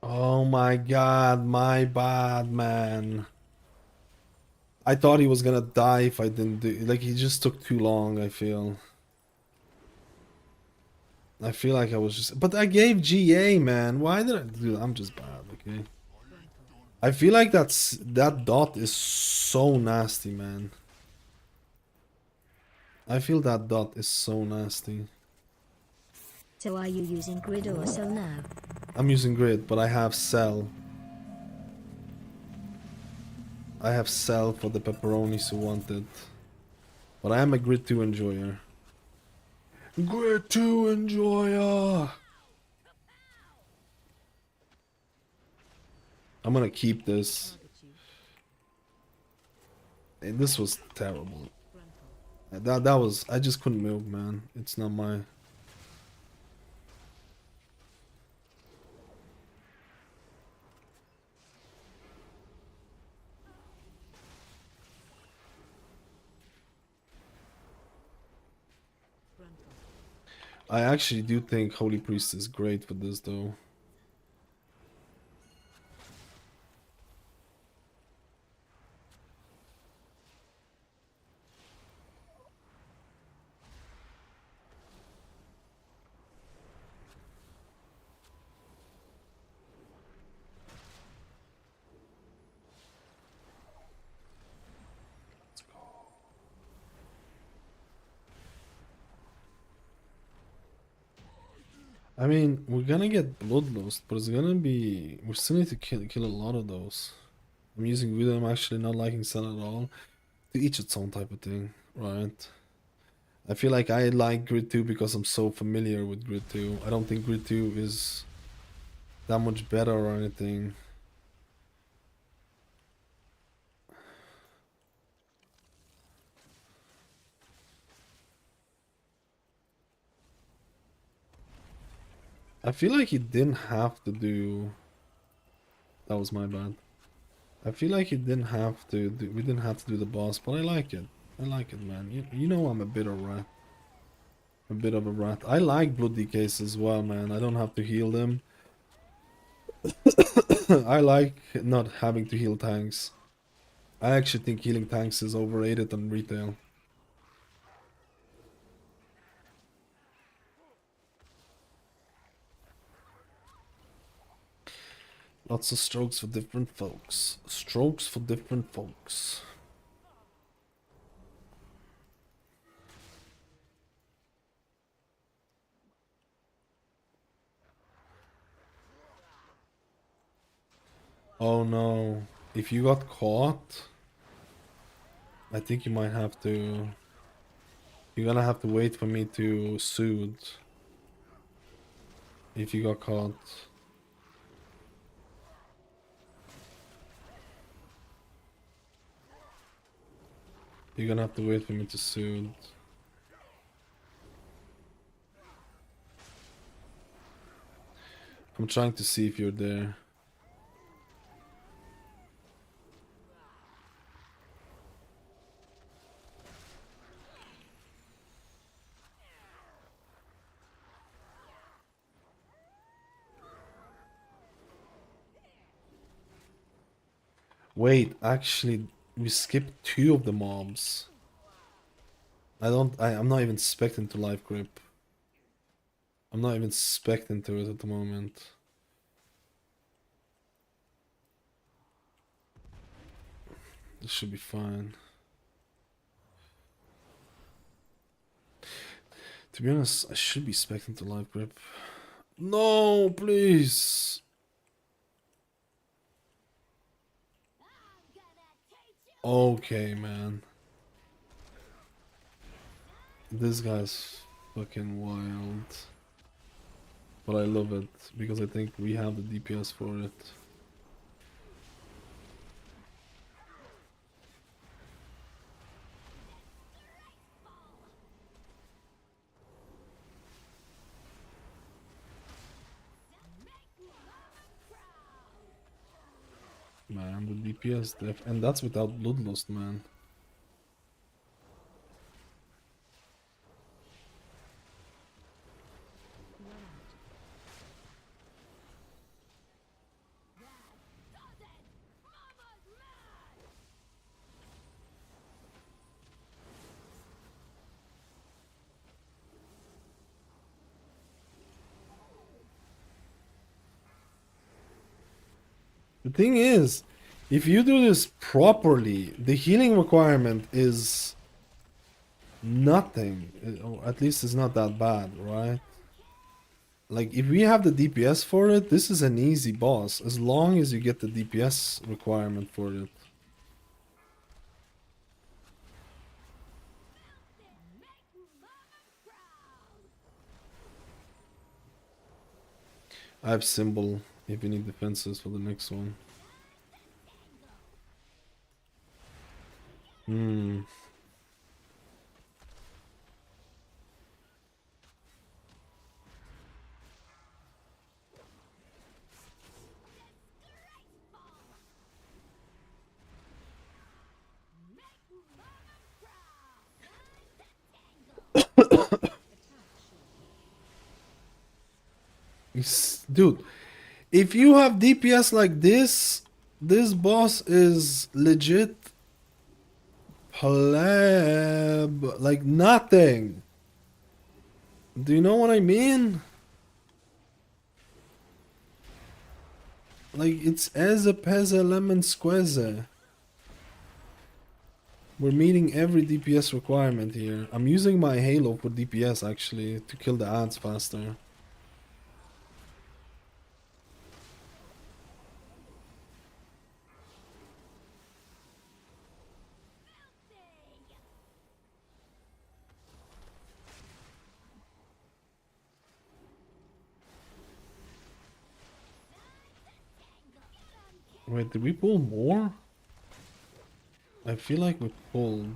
Oh my god, my bad, man. I thought he was gonna die if I didn't do... Like, he just took too long, I feel. I feel like I was just... But I gave GA, man. Why did I do... I'm just bad, okay? I feel like that dot is so nasty, man. I feel that dot is so nasty. So are you using grid or cell now? I'm using grid, but I have cell. I have cell for the pepperonis who want it. But I am a grid 2 enjoyer. Grid 2 enjoyer! I'm gonna keep this. And this was terrible. That was... I just couldn't move, man. It's not my... I actually do think Holy Priest is great for this, though. I mean, we're gonna get bloodlust, but it's gonna be... We still need to kill a lot of those. I'm using Grid, I'm actually not liking Sun at all. To each its own type of thing, right? I feel like I like Grid 2 because I'm so familiar with Grid 2. I don't think Grid 2 is that much better or anything. I feel like he didn't have to do... That was my bad. I feel like he didn't have to do... We didn't have to do the boss, but I like it. I like it, man. You know I'm a bit of rat. A bit of a rat. I like blood DKs as well, man. I don't have to heal them. I like not having to heal tanks. I actually think healing tanks is overrated on retail. Lots of strokes for different folks. Strokes for different folks. Oh no. If you got caught, I think you might have to... You're gonna have to wait for me to soothe. If you got caught. You're gonna have to wait for me to soothe. I'm trying to see if you're there. Wait, actually, we skipped 2 of the mobs. I'm not even expecting to life grip. I'm not even expecting to it at the moment. This should be fine. To be honest, I should be expecting to life grip. No, please. Okay, man. This guy's fucking wild. But I love it, because I think we have the DPS for it. Man, the DPS and that's without Bloodlust, man. The thing is, if you do this properly, the healing requirement is nothing. Or at least it's not that bad, right? Like, if we have the DPS for it, this is an easy boss, as long as you get the DPS requirement for it. I have symbol if you need defenses for the next one. Dude, if you have DPS like this boss is legit pleb, like nothing. Do you know what I mean? Like, it's Eze Peze Lemon Squeze. We're meeting every DPS requirement here. I'm using my Halo for DPS actually, to kill the ads faster. Wait, did we pull more? I feel like we pulled.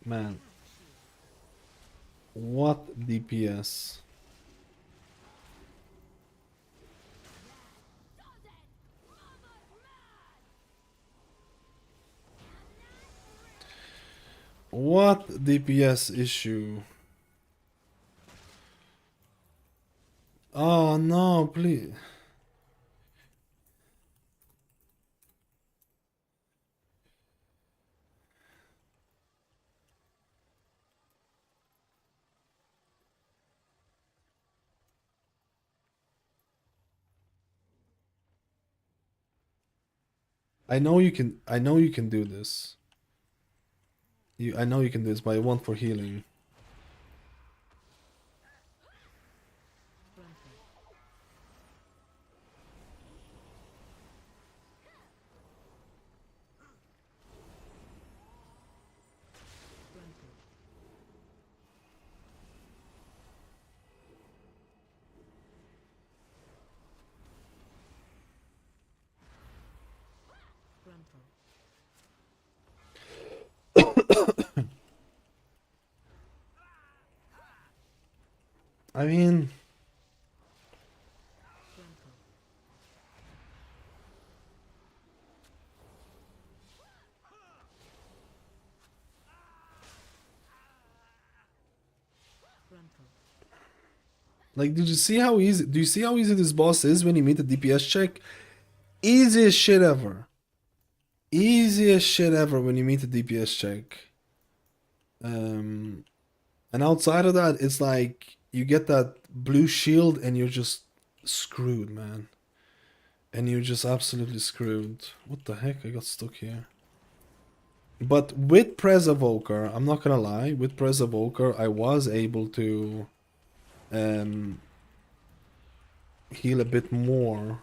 Man. What DPS? What DPS issue? Oh no, please. I know you can. I know you can do this. I know you can do this, but I want for healing. I mean, like, did you see how easy? Do you see how easy this boss is when you meet a DPS check? Easiest shit ever. Easiest shit ever when you meet a DPS check. And outside of that, it's like you get that blue shield and you're just screwed, man. And you're just absolutely screwed. What the heck? I got stuck here. But with Pres Evoker, I'm not gonna lie, with Pres Evoker, I was able to heal a bit more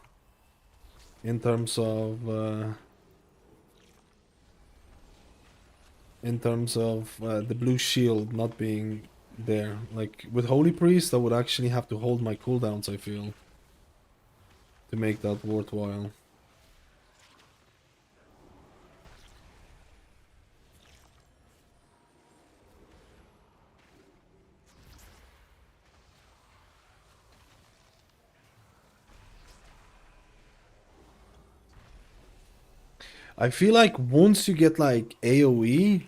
in terms of the blue shield not being there. Like with Holy Priest, I would actually have to hold my cooldowns, I feel, to make that worthwhile. I feel like once you get like AoE,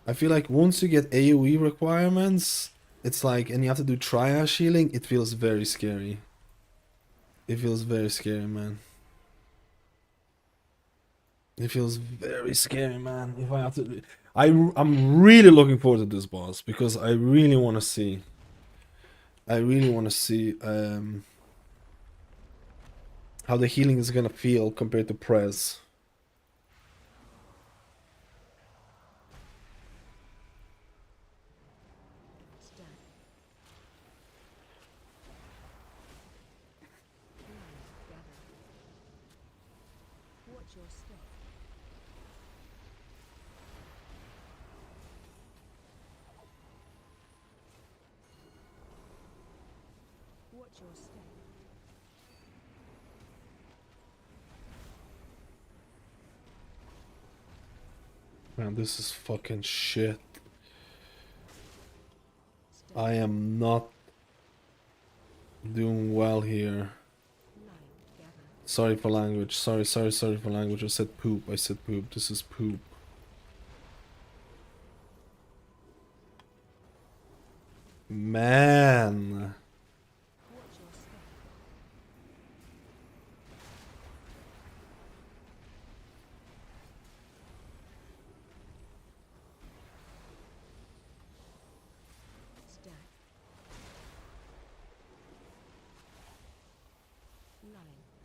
I feel like once you get AoE requirements, it's like, and you have to do triage healing, it feels very scary. It feels very scary, man. It feels very scary, man. If I have to, I'm really looking forward to this boss because I really want to see. I really want to see how the healing is gonna feel compared to Prez. Man, this is fucking shit. I am not doing well here. Sorry for language. Sorry for language. I said poop. I said poop. This is poop. Man.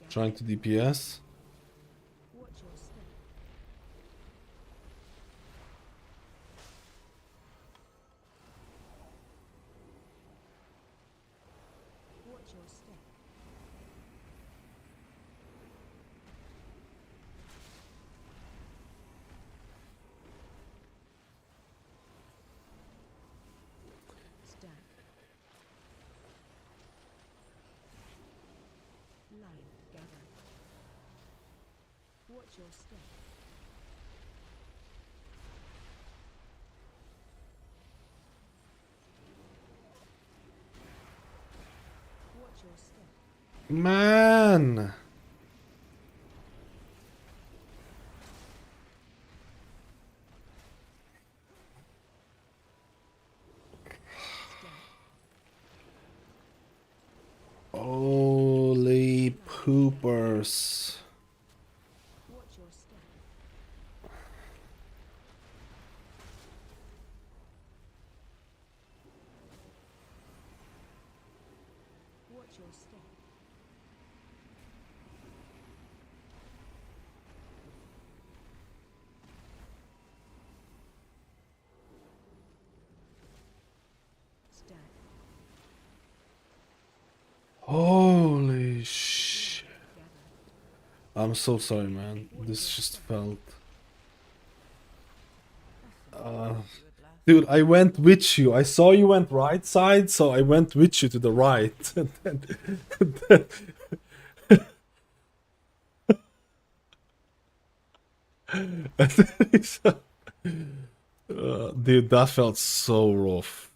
Trying to DPS. Man. Holy poopers. I'm so sorry, man. This just felt... Dude, I went with you. I saw you went right side, so I went with you to the right. And dude, that felt so rough.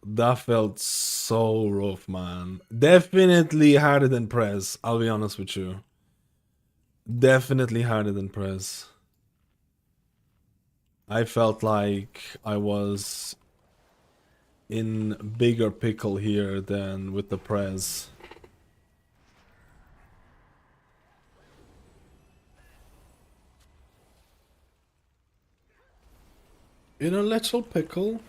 That felt so rough, man. Definitely harder than Prez, I'll be honest with you. Definitely harder than Prez. I felt like I was in bigger pickle here than with the Prez. In a little pickle.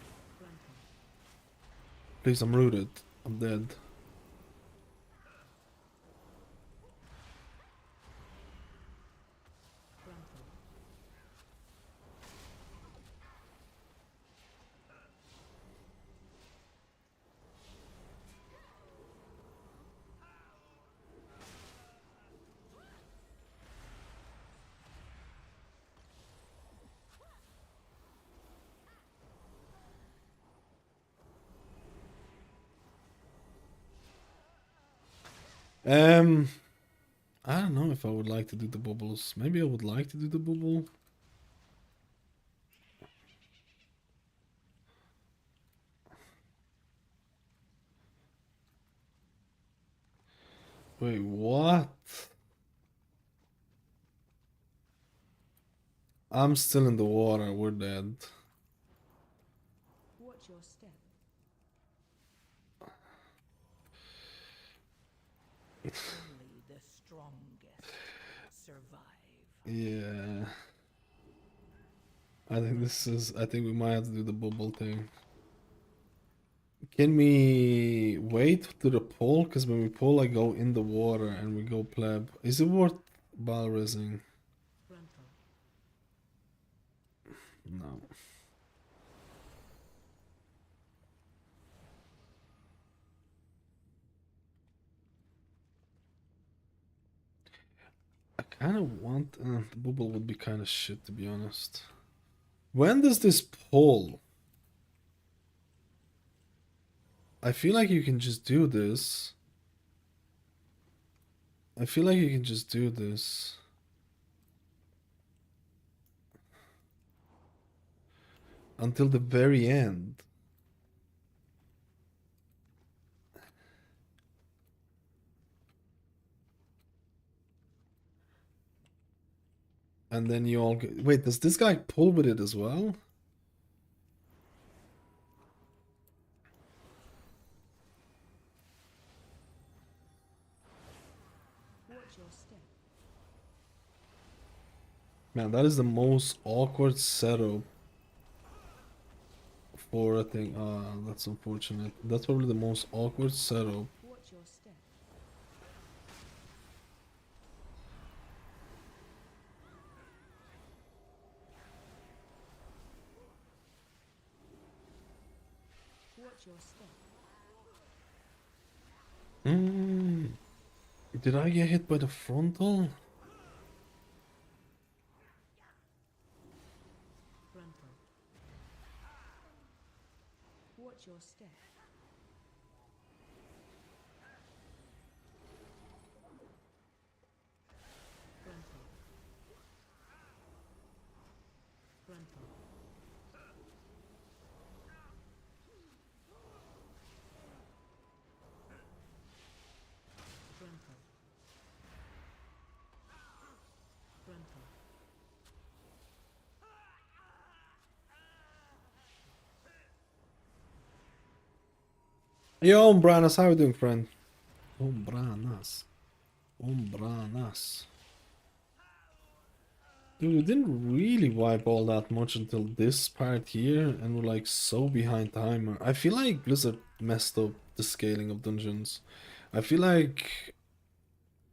Please, I'm rooted. I'm dead. I don't know if I would like to do the bubbles. Maybe I would like to do the bubble. Wait, what? I'm still in the water. We're dead. Watch your step. Only the strongest survive. Yeah. I think we might have to do the bubble thing. Can we wait to the pull? Because when we pull, I go in the water and we go pleb. Is it worth ball raising? No. I kind of want... the bubble would be kind of shit, to be honest. When does this pull? I feel like you can just do this. I feel like you can just do this. Until the very end. And then you all get... Wait, does this guy pull with it as well? Man, that is the most awkward setup for a thing. That's unfortunate. That's probably the most awkward setup. Watch your step. Watch your step. Did I get hit by the frontal? Frontal. Watch your step. Frontal. Frontal. Frontal. Frontal. Yo, Umbranas, how you doing, friend? Umbranas. Umbranas. Dude, we didn't really wipe all that much until this part here, and we're like so behind timer. I feel like Blizzard messed up the scaling of dungeons. I feel like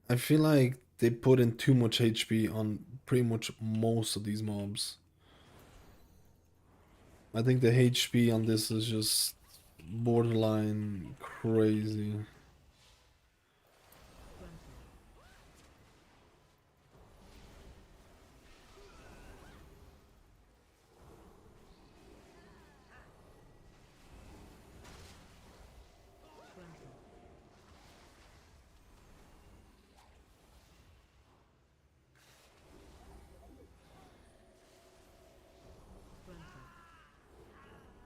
they put in too much HP on pretty much most of these mobs. I think the HP on this is just borderline crazy.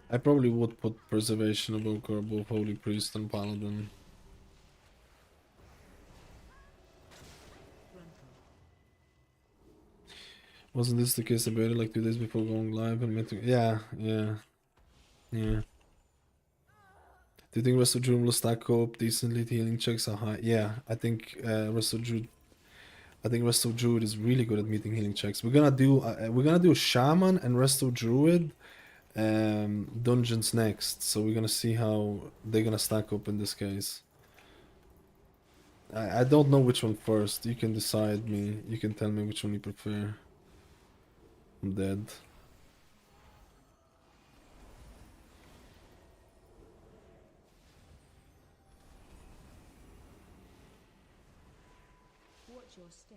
I probably would put Preservation Evoker above Holy Priest and Paladin. Wasn't this the case about it like 2 days before going live and mythic? Yeah. Do you think Rest of Druid will stack up decently? The healing checks are high. Yeah, I think Rest of Druid is really good at meeting healing checks. We're gonna do Shaman and Rest of Druid dungeons next, so we're gonna see how they're gonna stack up in this case. I don't know which one first. You can decide me. You can tell me which one you prefer. I'm dead. Watch your step.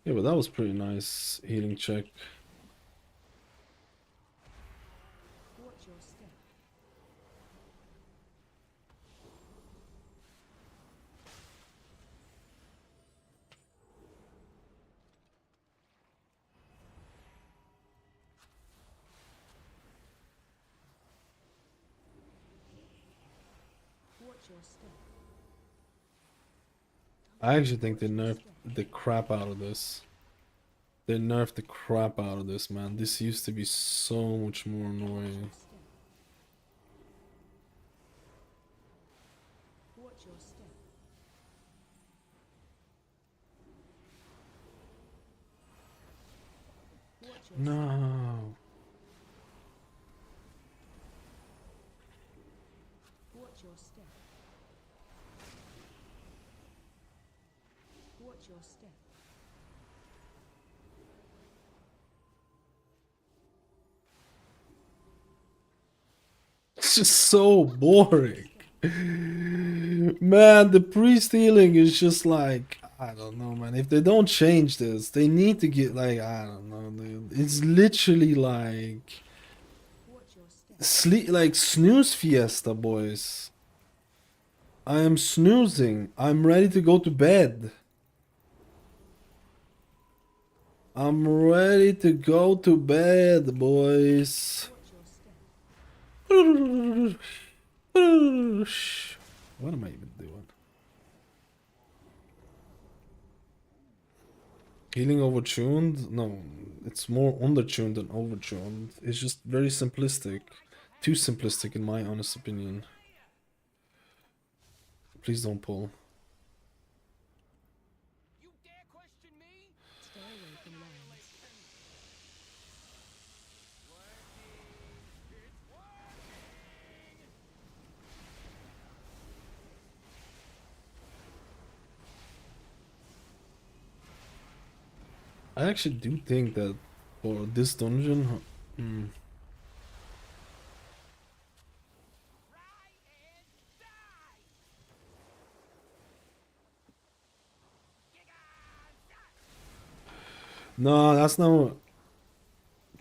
Yeah, but that was pretty nice healing check. Watch your step. Watch your step. I actually think they nerfed the crap out of this. They nerfed the crap out of this, man. This used to be so much more annoying. Watch your step. Watch your No. Watch your step. Watch your step. It's just so boring. Man, the priest healing is just like, I don't know, man. If they don't change this, they need to get like, I don't know, dude. It's literally like Watch your step. sleep, like snooze fiesta, boys. I am snoozing. I'm ready to go to bed. I'm ready to go to bed, boys. Watch your step. What am I even doing? Healing overtuned? No, it's more undertuned than overtuned. It's just very simplistic. Too simplistic in my honest opinion. Please don't pull. Stay away from lands. I actually do think that for this dungeon, no, that's not.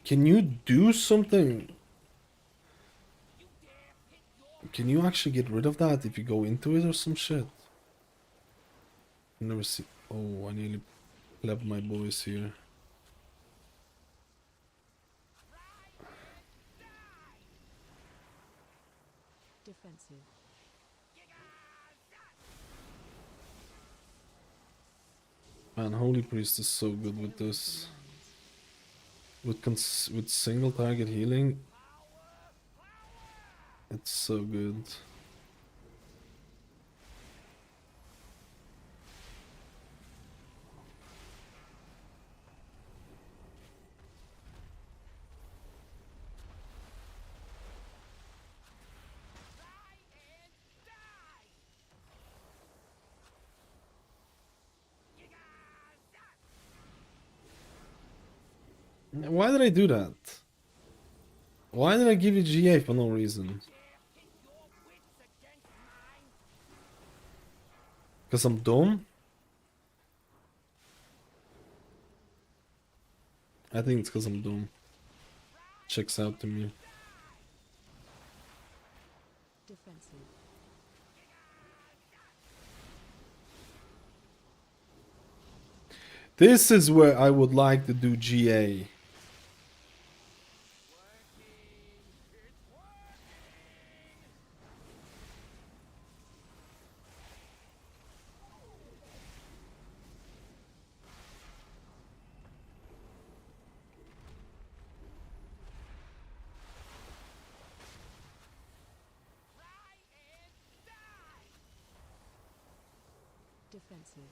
Can you do something? Can you actually get rid of that if you go into it or some shit? Never see. Oh, I nearly left my boys here. Defensive. Man, Holy Priest is so good with this. With single target healing, it's so good. Why did I do that? Why did I give you GA for no reason? Because I'm dumb? I think it's because I'm dumb. Checks out to me. Defensive. This is where I would like to do GA. Defensive.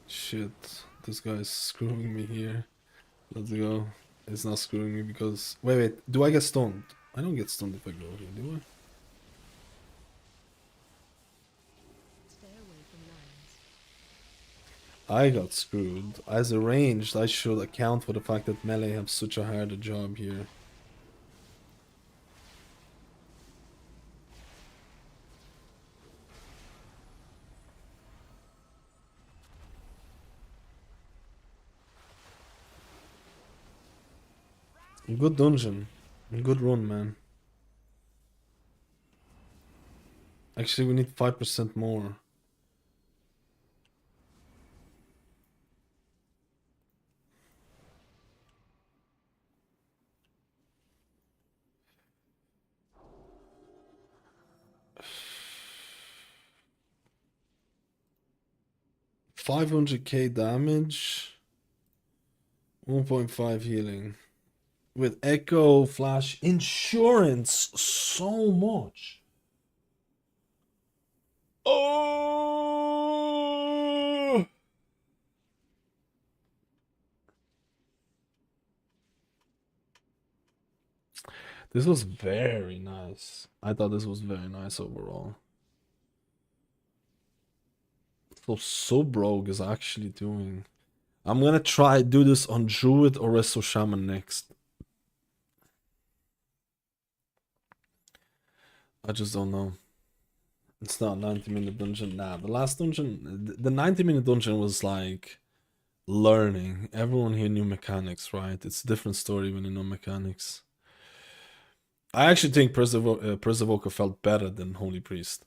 Shit, this guy's screwing me here. Let's go. It's not screwing me because... Wait, do I get stunned? I don't get stunned if I go here, do Stay away from lions. I? I got screwed. As a ranged, I should account for the fact that melee have such a harder job here. Good dungeon. Good run, man. Actually, we need 5% more. $500k damage. 1.5 healing. With Echo, Flash, Insurance, so much. Oh! This was very nice. I thought this was very nice overall. So Brogue is actually doing. I'm gonna try do this on Druid or Resto Shaman next. I just don't know. It's not 90-minute dungeon. Nah, the last dungeon, the 90-minute dungeon was like learning. Everyone here knew mechanics, right? It's a different story when you know mechanics. I actually think Evoker felt better than Holy Priest.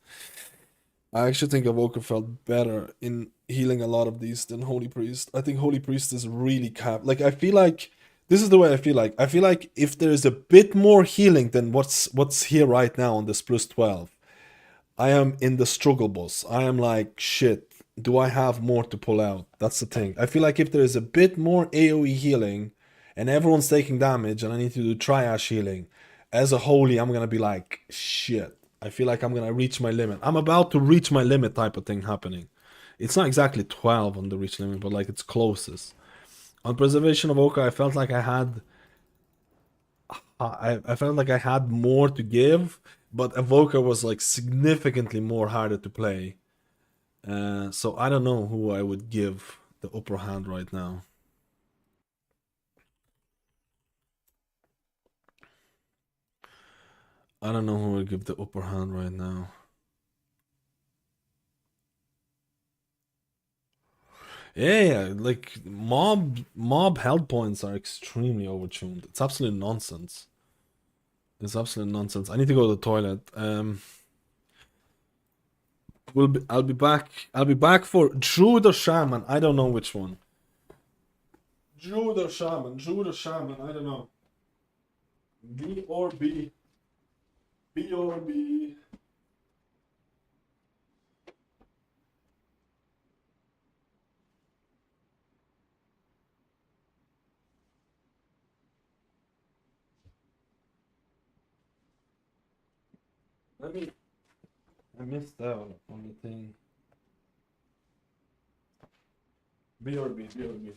I actually think Evoker felt better in healing a lot of these than Holy Priest. I think Holy Priest is really capped. Like, I feel like this is the way I feel like. I feel like if there's a bit more healing than what's here right now on this plus 12, I am in the struggle boss. I am like, shit, do I have more to pull out? That's the thing. I feel like if there is a bit more AoE healing and everyone's taking damage and I need to do triage healing, as a holy, I'm gonna be like, shit. I feel like I'm gonna reach my limit. I'm about to reach my limit type of thing happening. It's not exactly 12 on the reach limit, but like it's closest. On Preservation of Oka, I felt like I felt like I had more to give, but Evoker was like significantly more harder to play. So I don't know who I would give the upper hand right now. I don't know who would give the upper hand right now. Yeah, like mob health points are extremely overtuned. It's absolute nonsense. It's absolute nonsense. I need to go to the toilet. I'll be back. I'll be back for Druid or Shaman. I don't know which one. Druid or Shaman. Druid or Shaman. I don't know. B or B. B or B. Let me. I missed out on the thing. B or B. B or B.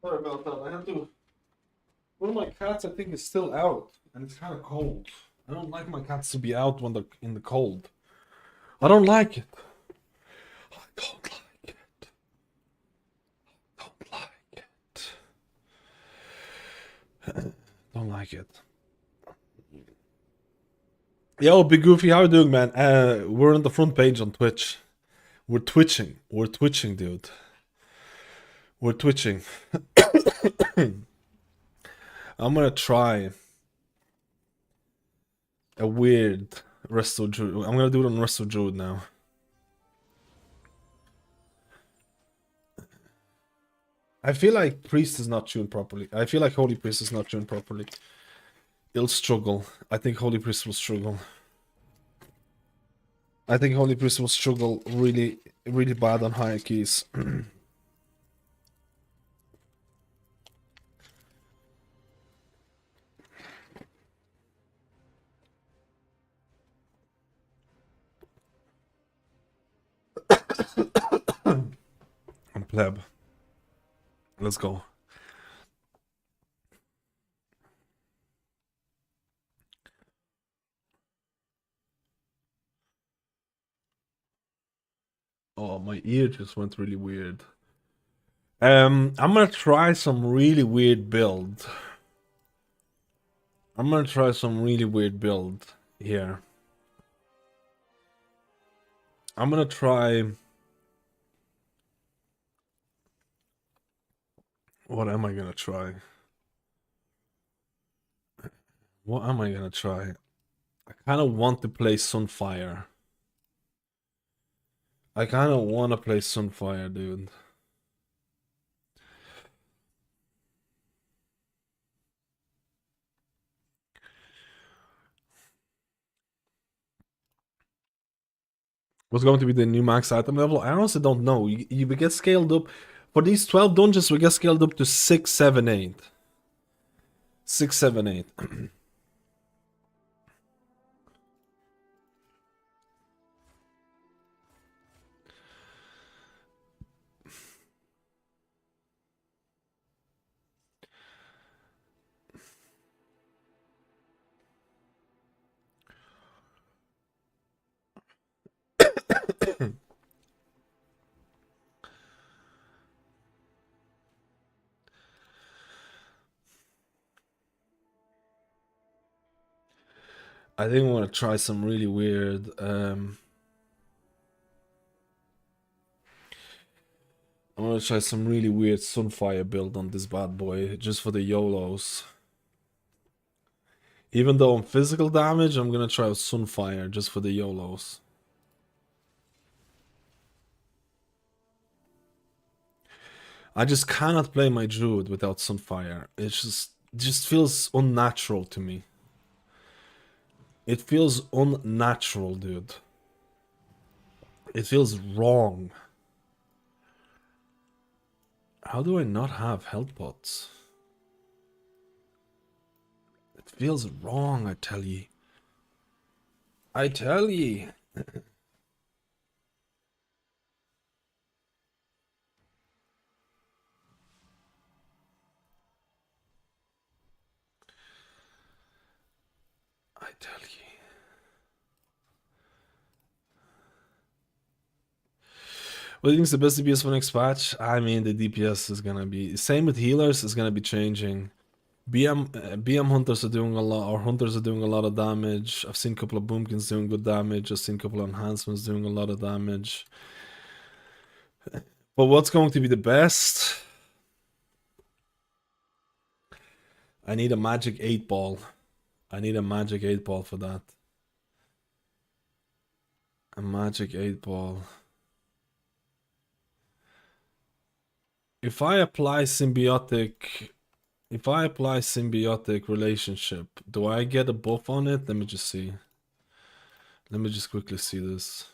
Sorry about that. I had to. One of my cats, I think, is still out, and it's kind of cold. I don't like my cats to be out when they're in the cold. I don't like it. I don't like it. Don't like it. Don't like it. Yo, Big Goofy, how you doing, man? We're on the front page on Twitch. We're twitching. We're twitching, dude. We're twitching. I'm gonna try a weird Resto Druid. I'm gonna do it on Resto Druid now. I feel like Priest is not tuned properly. I feel like Holy Priest is not tuned properly. It'll struggle. I think Holy Priest will struggle. I think Holy Priest will struggle really, really bad on higher keys. On pleb. Let's go. Oh, my ear just went really weird. I'm gonna try some really weird build. I'm gonna try some really weird build here. I'm gonna try. What am I gonna try? What am I gonna try? I kind of want to play Sunfire. I kind of want to play Sunfire, dude. What's going to be the new max item level? I honestly don't know. We get scaled up. For these 12 dungeons, we get scaled up to 6, 7, 8. 6, 7, 8. I think I want to try some really weird. I'm gonna try some really weird Sunfire build on this bad boy, just for the YOLOs. Even though I'm physical damage, I'm gonna try Sunfire just for the YOLOs. I just cannot play my Druid without Sunfire. It just feels unnatural to me. It feels unnatural, dude. It feels wrong. How do I not have health pots? It feels wrong, I tell ye. I tell ye. I tell ye. What do you think is the best DPS for next patch? I mean, the DPS is gonna be same with healers. Is gonna be changing. BM hunters are doing a lot. Our hunters are doing a lot of damage. I've seen a couple of boomkins doing good damage. I've seen a couple of enhancements doing a lot of damage. But what's going to be the best? I need a magic 8-ball. I need a magic 8-ball for that. A magic 8-ball. If I apply symbiotic relationship, do I get a buff on it? Let me just see. Let me just quickly see this.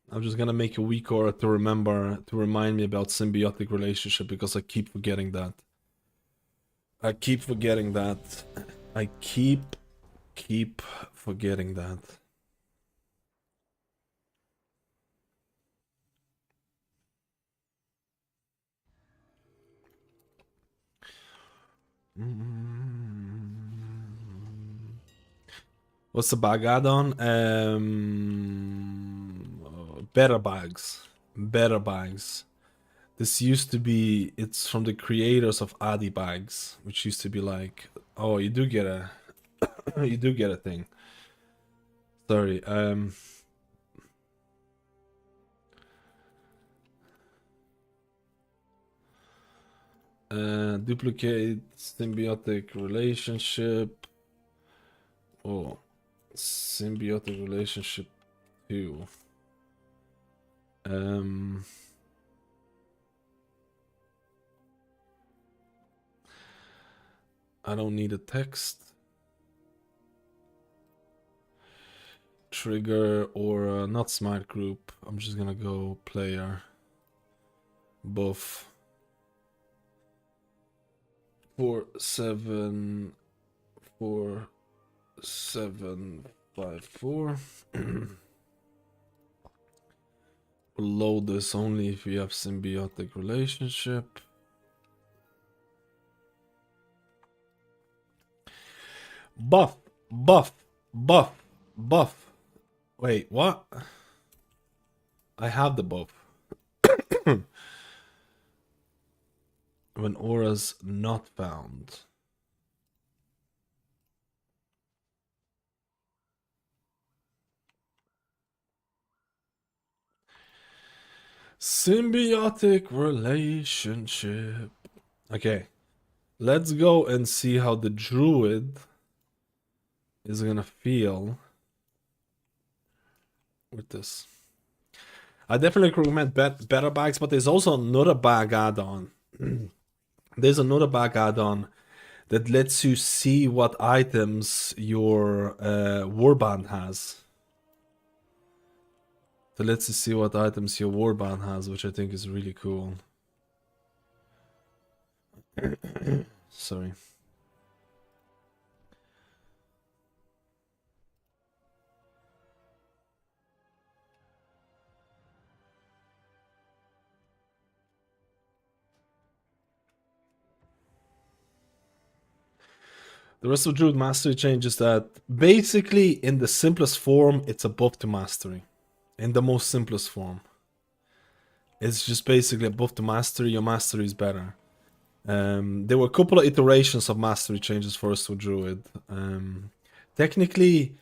I'm just gonna make a weak aura to remind me about symbiotic relationship because I keep forgetting that. I keep forgetting that. I keep forgetting that. What's the bag add-on? Better bags. Better bags. This used to be, it's from the creators of Adi bags, which used to be like, oh, you do get a, you do get a thing. Sorry, duplicate symbiotic relationship. Oh, symbiotic relationship 2. I don't need a text. Trigger or not smart group. I'm just gonna go player. Buff. 4754. We'll load this only if we have symbiotic relationship. Buff, buff, buff, buff. Wait, what? I have the buff. When aura's not found. Symbiotic relationship. Okay. Let's go and see how the Druid is gonna feel with this. I definitely recommend better bags, but there's also another bag add-on. There's another bag add-on that lets you see what items your warband has. So lets you see what items your warband has, which I think is really cool. Sorry. The rest of Druid Mastery changes that basically in the simplest form, it's a buff to mastery. In the most simplest form. It's just basically a buff to mastery, your mastery is better. There were a couple of iterations of mastery changes for us to Druid. Technically,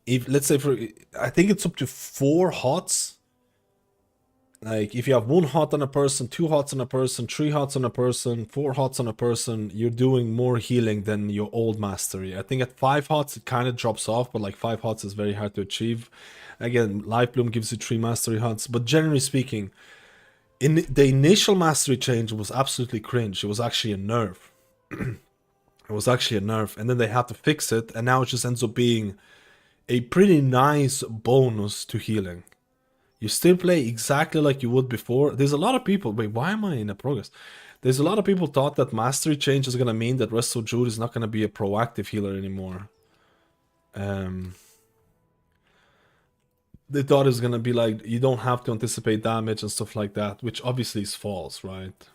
if let's say I think it's up to 4 hots. Like if you have 1 hot on a person, 2 hots on a person, 3 hots on a person, 4 hots on a person, you're doing more healing than your old mastery. I think at 5 hots it kind of drops off, but like 5 hots is very hard to achieve. Again, Life Bloom gives you 3 mastery hots, but generally speaking, in the initial mastery change was absolutely cringe. It was actually a nerf. It was actually a nerf, and then they had to fix it, and now it just ends up being a pretty nice bonus to healing. You still play exactly like you would before. There's a lot of people... Wait, why am I in a progress? There's a lot of people thought that mastery change is going to mean that Resto Druid is not going to be a proactive healer anymore. They thought it was going to be like, you don't have to anticipate damage and stuff like that, which obviously is false, right?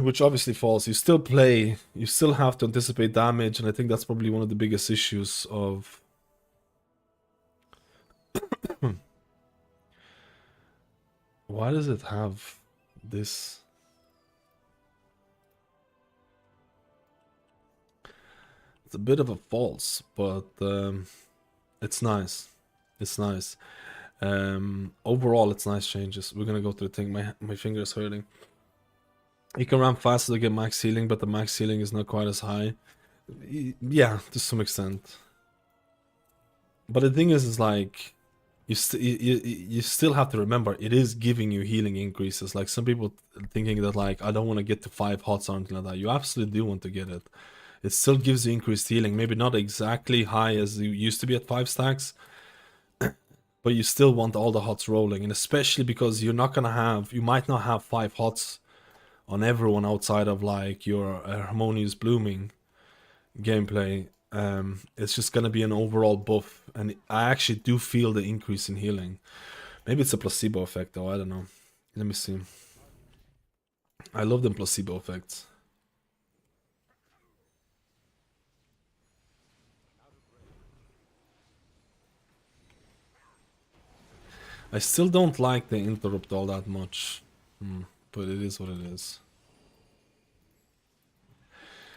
Which obviously false. You still play, you still have to anticipate damage, and I think that's probably one of the biggest issues of... Why does it have this? It's a bit of a false, but it's nice. It's nice. Overall, it's nice changes. We're gonna go through the thing. My finger is hurting. You can run faster to get max healing, but the max healing is not quite as high. Yeah, to some extent. But the thing is like... You still have to remember, it is giving you healing increases. Like some people thinking that like, I don't want to get to 5 hots or something like that. You absolutely do want to get it. It still gives you increased healing. Maybe not exactly high as you used to be at 5 stacks. But you still want all the hots rolling. And especially because you're not going to have... You might not have 5 hots on everyone outside of like your Harmonious Blooming gameplay. It's just gonna be an overall buff, and I actually do feel the increase in healing. Maybe it's a placebo effect though, I don't know. Let me see. I love them placebo effects. I still don't like the interrupt all that much. But it is what it is.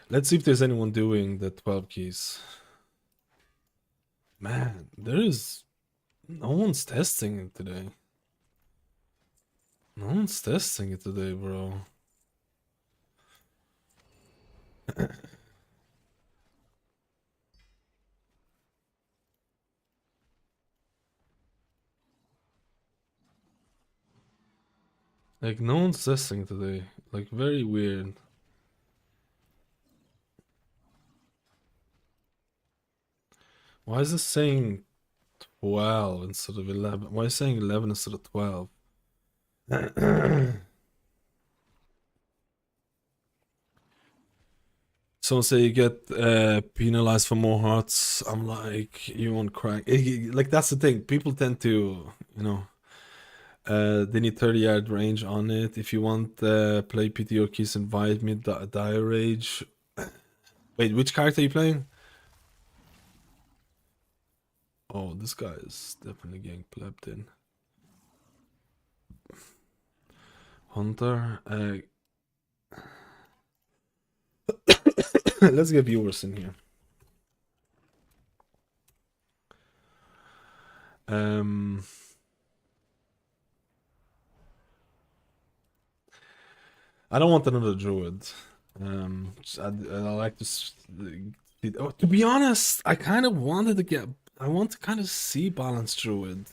Let's see if there's anyone doing the 12 keys. Man, there is... No one's testing it today. No one's testing it today, bro. Like, no one's testing today. Like, very weird. Why is this saying 12 instead of 11? Why is it saying 11 instead of 12? Someone say you get penalized for more hearts. I'm like, you won't crack. Like, that's the thing. People tend to, you know, they need 30-yard range on it. If you want play PTR keys, invite me. Dire Rage. Wait, which character are you playing? Oh, this guy is definitely getting plebbed in. Hunter. Let's get viewers in here. I don't want another Druid. I like to. Oh, to be honest, I kind of wanted to get. I want to kind of see balanced Druid.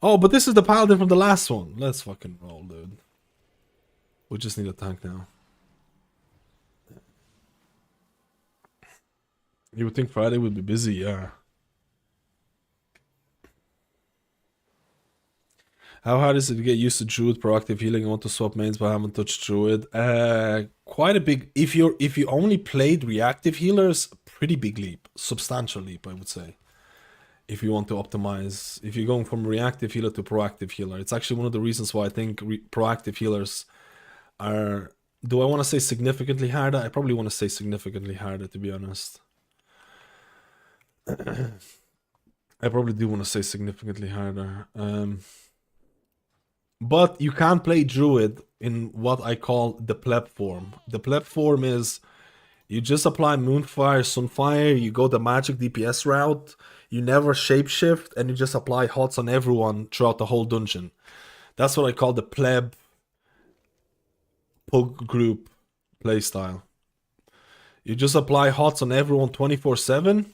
Oh, but this is the Paladin from the last one. Let's fucking roll, dude. We just need a tank now. You would think Friday would be busy, yeah. How hard is it to get used to Druid proactive healing? I want to swap mains, but I haven't touched Druid. Quite a big. If you only played reactive healers, pretty big leap, substantial leap, I would say. If you want to optimize, if you're going from reactive healer to proactive healer, it's actually one of the reasons why I think proactive healers are. Do I want to say significantly harder? I probably want to say significantly harder, to be honest. I probably do want to say significantly harder. But you can't play Druid in what I call the pleb form. The pleb form is you just apply Moonfire, Sunfire, you go the magic DPS route, you never shapeshift, and you just apply hots on everyone throughout the whole dungeon. That's what I call the pleb pug group playstyle. You just apply hots on everyone 24/7.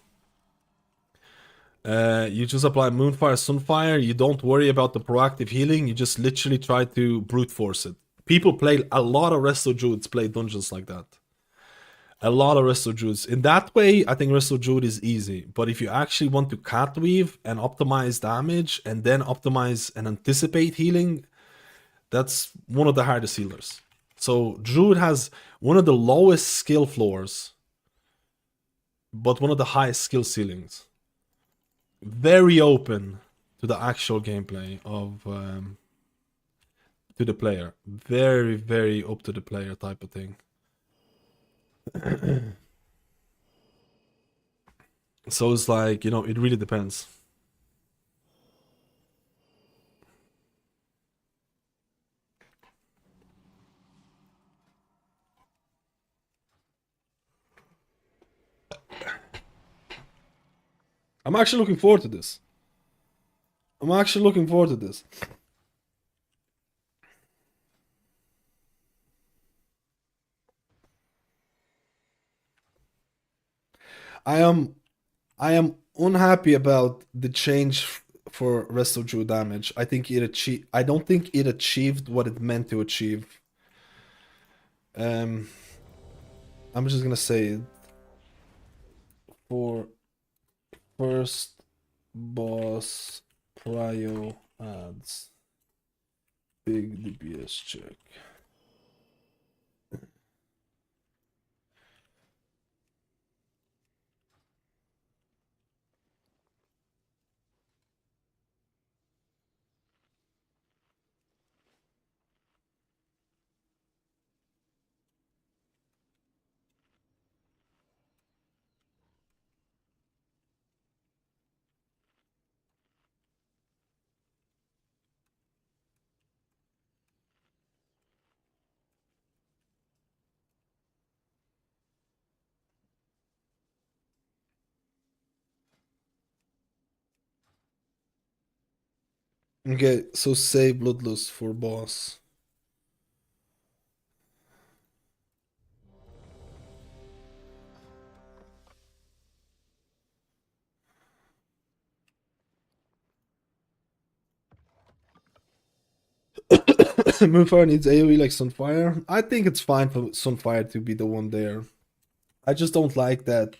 You just apply Moonfire, Sunfire. You don't worry about the proactive healing. You just literally try to brute force it. People play, a lot of Resto Druids play dungeons like that. A lot of Resto Druids. In that way, I think Resto Druid is easy. But if you actually want to cat weave and optimize damage and then optimize and anticipate healing, that's one of the hardest healers. So Druid has one of the lowest skill floors, but one of the highest skill ceilings. Very open to the actual gameplay of to the player. Very, very up to the player type of thing. So it's like, you know, it really depends. I'm actually looking forward to this. I'm actually looking forward to this. I am unhappy about the change for Resto Druid damage. I think I don't think it achieved what it meant to achieve. I'm just gonna say it. For first boss prio adds big DPS check. Okay, so save Bloodlust for boss. Moonfire needs AoE like Sunfire. I think it's fine for Sunfire to be the one there. I just don't like that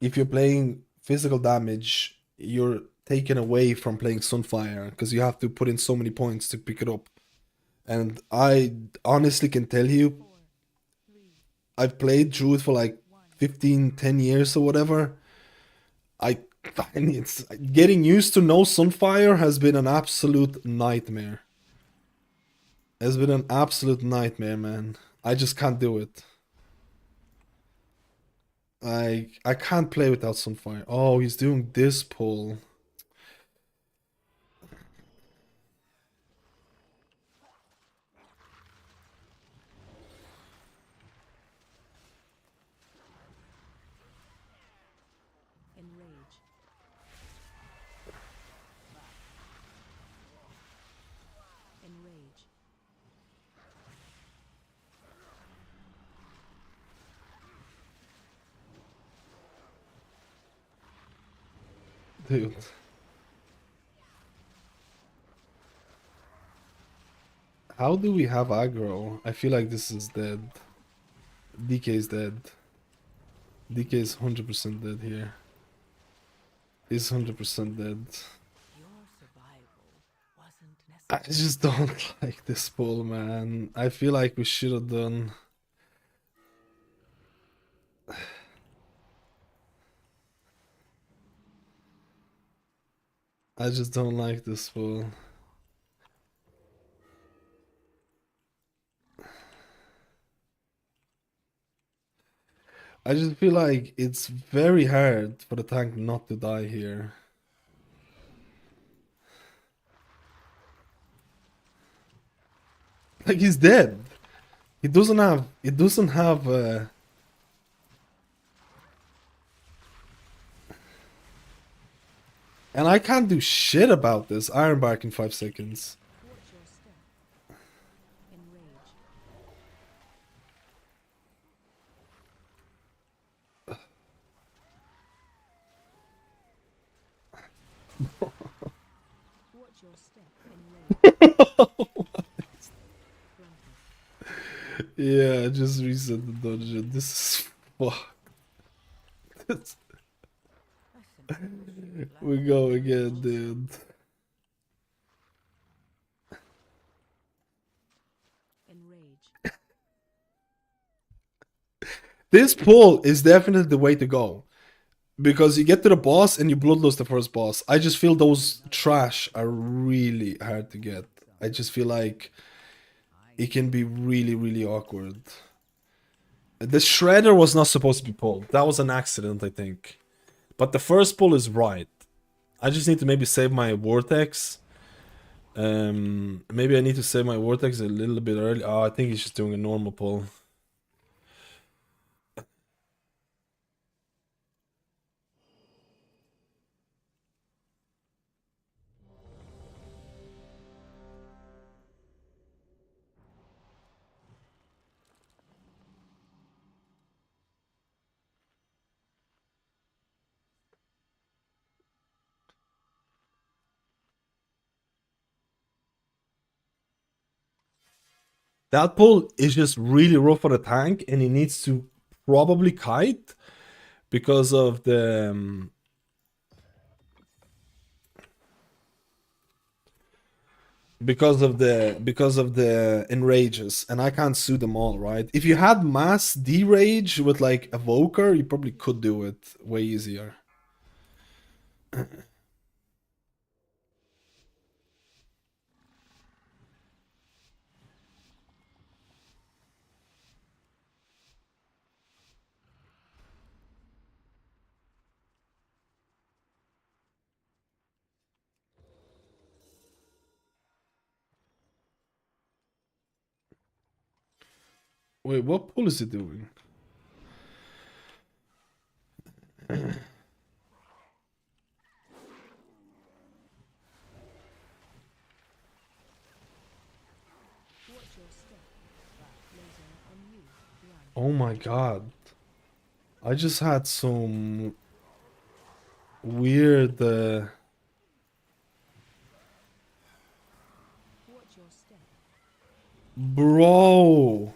if you're playing physical damage, you're taken away from playing Sunfire because you have to put in so many points to pick it up. And I honestly can tell you, I've played Druid for like 15, 10 years or whatever. I find it's getting used to no Sunfire has been an absolute nightmare. Has been an absolute nightmare, man. I just can't do it. I can't play without Sunfire. Oh, he's doing this pull. Enrage. Enrage. Dude. How do we have aggro? I feel like this is dead. DK is dead. DK is 100% dead here. He's 100% dead. Your survival wasn't I necessary. just don't like this pull, man. I feel like we should have done... I just don't like this pull. I just feel like it's very hard for the tank not to die here. Like he's dead. He doesn't have and I can't do shit about this. Ironbark in 5 seconds. Watch your step. Enrage. Watch your step. Enrage. Yeah, just reset the dungeon. This is fucked. We go again, dude. Enrage. This pull is definitely the way to go. Because you get to the boss and you bloodlust the first boss. I just feel those trash are really hard to get. I just feel like it can be really, really awkward. The shredder was not supposed to be pulled. That was an accident, I think. But the first pull is right. I just need to maybe save my vortex. Maybe I need to save my vortex a little bit early. Oh, I think he's just doing a normal pull. That pull is just really rough for the tank, and he needs to probably kite because of the because of the enrages, and I can't sue them all, right? If you had mass derage with like Evoker, you probably could do it way easier. Wait, what pull is he doing? Oh my god. I just had some weird bro.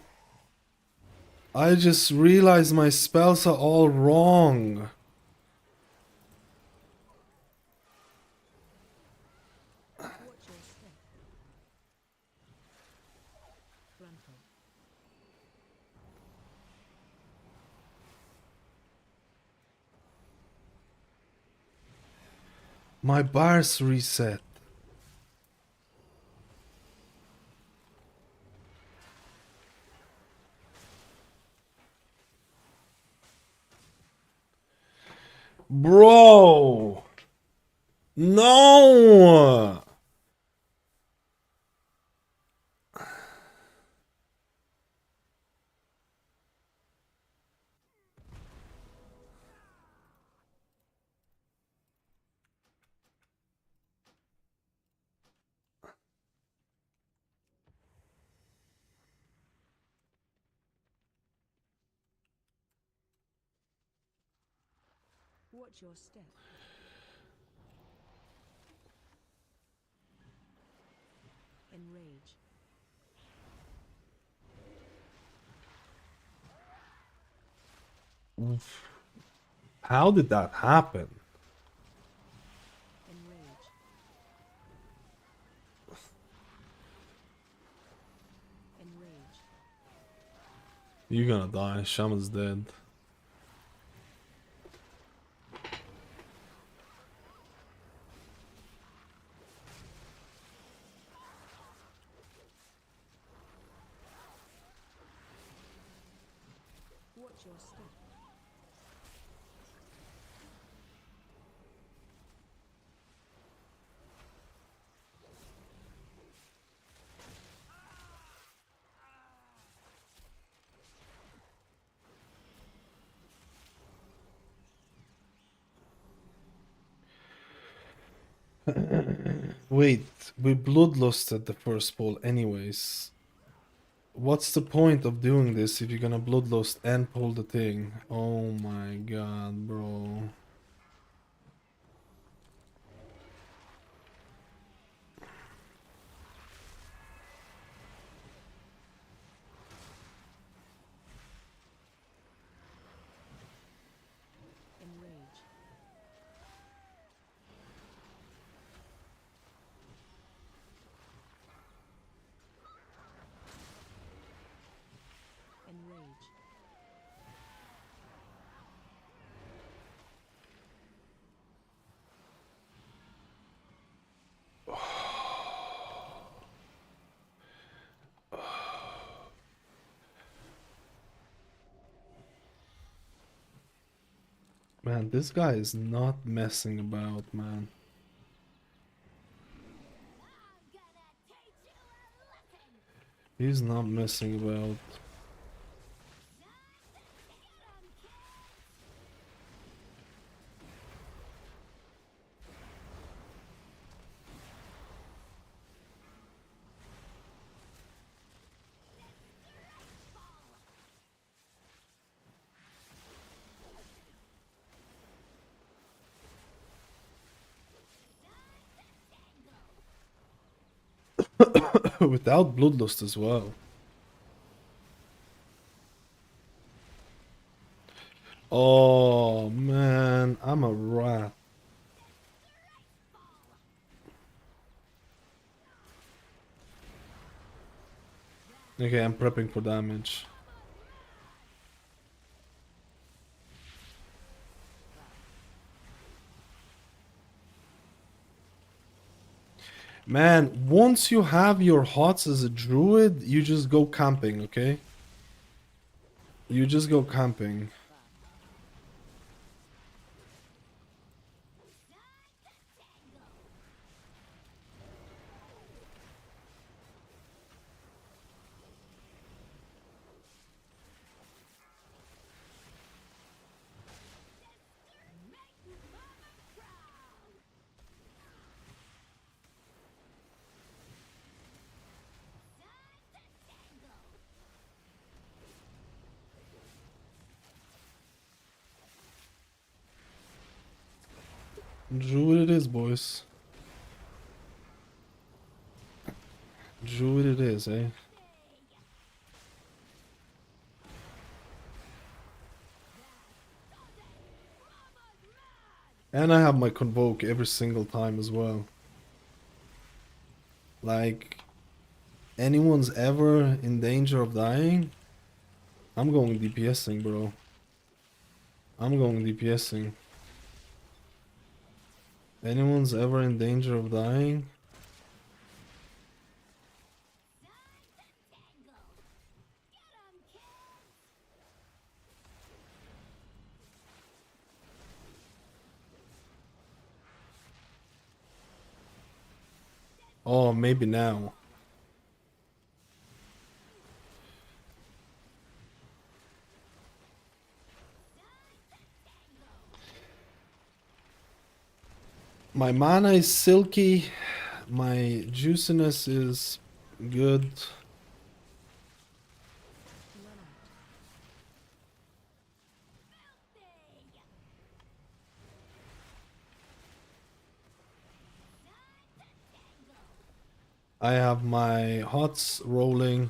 I just realized my spells are all wrong. My bars reset. Bro! No! Watch your step. Enrage. Oof. How did that happen? Enrage. Enrage. You're gonna die. Shaman's dead. Watch your step. Wait, we bloodlusted the first pull anyways. What's the point of doing this if you're gonna bloodlust and pull the thing? Oh my god, bro. Enrage. Enrage. Man, this guy is not messing about, man. He's not messing about. Without bloodlust as well. Oh man, I'm a rat. Okay, I'm prepping for damage. Man, once you have your hots as a druid, you just go camping, okay? You just go camping. Druid it is, boys. Druid it is, eh? And I have my Convoke every single time as well. Like, anyone's ever in danger of dying, I'm going DPSing, bro. I'm going DPSing. Anyone's ever in danger of dying? Oh, maybe now. My mana is silky. My juiciness is good. I have my hots rolling.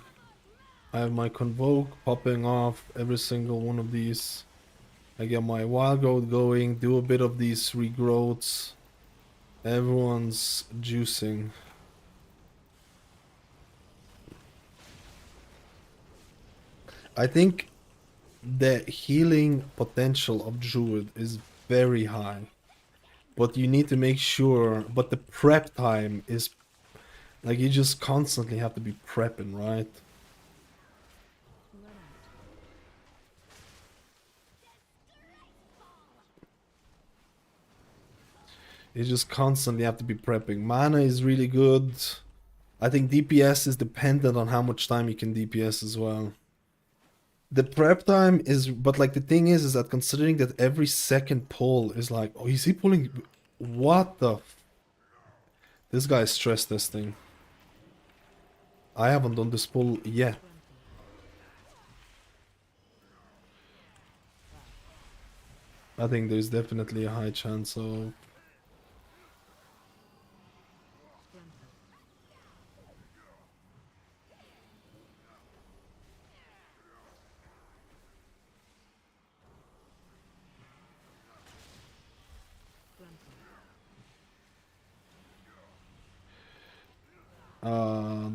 I have my Convoke popping off every single one of these. I get my Wild Growth going, do a bit of these regrowths. Everyone's juicing. I think the healing potential of Druid is very high. But you need to make sure, but the prep time is, like, you just constantly have to be prepping, right? You just constantly have to be prepping. Mana is really good. I think DPS is dependent on how much time you can DPS as well. The prep time is, but like the thing is that considering that every second pull is like, oh, is he pulling? What the? This guy is stress testing. I haven't done this pull yet. I think there's definitely a high chance of.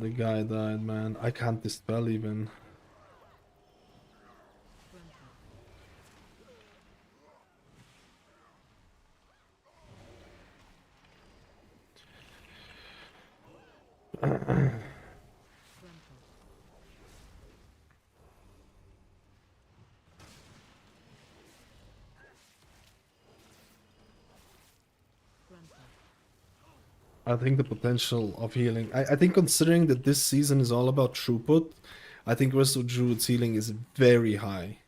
The guy died, man. I can't dispel even. I think the potential of healing. I think considering that this season is all about throughput, I think Rest of Druid's healing is very high.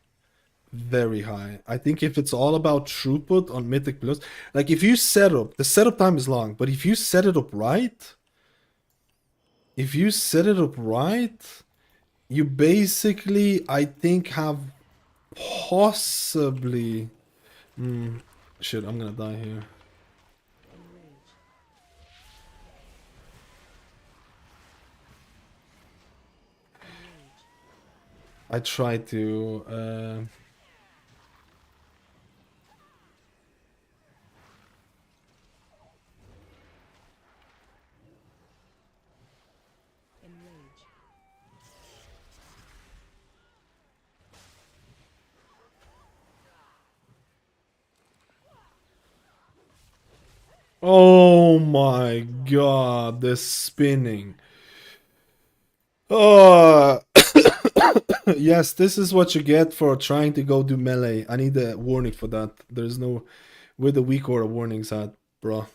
Very high. I think if it's all about throughput on Mythic Plus, like if you set up, the setup time is long, but if you set it up right, you basically, I think, have possibly. Shit, I'm gonna die here. I try to. Oh my god, the spinning. Oh, yes, this is what you get for trying to go do melee. I need a warning for that. There's no where the weak order warnings at, bro.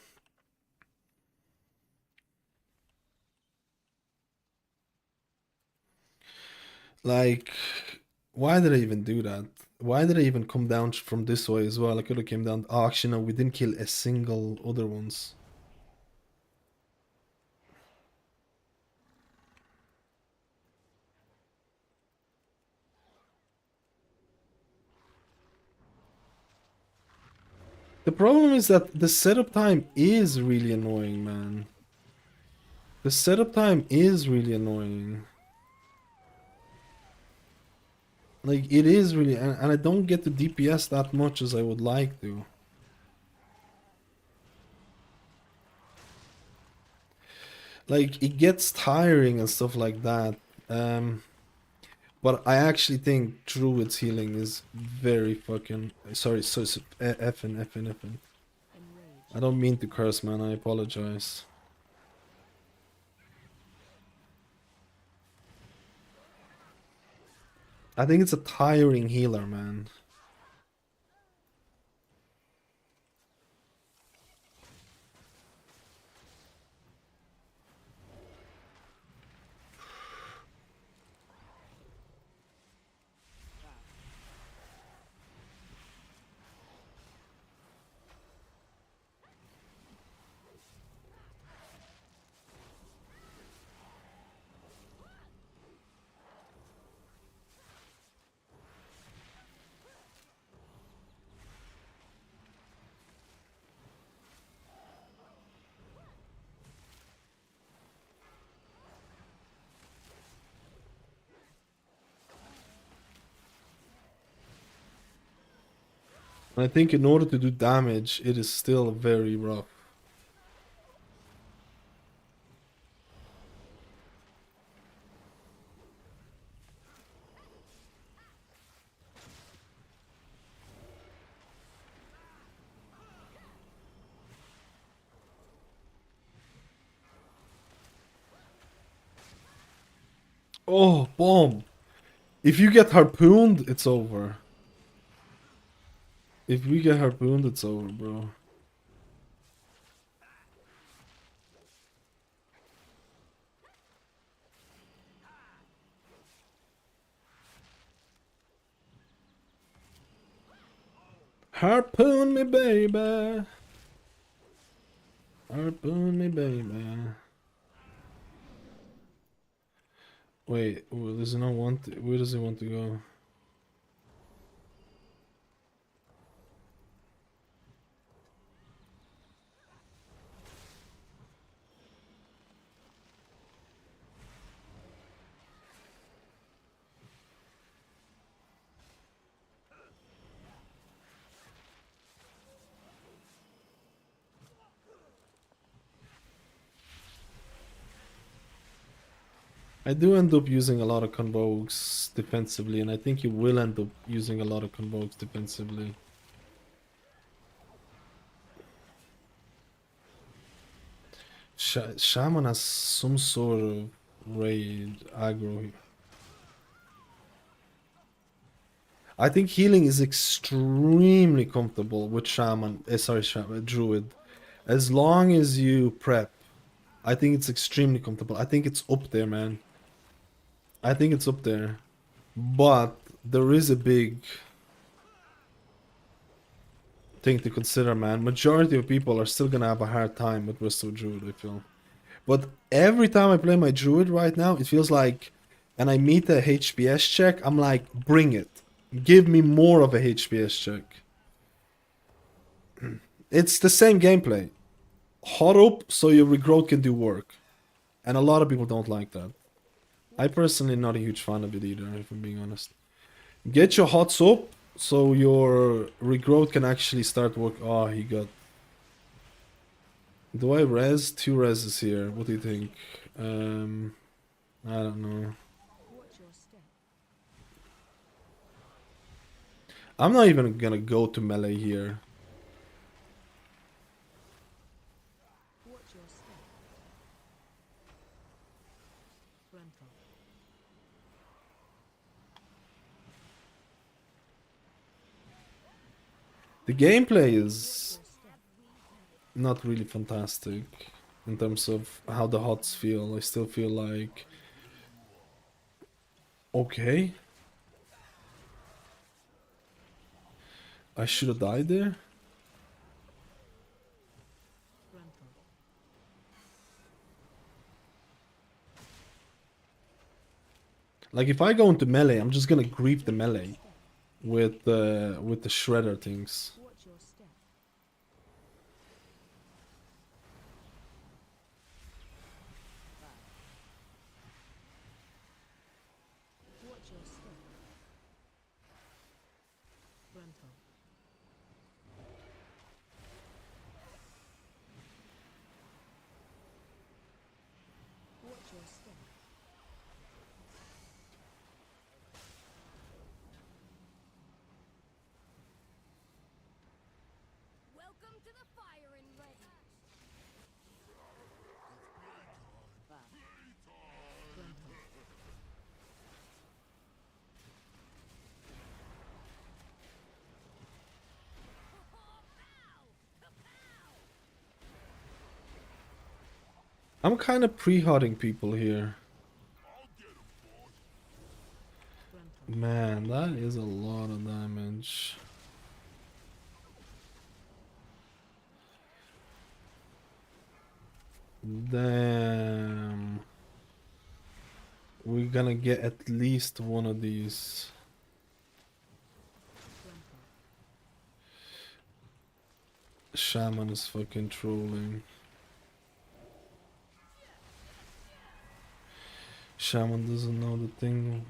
Like, why did I even do that? Why did I even come down from this way as well? I could have came down. Oh, actually, no, we didn't kill a single other ones. The problem is that the setup time is really annoying, man. The setup time is really annoying. Like, it is really... And I don't get the DPS that much as I would like to. Like, it gets tiring and stuff like that. But I actually think Druid's healing is very fucking... Sorry, effing. I don't mean to curse, man. I apologize. I think it's a tiring healer, man. I think in order to do damage, it is still very rough. Oh, bomb! If you get harpooned, it's over. If we get harpooned, it's over, bro. Harpoon me, baby. Harpoon me, baby. Wait, does he not want to, where does he want to go? I do end up using a lot of convokes defensively, and I think you will end up using a lot of convokes defensively. Shaman has some sort of raid aggro. I think healing is extremely comfortable with Shaman. Shaman, Druid. As long as you prep, I think it's extremely comfortable. I think it's up there, man. I think it's up there. But there is a big thing to consider, man. Majority of people are still gonna have a hard time with Bristol Druid, I feel. But every time I play my Druid right now, it feels like, and I meet a HPS check, I'm like, bring it. Give me more of a HPS check. It's the same gameplay. Hot up so your regrowth can do work. And a lot of people don't like that. I personally not a huge fan of it either, if I'm being honest. Get your hots up so your regrowth can actually start work. Oh, he got... Do I res? 2 reses here. What do you think? I don't know. I'm not even gonna go to melee here. The gameplay is not really fantastic in terms of how the HOTS feel. I still feel like... Okay. I should have died there. Like if I go into melee, I'm just gonna grief the melee with the shredder things. I'm kind of pre-hotting people here. Man, that is a lot of damage. Damn. We're gonna get at least one of these. Shaman is fucking trolling. Shaman doesn't know the thing.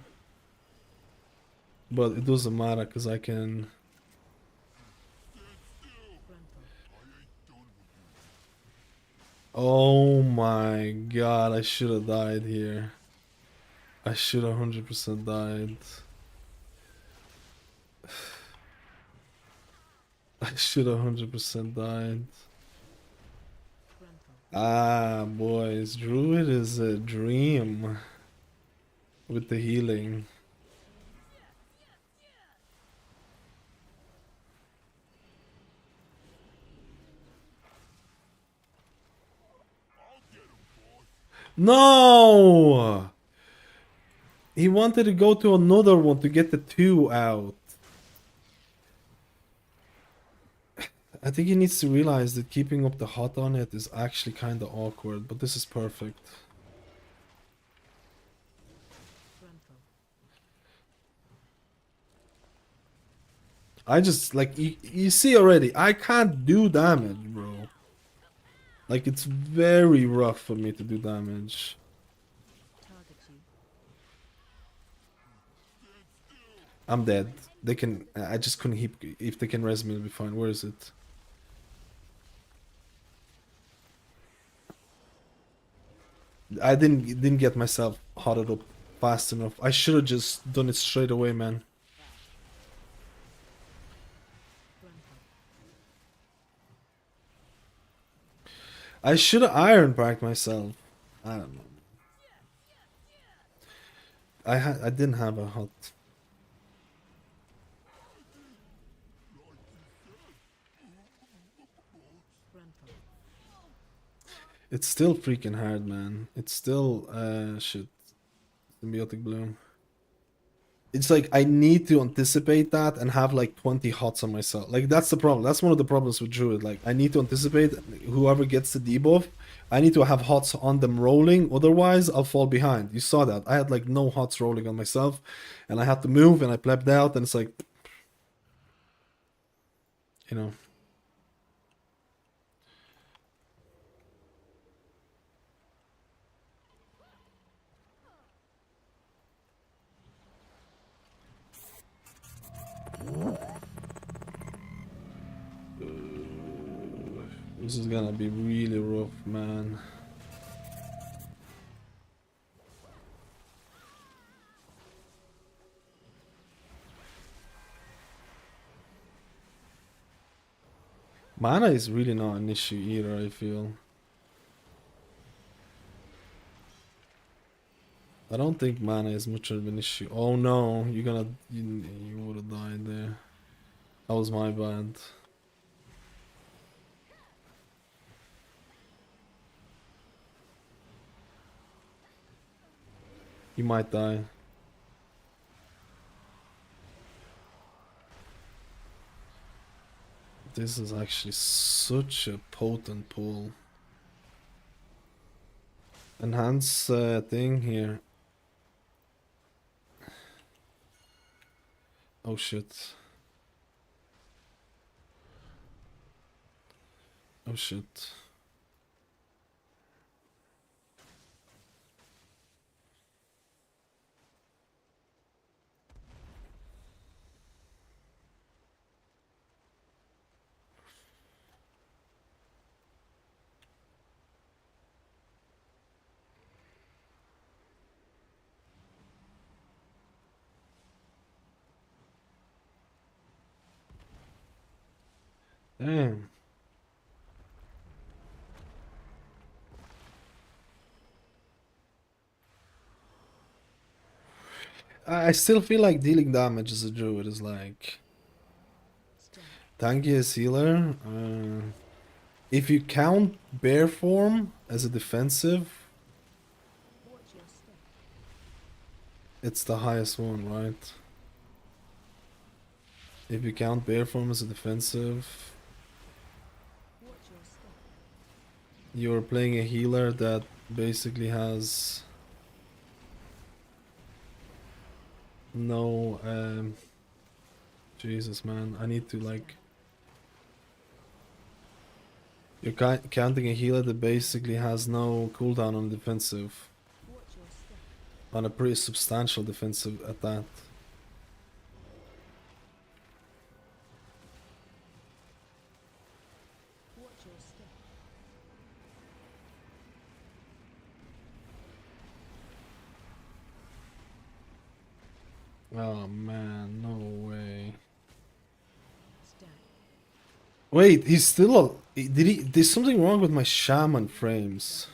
But it doesn't matter because I can... Oh my god, I should have died here. I should have 100% died. I should have 100% died. Ah, boys, Druid is a dream with the healing. No! He wanted to go to another one to get the 2 out. I think he needs to realize that keeping up the hot on it is actually kind of awkward, but this is perfect. I just, like, you see already, I can't do damage, bro. Like, it's very rough for me to do damage. I'm dead. They can, I just couldn't heap, if they can res me, it'll be fine. Where is it? I didn't get myself hotted up fast enough. I should have just done it straight away, man. I should have iron packed myself. I don't know. I didn't have a hot. It's still freaking hard, man. It's still shit. Symbiotic bloom. It's like I need to anticipate that and have like 20 hots on myself. Like that's the problem. That's one of the problems with Druid. Like I need to anticipate whoever gets the debuff. I need to have hots on them rolling. Otherwise, I'll fall behind. You saw that. I had like no hots rolling on myself, and I had to move, and I plebbed out, and it's like, you know. This is gonna be really rough, man. Mana is really not an issue either, I feel. I don't think mana is much of an issue. Oh no, you would have died there. That was my bad. You might die. This is actually such a potent pull. Enhance thing here. Oh shit. Oh shit. Damn. I still feel like dealing damage as a druid is like tanky as healer. If you count bear form as a defensive, it's the highest one, right? If you count bear form as a defensive, you're playing a healer that basically has no Jesus man, I need to like you're counting a healer that basically has no cooldown on defensive. On a pretty substantial defensive at that. Oh man, no way. Wait, he's still there's something wrong with my Shaman frames.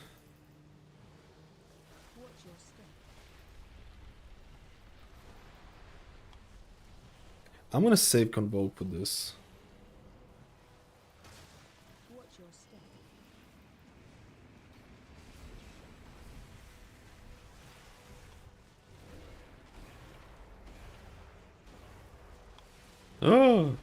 I'm gonna save Convoke for this. Oh!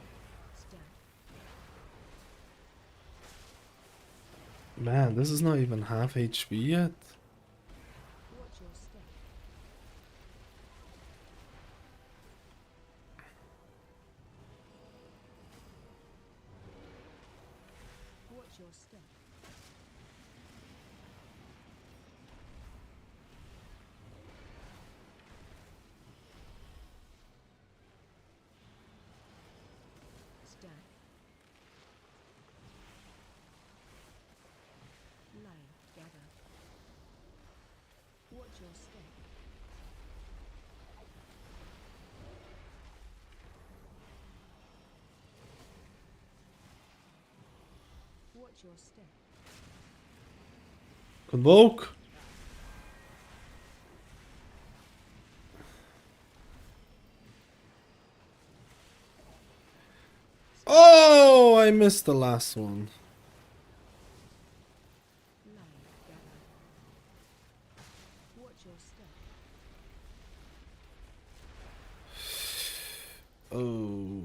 Man, this is not even half HP yet. Convoke! Oh, I missed the last one. Oh.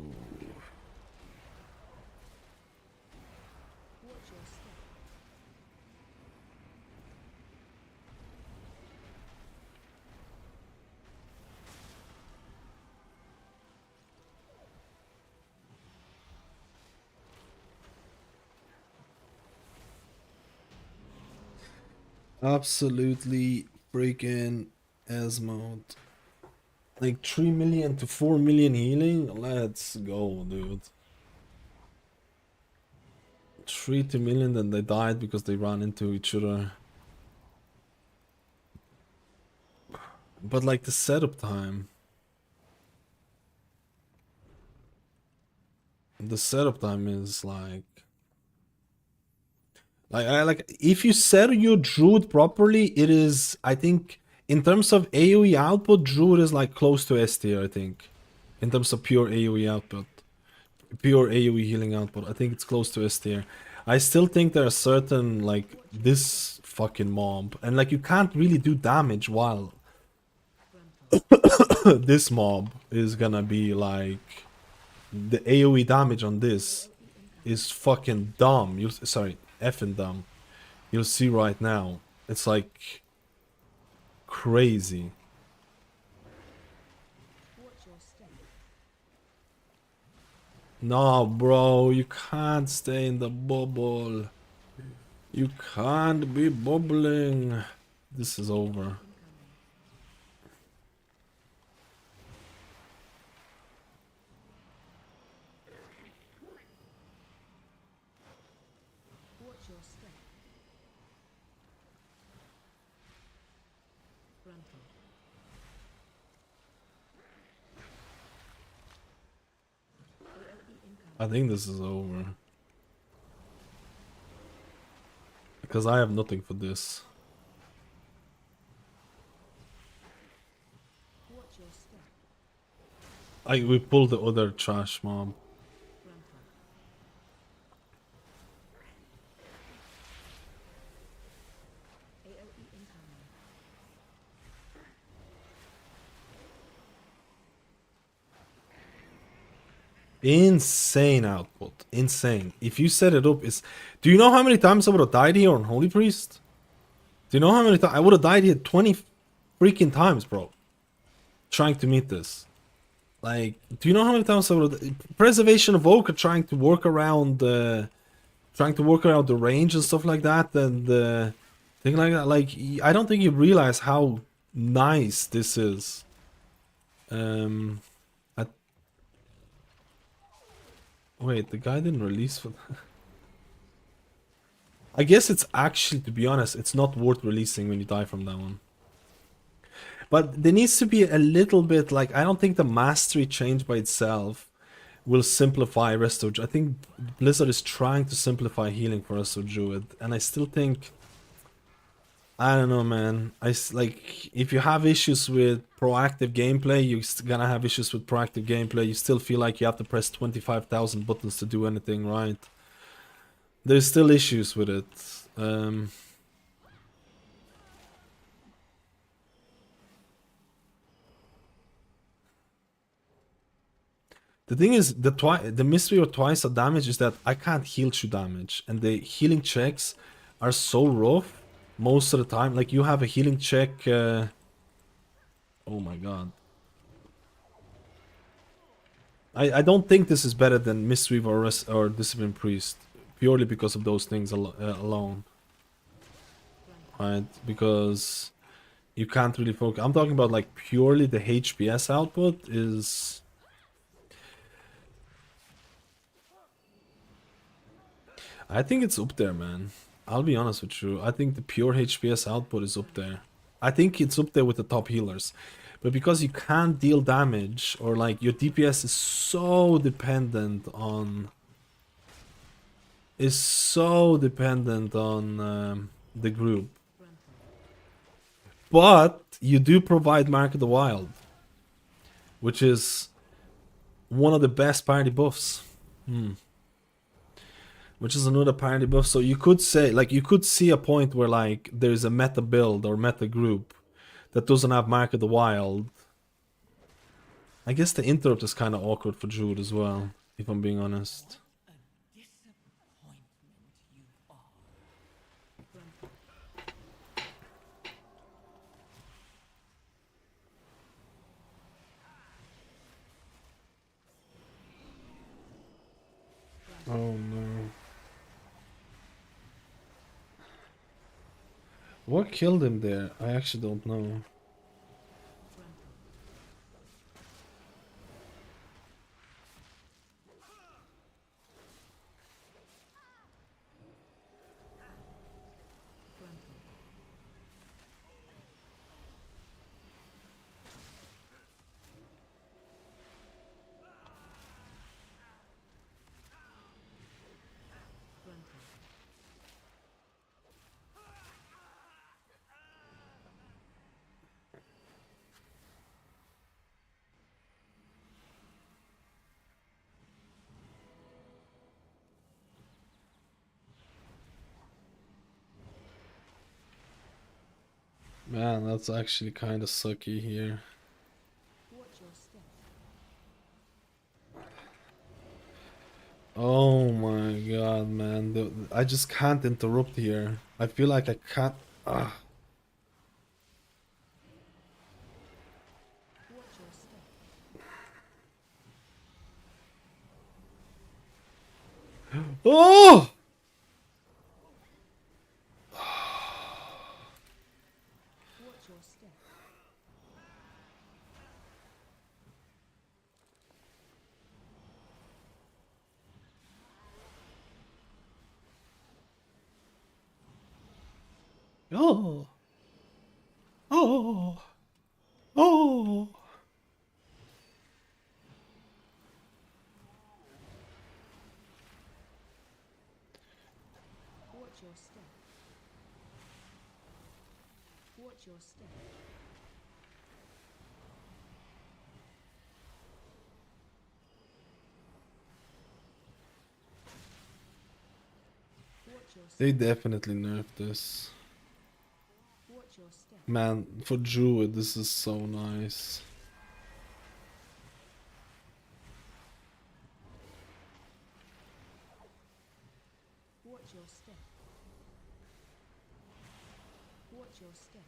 Absolutely freaking Esmod. Like 3 million to 4 million healing? Let's go, dude. 3 to million, then they died because they ran into each other. But like the setup time. The setup time is like if you set your Druid properly, it is, I think, in terms of AoE output, Druid is like close to S tier, I think. In terms of pure AoE output. Pure AoE healing output, I think it's close to S tier. I still think there are certain, like, this fucking mob, and like you can't really do damage while this mob is gonna be like, the AoE damage on this is fucking dumb. Sorry, effing dumb. You'll see right now. It's like crazy. No, bro, you can't stay in the bubble. You can't be bubbling. This is over. I think this is over. Because I have nothing for this. We pulled the other trash mob. Insane output. Insane. If you set it up, it's... Do you know how many times I would have died here on Holy Priest? Do you know how many times? I would have died here 20 freaking times, bro. Trying to meet this. Like, do you know how many times I would have... Preservation of Evoker trying to work around... trying to work around the range and stuff like that, and thing like that. Like, I don't think you realize how nice this is. Wait, the guy didn't release for that. I guess it's actually, to be honest, it's not worth releasing when you die from that one. But there needs to be a little bit, like, I don't think the mastery change by itself will simplify Resto. I think Blizzard is trying to simplify healing for Resto Druid, and I still think... I don't know, man. Like, if you have issues with proactive gameplay, you're gonna have issues with proactive gameplay. You still feel like you have to press 25,000 buttons to do anything, right? There's still issues with it. The thing is, the mystery of twice the damage is that I can't heal 2 damage, and the healing checks are so rough most of the time. Like, you have a healing check. Oh my god. I don't think this is better than Mystery or Discipline Priest, purely because of those things alone. Right? Because you can't really focus. I'm talking about, like, purely the HPS output is... I think it's up there, man. I'll be honest with you. I think the pure HPS output is up there. I think it's up there with the top healers. But because you can't deal damage, or like your DPS is so dependent on... the group. But you do provide Mark of the Wild, which is one of the best party buffs. Which is another party buff. So you could say, like, you could see a point where, like, there's a meta build or meta group that doesn't have Mark of the Wild. I guess the interrupt is kind of awkward for Druid as well, if I'm being honest. Oh no. What killed him there? I actually don't know. Man, that's actually kind of sucky here. Oh my god, man. I just can't interrupt here. I feel like I can't... Oh! Oh! Oh! Oh! They definitely nerfed this. Man, for Druid, this is so nice. Watch your step. Watch your step.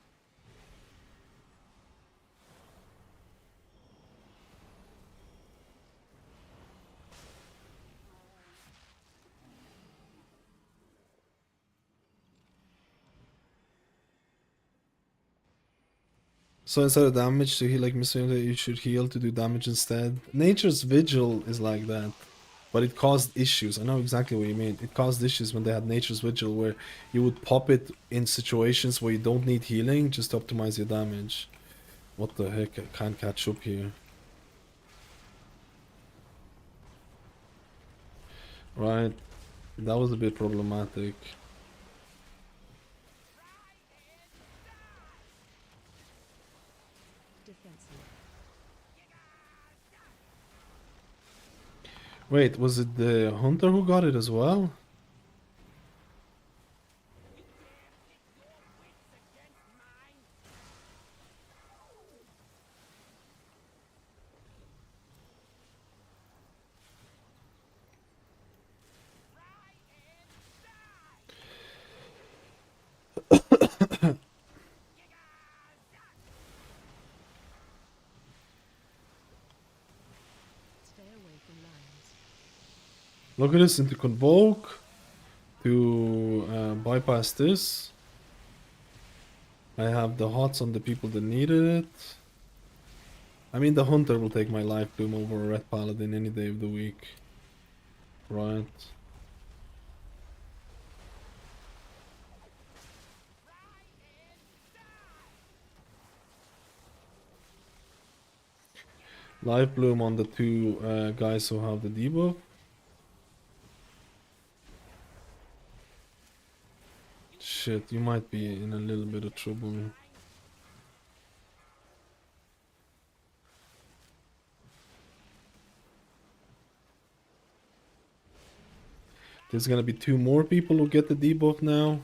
So instead of damage to heal like Mr. you should heal to do damage instead. Nature's Vigil is like that. But it caused issues. I know exactly what you mean. It caused issues when they had Nature's Vigil where you would pop it in situations where you don't need healing just to optimize your damage. What the heck? I can't catch up here. Right. That was a bit problematic. Wait, was it the hunter who got it as well? Look at this, into Convoke to bypass this. I have the hots on the people that needed it. I mean, the hunter will take my life bloom over a red paladin any day of the week. Right. Life bloom on the two guys who have the debuff. Shit, you might be in a little bit of trouble. There's gonna be two more people who get the debuff now.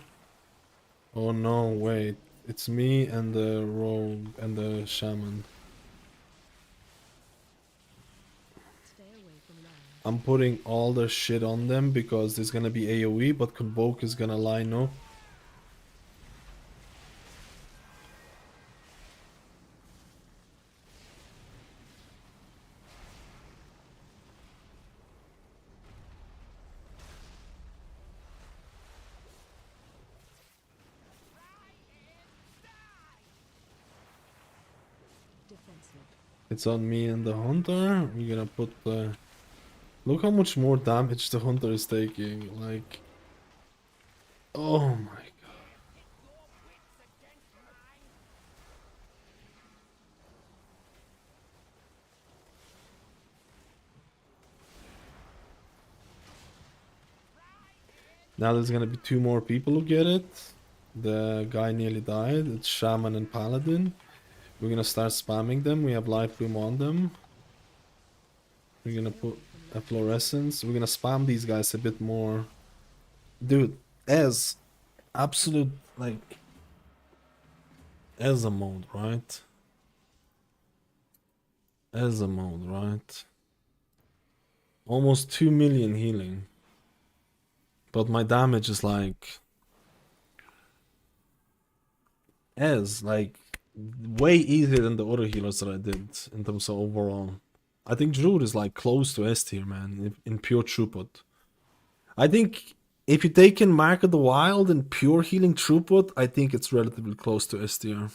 Oh no, wait. It's me and the rogue and the shaman. I'm putting all the shit on them because there's gonna be AoE, but Convoke is gonna line up. It's on me and the hunter. We're gonna put the... Look how much more damage the hunter is taking. Like... Oh my god. Now there's gonna be two more people who get it. The guy nearly died. It's Shaman and Paladin. We're gonna start spamming them. We have life bloom on them. We're gonna put a fluorescence. We're gonna spam these guys a bit more. Dude, as absolute, like, as a mode, right? As a mode, right? Almost 2 million healing. But my damage is like... As, like... way easier than the other healers that I did in terms of overall. I think Druid is like close to S tier, man, in pure throughput. I think if you take in Mark of the Wild and pure healing throughput, I think it's relatively close to S tier.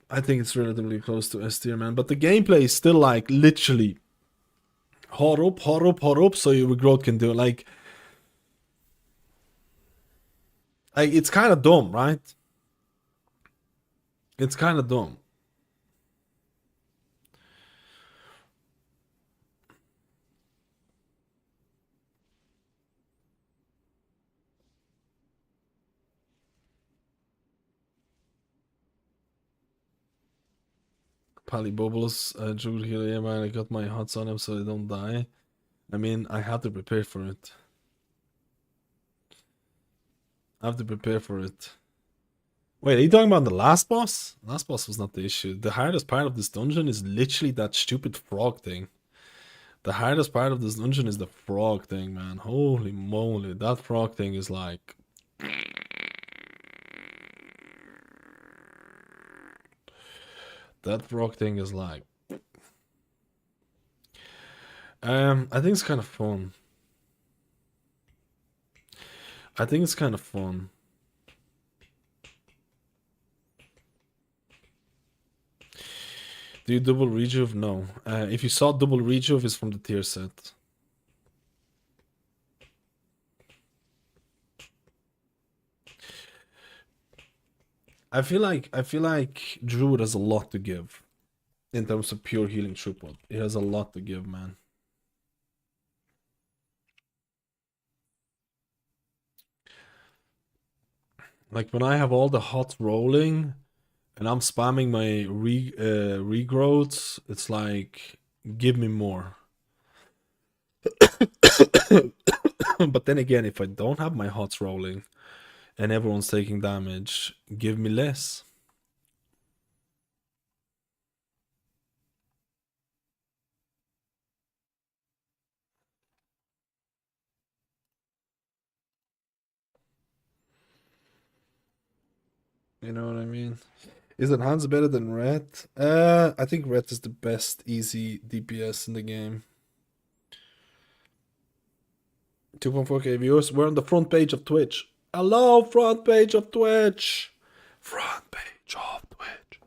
I think it's relatively close to S tier, man. But the gameplay is still like literally hard up, so your regrowth can do it. Like it's kind of dumb, right? It's kind of dumb. Pally Bubbles, Druid here, yeah man, I got my hots on him so they don't die. I mean, I have to prepare for it. I have to prepare for it. Wait, are you talking about the last boss? Last boss was not the issue. The hardest part of this dungeon is literally that stupid frog thing. The hardest part of this dungeon is the frog thing, man. Holy moly, that frog thing is like... That frog thing is like... I think it's kind of fun. I think it's kind of fun. Do you double rejuve? No. If you saw double rejuve, it's from the tier set. I feel like Druid has a lot to give in terms of pure healing throughput. It has a lot to give, man. Like when I have all the hot rolling and I'm spamming my regrowths, it's like, give me more. But then again, if I don't have my hots rolling and everyone's taking damage, give me less. You know what I mean? Is Enhanced better than Red? I think Red is the best easy DPS in the game. 2.4k viewers. We're on the front page of Twitch. Hello, front page of Twitch. Front page of Twitch.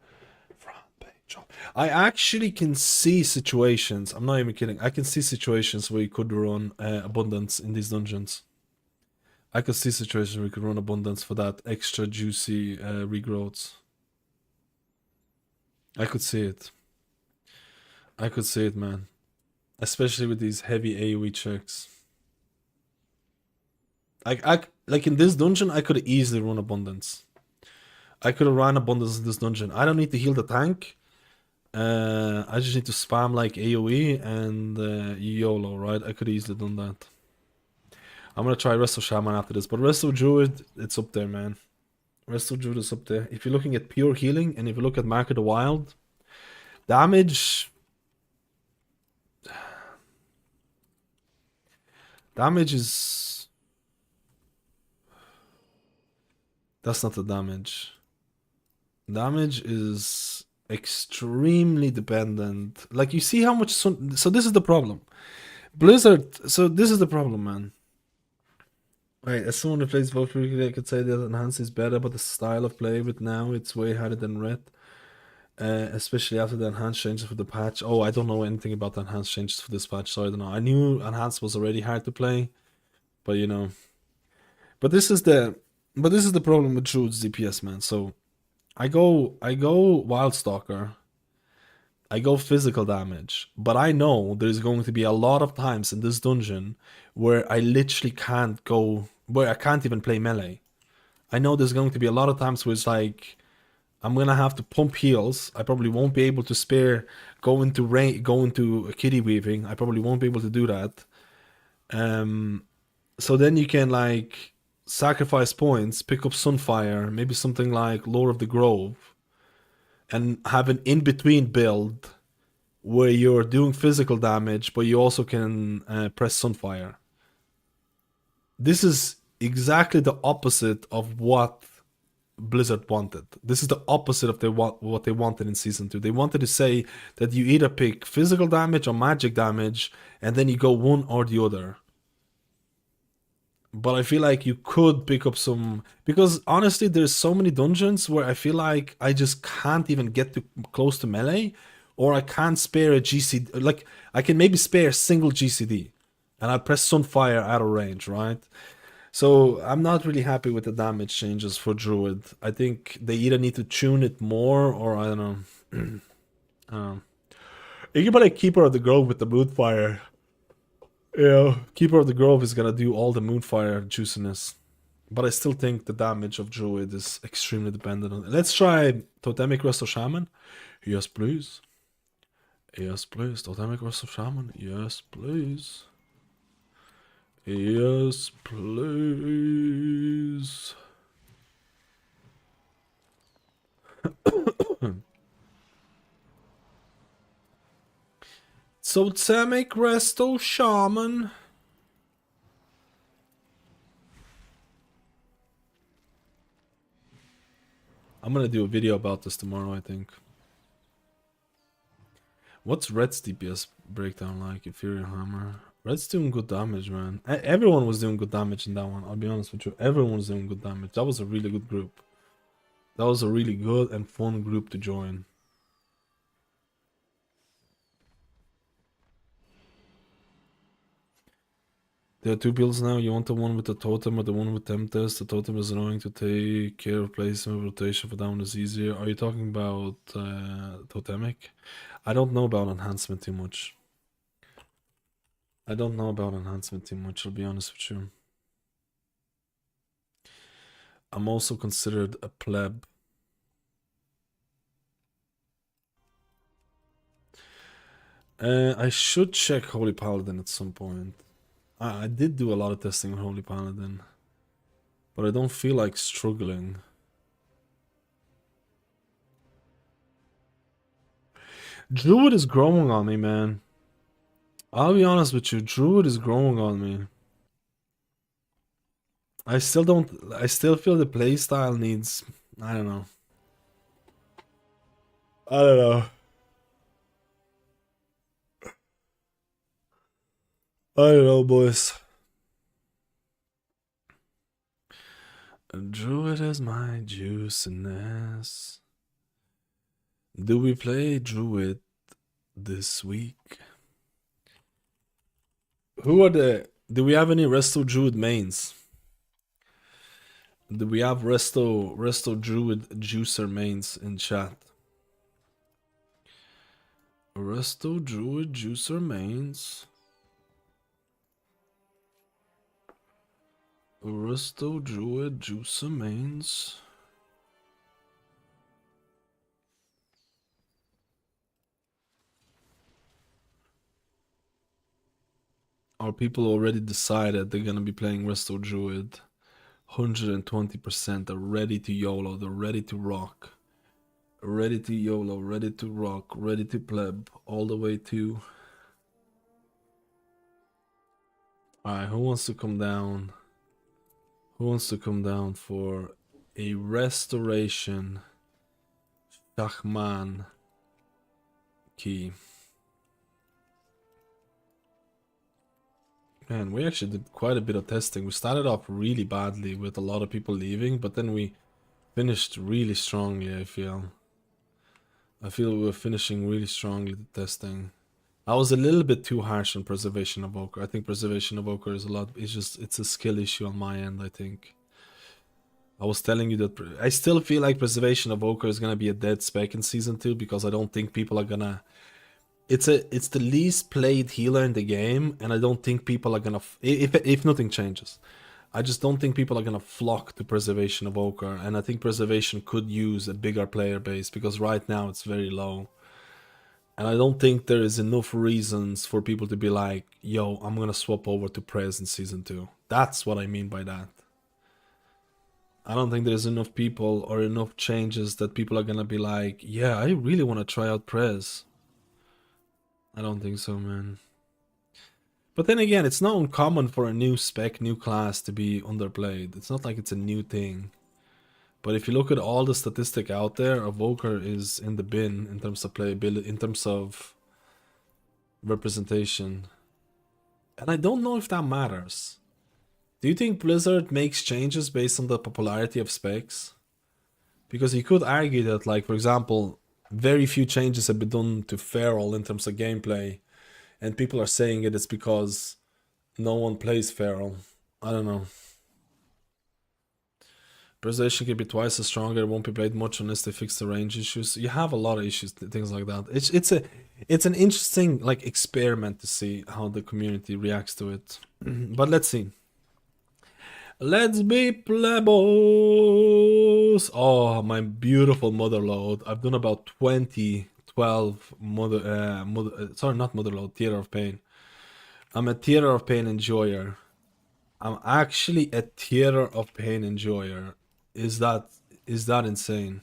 Front page of... I actually can see situations. I'm not even kidding. I can see situations where you could run Abundance in these dungeons. I could see situations where you could run Abundance for that extra juicy regrowths. I could see it. I could see it, man. Especially with these heavy AoE checks. Like in this dungeon, I could easily run Abundance. I could have run Abundance in this dungeon. I don't need to heal the tank. I just need to spam like AoE and YOLO, right? I could easily done that. I'm gonna try Rest of Shaman after this, but Rest of Druid, it's up there, man. Rest of Druid is up there. If you're looking at pure healing, and if you look at Mark of the Wild, damage... Damage is... That's not the damage. Damage is extremely dependent. Like, you see how much... So this is the problem. Blizzard... So this is the problem, man. Right, as someone who plays both frequently, I could say that Enhanced is better, but the style of play with now, it's way harder than Red. Especially after the Enhanced changes for the patch. Oh, I don't know anything about the Enhanced changes for this patch, so I don't know. I knew Enhanced was already hard to play, but you know. But this is the problem with Druid's DPS, man. So I go Wildstalker. I go physical damage, but I know there's going to be a lot of times in this dungeon where I literally can't go, where I can't even play melee. I know there's going to be a lot of times where it's like, I'm gonna have to pump heals. I probably won't be able to spare, go into kitty weaving. I probably won't be able to do that. So then you can like sacrifice points, pick up Sunfire, maybe something like Lord of the Grove, and have an in-between build where you're doing physical damage, but you also can press Sunfire. This is exactly the opposite of what Blizzard wanted. This is the opposite of what they wanted in Season 2. They wanted to say that you either pick physical damage or magic damage, and then you go one or the other. But I feel like you could pick up some... Because honestly, there's so many dungeons where I feel like I just can't even get too close to melee, or I can't spare a GCD. Like, I can maybe spare a single GCD, and I press Sunfire out of range, right? So I'm not really happy with the damage changes for Druid. I think they either need to tune it more, or I don't know. You can play Keeper of the Grove with the Moonfire. Yeah, Keeper of the Grove is gonna do all the Moonfire juiciness. But I still think the damage of Druid is extremely dependent on it. Let's try Totemic Rest of Shaman. Yes, please. Yes, please. Totemic Rest of Shaman. Yes, please. Yes, please. Totemic Resto Shaman. I'm gonna do a video about this tomorrow, I think. What's Red's DPS breakdown like? Inferior Hammer. Red's doing good damage, man. Everyone was doing good damage in that one, I'll be honest with you. Everyone was doing good damage. That was a really good group. That was a really good and fun group to join. There are two builds now. You want the one with the totem or the one with Tempest? The totem is annoying to take care of placement. Rotation for that one is easier. Are you talking about totemic? I don't know about enhancement too much. I don't know about enhancement too much, I'll be honest with you. I'm also considered a pleb. I should check Holy Paladin at some point. I did do a lot of testing on Holy Paladin, but I don't feel like struggling. Druid is growing on me, man. I'll be honest with you, Druid is growing on me. I still feel the playstyle needs, I don't know. I don't know. I don't know, boys. Druid is my juiciness. Do we play Druid this week? Who are do we have any Resto Druid mains? Do we have Resto Druid juicer mains in chat? Resto Druid juicer mains. Resto Druid juicer mains. Are people already decided they're gonna be playing Resto Druid? 120% are ready to YOLO, they're ready to rock. Ready to YOLO, ready to rock, ready to pleb, all the way to... Alright, who wants to come down? Who wants to come down for a restoration Shaman key? Man, we actually did quite a bit of testing. We started off really badly with a lot of people leaving, but then we finished really strongly, I feel. I feel we were finishing really strongly the testing. I was a little bit too harsh on Preservation Evoker. I think Preservation Evoker is it's a skill issue on my end, I think. I was telling you that I still feel like Preservation Evoker is gonna be a dead spec in Season 2 because I don't think people are gonna... It's the least played healer in the game, and I don't think people are gonna... If nothing changes. I just don't think people are gonna flock to Preservation Evoker, and I think Preservation could use a bigger player base because right now it's very low. And I don't think there is enough reasons for people to be like, yo, I'm gonna swap over to Prez in Season 2. That's what I mean by that. I don't think there's enough people or enough changes that people are gonna be like, yeah, I really want to try out Prez. I don't think so, man. But then again, it's not uncommon for a new spec, new class to be underplayed. It's not like it's a new thing. But if you look at all the statistic out there, Evoker is in the bin in terms of playability, in terms of representation. And I don't know if that matters. Do you think Blizzard makes changes based on the popularity of specs? Because you could argue that, like, for example, very few changes have been done to Feral in terms of gameplay. And people are saying it's because no one plays Feral. I don't know. Preservation can be twice as stronger. It won't be played much unless they fix the range issues. You have a lot of issues, things like that. It's an interesting like experiment to see how the community reacts to it. But let's see. Let's be plebos. Oh, my beautiful motherload. I've done about 12 sorry, not motherload, Theater of Pain. I'm a Theater of Pain enjoyer. I'm actually a Theater of Pain enjoyer. Is that insane?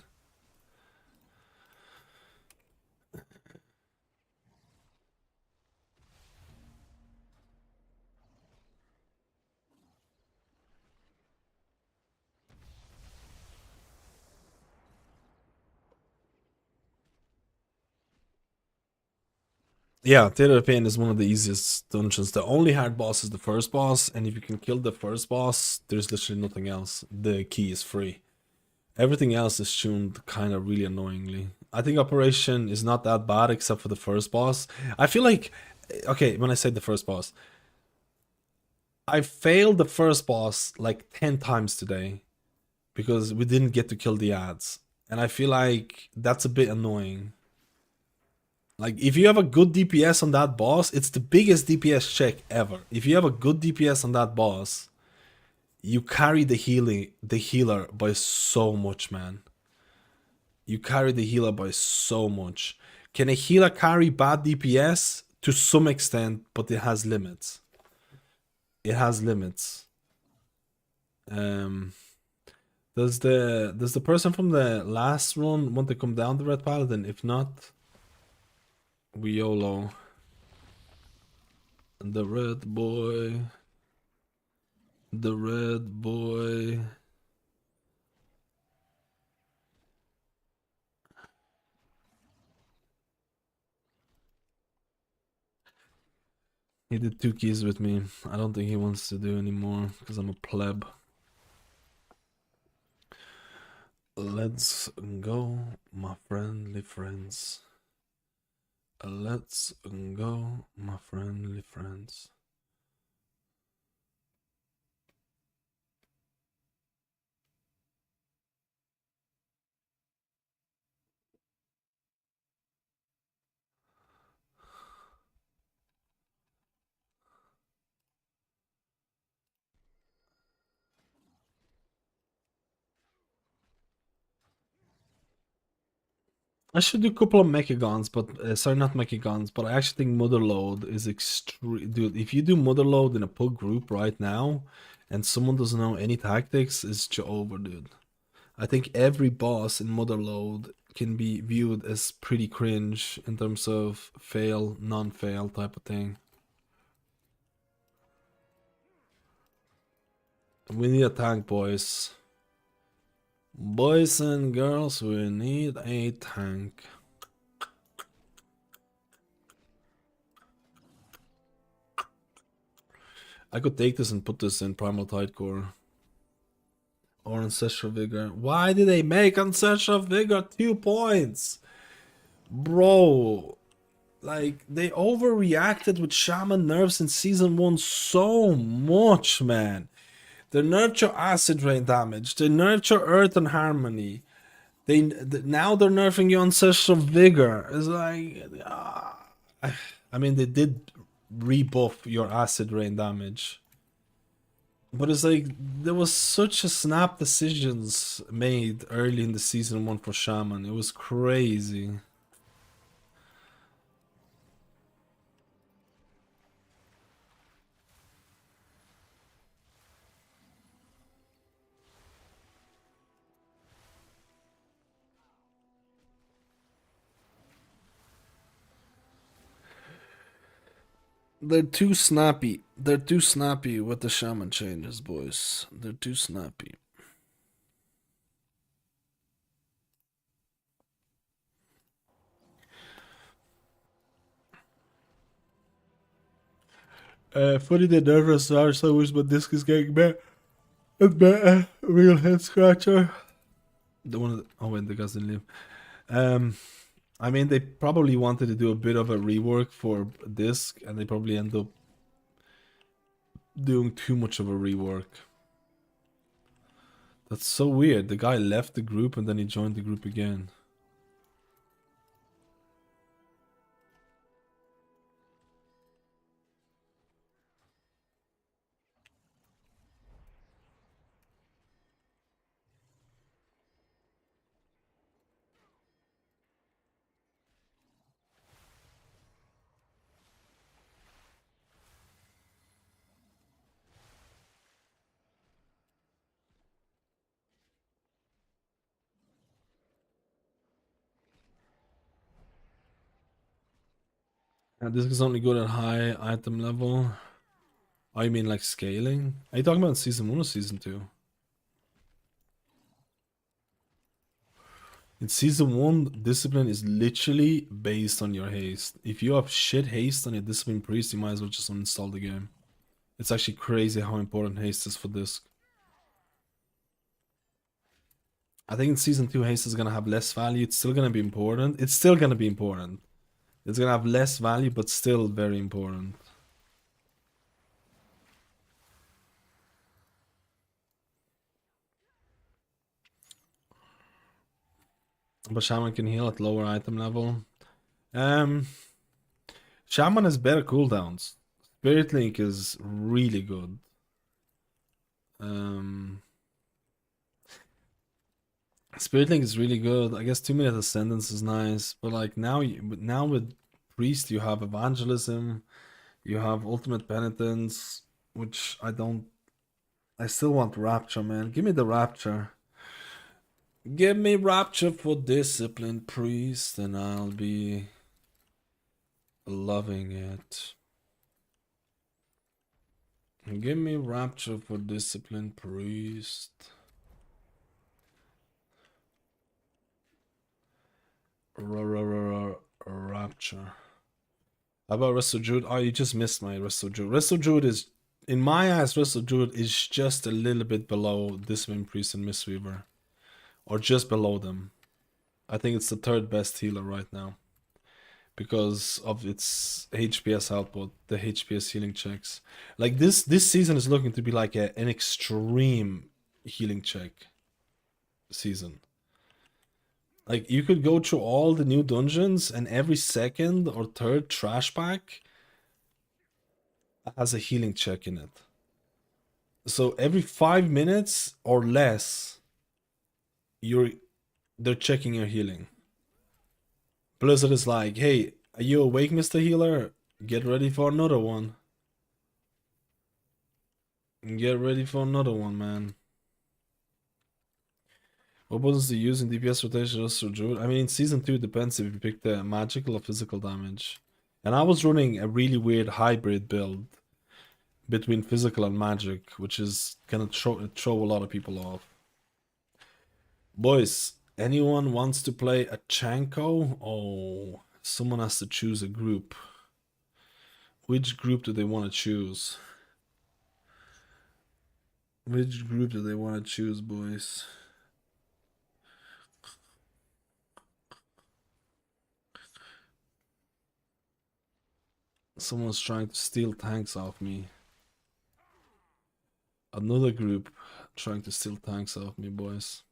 Yeah, Theater of Pain is one of the easiest dungeons. The only hard boss is the first boss, and if you can kill the first boss, there's literally nothing else. The key is free. Everything else is tuned kind of really annoyingly. I think Operation is not that bad except for the first boss. I feel like, okay, when I say the first boss, I failed the first boss like 10 times today because we didn't get to kill the ads. And I feel like that's a bit annoying. Like, if you have a good DPS on that boss, it's the biggest DPS check ever. If you have a good DPS on that boss, you carry the healer by so much, man. You carry the healer by so much. Can a healer carry bad DPS? To some extent, but it has limits. It has limits. Does the person from the last run want to come down to Red Paladin? If not, we YOLO. The red boy. The red boy. He did 2 keys with me. I don't think he wants to do anymore because I'm a pleb. Let's go, my friendly friends. Let's go, my friendly friends. I should do a couple of Mechagons, but sorry, not Mechagons, but I actually think Motherload is extreme. Dude, if you do Motherload in a pug group right now, and someone doesn't know any tactics, it's over, dude. I think every boss in Motherload can be viewed as pretty cringe in terms of fail, non-fail type of thing. We need a tank, boys. Boys and girls, we need a tank. I could take this and put this in Primal Tidecore. Or Ancestral Vigor. Why did they make Ancestral Vigor 2 points? Bro. Like, they overreacted with Shaman nerfs in Season 1 so much, man. They nerfed your Acid Rain damage. They nerfed your Earth and Harmony. Now they're nerfing your Ancestral Vigor. It's like... I mean, they did rebuff your Acid Rain damage. But it's like, there was such a snap decisions made early in the Season 1 for Shaman. It was crazy. They're too snappy. They're too snappy with the Shaman changes, boys. They're too snappy. Funny the nervous are so much, but disc is getting better and better. Real head scratcher. The one that, oh wait, the guys didn't leave. I mean, they probably wanted to do a bit of a rework for disc, and they probably end up doing too much of a rework. That's so weird. The guy left the group and then he joined the group again. And this is only good at high item level. Oh, you mean like scaling? Are you talking about Season 1 or Season 2? In season 1, discipline is literally based on your haste. If you have shit haste on your discipline priest, you might as well just uninstall the game. It's actually crazy how important haste is for disc. I think in season 2 haste is gonna have less value. It's still gonna be important. It's still gonna be important. It's gonna have less value, but still very important. But Shaman can heal at lower item level. Shaman has better cooldowns. Spirit Link is really good. Spirit Link is really good. I guess 2-minute Ascendance is nice, but like now with Priest you have Evangelism, you have Ultimate Penitence, which I still want Rapture, man. Give me the Rapture. Give me Rapture for Discipline Priest, and I'll be loving it. Give me Rapture for Discipline Priest. Rapture. How about Rest of Druid? Oh, you just missed my Rest of Druid. Rest of Druid is, in my eyes, Rest of Druid is just a little bit below Discipline Priest and Mistweaver. Or just below them. I think it's the third best healer right now. Because of its HPS output, the HPS healing checks. Like this season is looking to be like an extreme healing check season. Like you could go through all the new dungeons and every second or third trash pack has a healing check in it. So every 5 minutes or less, they're checking your healing. Blizzard is like, hey, are you awake, Mr. Healer? Get ready for another one. Get ready for another one, man. What buttons do you use in DPS rotation just for Druid? I mean, in season 2 it depends if you pick the magical or physical damage. And I was running a really weird hybrid build between physical and magic, which is gonna throw a lot of people off. Boys, anyone wants to play a Chanko? Oh, someone has to choose a group. Which group do they want to choose? Which group do they want to choose, boys? Someone's trying to steal tanks off me. Another group trying to steal tanks off me, boys.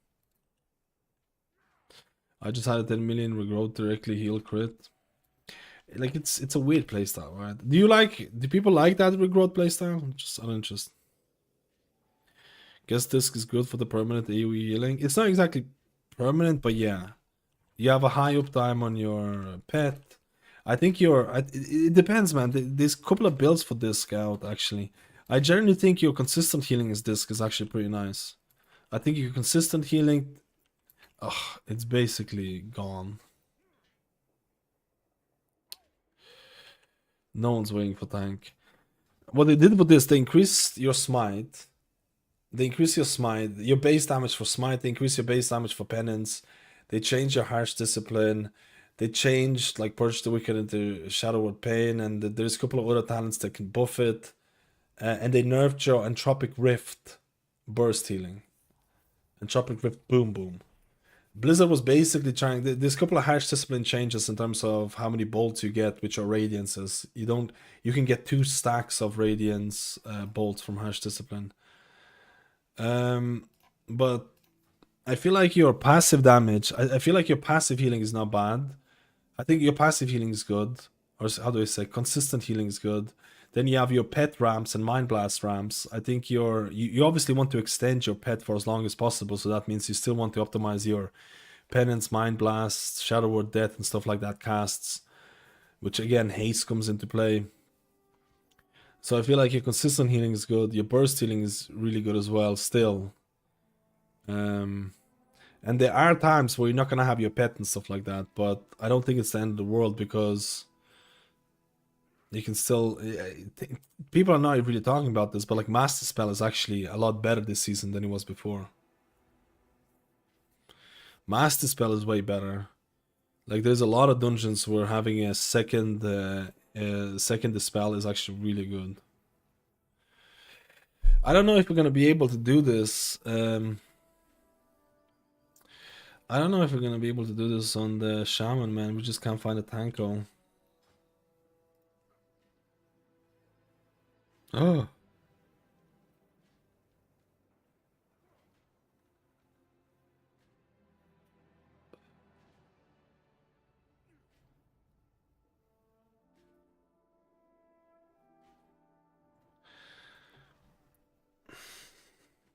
I just had a 10 million regrowth directly heal crit. Like it's a weird playstyle, right? Do people like that regrowth playstyle? Just uninterested. Guess disc is good for the permanent AoE healing. It's not exactly permanent, but yeah. You have a high uptime on your pet. I think it depends, man. There's a couple of builds for disc out, actually. I generally think your consistent healing is disc is actually pretty nice. I think your consistent healing, it's basically gone. No one's waiting for tank. What they did with this, they increased your smite. They increase your smite, your base damage for smite. They increase your base damage for penance. They change your harsh discipline. They changed like Purge the Wicked into Shadowward Pain, and there's a couple of other talents that can buff it. And they nerfed your Entropic Rift burst healing. Entropic Rift boom boom. Blizzard was basically trying. There's a couple of harsh discipline changes in terms of how many bolts you get with your radiances. You can get 2 stacks of radiance bolts from harsh discipline. But I feel like your passive damage. I feel like your passive healing is not bad. I think your passive healing is good, or how do I say? Consistent healing is good. Then you have your pet ramps and mind blast ramps. I think you obviously want to extend your pet for as long as possible, so that means you still want to optimize your penance, mind blast, shadow word death, and stuff like that casts, which again haste comes into play. So I feel like your consistent healing is good. Your burst healing is really good as well. Still, and there are times where you're not gonna have your pet and stuff like that, but I don't think it's the end of the world because you can still. People are not really talking about this, but like Master Spell is actually a lot better this season than it was before. Master Spell is way better. Like there's a lot of dungeons where having a second dispel is actually really good. I don't know if we're gonna be able to do this. I don't know if we're gonna be able to do this on the Shaman, man. We just can't find a tanko. Oh.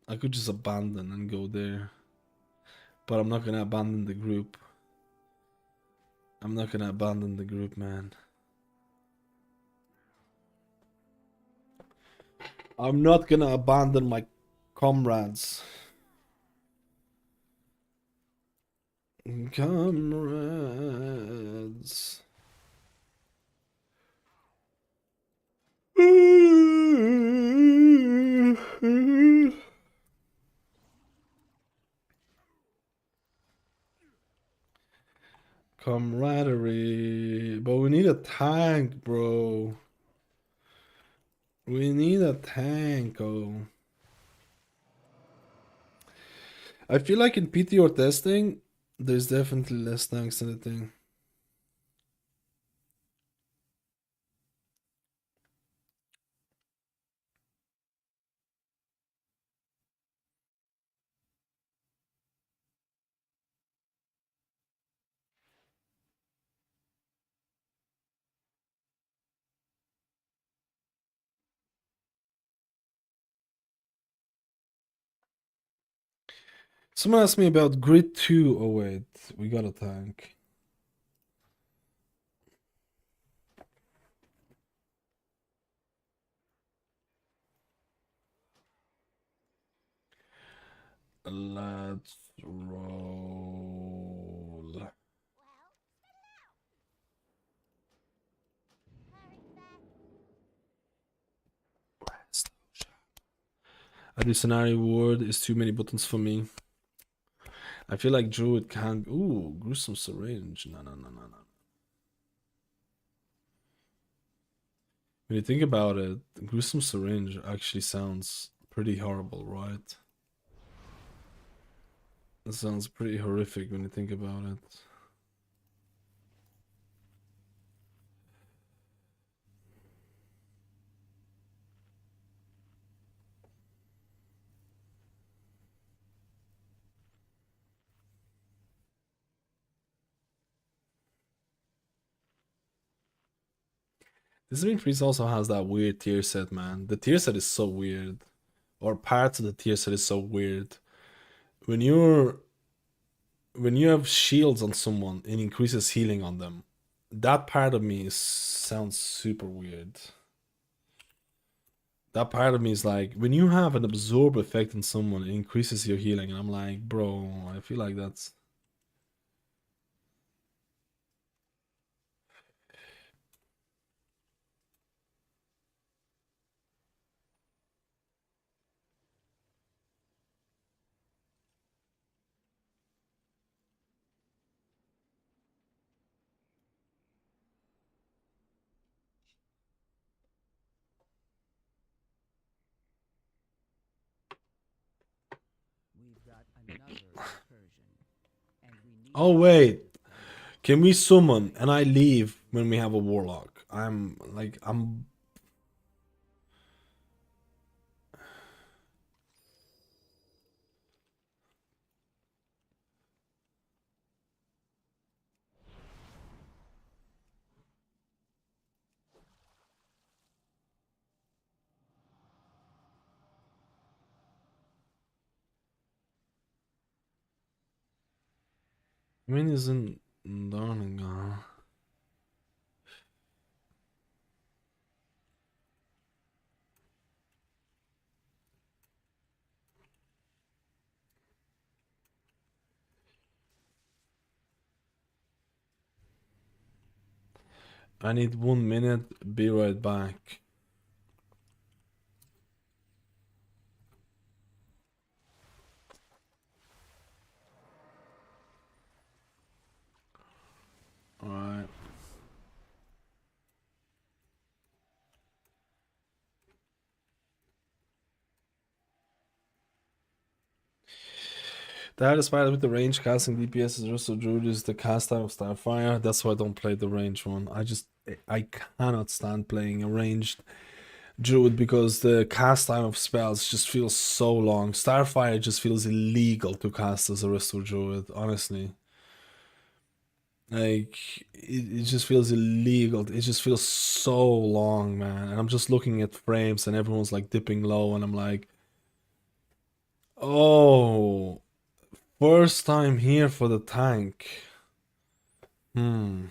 I could just abandon and go there. But I'm not gonna abandon the group. I'm not gonna abandon the group, man. I'm not gonna abandon my comrades. Comrades. Camaraderie. But we need a tank, bro. We need a tank, oh. I feel like in PTR testing, there's definitely less tanks than the thing. Someone asked me about Grid 2. Oh wait, we got a tank. Let's roll. I do scenario word is too many buttons for me. I feel like Druid can't. Ooh, gruesome syringe. No. When you think about it, gruesome syringe actually sounds pretty horrible, right? It sounds pretty horrific when you think about it. This Ring Priest also has that weird tier set, man. The tier set is so weird. Or parts of the tier set is so weird. When you have shields on someone, it increases healing on them. That part of me sounds super weird. That part of me is like, when you have an absorb effect on someone, it increases your healing. And I'm like, bro, I feel like that's... Oh wait, can we summon and I leave when we have a warlock? I'm... Min isn't darling. I need 1 minute, be right back. The hardest part with the range casting DPS is also Druid is the cast time of Starfire. That's why I don't play the range one. I cannot stand playing a ranged Druid because the cast time of spells just feels so long. Starfire just feels illegal to cast as a Restore Druid, honestly. Like, it just feels illegal. It just feels so long, man. And I'm just looking at frames and everyone's like dipping low and I'm like, oh, first time here for the tank. Hmm.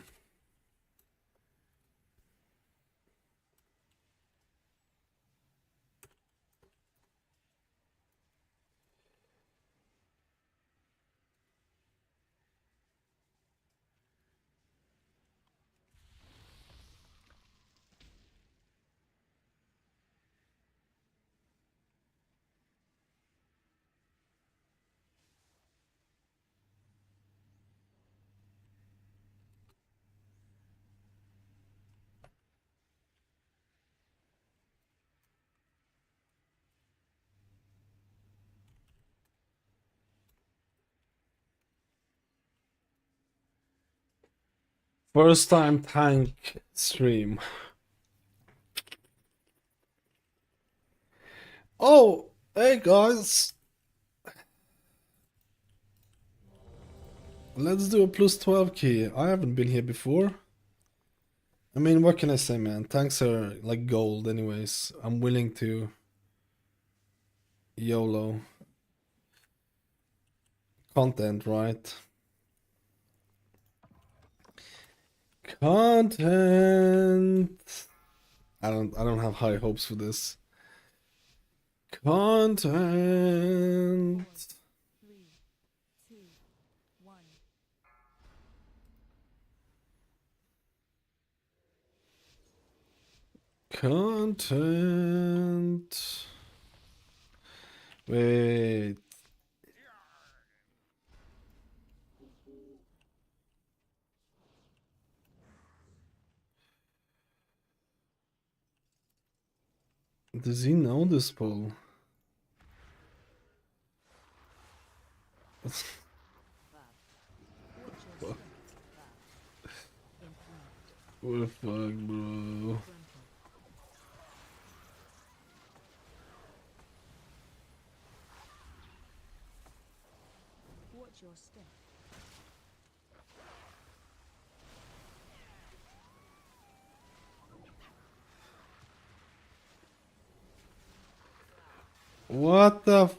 First time tank stream. Oh, hey guys. Let's do a plus 12 key. I haven't been here before. I mean, what can I say, man? Tanks are like gold anyways. I'm willing to YOLO. Content, right? Content. I don't have high hopes for this. Content. 3, 2, 1. Content. Wait. Does he know this poll? What the fuck, bro? Watch your step. What the f-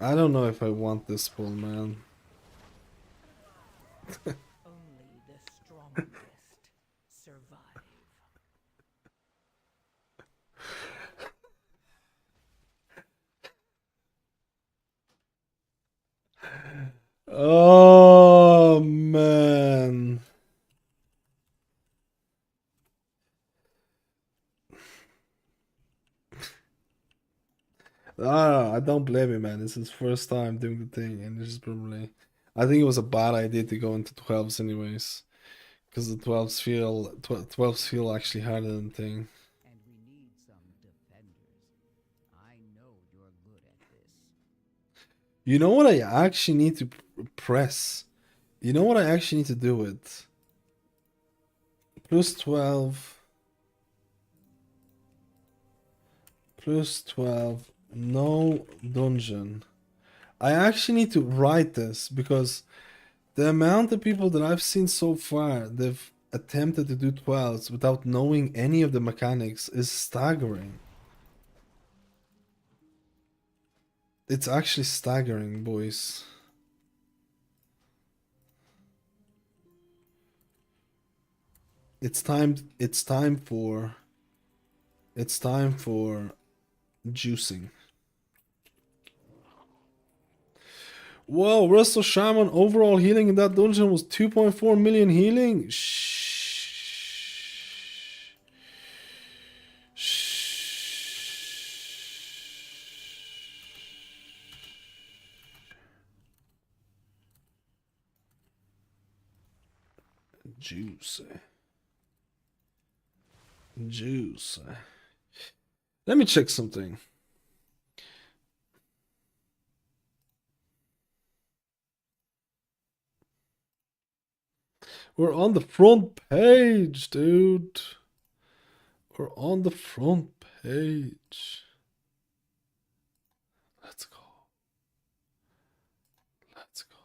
I don't know if I want this poll, man. Only the strongest survive. Oh man. I don't blame him, man. This is his first time doing the thing, and this is probably. I think it was a bad idea to go into 12s, anyways, because the 12s feel actually harder than the thing. And we need some defenders. I know you're good at this. You know what I actually need to press? You know what I actually need to do with? Plus 12. Plus 12. No dungeon. I actually need to write this because the amount of people that I've seen so far, they've attempted to do 12s without knowing any of the mechanics is staggering. It's actually staggering, boys. It's time for juicing. Whoa, Wrestle Shaman overall healing in that dungeon was 2.4 million healing? Juicy. Juicy. Let me check something. We're on the front page, dude. We're on the front page. Let's go. Let's go.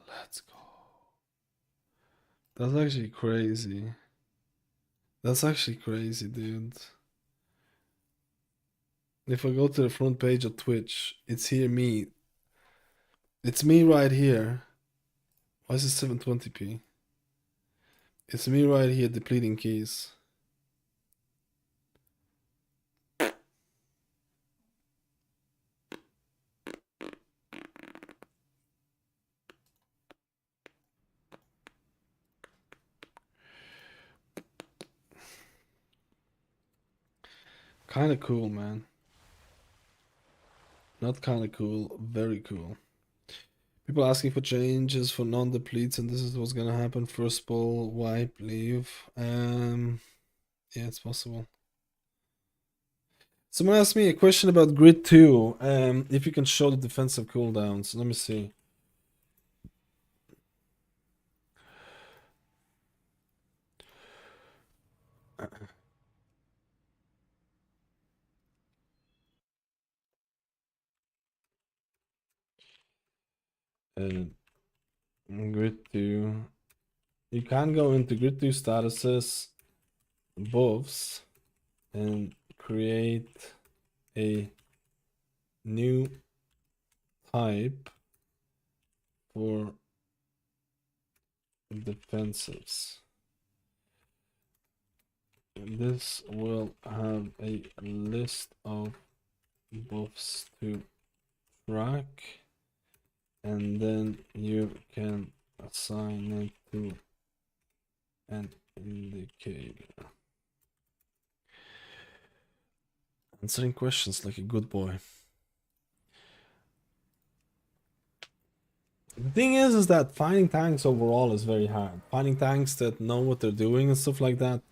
Let's go. That's actually crazy. That's actually crazy, dude. If I go to the front page of Twitch, it's here me. It's me right here. Why is it 720p? It's me right here depleting keys. Kinda cool, man. Not kinda cool, very cool. People asking for changes for non-depletes, and this is what's gonna happen. First ball, wipe, leave. Yeah, it's possible. Someone asked me a question about grid 2. If you can show the defensive cooldowns. Let me see. Grid 2. You can go into grid 2 statuses, buffs, and create a new type for defensives. This will have a list of buffs to track, and then you can assign it to an indicator. Answering questions like a good boy. The thing is that finding tanks overall is very hard. Finding tanks that know what they're doing and stuff like that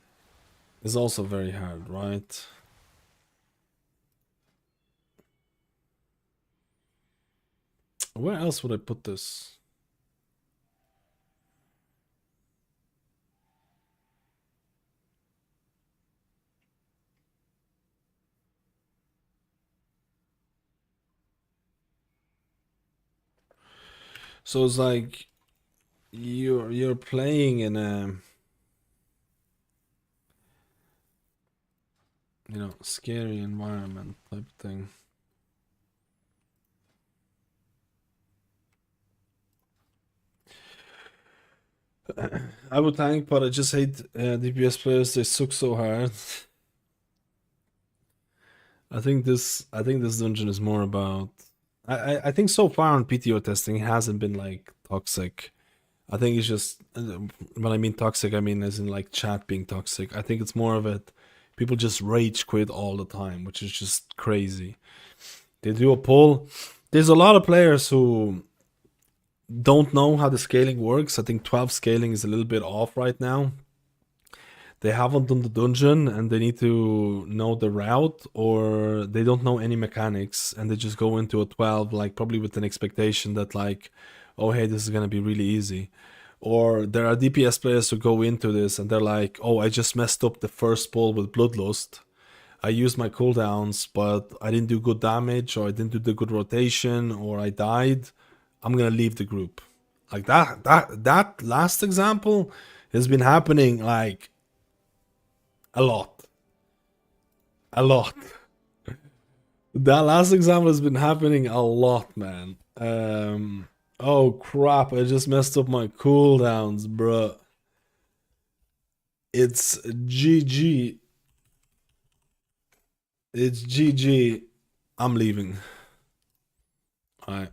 is also very hard, right? Where else would I put this? So it's like you're playing in a, you know, scary environment type thing. I would tank, but I just hate DPS players. They suck so hard. I think this dungeon is more about. I think so far on PTO testing it hasn't been like toxic. I think it's just when I mean toxic, I mean as in like chat being toxic. I think it's more of it. People just rage quit all the time, which is just crazy. They do a poll. There's a lot of players who don't know how the scaling works. I think 12 scaling is a little bit off right now. They haven't done the dungeon and they need to know the route, or they don't know any mechanics and they just go into a 12 like probably with an expectation that like, oh hey, this is gonna be really easy. Or there are DPS players who go into this and they're like, oh, I just messed up the first pull with Bloodlust. I used my cooldowns, but I didn't do good damage, or I didn't do the good rotation, or I died. I'm gonna leave the group. Like that last example has been happening like a lot. A lot. That last example has been happening a lot, man. Oh crap, I just messed up my cooldowns, bruh. It's GG. It's GG. I'm leaving. Alright.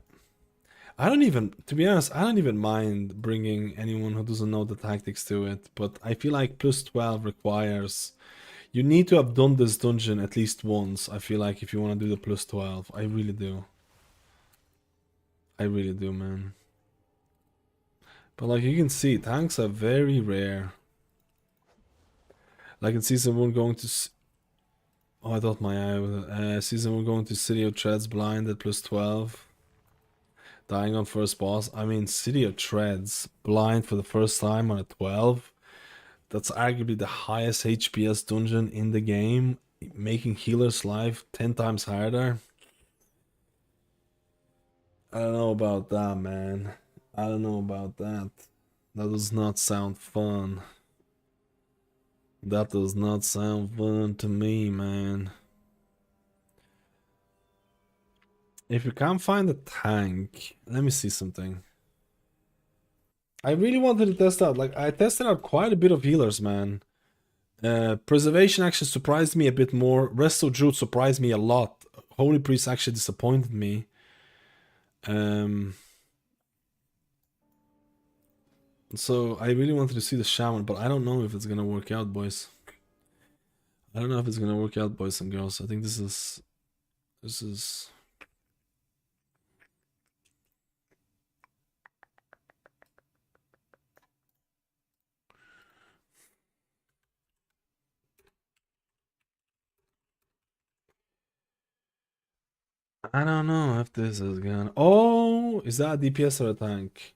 I don't even, to be honest, I don't even mind bringing anyone who doesn't know the tactics to it, but I feel like plus 12 requires, you need to have done this dungeon at least once, I feel like, if you want to do the plus 12. I really do. I really do, man. But like you can see, tanks are very rare. Like I can see someone going to Oh, I thought my eye was... season 1 going to City of Treads blind at plus 12. Dying on first boss. I mean, City of Treads blind for the first time on a 12. That's arguably the highest HPS dungeon in the game, making healer's life 10 times harder. I don't know about that, man. I don't know about that. That does not sound fun. That does not sound fun to me, man. If you can't find a tank, let me see something. I really wanted to test out, like, I tested out quite a bit of healers, man. Preservation actually surprised me a bit more. Resto Druid surprised me a lot. Holy Priest actually disappointed me. So I really wanted to see the Shaman, but I don't know if it's gonna work out, boys. I don't know if it's gonna work out, boys and girls. I think this is... I don't know if this is gonna... Oh, is that a DPS or a tank?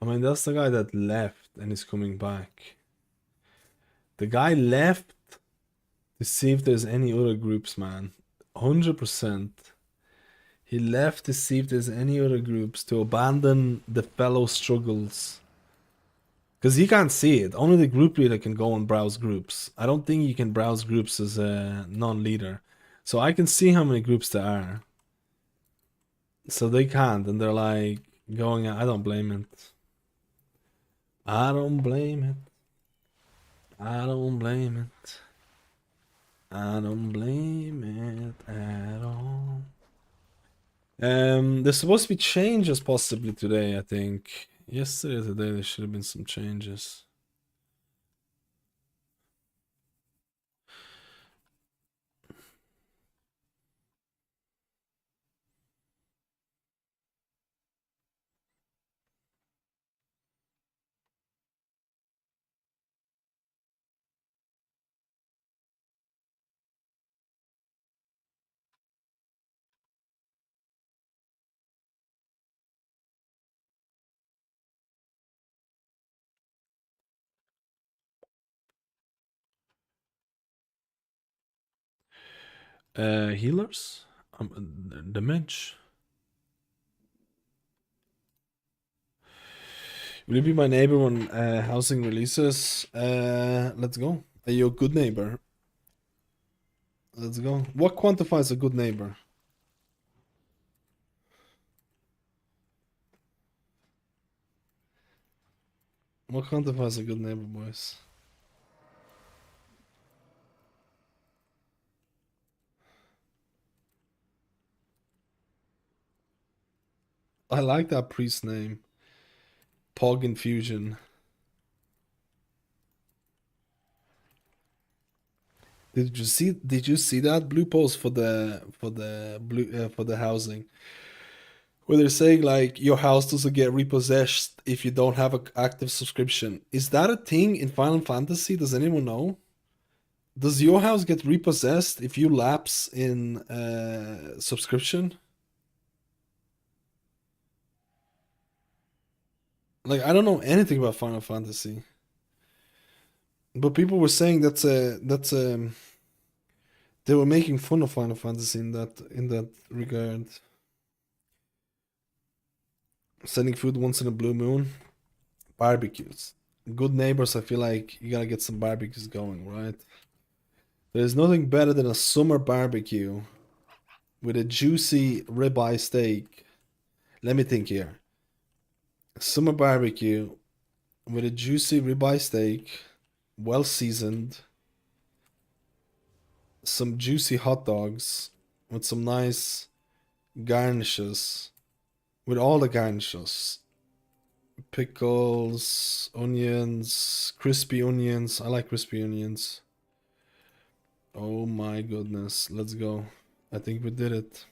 I mean, that's the guy that left and is coming back. The guy left to see if there's any other groups, man. 100%. He left to see if there's any other groups to abandon the fellow struggles. Because he can't see it. Only the group leader can go and browse groups. I don't think you can browse groups as a non-leader. So I can see how many groups there are. So they can't, and they're like going... I don't blame it. I don't blame it. I don't blame it. I don't blame it at all. There's supposed to be changes possibly today, I think. Yesterday or today there should have been some changes. Healers? Damage. Will you be my neighbor when housing releases? Let's go. Are you a good neighbor? Let's go. What quantifies a good neighbor? What quantifies a good neighbor, boys? I like that priest name. Pog Infusion. Did you see that blue post for the housing? Where they're saying like your house doesn't get repossessed if you don't have an active subscription. Is that a thing in Final Fantasy? Does anyone know? Does your house get repossessed if you lapse in subscription? Like, I don't know anything about Final Fantasy. But people were saying they were making fun of Final Fantasy in that regard. Sending food once in a blue moon. Barbecues. Good neighbors, I feel like you gotta get some barbecues going, right? There's nothing better than a summer barbecue with a juicy ribeye steak. Let me think here. Summer barbecue with a juicy ribeye steak, well seasoned, some juicy hot dogs with some nice garnishes, with all the garnishes. Pickles, onions, crispy onions. I like crispy onions. Oh my goodness. Let's go. I think we did it.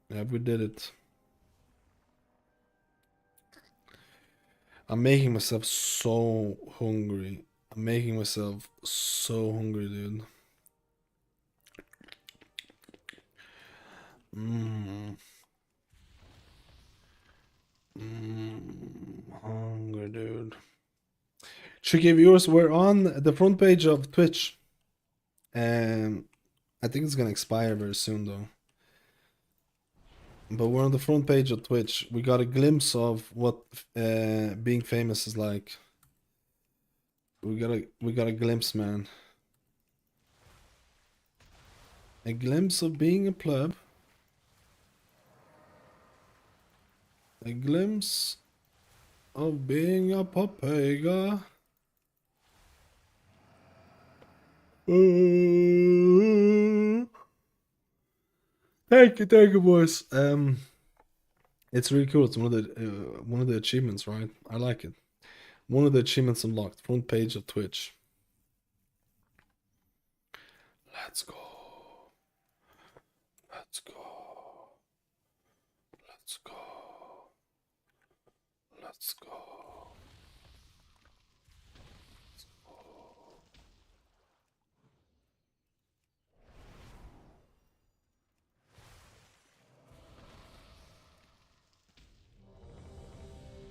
Yeah, we did it. I'm making myself so hungry. I'm making myself so hungry, dude. Hungry, dude. Tricky viewers, we're on the front page of Twitch. And I think it's gonna expire very soon, though. But we're on the front page of Twitch. We got a glimpse of what being famous is like. We got a glimpse, man. A glimpse of being a pleb. A glimpse of being a papega. Thank you, boys. It's really cool. It's one of the achievements, right? I like it. One of the achievements unlocked. Front page of Twitch. Let's go. Let's go. Let's go. Let's go.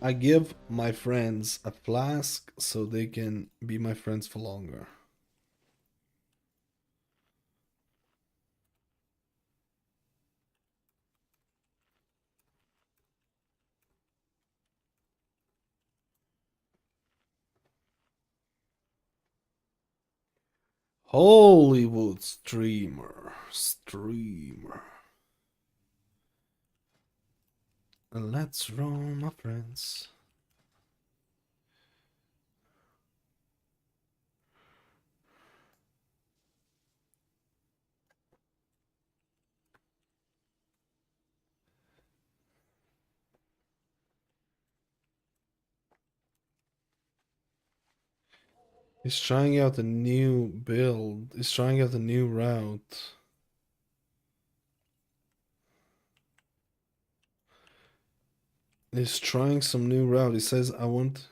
I give my friends a flask so they can be my friends for longer. Hollywood streamer. Let's roll, my friends. He's trying out a new build. He's trying out a new route. He's trying some new route. He says, I want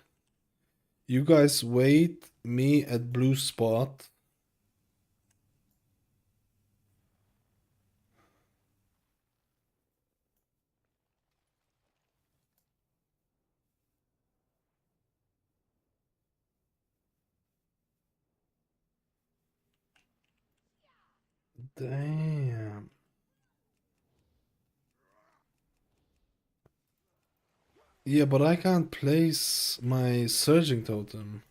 you guys wait me at blue spot. Damn. Yeah, but I can't place my surging totem.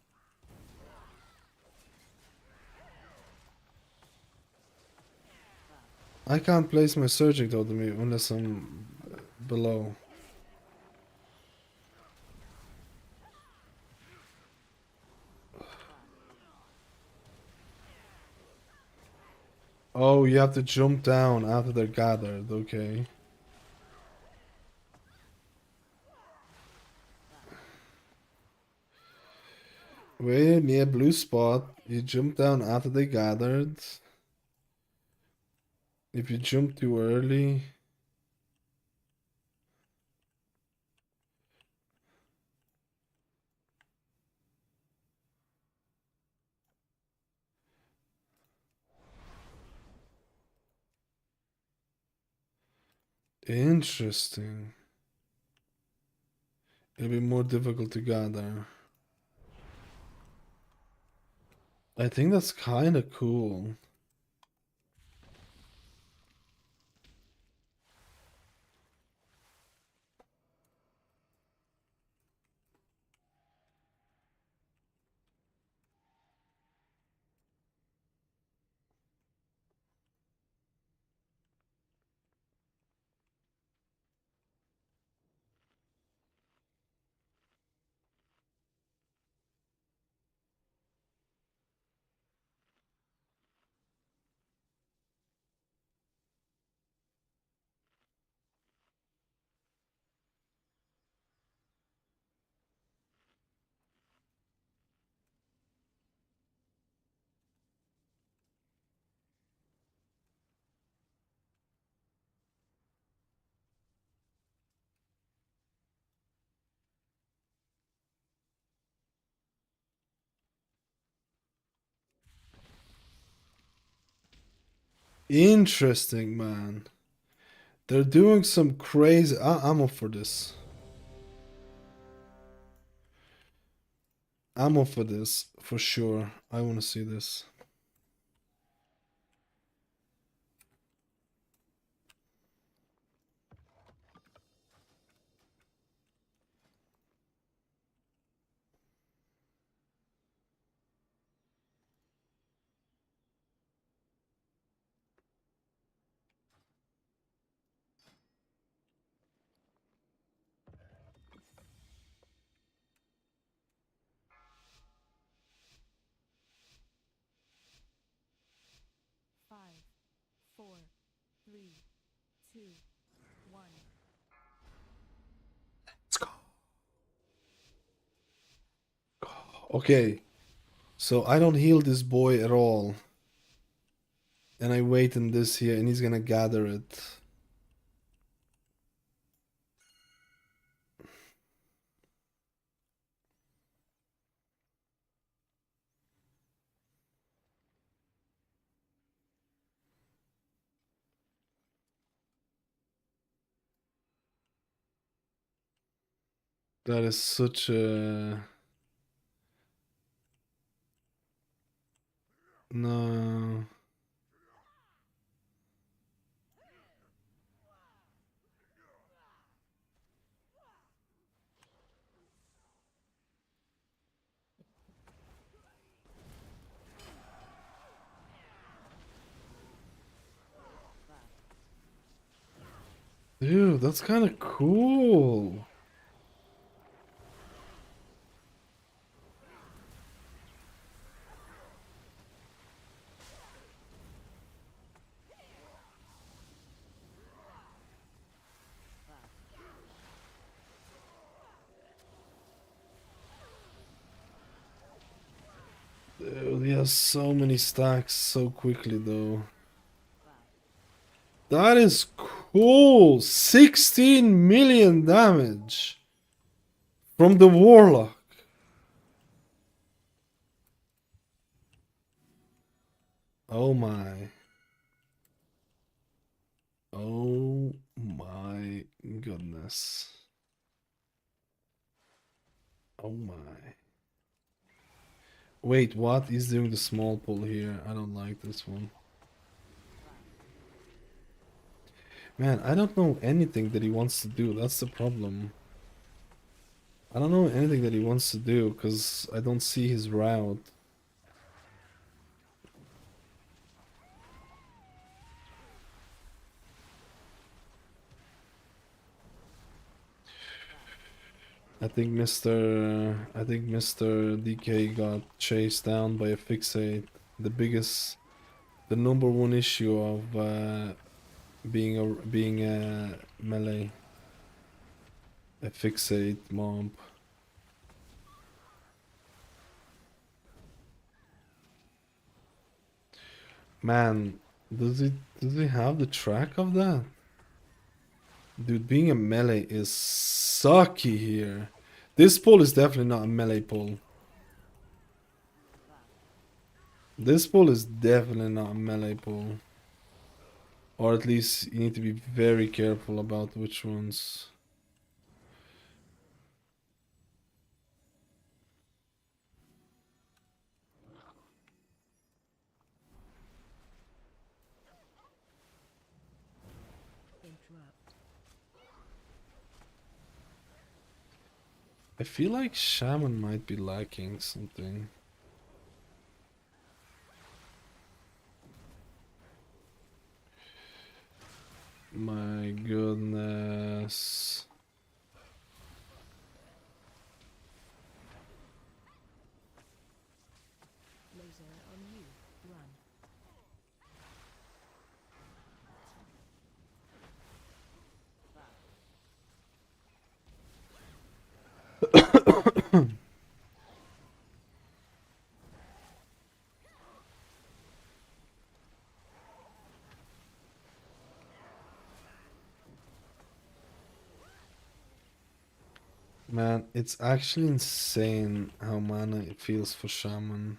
I can't place my surging totem unless I'm below. Oh, you have to jump down after they're gathered, okay. Wait near blue spot. You jump down after they gathered. If you jump too early. Interesting. It'll be more difficult to gather. I think that's kind of cool. Interesting, man. They're doing some crazy. I'm up for this. I'm up for this for sure. I want to see this. Okay, so I don't heal this boy at all. And I wait in this here, and he's gonna gather it. That is such a... No. Dude, that's kind of cool. Dude, he has so many stacks so quickly, though. That is cool. 16 million damage from the Warlock. Oh my. Oh my goodness. Oh my. Wait, what? He's doing the small pull here. I don't like this one. Man, I don't know anything that he wants to do. That's the problem. I don't know anything that he wants to do because I don't see his route. I think Mr. DK got chased down by a fixate. The number one issue of being a melee, a fixate mob. Man, does he have the track of that? Dude, being a melee is sucky here. This pull is definitely not a melee pull. This pull is definitely not a melee pull. Or at least you need to be very careful about which ones. I feel like Shaman might be lacking something. My goodness. Man, it's actually insane how mana it feels for Shaman.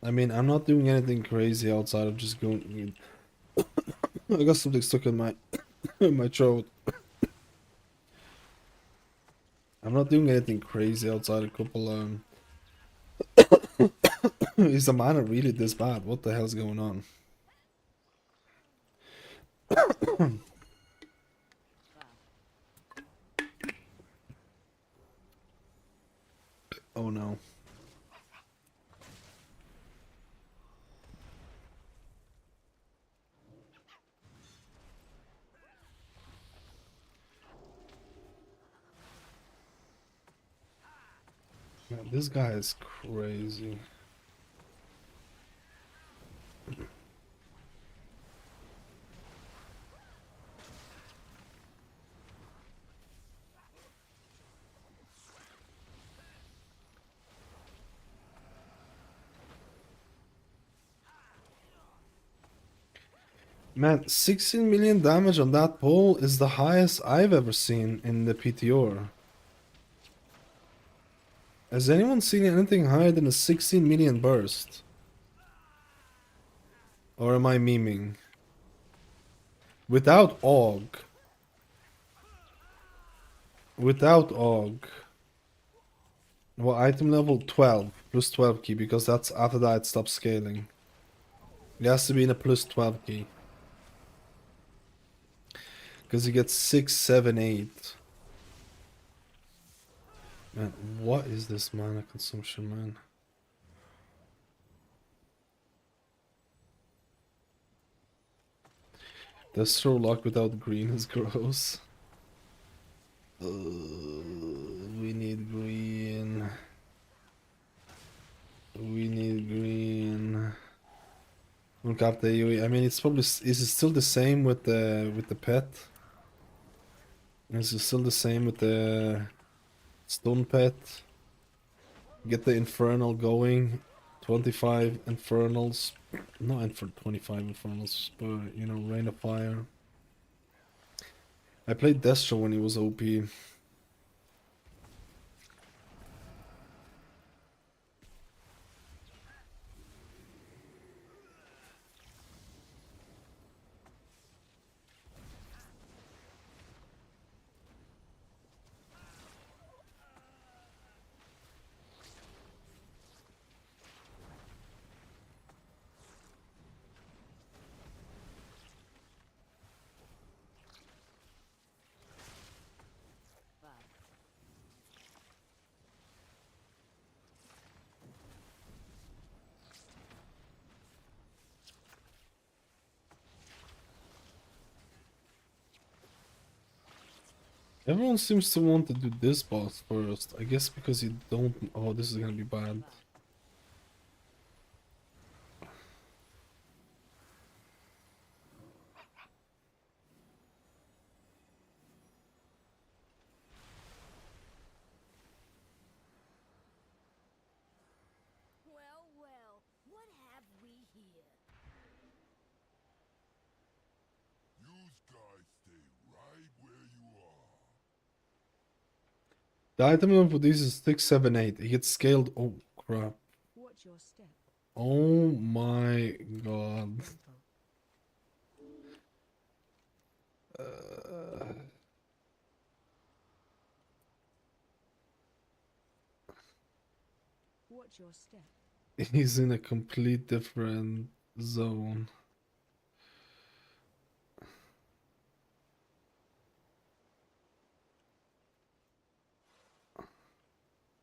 I mean, I'm not doing anything crazy outside of just going. I got something stuck in my in my throat. I'm not doing anything crazy outside a couple. Is the mana really this bad? What the hell's going on? Oh no. Man, this guy is crazy. Man, 16 million damage on that pole is the highest I've ever seen in the PTR. Has anyone seen anything higher than a 16 million burst? Or am I memeing? Without AUG. Without AUG. Well, item level 12. Plus 12 key, because that's after that it stops scaling. It has to be in a plus 12 key. Because you get 6, 7, 8. Man, what is this mana consumption, man? Does throw luck without green is gross. We need green. We need green. Uncap the AoE. I mean, it's probably is it still the same with the pet? Is it still the same with the stone pet? Get the infernal going. 25 infernals. Not for 25 infernals, but you know, rain of fire. I played Destro when he was OP. Everyone seems to want to do this boss first. I guess because you don't... Oh, this is gonna be bad. Well, well, what have we here? You guys stay right where you are. The item number for these is 6, 7, 8. It gets scaled. Oh, crap. Watch your step. Oh my god. Watch your step. He's in a complete different zone.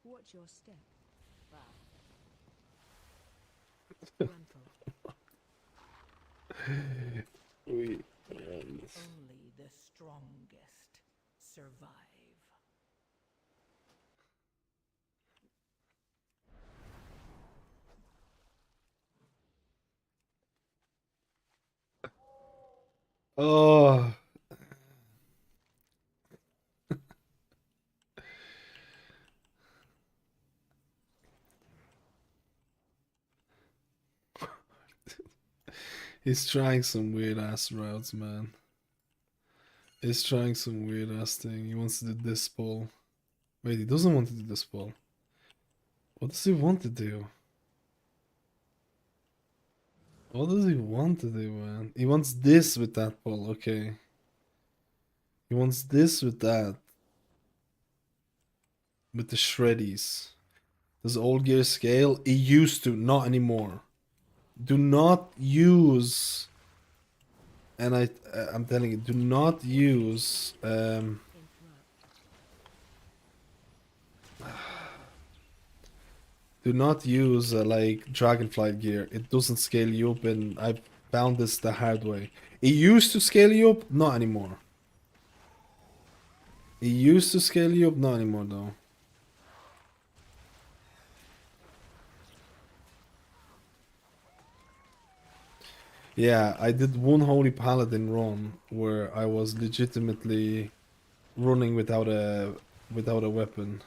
Watch your step. Gruntle. Only the strongest survive. Oh. He's trying some weird ass routes, man. He's trying some weird ass thing. He wants to do this ball. Wait, he doesn't want to do this ball. What does he want to do? What does he want to do, man? He wants this with that ball, okay. He wants this with that. With the shreddies. Does old gear scale? It used to, not anymore. Do not use, and I'm telling you, do not use do not use like dragonflight gear. It doesn't scale you up, and I found this the hard way. It used to scale you up, not anymore. It used to scale you up, not anymore though. Yeah, I did one Holy Paladin run where I was legitimately running without a weapon.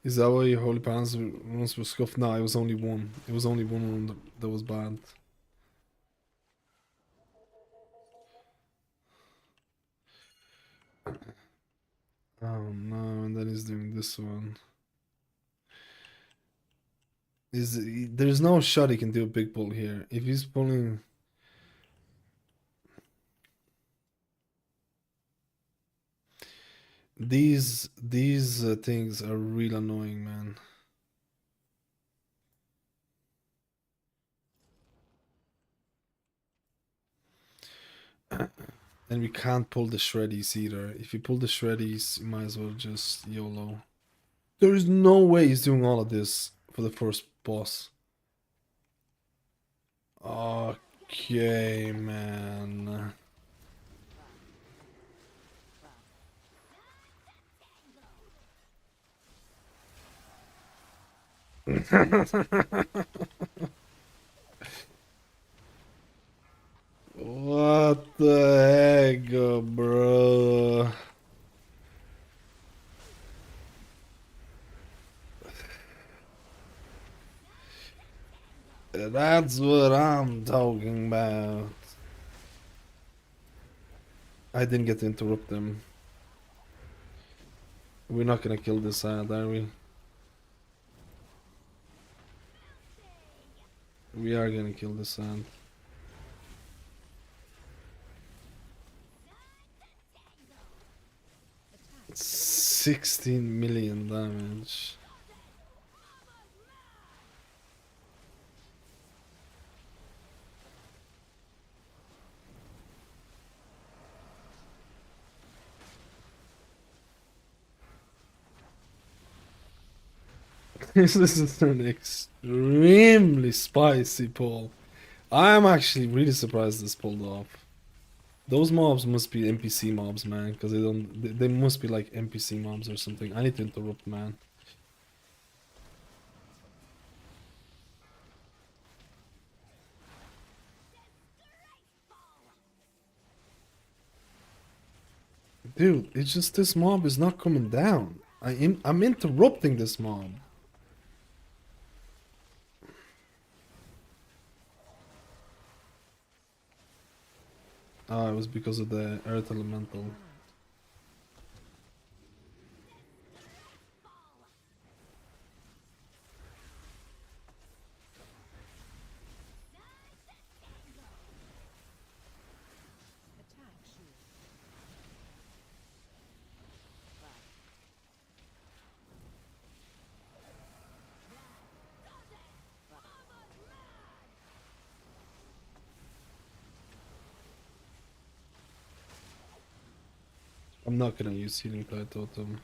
Is that why your Holy Paladins runs were scuffed? No, it was only one. It was only one run that was bad. Oh no, and then he's doing this one. There's no shot he can do a big pull here. If he's pulling, these things are real annoying, man. And we can't pull the shreddies either. If you pull the shreddies, you might as well just YOLO. There is no way he's doing all of this for the first boss. Okay, man. What the heck, bro? That's what I'm talking about. I didn't get to interrupt them. We're not gonna kill this ad, are we? We are gonna kill this ad. 16 million damage. This is an extremely spicy pull. I'm actually really surprised this pulled off. Those mobs must be NPC mobs, man, because they must be like NPC mobs or something. I need to interrupt, man. Dude, it's just this mob is not coming down. I'm interrupting this mob. Ah, it was because of the earth elemental. I'm not gonna use healing plate totem.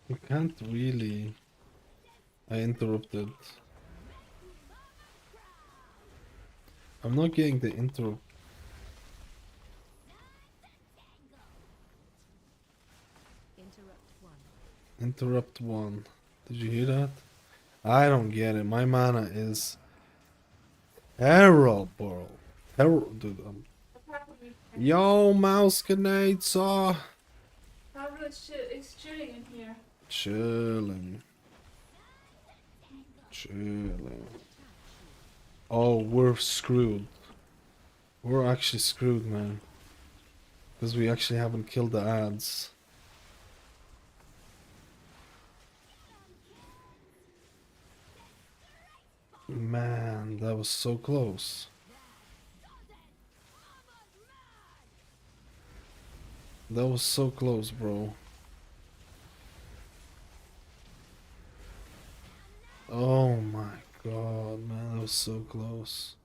You can't really. I interrupted. I'm not getting the interrupt. Interrupt one. Did you hear that? I don't get it. My mana is terrible. Terrible, dude. Yo, mouse grenade saw. Pablo is chilling in here. Chilling. Chilling. Oh, we're screwed. We're actually screwed, man. Because we actually haven't killed the ads. Man, that was so close. That was so close, bro. Oh my god, man, that was so close.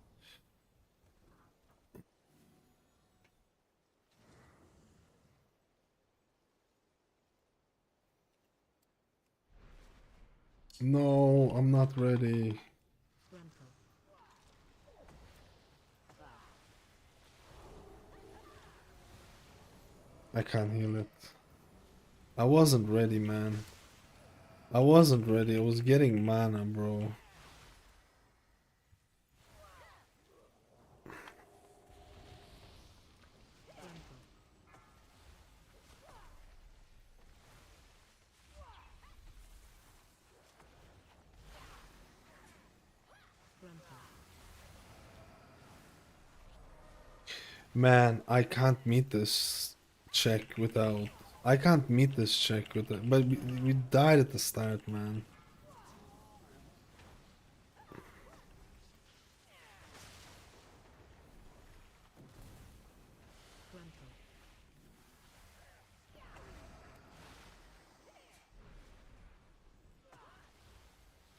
No, I'm not ready. I can't heal it. I wasn't ready, man. I wasn't ready. I was getting mana, bro. Man, I can't meet this check without. I can't meet this check without. But we died at the start, man.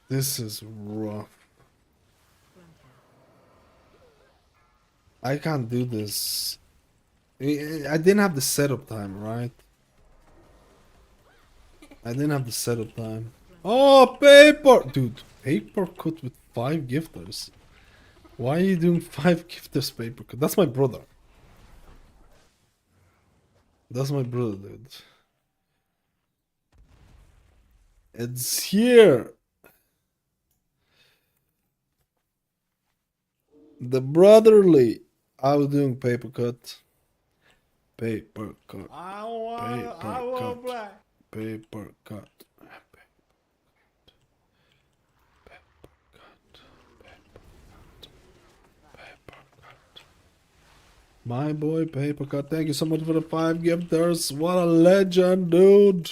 This is rough. I can't do this. I didn't have the setup time, right? I didn't have the setup time. Oh, paper! Dude, paper cut with 5 gifters. Why are you doing 5 gifters paper cut? That's my brother. That's my brother, dude. It's here. The brotherly. I was doing paper cut. Paper cut. Paper cut. Paper cut. My boy Paper Cut, thank you so much for the 5 gifters. What a legend, dude.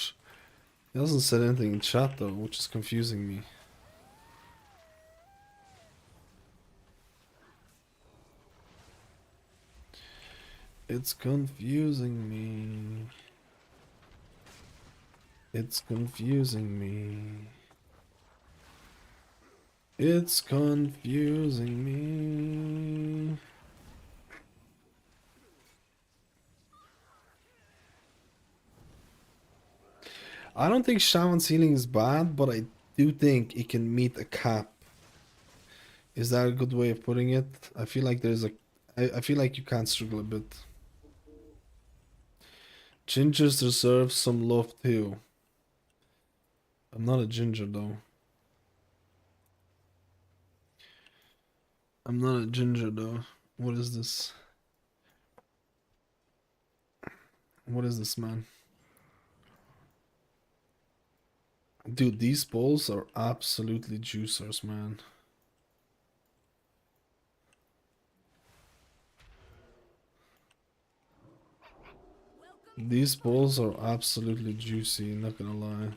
He hasn't said anything in chat though, which is confusing me. It's confusing me. It's confusing me. It's confusing me. I don't think Shaman's healing is bad, but I do think it can meet a cap. Is that a good way of putting it? I feel like there's a... I feel like you can struggle a bit. Gingers deserve some love too. I'm not a ginger though. I'm not a ginger though. What is this? What is this, man? Dude, these bowls are absolutely juicers, man. These bowls are absolutely juicy, not gonna lie.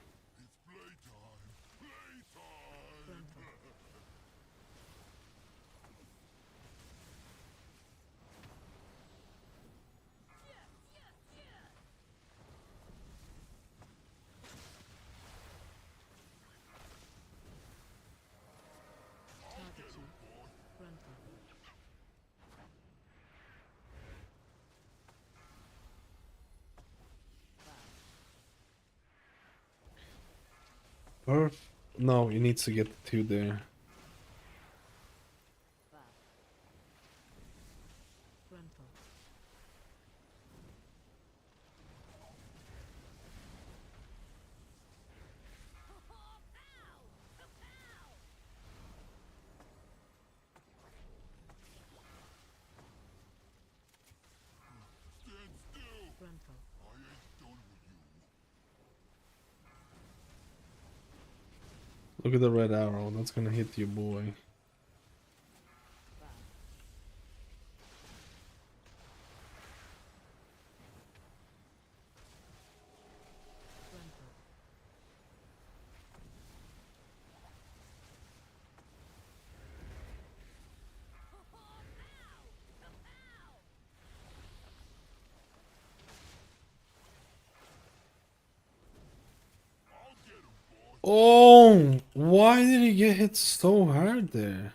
No, you need to get the 2 there. Look at the red arrow. That's gonna hit you, boy. Oh, why did he get hit so hard there?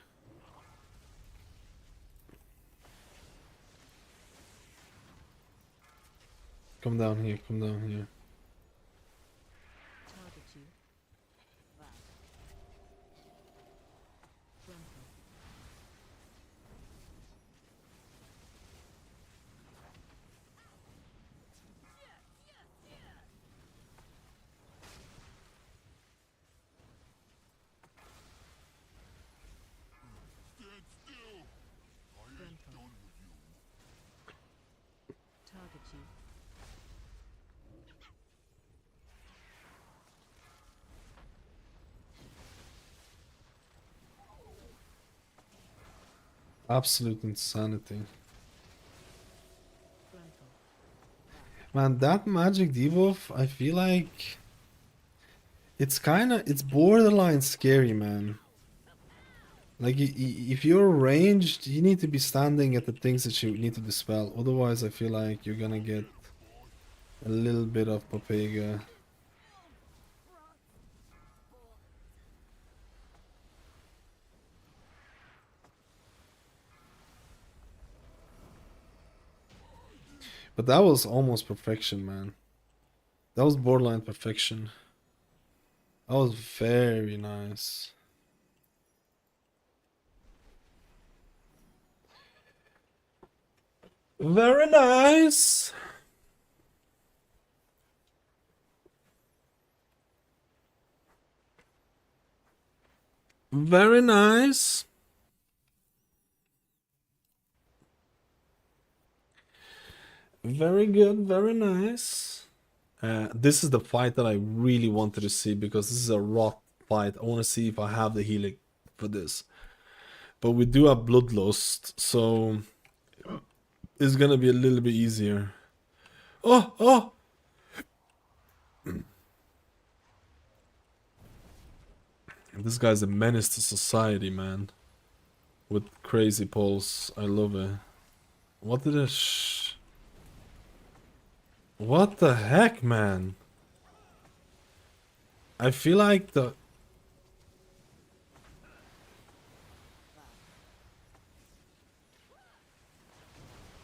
Come down here, come down here. Absolute insanity. Man, that magic debuff, I feel like it's borderline scary, man. Like, if you're ranged, you need to be standing at the things that you need to dispel. Otherwise, I feel like you're gonna get a little bit of Papega. But that was almost perfection, man. That was borderline perfection. That was very nice. Very nice. Very nice. Very good, very nice. This is the fight that I really wanted to see because this is a rot fight. I want to see if I have the healing for this. But we do have Bloodlust, so it's gonna be a little bit easier. Oh, oh! This guy's a menace to society, man. With crazy pulse. I love it. What did What the heck, man? I feel like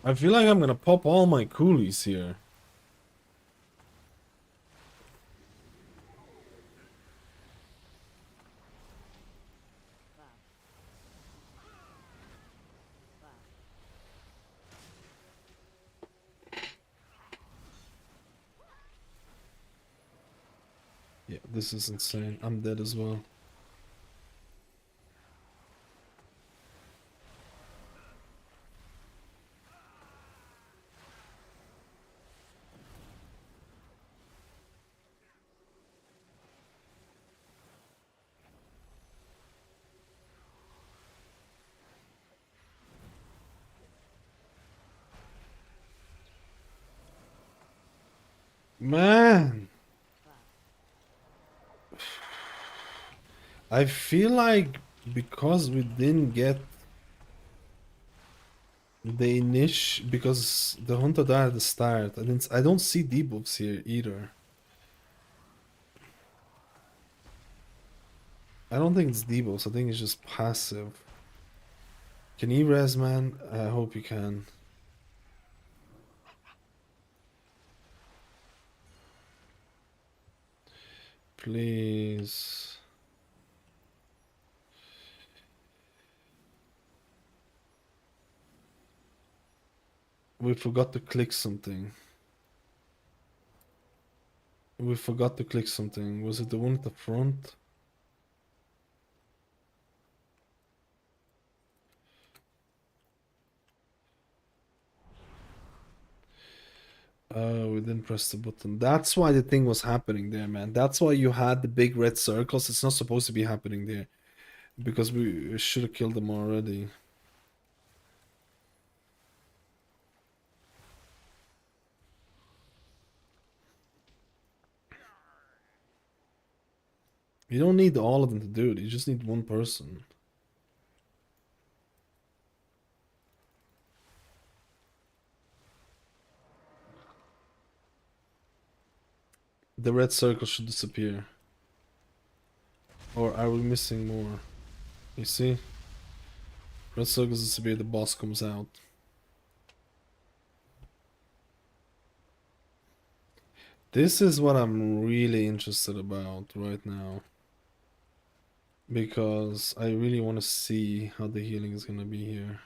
I'm gonna pop all my coolies here. Yeah, this is insane. I'm dead as well. Man, I feel like because we didn't get the because the hunter died at the start, I don't see debuffs here either. I don't think it's debuffs, I think it's just passive. Can you res, man? I hope you can. Please. We forgot to click something. We forgot to click something. Was it the one at the front? Oh, we didn't press the button. That's why the thing was happening there, man. That's why you had the big red circles. It's not supposed to be happening there. Because we should have killed them already. You don't need all of them to do it. You just need one person. The red circle should disappear. Or are we missing more? You see? Red circles disappear, the boss comes out. This is what I'm really interested about right now. Because I really want to see how the healing is gonna be here.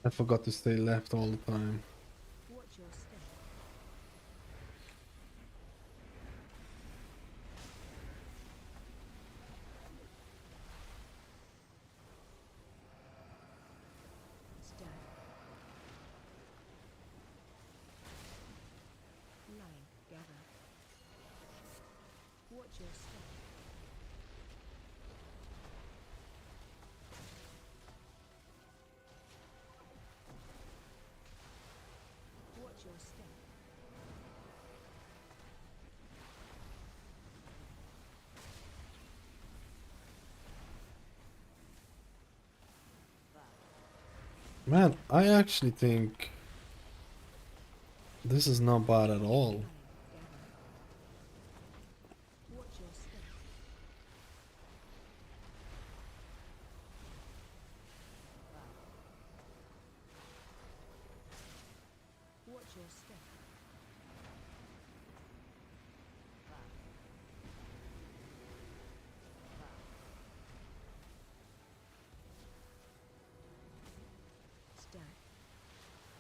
I forgot to stay left all the time. Man, I actually think this is not bad at all.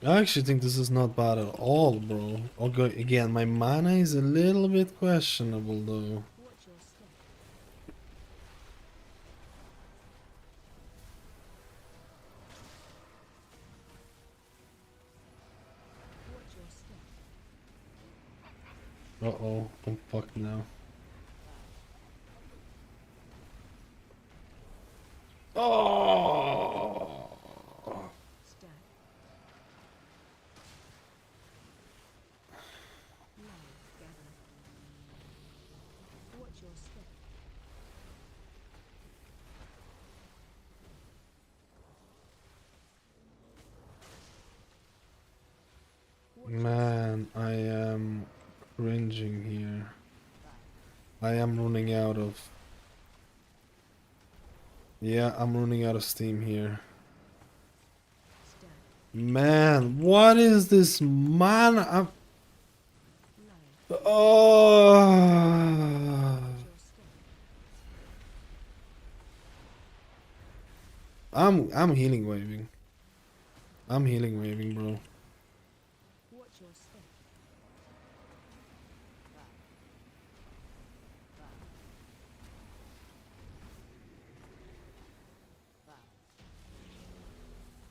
I actually think this is not bad at all, bro. Okay, again, my mana is a little bit questionable, though. Uh-oh, I'm fucked now. Oh! Man, I am cringing here. I am running out of... Yeah, I'm running out of steam here. Man, what is this mana? Oh! I'm healing waving. I'm healing waving, bro.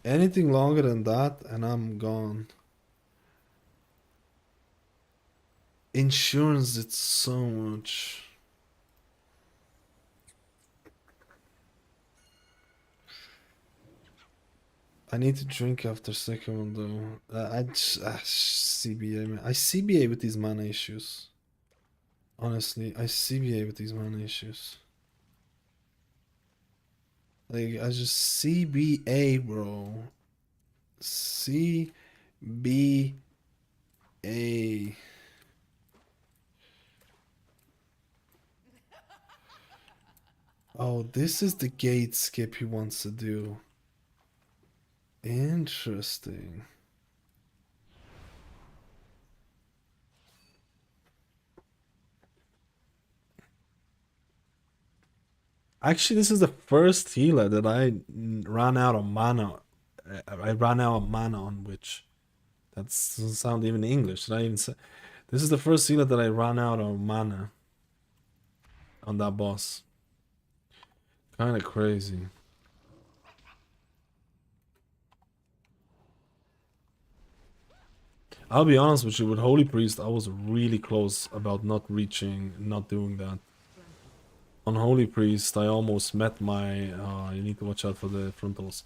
Anything longer than that and I'm gone. Insurance did so much. I need to drink after second one though. CBA, man. I CBA with these mana issues. Honestly, I CBA with these mana issues. Like, I just CBA, bro. CBA. Oh, this is the gate skip he wants to do. Interesting. Actually, this is the first healer that I ran out of mana. I ran out of mana on, which that doesn't sound even English. Did I even say? This is the first healer that I ran out of mana on that boss. Kind of crazy. I'll be honest with you, with Holy Priest, I was really close about not doing that. On Holy Priest, I almost met my... you need to watch out for the frontals.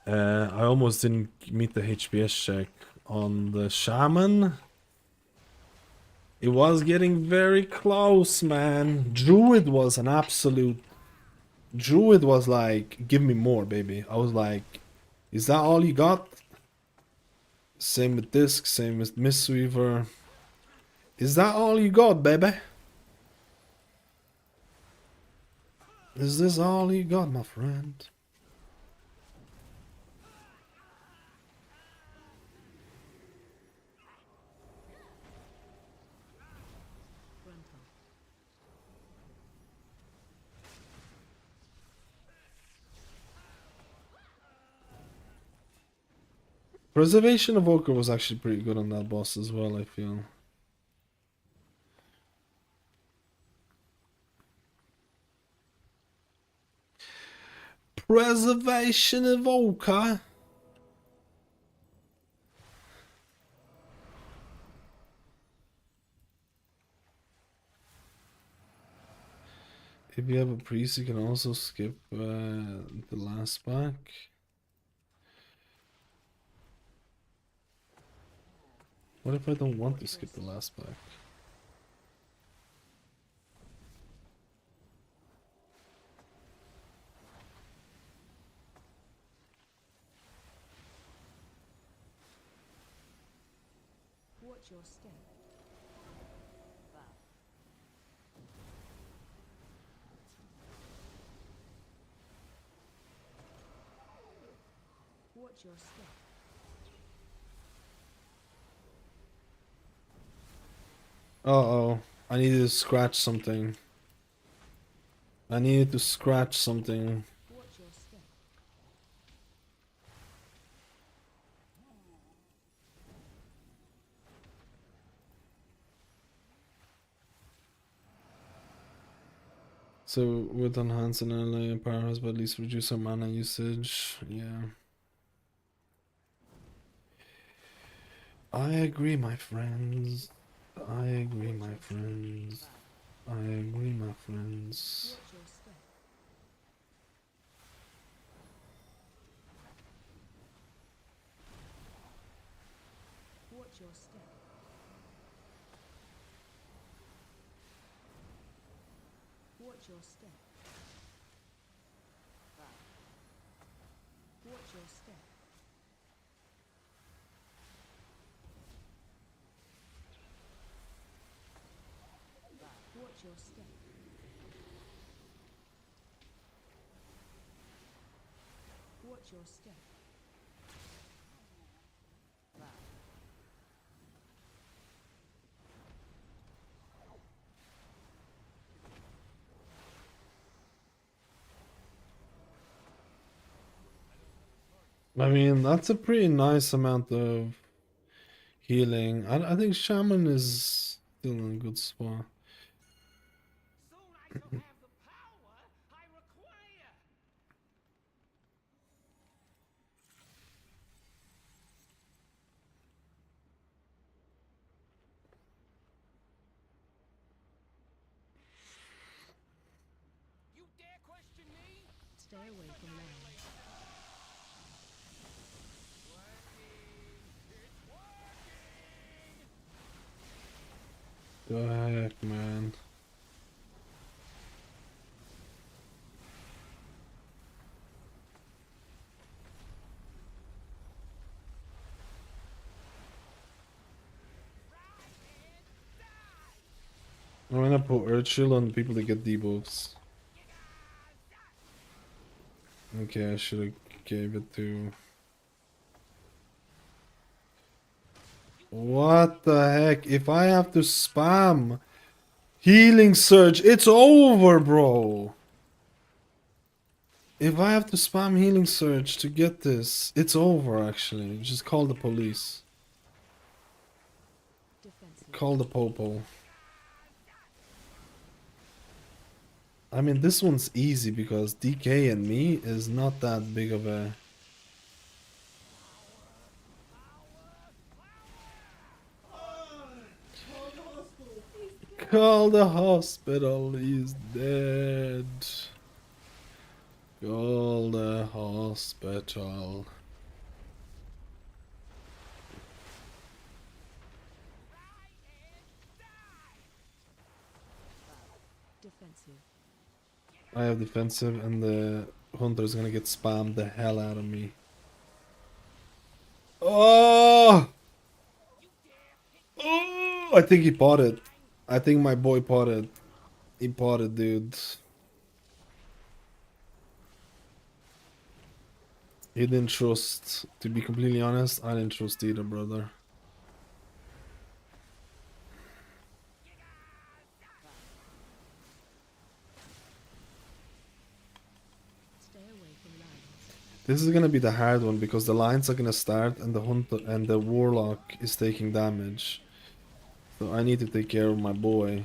I almost didn't meet the HPS check. On the Shaman, it was getting very close, man. Druid was an absolute... Druid was like, give me more, baby. I was like, is that all you got? Same with Disc, same with Mistweaver. Is that all you got, baby? Is this all you got, my friend? Preservation of Evoker was actually pretty good on that boss as well, I feel. Preservation of Evoker. If you have a priest, you can also skip the last back. What if I don't want to skip the last back? Watch your step. Watch your step. Uh-oh. I needed to scratch something. I needed to scratch something. Watch your step. So with enhance and ally powers, but at least reduce our mana usage. Yeah. I agree, my friends. I agree, my friends. I agree, my friends. Watch your step. Watch your step. Watch your step. Watch your step. Watch your step. Watch your step. I mean, that's a pretty nice amount of healing. I think Shaman is still in a good spot. Stay away from land. The heck, man. I'm gonna put Earth Shield on people that get debuffs. Okay, I should have gave it to... What the heck? If I have to spam Healing Surge, it's over, bro. If I have to spam Healing Surge to get this, it's over, actually. Just call the police. Call the popo. I mean, this one's easy because DK and me is not that big of a... Call the hospital, he's dead. Call the hospital. I have defensive and the hunter is gonna get spammed the hell out of me. Oh! Oh! I think he potted. I think my boy potted. He potted, dude. He didn't trust. To be completely honest, I didn't trust either, brother. This is gonna be the hard one because the lines are gonna start and the hunter and the warlock is taking damage. So I need to take care of my boy.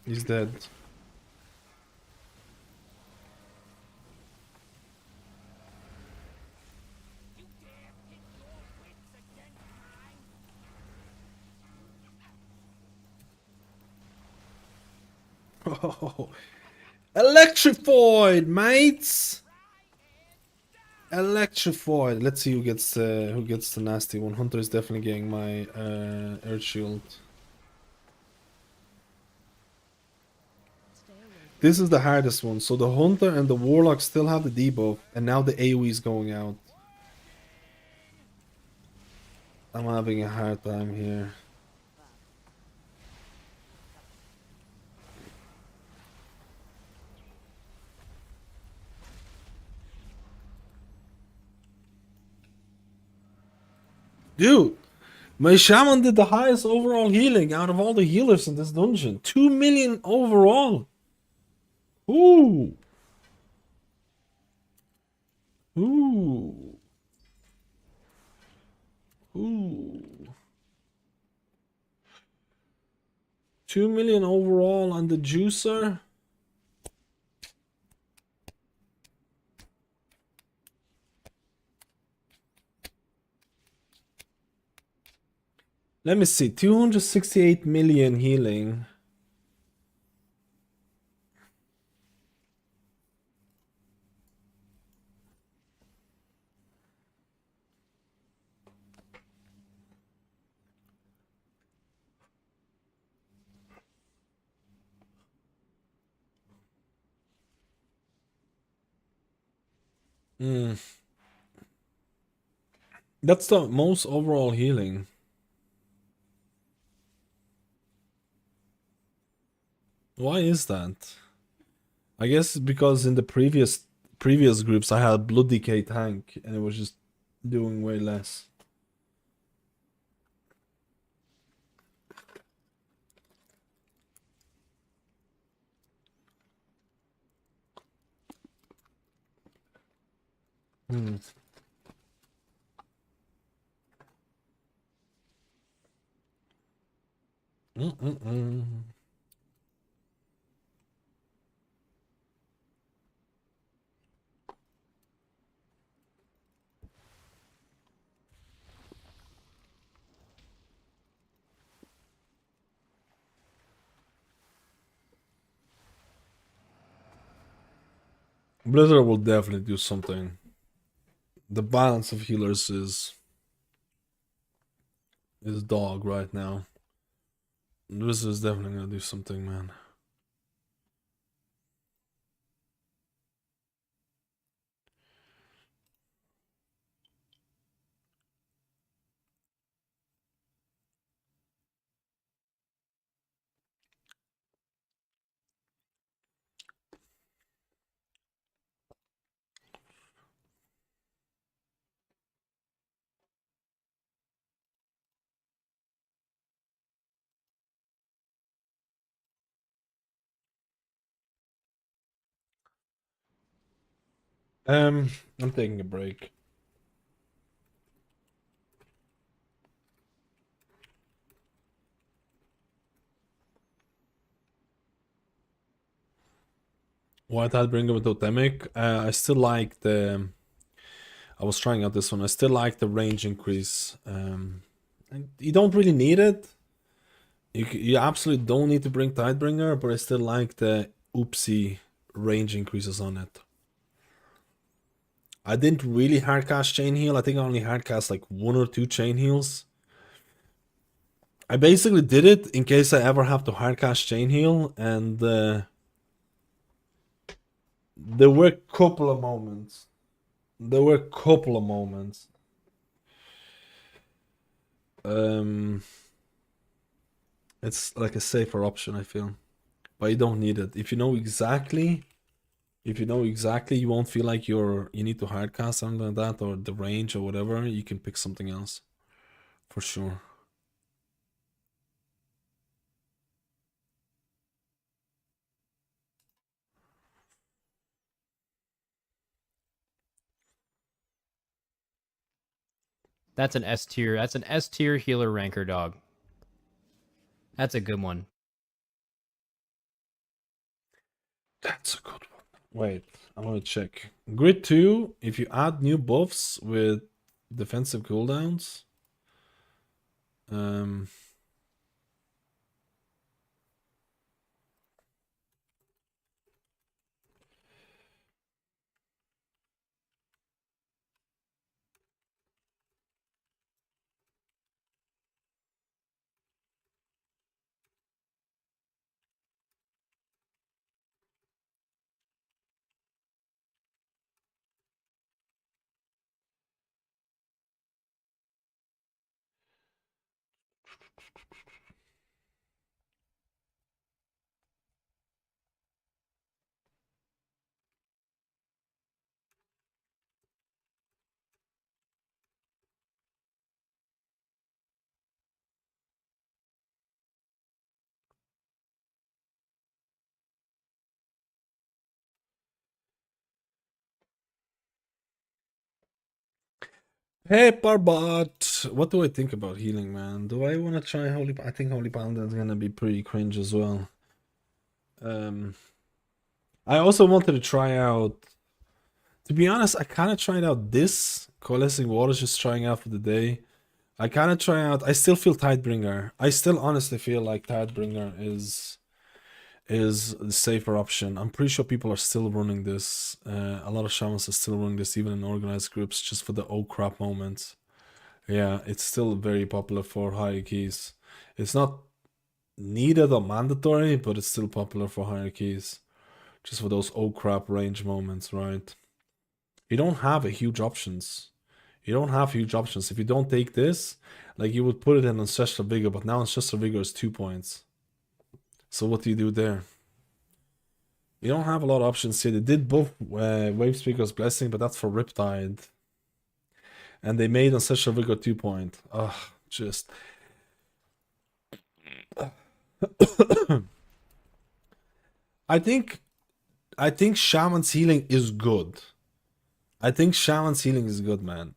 He's dead. Oh, electrified, mates. Electrified. Let's see who gets the nasty one. Hunter is definitely getting my earth shield. This is the hardest one. So the hunter and the warlock still have the debuff, and now the AoE is going out. I'm having a hard time here. Dude, my shaman did the highest overall healing out of all the healers in this dungeon. 2 million overall. Ooh. Ooh. Ooh. 2 million overall on the juicer. Let me see. 268 million healing. That's the most overall healing. Why is that? I guess because in the previous groups I had Blood Decay tank and it was just doing way less. Blizzard will definitely do something. The balance of healers is dog right now. Blizzard is definitely gonna do something, man. I'm taking a break. White Bringer with Totemic. I still like the. I was trying out this one. I still like the range increase. And you don't really need it. You absolutely don't need to bring Tidebringer, but I still like the oopsie range increases on it. I didn't really hardcast chain heal. I think I only hardcast like 1 or 2 chain heals. I basically did it in case I ever have to hardcast chain heal, and there were a couple of moments. It's like a safer option, I feel, but you don't need it. If you know exactly, you won't feel like you need to hardcast something like that, or the range or whatever. You can pick something else, for sure. That's an S tier. That's an S tier healer ranker dog. That's a good one. That's a good one. Wait, I want to check. Grid 2, if you add new buffs with defensive cooldowns, hey, Parbot, what do I think about healing, man? Do I want to try Holy? I think Holy Paladin is gonna be pretty cringe as well. I also wanted to try out. To be honest, I kind of tried out this Coalescing Waters, just trying out for the day. I kind of try out. I still feel Tidebringer. I still honestly feel like Tidebringer is the safer option. I'm pretty sure people are still running this. A lot of shamans are still running this, even in organized groups, just for the oh crap moments. Yeah, it's still very popular for hierarchies. It's not needed or mandatory, but it's still popular for hierarchies. Just for those oh crap range moments, right? You don't have a huge options. You don't have huge options. If you don't take this, like you would put it in Ancestral Vigor, but now Ancestral Vigor is 2 points. So what do you do there? You don't have a lot of options here. They did both Wave Speaker's Blessing, but that's for Riptide. And they made Ancestral Vigor 2 point. Ugh, just... I think Shaman's healing is good. I think Shaman's healing is good, man.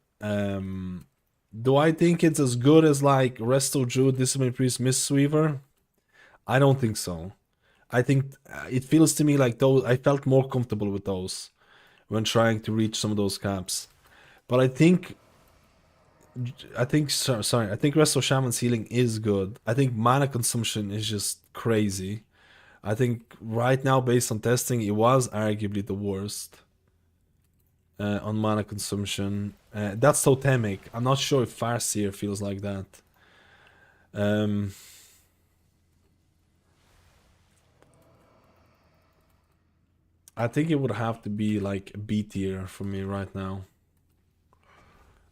Do I think it's as good as like Resto Druid, Discipline Priest, Mistweaver? I don't think so. I think it feels to me like those. I felt more comfortable with those when trying to reach some of those caps. But I think Resto Shaman's healing is good. I think mana consumption is just crazy. I think right now, based on testing, it was arguably the worst. on mana consumption. That's totemic. I'm not sure if Farseer feels like that. I think it would have to be like B tier for me right now.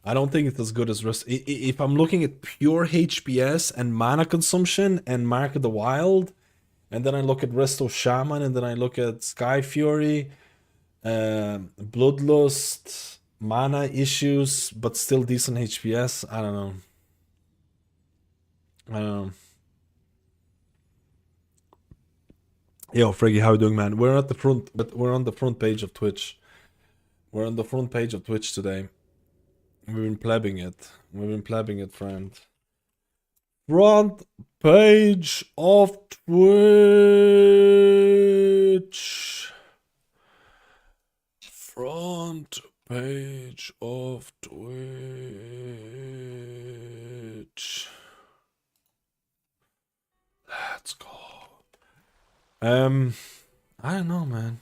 I don't think it's as good as Rust. If I'm looking at pure HPS and mana consumption and Mark of the Wild, and then I look at Resto Shaman, and then I look at Sky Fury, Bloodlust, mana issues, but still decent HPS. I don't know. I don't know. Yo, Friggy, how you doing, man? We're at the front, but we're on the front page of Twitch. We're on the front page of Twitch today. We've been plebbing it. We've been plebbing it, friend. Front page of Twitch. Front page of Twitch. Let's go. I don't know, man.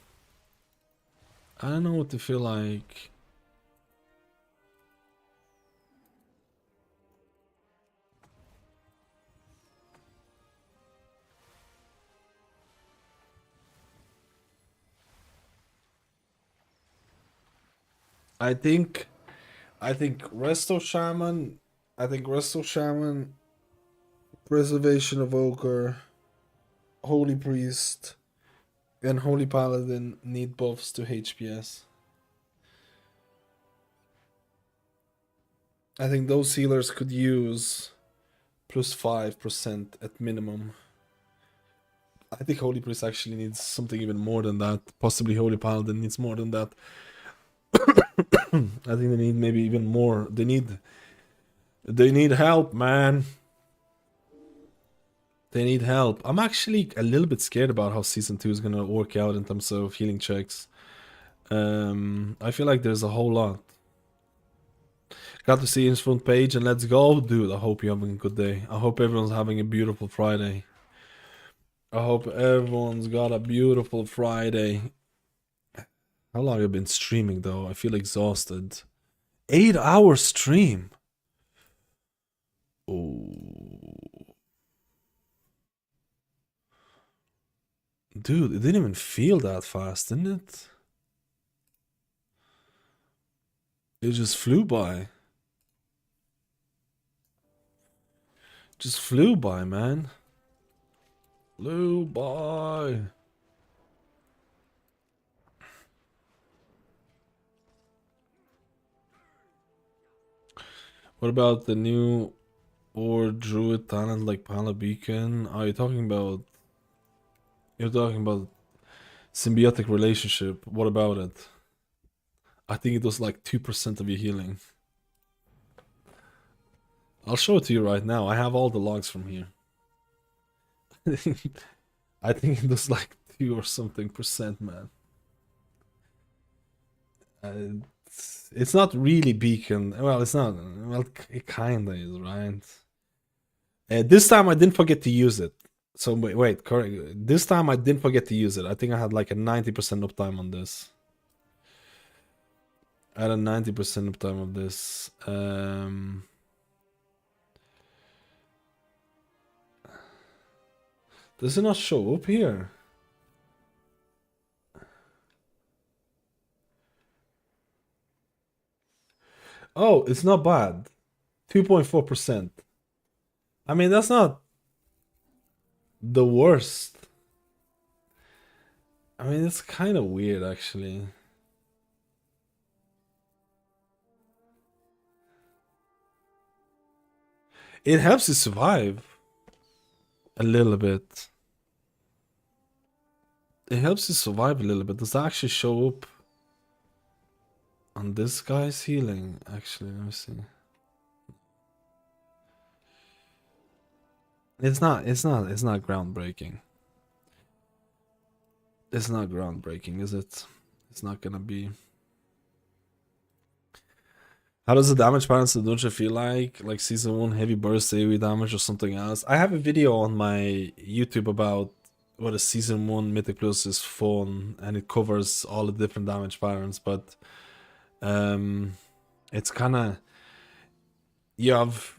I don't know what to feel like. I think Resto Shaman, Preservation Evoker, Holy Priest, and Holy Paladin need buffs to HPS. I think those healers could use plus 5% at minimum. I think Holy Priest actually needs something even more than that. Possibly Holy Paladin needs more than that. I think they need maybe even more. They need help, man. They need help. I'm actually a little bit scared about how season 2 is gonna work out in terms of healing checks. I feel like there's a whole lot. Got to see his front page and let's go, dude. I hope you're having a good day. I hope everyone's having a beautiful Friday. I hope everyone's got a beautiful Friday. How long have I been streaming though? I feel exhausted. 8-hour stream. Oh. Dude, it didn't even feel that fast, didn't it? It just flew by. Just flew by, man. Flew by. What about the new or Druid talent like Paladin? Are you talking about? You're talking about symbiotic relationship. What about it? I think it was like 2% of your healing. I'll show it to you right now. I have all the logs from here. I think it was like 2 or something percent, man. It's not really beacon. Well, it's not. Well, it kinda is, right? This time I didn't forget to use it. So wait, correct. This time I didn't forget to use it. I think I had like a 90% uptime on this. I had a 90% uptime of this. Does it not show up here? Oh, it's not bad. 2.4%. I mean, that's not the worst. I mean, it's kind of weird, actually. It helps you survive a little bit. It helps you survive a little bit. Does that actually show up on this guy's healing? Actually, let me see. It's not groundbreaking. It's not groundbreaking, is it? It's not gonna be. How does the damage balance in Dungeon feel like? Like season 1 heavy burst AoE damage or something else? I have a video on my YouTube about what a season 1 Mythic Plus is fun, and it covers all the different damage patterns, but It's kind of, you have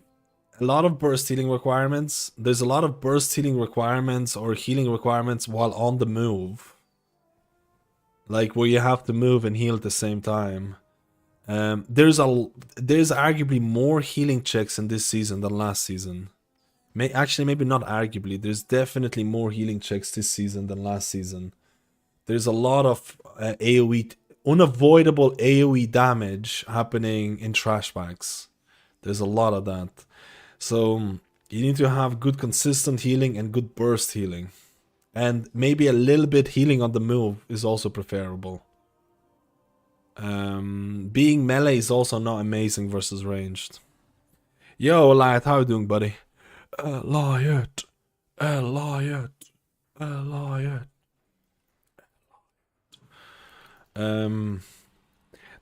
a lot of burst healing requirements. There's a lot of burst healing requirements or healing requirements while on the move. Like where you have to move and heal at the same time. There's arguably more healing checks in this season than last season. Actually, maybe not arguably. There's definitely more healing checks this season than last season. There's a lot of AoE, unavoidable AoE damage happening in trash bags. There's a lot of that. So you need to have good consistent healing and good burst healing. And maybe a little bit healing on the move is also preferable. Being melee is also not amazing versus ranged. Yo, Eliot, how you doing, buddy? Eliot. Eliot. Eliot.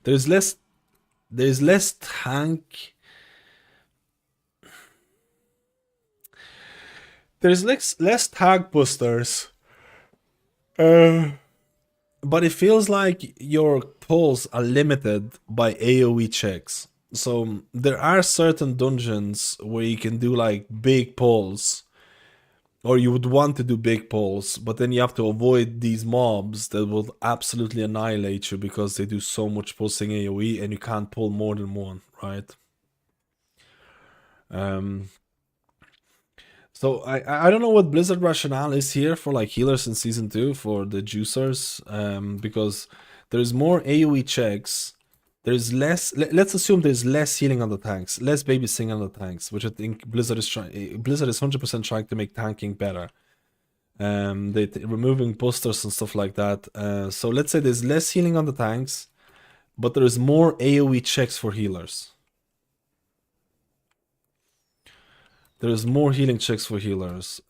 There's less tank. There's less tag boosters. But it feels like your pulls are limited by AoE checks. So there are certain dungeons where you can do like big pulls, or you would want to do big pulls, but then you have to avoid these mobs that will absolutely annihilate you because they do so much pulsing AoE and you can't pull more than one, right? So I don't know what Blizzard rationale is here for like healers in season 2 for the juicers, because there's more AoE checks. There's less. Let's assume there's less healing on the tanks, less babysitting on the tanks, which I think Blizzard is 100% trying to make tanking better. They removing boosters and stuff like that. So let's say there's less healing on the tanks, but there is more AoE checks for healers. There's more healing checks for healers.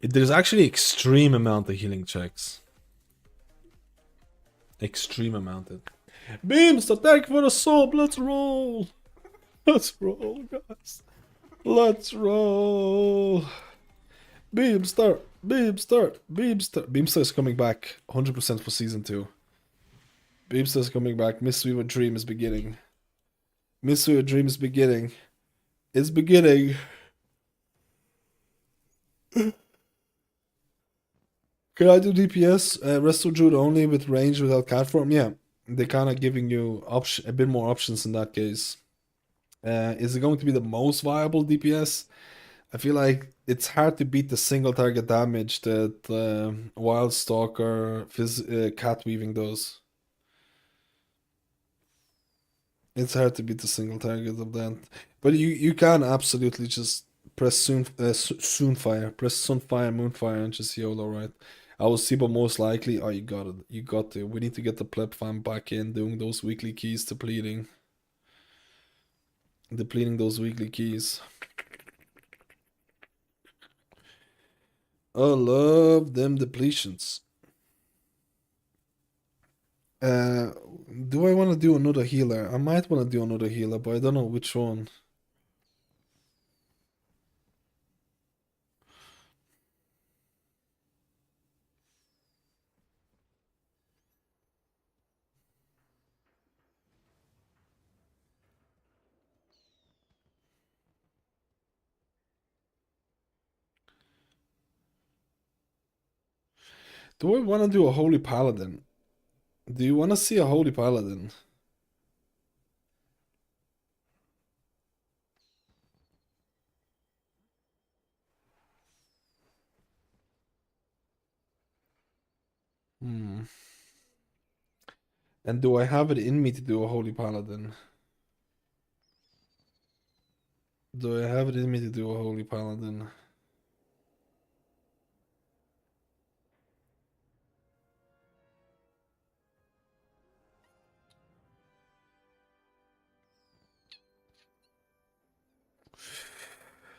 There's actually extreme amount of healing checks. Extreme amount. Beams, attack for the sub. Let's roll. Let's roll, guys. Let's roll. Beamstar. Beamstar. Beamstar. Beamstar is coming back 100% for season 2. Beamstar is coming back. Mystery of Dream is beginning. Mystery of Dream is beginning. It's beginning. Can I do DPS? Resto Druid only with range without cat form? Yeah. They're kind of giving you a bit more options in that case. Is it going to be the most viable DPS? I feel like it's hard to beat the single target damage that Wild Stalker cat weaving does. It's hard to beat the single target of that. But you can absolutely just press Soonfire. Press Sunfire, Moonfire, and just YOLO, right? I will see, but most likely, oh, you got it. You got to. We need to get the pleb fam back in, doing those weekly keys, depleting those weekly keys. I love them depletions. Do I want to do another healer? I might want to do another healer, but I don't know which one. Do I want to do a Holy Paladin? Do you want to see a Holy Paladin? Hmm. And do I have it in me to do a Holy Paladin? Do I have it in me to do a Holy Paladin?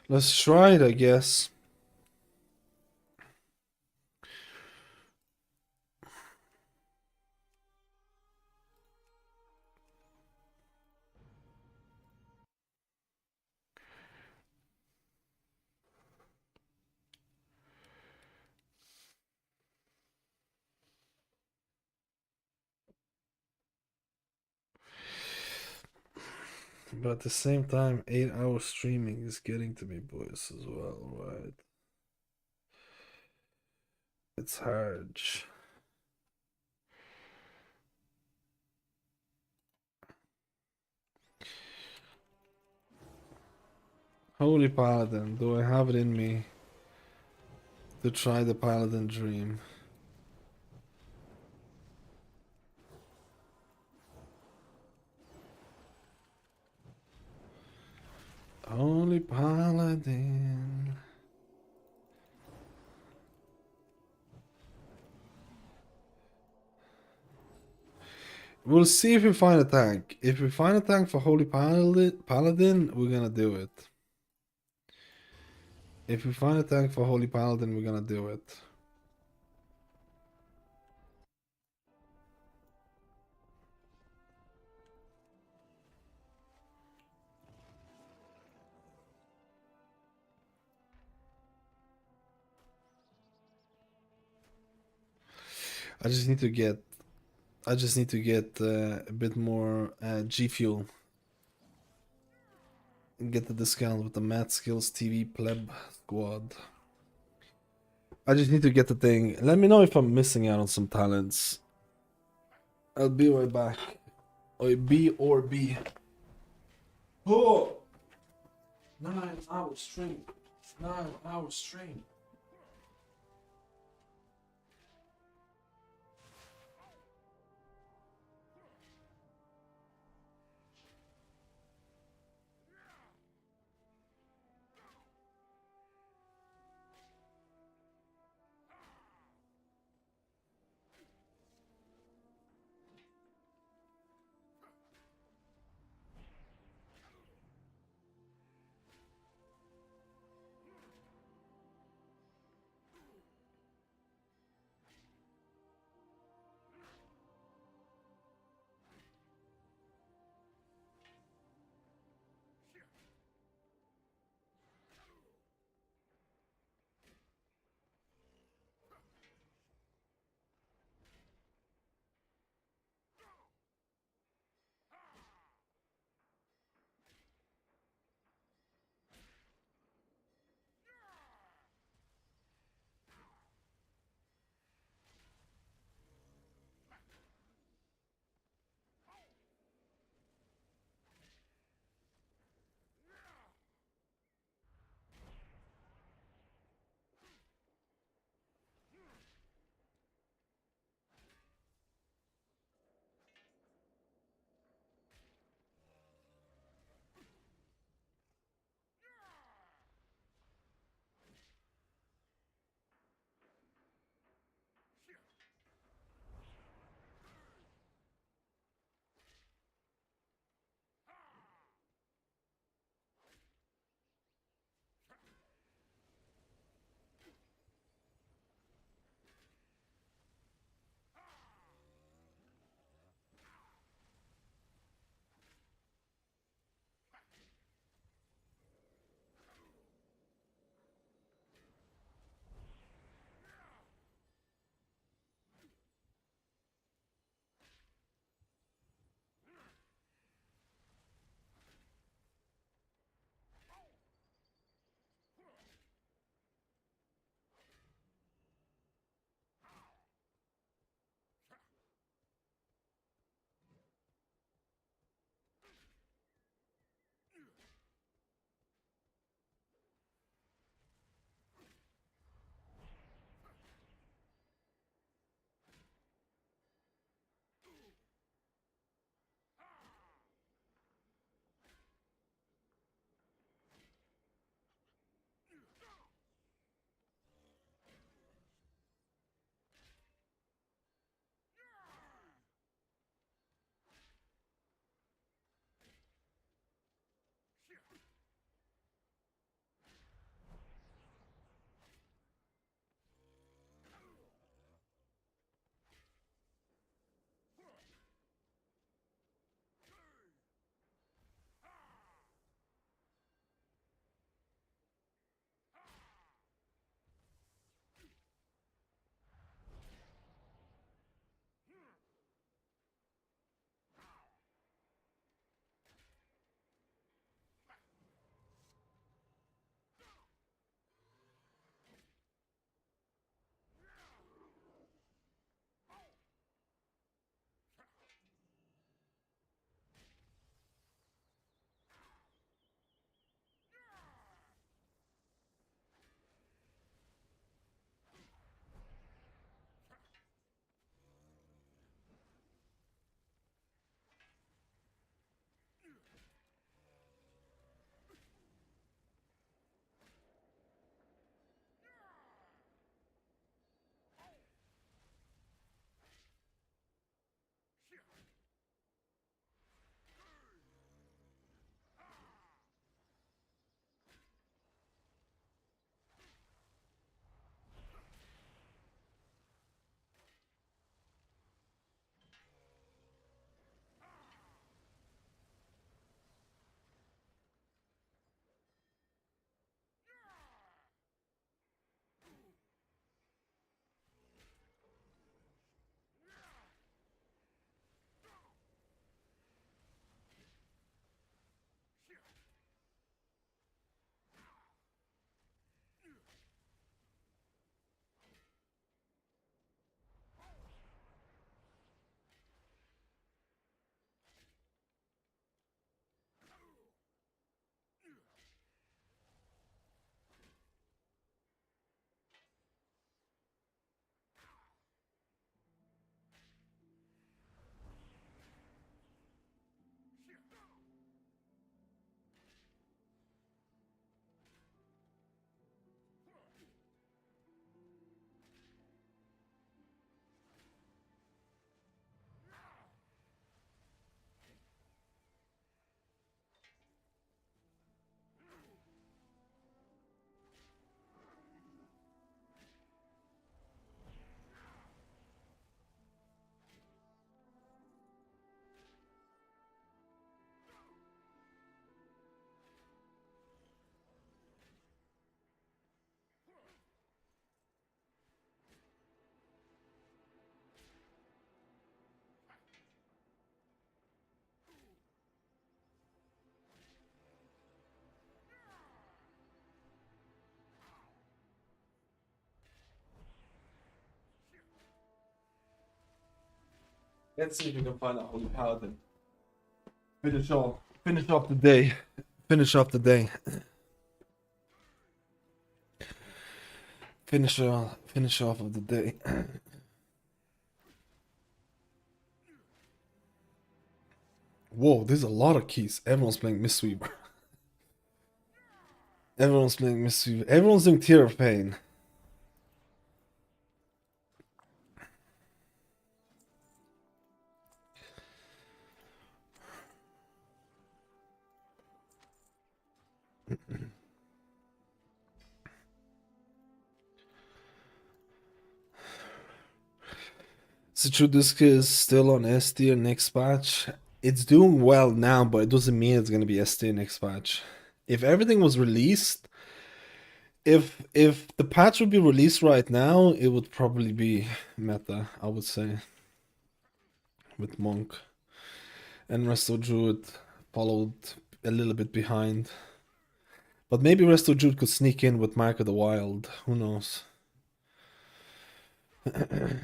Let's try it, I guess. But at the same time, 8 hour streaming is getting to me, boys, as well, right? It's hard. Holy Paladin, do I have it in me to try the Paladin dream? Holy Paladin. We'll see if we find a tank. If we find a tank for Holy Paladin, we're gonna do it. If we find a tank for Holy Paladin, we're gonna do it. I just need to get a bit more G Fuel. And get the discount with the Mad Skills TV Pleb Squad. I just need to get the thing. Let me know if I'm missing out on some talents. I'll be right back. Or B or B. Oh! 9 hour stream. 9 hour stream. Let's see if we can find a Holy Paladin. Finish off the day. Finish off the day. Finish off of the day. Whoa, there's a lot of keys. Everyone's playing Mistweaver. Everyone's playing Mistweaver. Everyone's doing Tear of Pain. So true, this is still on S tier next patch. It's doing well now, but it doesn't mean it's gonna be S tier next patch. If everything was released, if the patch would be released right now, it would probably be meta, I would say. With Monk. And Resto Druid followed a little bit behind. But maybe Resto Druid could sneak in with Mark of the Wild. Who knows?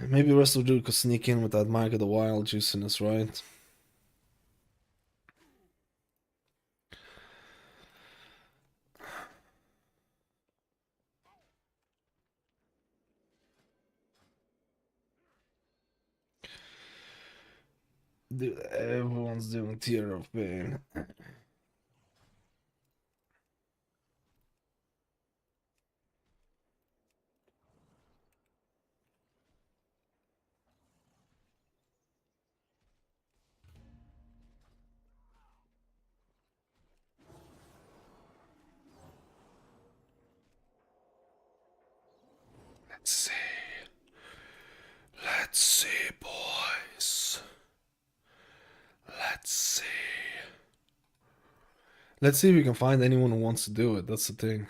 Maybe Resto Druid could sneak in with that Mark of the Wild juiciness, right? Dude, everyone's doing Tear of Pain. Let's see. Let's see, boys. Let's see. Let's see if we can find anyone who wants to do it. That's the thing.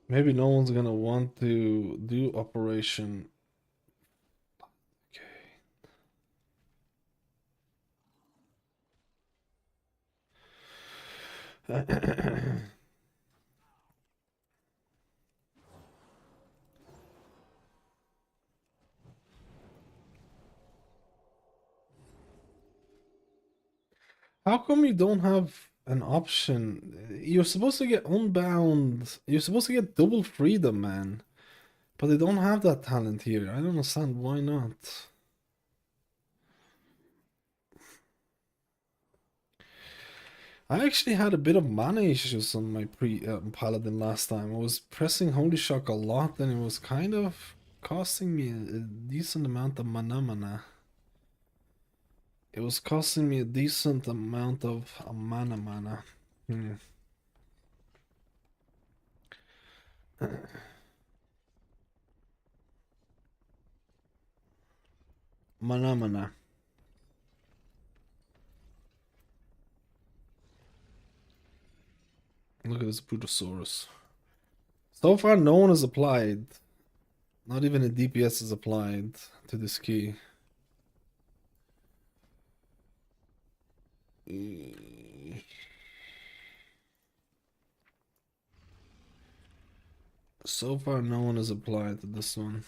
Maybe no one's gonna want to do Operation. Okay. How come you don't have an option? You're supposed to get Unbound. You're supposed to get double freedom, man. But they don't have that talent here. I don't understand why not. I actually had a bit of mana issues on my Paladin last time. I was pressing Holy Shock a lot and it was kind of costing me a decent amount of mana. It was costing me a decent amount of mana. Mana. Look at this Brutosaurus. So far, no one has applied. Not even a DPS is applied to this key. So far, no one has applied to this one.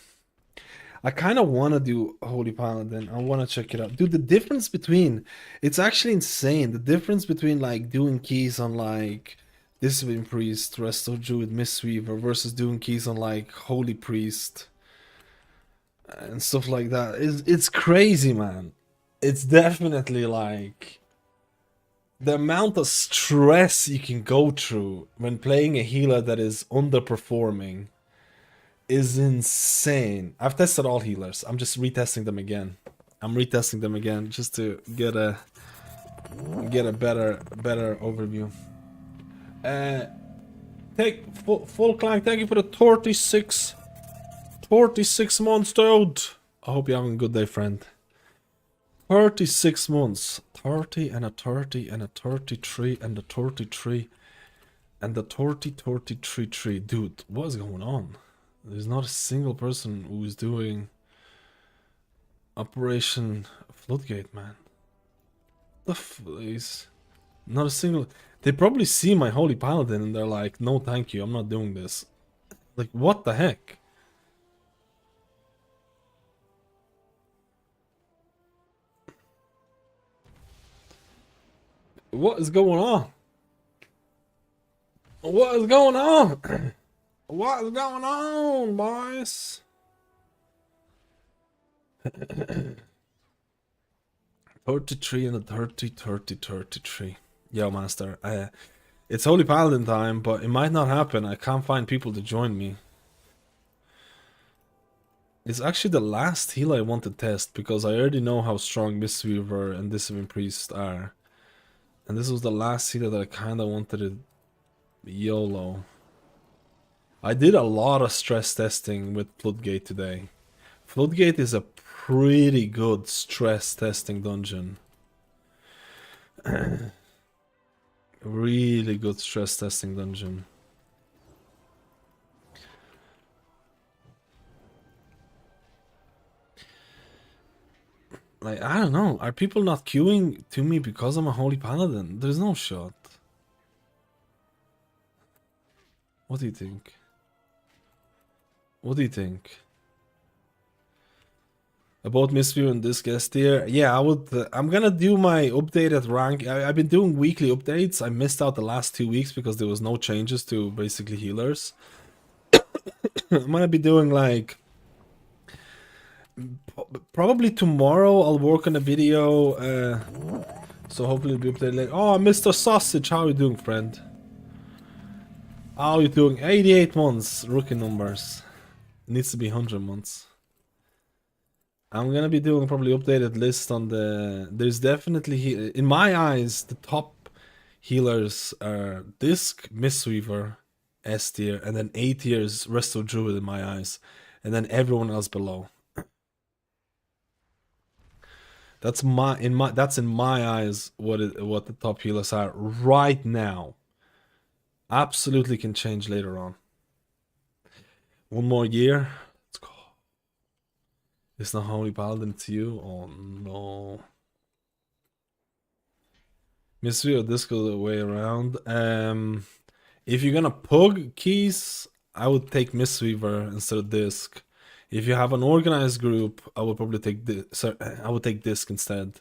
I kind of want to do Holy Paladin. I want to check it out. Dude, the difference between... It's actually insane. The difference between, like, doing keys on, like, Discipline Priest, Resto Druid, Mistweaver, versus doing keys on, like, Holy Priest and stuff like that. It's crazy, man. It's definitely, like... The amount of stress you can go through when playing a healer that is underperforming is insane. I've tested all healers. I'm just retesting them again. I'm retesting them again just to get a better overview. Take full clank. Thank you for the 36 months, dude. I hope you're having a good day, friend. 36 months. 30 and a 30 and a 33 and a 33 and the 33. Dude, what is going on? There's not a single person who is doing Operation Floodgate, man. The f is not a single. They probably see my Holy Paladin and they're like, no thank you, I'm not doing this. Like, what the heck? What is going on? What is going on? What is going on, boys? 33 and a 33. Yo, Master. It's Holy Paladin time, but it might not happen. I can't find people to join me. It's actually the last heal I want to test, because I already know how strong Mistweaver and Discipline Priest are. And this was the last healer that I kinda wanted to YOLO. I did a lot of stress testing with Floodgate today. Floodgate is a pretty good stress testing dungeon. Really good stress testing dungeon. Like, I don't know. Are people not queuing to me because I'm a Holy Paladin? There's no shot. What do you think? What do you think? About Mistweaver and this guest here? Yeah, I would. I'm gonna do my updated rank. I've been doing weekly updates. I missed out the last 2 weeks because there was no changes to basically healers. I'm gonna be doing like... Probably tomorrow I'll work on a video. So hopefully it'll be updated later. Oh, Mr. Sausage, how are you doing, friend? How are you doing? 88 months, rookie numbers. It needs to be 100 months. I'm gonna be doing probably updated list on the... There's definitely, in my eyes, the top healers are Disc, Mistweaver, S tier, and then A tier is Resto Druid in my eyes, and then everyone else below. That's in my eyes what the top healers are right now. Absolutely can change later on. One more year. Let's go. It's not Holy Paladin, it's you. Oh no. Mystery or Disco the way around. If you're gonna pug keys, I would take Mistweaver instead of Disc. If you have an organized group, I would probably take Disc instead.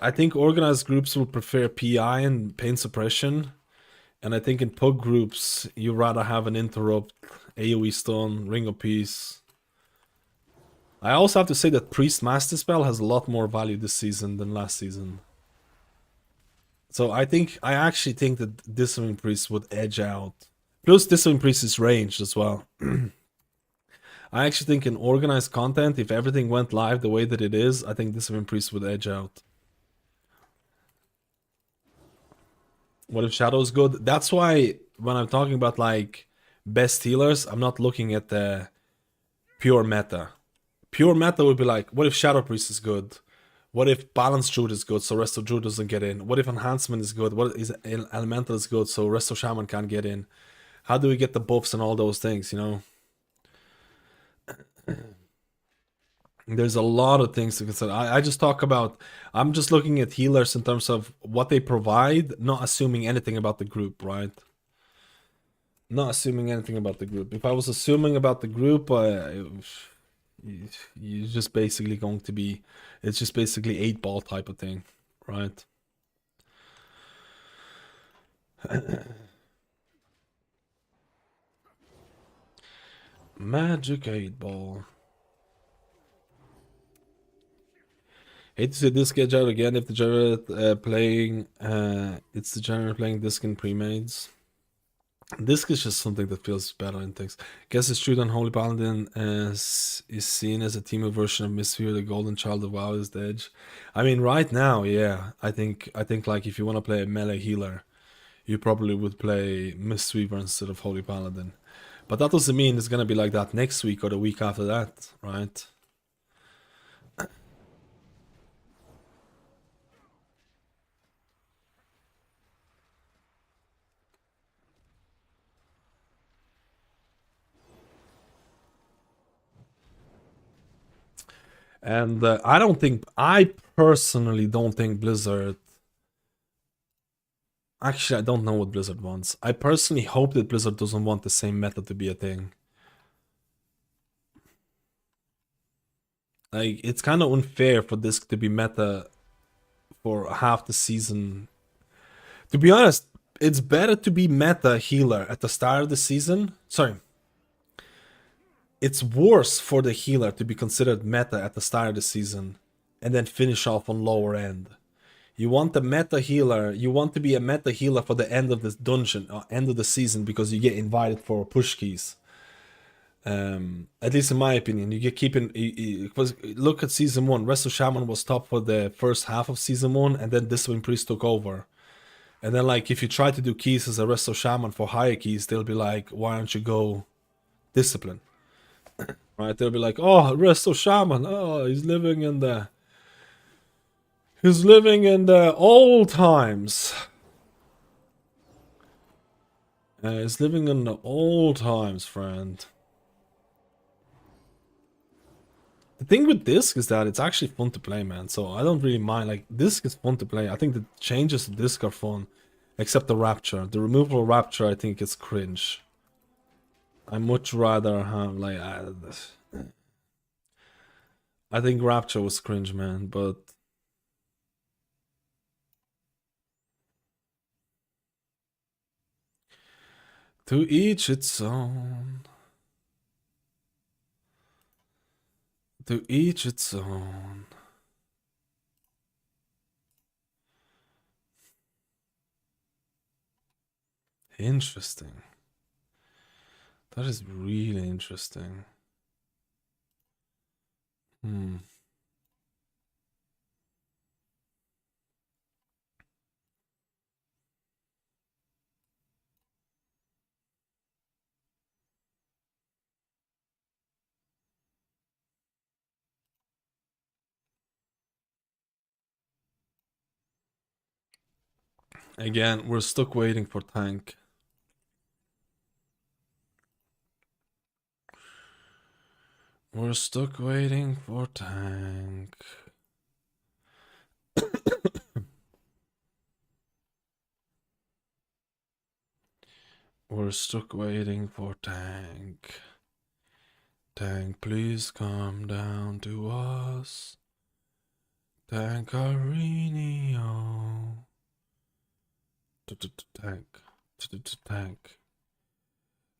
I think organized groups will prefer PI and pain suppression, and I think in pug groups you rather have an interrupt, AoE stun, Ring of Peace. I also have to say that Priest Master Spell has a lot more value this season than last season. So I actually think that Discipline Priest would edge out. Plus Discipline Priest is ranged as well. I actually think in organized content, if everything went live the way that it is, I think Discipline Priest would edge out. What if Shadow's good? That's why when I'm talking about like best healers, I'm not looking at the pure meta. Pure meta would be like, what if Shadow Priest is good? What if Balanced Druid is good, so Resto Druid doesn't get in? What if Enhancement is good? What is Elemental is good, so Resto Shaman can't get in? How do we get the buffs and all those things, you know? There's a lot of things to consider. I just talk about... I'm just looking at healers in terms of what they provide, not assuming anything about the group, right? Not assuming anything about the group. If I was assuming about the group, you're just basically going to be... It's just basically 8-ball type of thing, right? Magic 8-ball. Hate to see this get out again if the Jared playing... it's the Jared playing Disc in pre-mades. Disc is just something that feels better in things. Guess it's true that Holy Paladin is seen as a team version of Mistweaver, the golden child of WoW is the edge. I mean, right now, yeah. I think like if you want to play a melee healer, you probably would play Mistweaver instead of Holy Paladin. But that doesn't mean it's gonna be like that next week or the week after that, right? And I personally don't think Blizzard. Actually, I don't know what Blizzard wants. I personally hope that Blizzard doesn't want the same meta to be a thing. Like, it's kind of unfair for this to be meta for half the season. To be honest, it's better to be meta healer at the start of the season. Sorry. It's worse for the healer to be considered meta at the start of the season and then finish off on lower end. You want the meta healer, you want to be a meta healer for the end of this dungeon, or end of the season, because you get invited for push keys. At least in my opinion, you get keeping. Look at season 1. Resto Shaman was top for the first half of season 1, and then Discipline Priest took over. And then, like, if you try to do keys as a Resto Shaman for higher keys, they'll be like, why don't you go Discipline? Right? They'll be like, oh, Resto Shaman, oh, he's living in the old times. He's living in the old times, friend. The thing with Disc is that it's actually fun to play, man. So I don't really mind. Like, Disc is fun to play. I think the changes to Disc are fun. Except the Rapture. The removal of Rapture, I think it's cringe. I much rather have, like... I think Rapture was cringe, man. But... to each its own. To each its own. Interesting. That is really interesting. Again, we're stuck waiting for tank. We're stuck waiting for tank. We're stuck waiting for tank. Tank, please come down to us. Tank Arenio. Tank. Tank.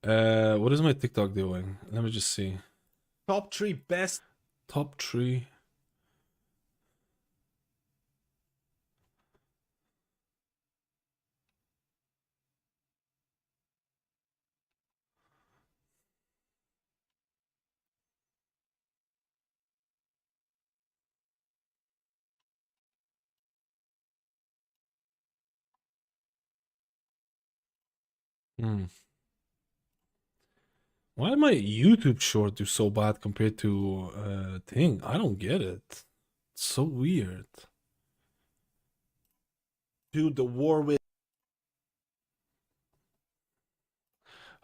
What is my TikTok doing? Let me just see. Top 3 best. Top 3. Why did my YouTube short do so bad compared to thing? I don't get it. It's so weird. Dude, the war with...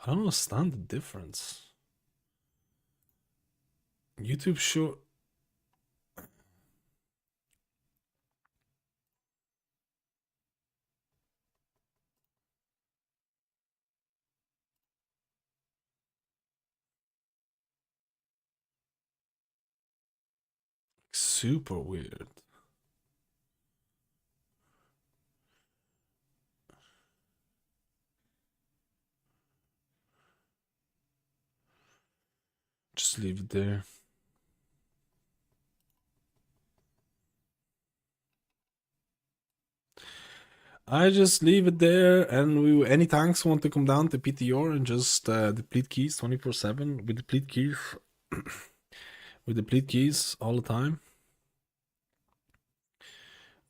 I don't understand the difference. YouTube short... super weird. Just leave it there. I just leave it there, and any tanks want to come down to PTR and just deplete keys 24/7. We deplete keys. We deplete keys all the time.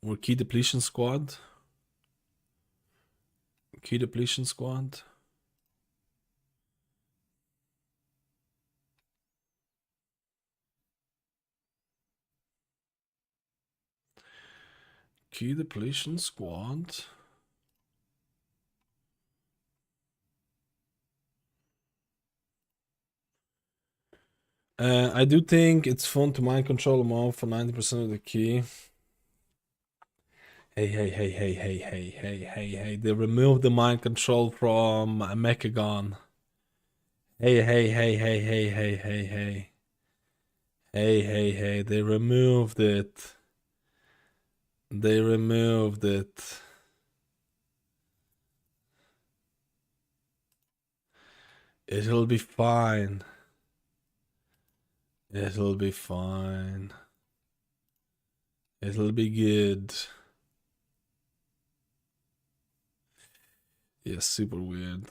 We're key depletion squad. Key depletion squad. Key depletion squad. I do think it's fun to mind control a mob for 90% of the key. Hey. They removed the mind control from Mechagon. Hey. Hey. They removed it. They removed it. It'll be fine. It'll be fine. It'll be good. Yeah, super weird.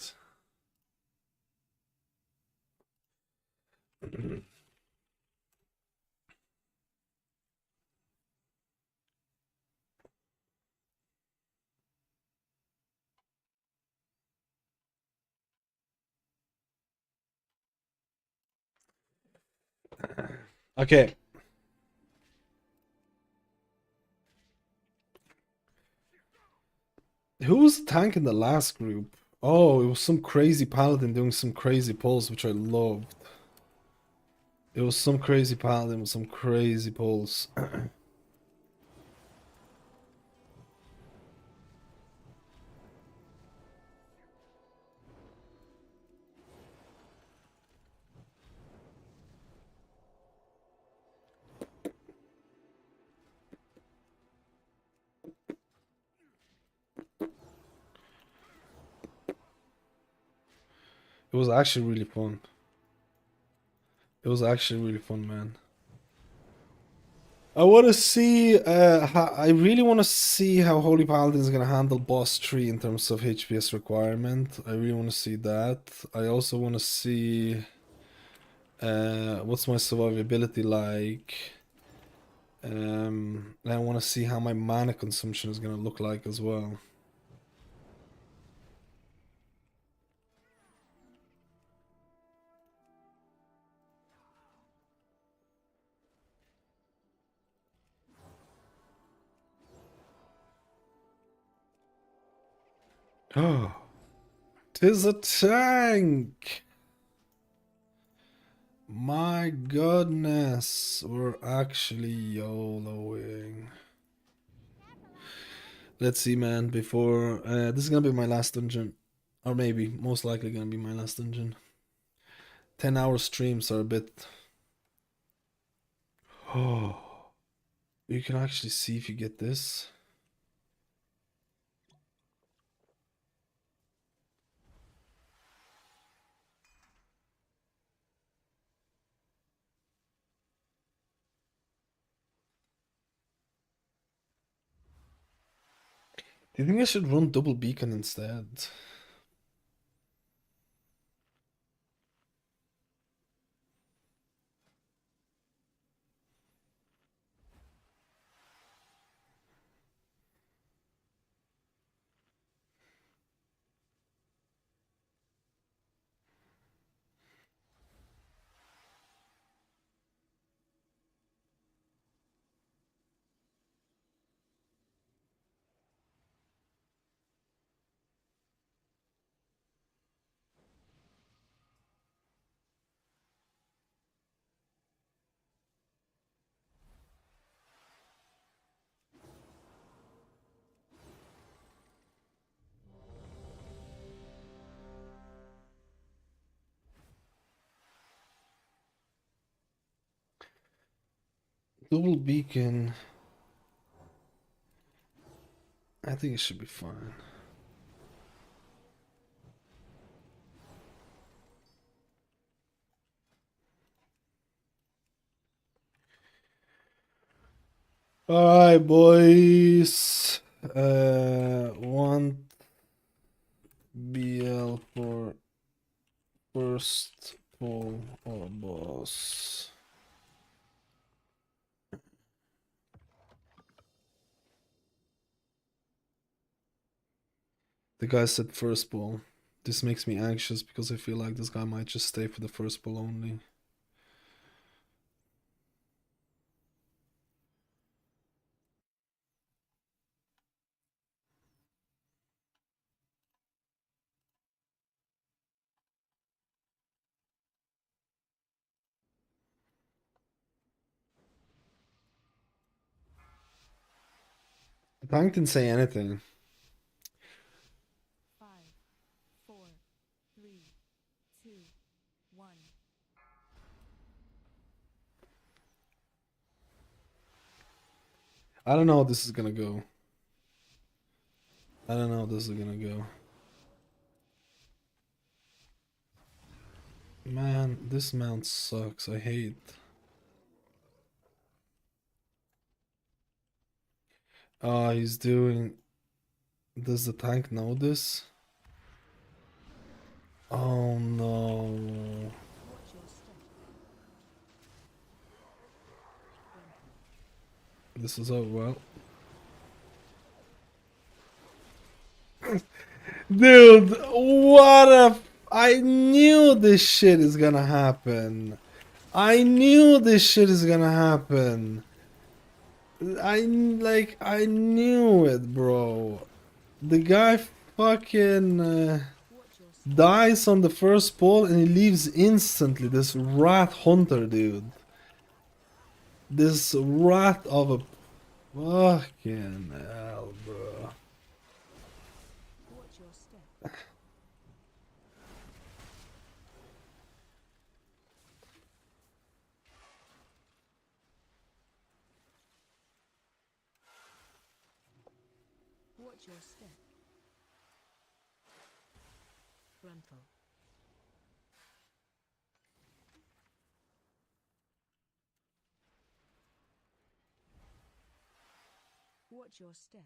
Okay. Who was the tank in the last group? Oh, it was some crazy paladin doing some crazy pulls, which I loved. It was some crazy paladin with some crazy pulls. It was actually really fun. It was actually really fun, man. I want to see. I really want to see how Holy Paladin is gonna handle boss 3 in terms of HPS requirement. I really want to see that. I also want to see. What's my survivability like? And I want to see how my mana consumption is gonna look like as well. Oh, 'tis a tank! My goodness, we're actually YOLOing. Let's see, man, before... this is gonna be my last dungeon. Or maybe, most likely gonna be my last dungeon. 10-hour streams are a bit... Oh, you can actually see if you get this. Do you think I should run double beacon instead? Double beacon. I think it should be fine. Alright, boys. One BL for first pull or boss. The guy said first ball. This makes me anxious because I feel like this guy might just stay for the first ball only. Tank didn't say anything. 5, 4, 3, 2, 1. I don't know how this is gonna go. I don't know how this is gonna go. Man, this mount sucks. I hate. He's doing. Does the tank know this? Oh no. This is over well. Dude, what a... I knew this shit is gonna happen. I knew this shit is gonna happen. I knew it, bro. The guy fucking dies on the first ball and he leaves instantly. This rat hunter, dude. This rat of a fucking hell, bro. Watch your step. Frontal. Watch your step.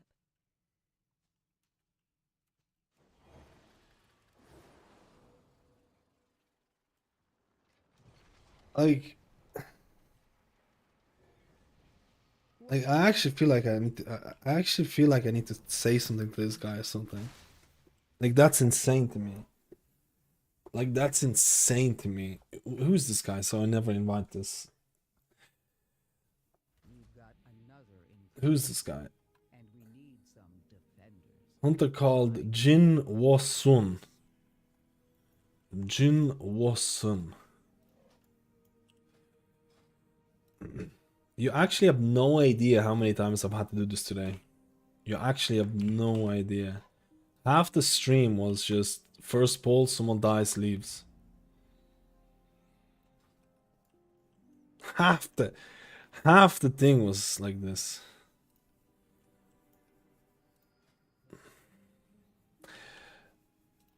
Like I actually feel like I need to, I actually feel like I need to say something to this guy or something. Like that's insane to me. Like that's insane to me. Who's this guy? So I never invite this. Who's this guy? Hunter called Jin Wasun. Jin Wasun. You actually have no idea how many times I've had to do this today. You actually have no idea. Half the stream was just first poll, someone dies, leaves. Half the thing was like this.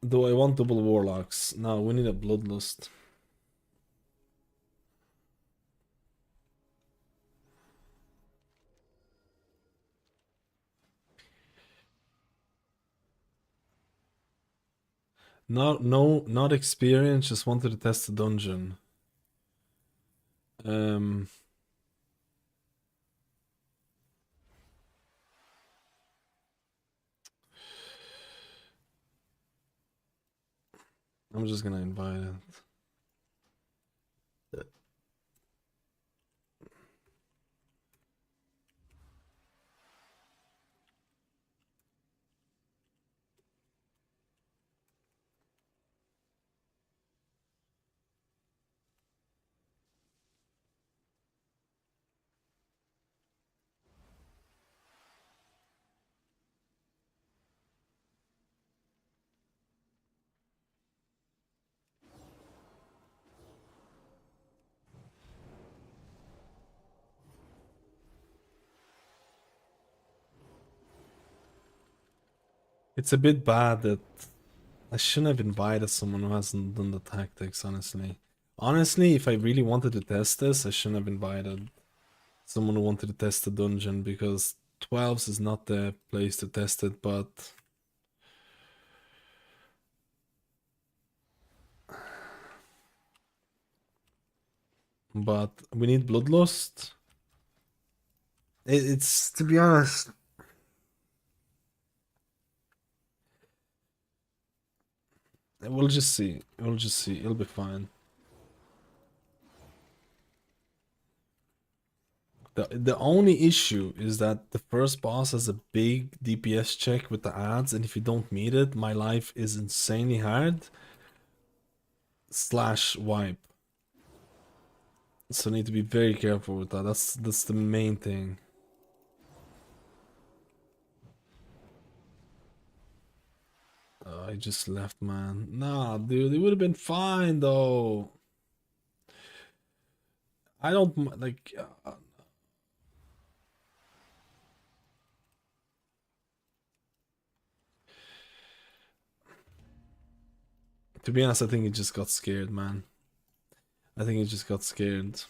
Do I want double warlocks? No, we need a bloodlust. No, not experience, just wanted to test the dungeon. I'm just gonna invite it. It's a bit bad that I shouldn't have invited someone who hasn't done the tactics, honestly. Honestly, if I really wanted to test this, I shouldn't have invited someone who wanted to test the dungeon, because 12s is not the place to test it, but... But we need Bloodlust. It's, to be honest... We'll just see. We'll just see. It'll be fine. The only issue is that the first boss has a big DPS check with the ads, and if you don't meet it, my life is insanely hard. / wipe. So I need to be very careful with that. That's the main thing. I just left, man. Nah, dude, it would have been fine though. I don't like. To be honest, I think he just got scared, man. I think he just got scared.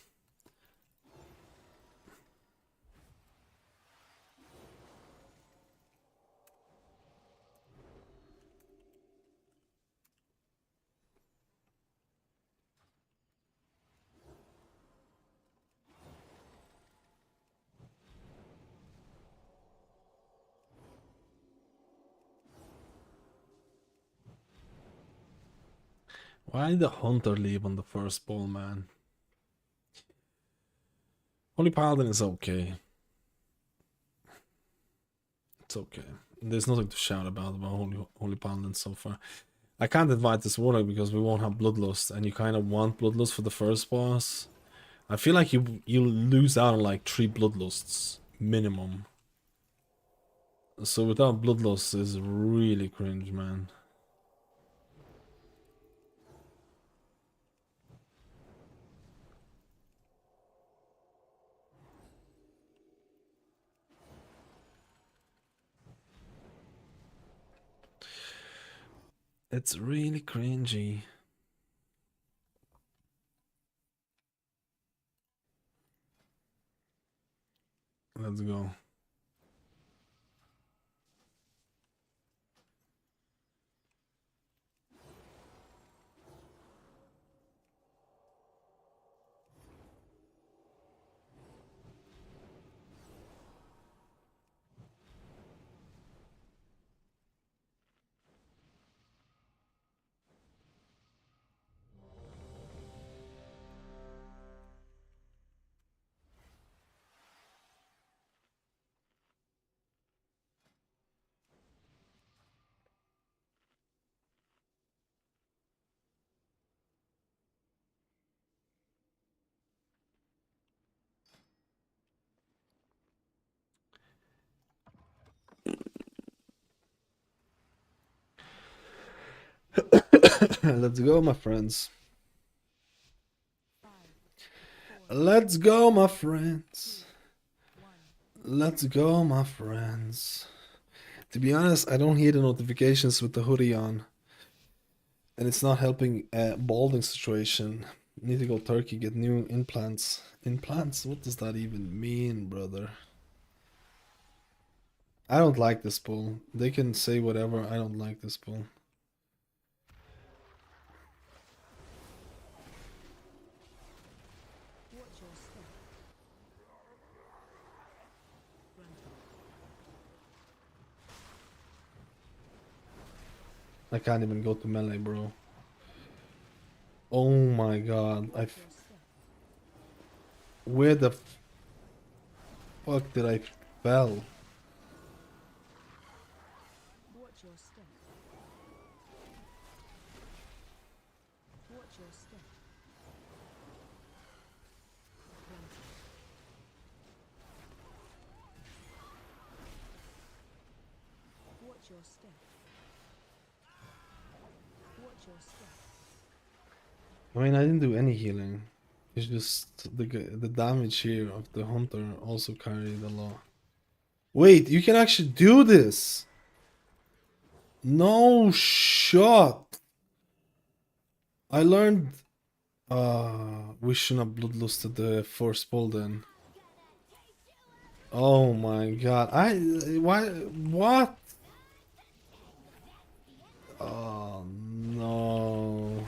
Why did the hunter leave on the first ball, man? Holy Paladin is okay. It's okay. There's nothing to shout about Holy Paladin so far. I can't invite this Warlock because we won't have Bloodlust, and you kind of want Bloodlust for the first boss. I feel like you lose out on like 3 Bloodlusts minimum. So without Bloodlust is really cringe, man. It's really cringy. Let's go. Let's go, my friends. Let's go, my friends. Let's go, my friends. To be honest, I don't hear the notifications with the hoodie on. And it's not helping balding situation. Need to go Turkey, get new implants. Implants? What does that even mean, brother? I don't like this pull. They can say whatever, I don't like this pull. I can't even go to melee, bro. Oh my god, where the fuck did I fell? Watch your step. Watch your step. Watch your step. Watch your step. I mean, I didn't do any healing. It's just the damage here of the hunter also carried a lot. Wait, you can actually do this! No shot! I learned... we shouldn't have bloodlusted the first pull then. Oh my god, why, what? Oh no.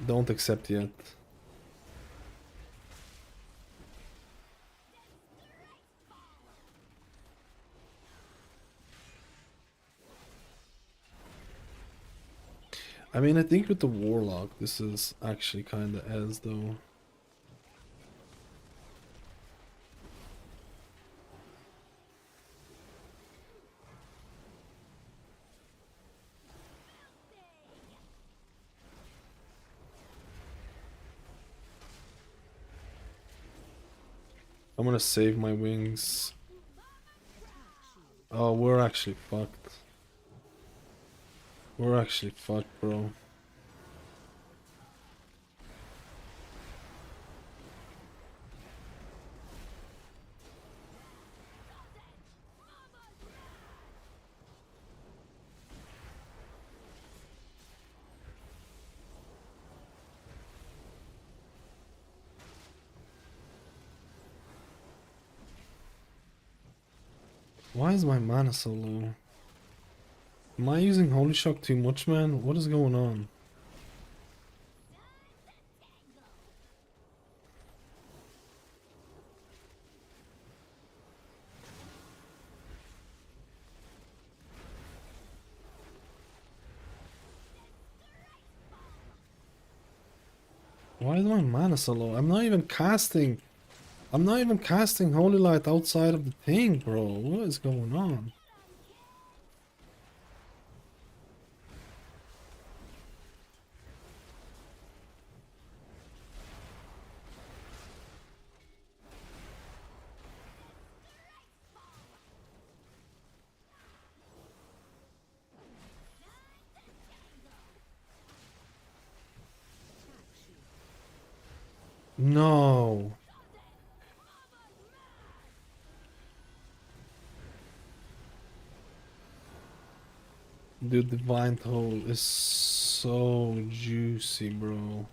Don't accept yet. I mean, I think with the Warlock, this is actually kind of as though. I'm gonna save my wings. Oh, we're actually fucked. We're actually fucked, bro. Why is my mana so low? Am I using Holy Shock too much, man? What is going on? Why is my mana so low? I'm not even casting Holy Light outside of the thing, bro. What is going on? No. Dude, Divine Toll is so juicy, bro.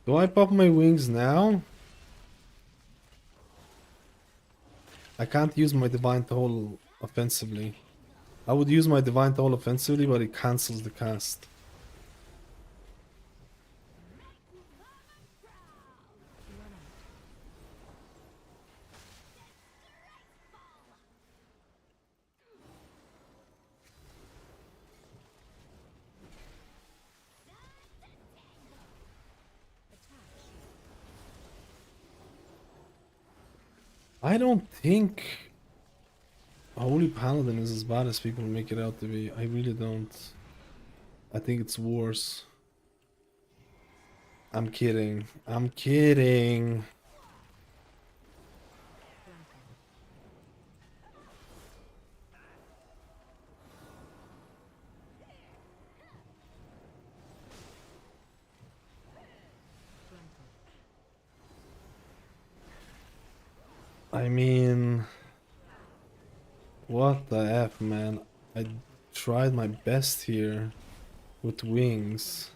Do I pop my wings now? I can't use my Divine Toll offensively. I would use my Divine Toll offensively, but it cancels the cast. I don't think Holy Paladin is as bad as people make it out to be. I really don't. I think it's worse. I'm kidding. I'm kidding. I mean, what the F, man? I tried my best here with wings.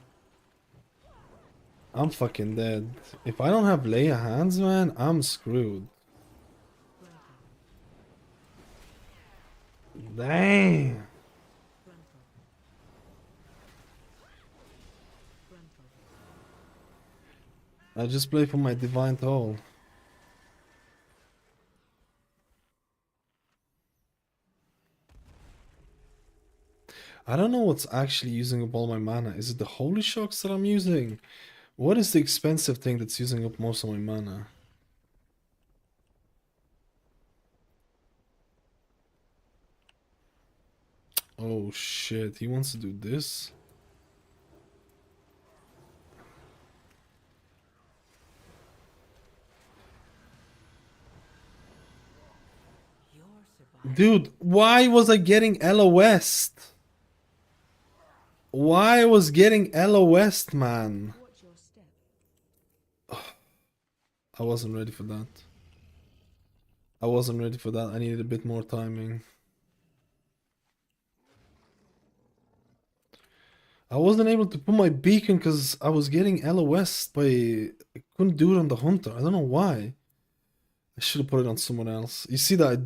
I'm fucking dead. If I don't have lay of hands, man, I'm screwed. Dang. I just play for my Divine Toll. I don't know what's actually using up all my mana. Is it the Holy Shocks that I'm using? What is the expensive thing that's using up most of my mana? Oh shit, he wants to do this? Dude, why was I getting LOS? Why I was getting LOS, man? I wasn't ready for that. I wasn't ready for that. I needed a bit more timing. I wasn't able to put my beacon because I was getting LOS by... I couldn't do it on the hunter. I don't know why. I should have put it on someone else. You see that I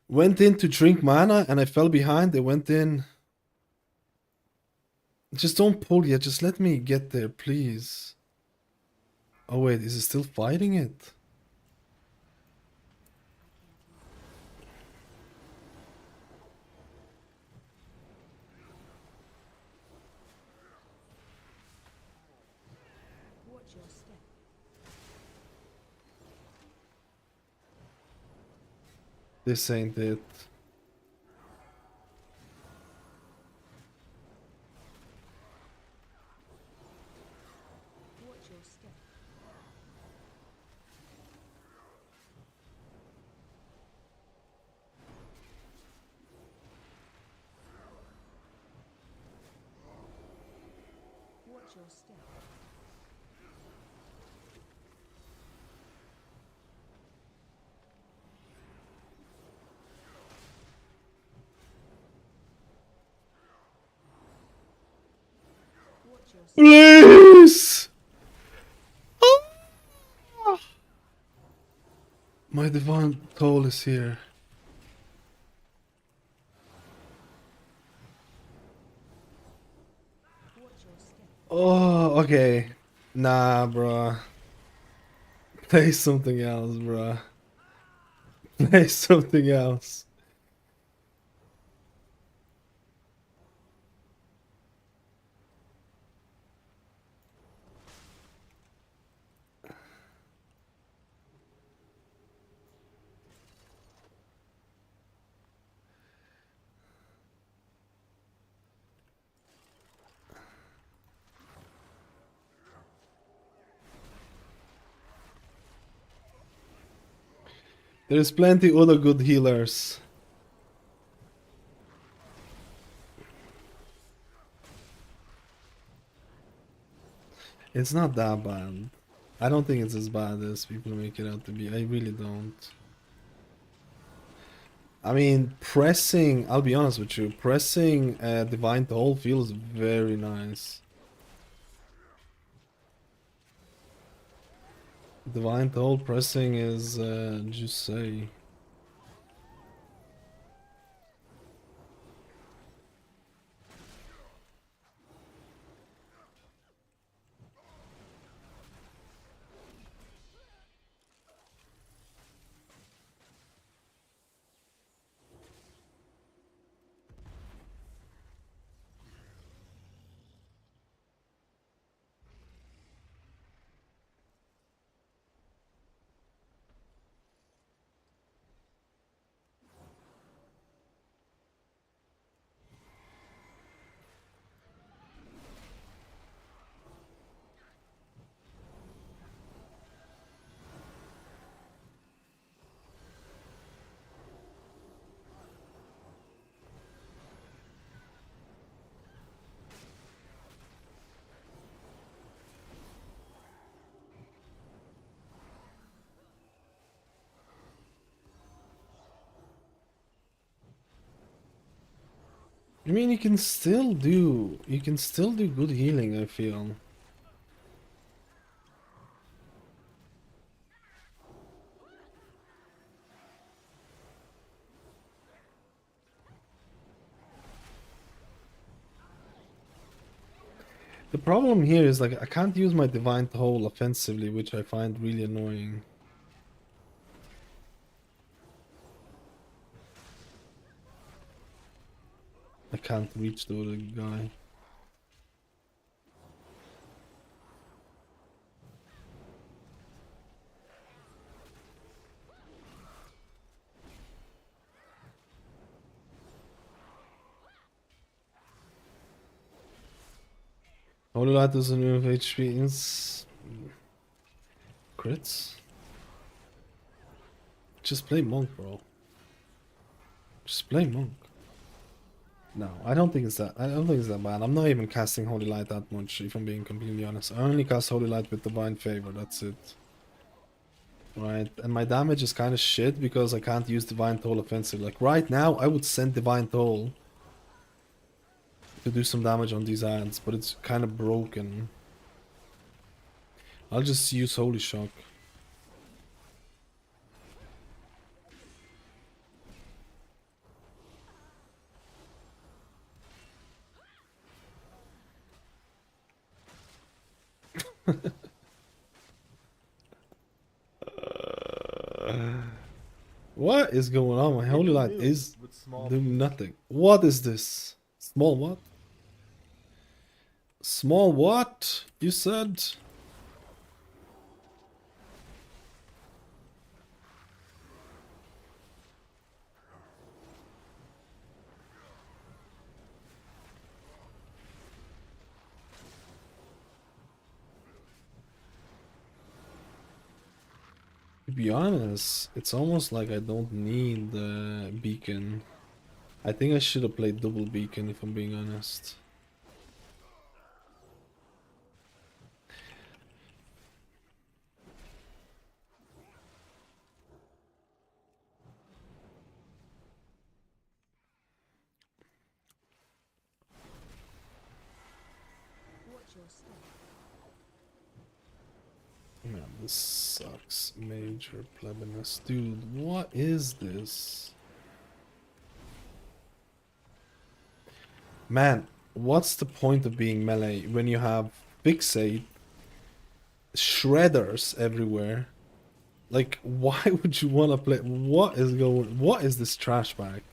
went in to drink mana and I fell behind. They went in... Just don't pull yet. Just let me get there, please. Oh wait, is it still fighting it? This ain't it. Please! Ah! My divine toll is here. Oh, okay. Nah, bruh. Play something else, bruh. Play something else. There's plenty other good healers. It's not that bad. I don't think it's as bad as people make it out to be. I really don't. I mean, pressing, I'll be honest with you, pressing Divine Toll feels very nice. Divine Toll pressing is, just say. I mean, you can still do good healing, I feel. The problem here is like I can't use my Divine Toll offensively, which I find really annoying. I can't reach the other guy. Holy Light doesn't remove HP ins crits. Just play Monk, bro. Just play Monk. No, I don't think it's that. I don't think it's that bad. I'm not even casting Holy Light that much, if I'm being completely honest. I only cast Holy Light with Divine Favor. That's it. Right, and my damage is kind of shit because I can't use Divine Toll offensive. Like right now, I would send Divine Toll to do some damage on these ants, but it's kind of broken. I'll just use Holy Shock. What is going on? My Holy Light is doing nothing. What is this? Small what? Small what? You said? To be honest, it's almost like I don't need the beacon. I think I should have played double beacon if I'm being honest. Man, this sucks. Major plebiness. Dude, what is this? Man, what's the point of being melee when you have fixate, shredders everywhere? Like, why would you want to play? What is this trash bag?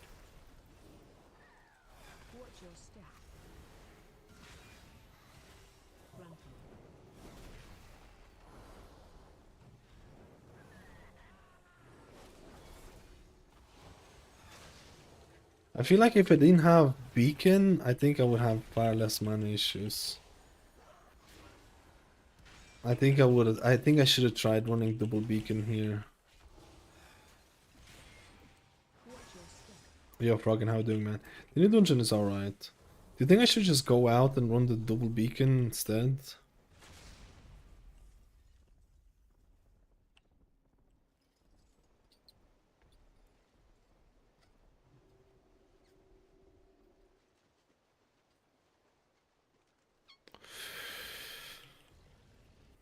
I feel like if I didn't have beacon, I think I would have far less mana issues. I think I should have tried running double beacon here. Yo, Froggen, how you doing, man? The new dungeon is alright. Do you think I should just go out and run the double beacon instead?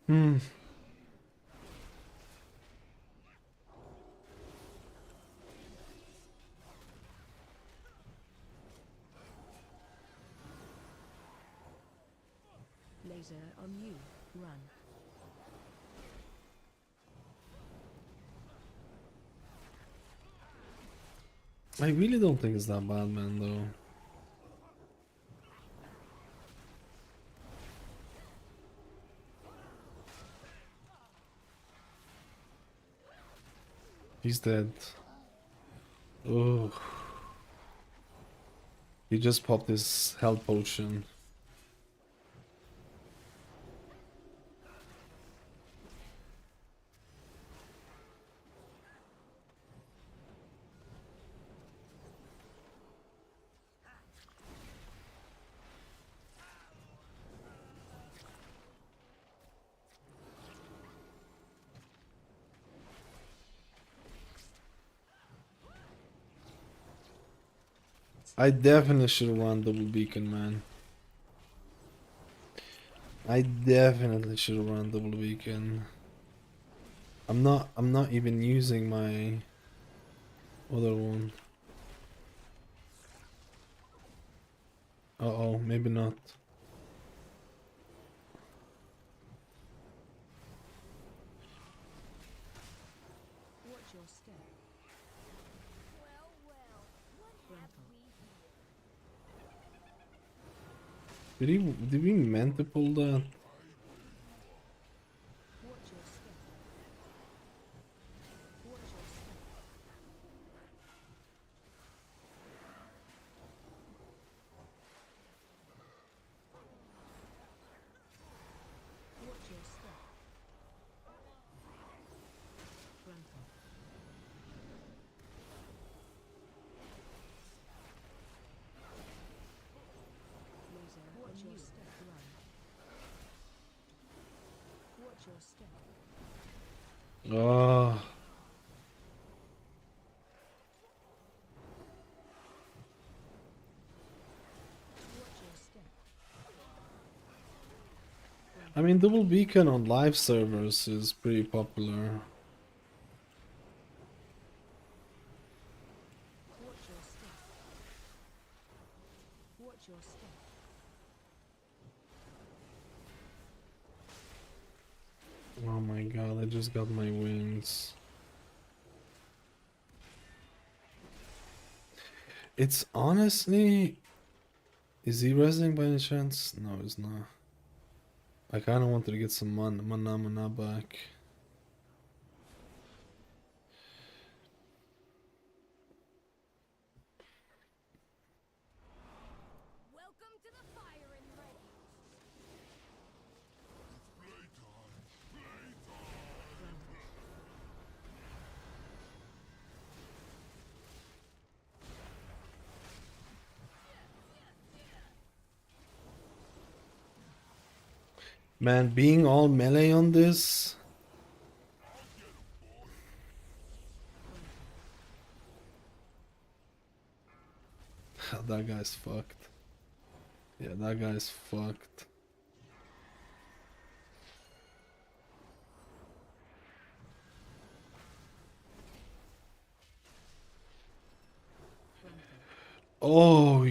Hmm. Laser on you. Run. I really don't think it's that bad, man, though. He's dead. Oh. He just popped his health potion. I definitely should have run double beacon, man. I definitely should have run double beacon. I'm not even using my other one. Uh-oh, maybe not. Watch your step. Did we meant to pull that? Watch your step. Watch your step. Watch your step. Frontal. Laser. Watch your step. Run. Watch your step. Oh. Watch your step. I mean, double beacon on live servers is pretty popular. Watch your step. Watch your step. Oh my god, I just got my wings. It's honestly... Is he resing by any chance? No, he's not. I kinda wanted to get some mana back. Welcome to the fire and rain. Man, being all melee on this. That guy's fucked. Yeah, that guy's fucked. Oh,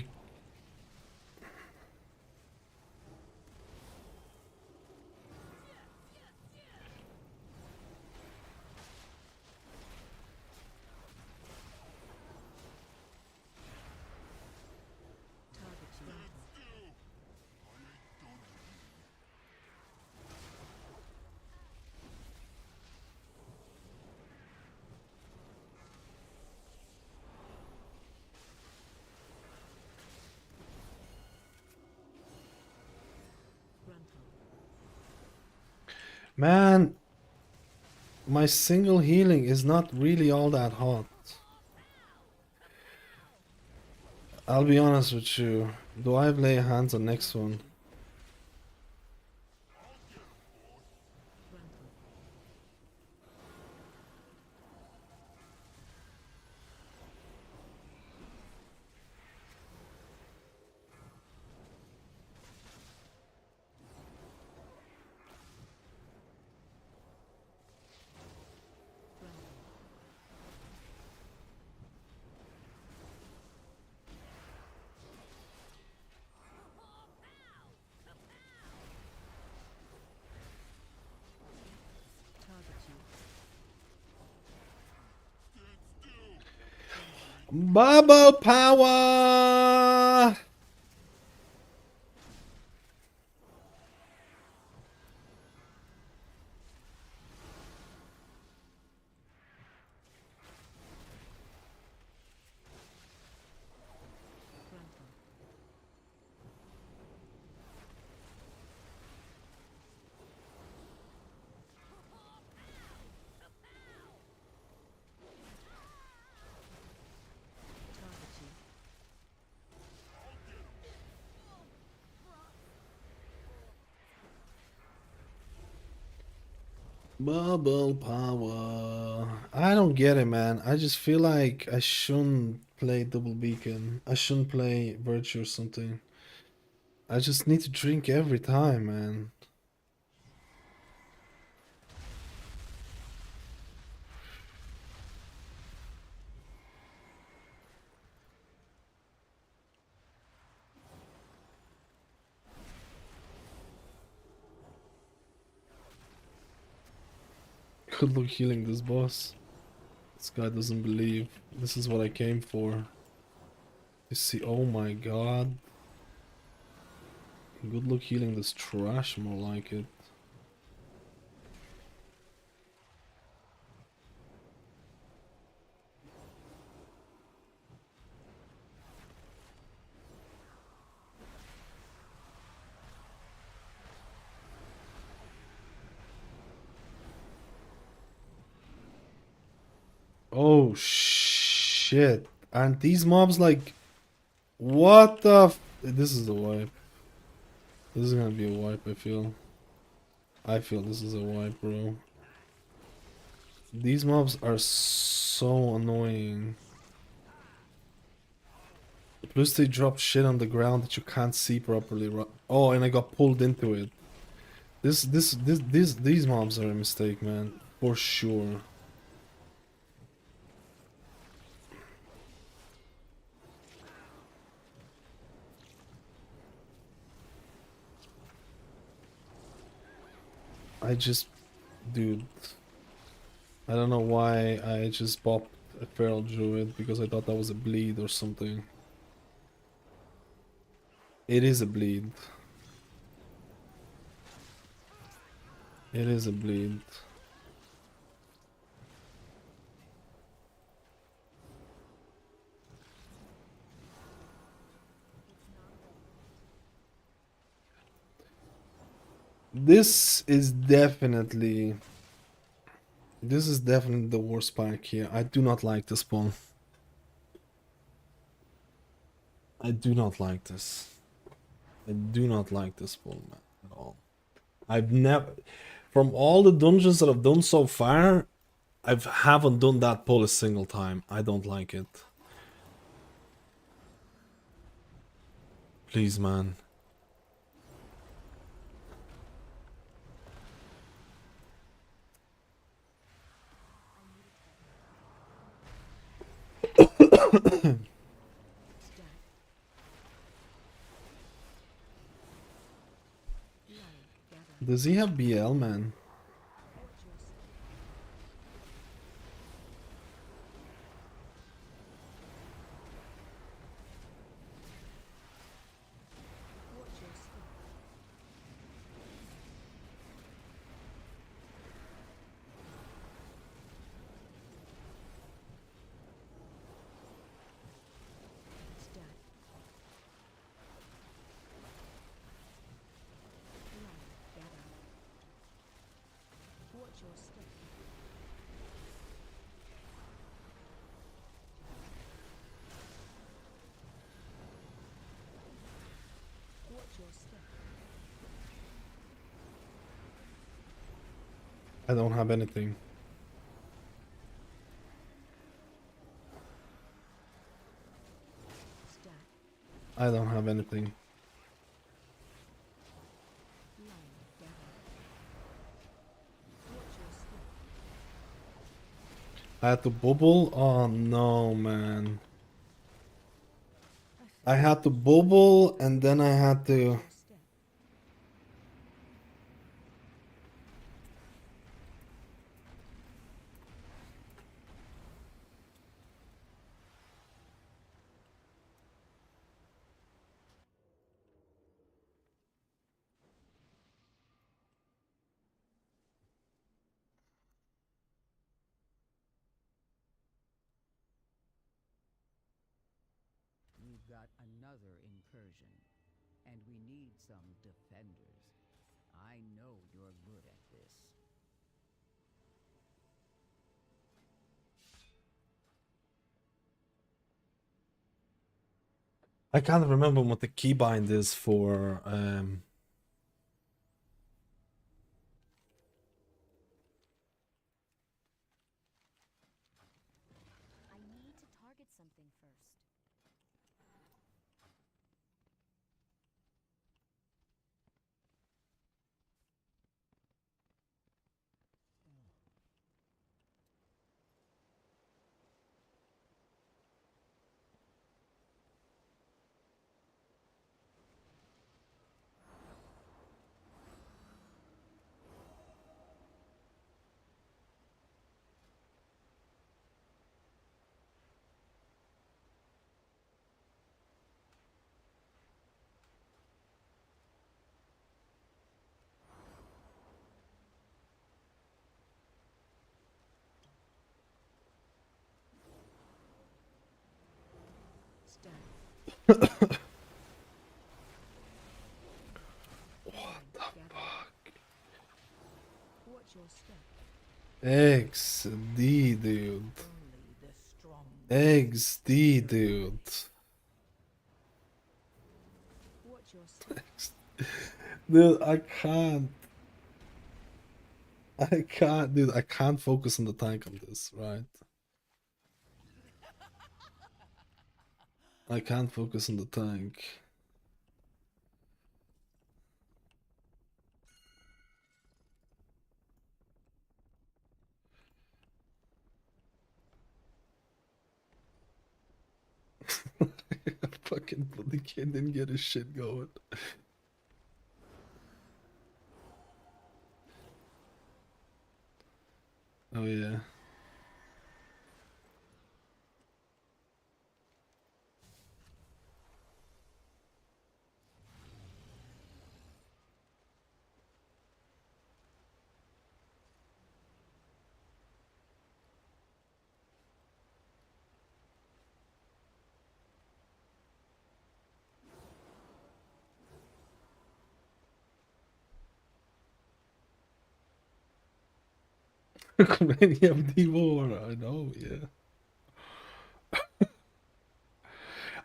man, my single healing is not really all that hot. I'll be honest with you. Do I lay hands on next one? Bubble power! Bubble power. I don't get it, man. I just feel like I shouldn't play double beacon. I shouldn't play virtue or something. I just need to drink every time, man. Good luck healing this boss. This guy doesn't believe. This is what I came for. You see, oh my god. Good luck healing this trash, more like it. Oh shit. And these mobs like, what the this is a wipe. This is gonna be a wipe, I feel. I feel this is a wipe, bro. These mobs are so annoying. Plus they drop shit on the ground that you can't see properly. Oh, and I got pulled into it. These mobs are a mistake, man. For sure. Dude, I don't know why I just popped a feral druid because I thought that was a bleed or something. It is a bleed. It is a bleed. This is definitely the worst pack here. I do not like this spawn. I do not like this. I do not like this spawn, man, at all. I've never, from all the dungeons that I've done so far, I haven't done that pull a single time. I don't like it. Please, man. Does he have BL, man? I don't have anything. I don't have anything. I had to bubble? Oh no, man. I had to bubble and then I had to... We've got another incursion, and we need some defenders. I know you're good at this. I can't remember what the keybind is for I need to target something first. XD, dude. XD, dude. Dude, I can't. Dude, I can't focus on the tank on this, right? I can't focus on the tank. Fucking bloody kid didn't get his shit going. Oh yeah. Many of the war, I know, yeah.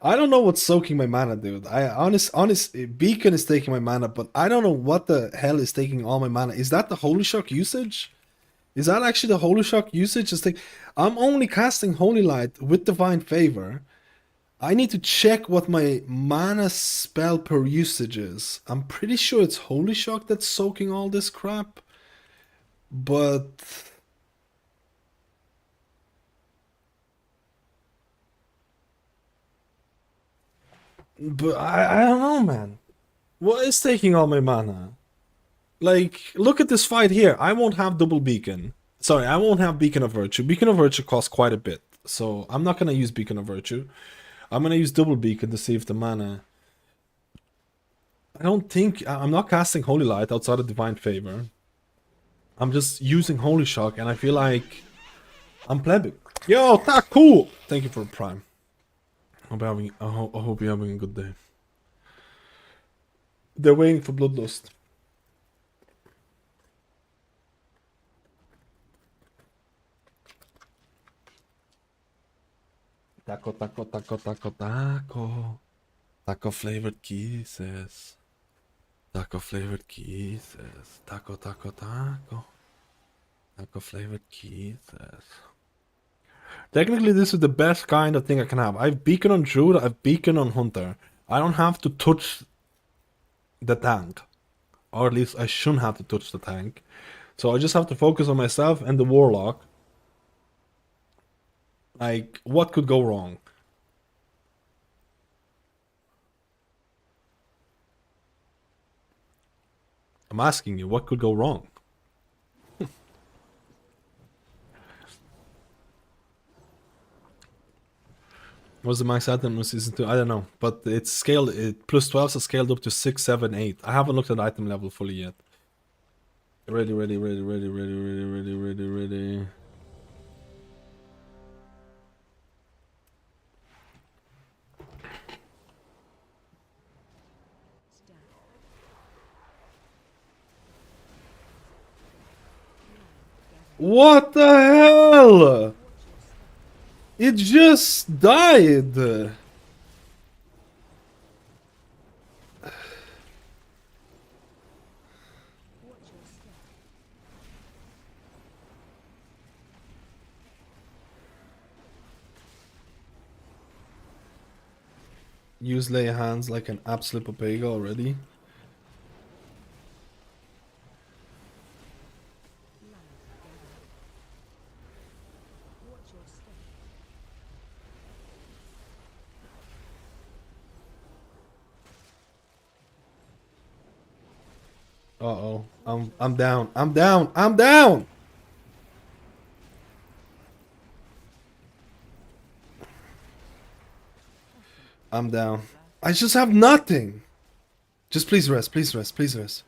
I don't know what's soaking my mana, dude. Honest, Beacon is taking my mana, but I don't know what the hell is taking all my mana. Is that the Holy Shock usage? Is that actually the Holy Shock usage? I'm only casting Holy Light with Divine Favor. I need to check what my mana spell per usage is. I'm pretty sure it's Holy Shock that's soaking all this crap. But I don't know, man. What is taking all my mana? Like, look at this fight here. I won't have double beacon. Sorry, I won't have Beacon of Virtue. Beacon of Virtue costs quite a bit. So I'm not gonna use Beacon of Virtue. I'm gonna use double beacon to see if the mana. I'm not casting Holy Light outside of Divine Favor. I'm just using Holy Shock, and I feel like I'm plebbing. Yo, that cool. Thank you for the prime. I hope you're having a good day. They're waiting for Bloodlust. Taco, taco, taco, taco, taco. Taco flavored kisses. Taco flavored kisses. Taco, taco, taco. Taco flavored kisses. Technically, this is the best kind of thing I can have. I've beacon on Druid, I've beacon on Hunter. I don't have to touch the tank. Or at least I shouldn't have to touch the tank. So I just have to focus on myself and the Warlock. Like, what could go wrong? I'm asking you, what could go wrong? What's the max item in season 2? I don't know, but it's scaled. Plus 12 is scaled up to 6, 7, 8. I haven't looked at item level fully yet. Ready. What the hell? It just died. Use lay hands like an absolute papega already. Uh-oh. I'm down. I'm down. I'm down. I'm down. I just have nothing. Just please rest. Please rest. Please rest.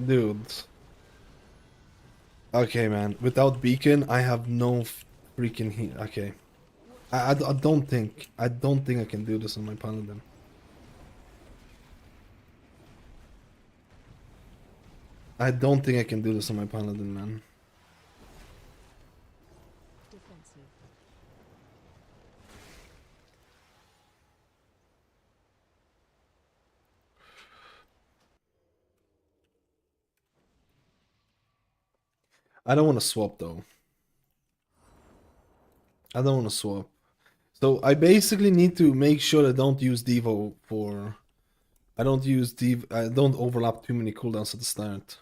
Dude. Okay, man. Without beacon, I have no freaking heat. Okay. I don't think I can do this on my Paladin. I don't think I can do this on my Paladin, man. I don't want to swap though. I don't want to swap. So I basically need to make sure I don't use Devo for... I don't overlap too many cooldowns at the start.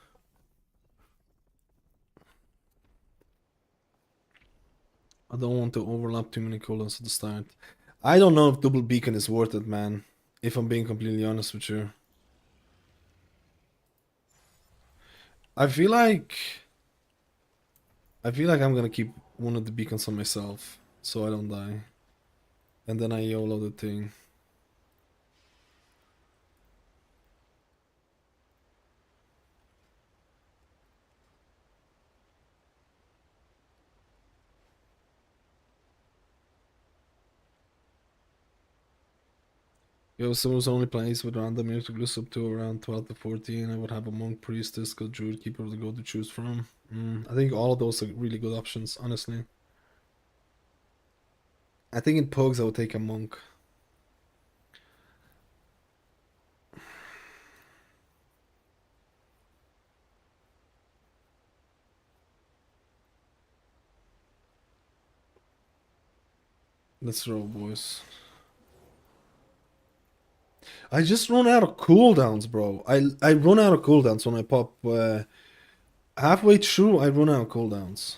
I don't want to overlap too many cooldowns at the start. I don't know if double beacon is worth it, man. If I'm being completely honest with you. I feel like I'm gonna keep one of the beacons on myself, so I don't die. And then I YOLO the thing. If someone was only plays with random music list up to around 12 to 14, I would have a monk, priestess, good druid, keeper to go to choose from. I think all of those are really good options, honestly. I think in Pugs I would take a monk. Let's roll, boys. I just run out of cooldowns, bro. I run out of cooldowns when I pop. Halfway through, I run out of cooldowns.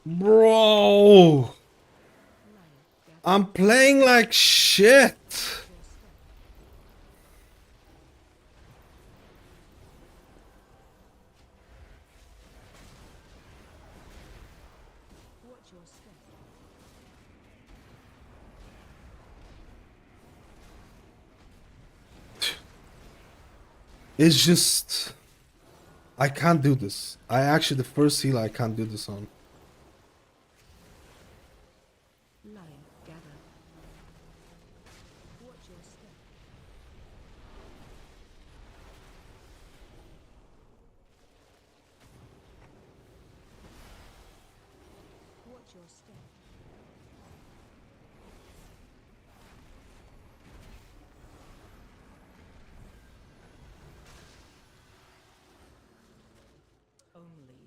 Bro, I'm playing like shit. It's just I can't do this. I actually the first heal I can't do this on.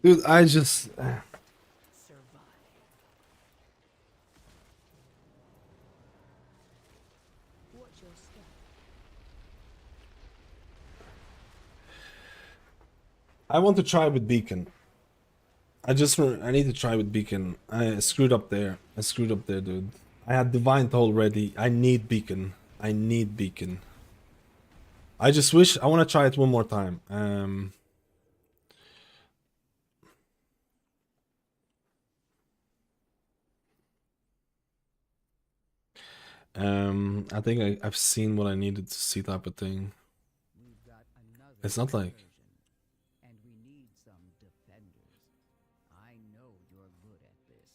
Dude, I just I want to try with Beacon. I need to try with Beacon. I screwed up there. I screwed up there, dude. I had Divine Toll ready. I need Beacon. I need Beacon. I just wish I want to try it one more time. I think I've seen what I needed to see type of thing. It's not like and we need some defenders. I know you're good at this.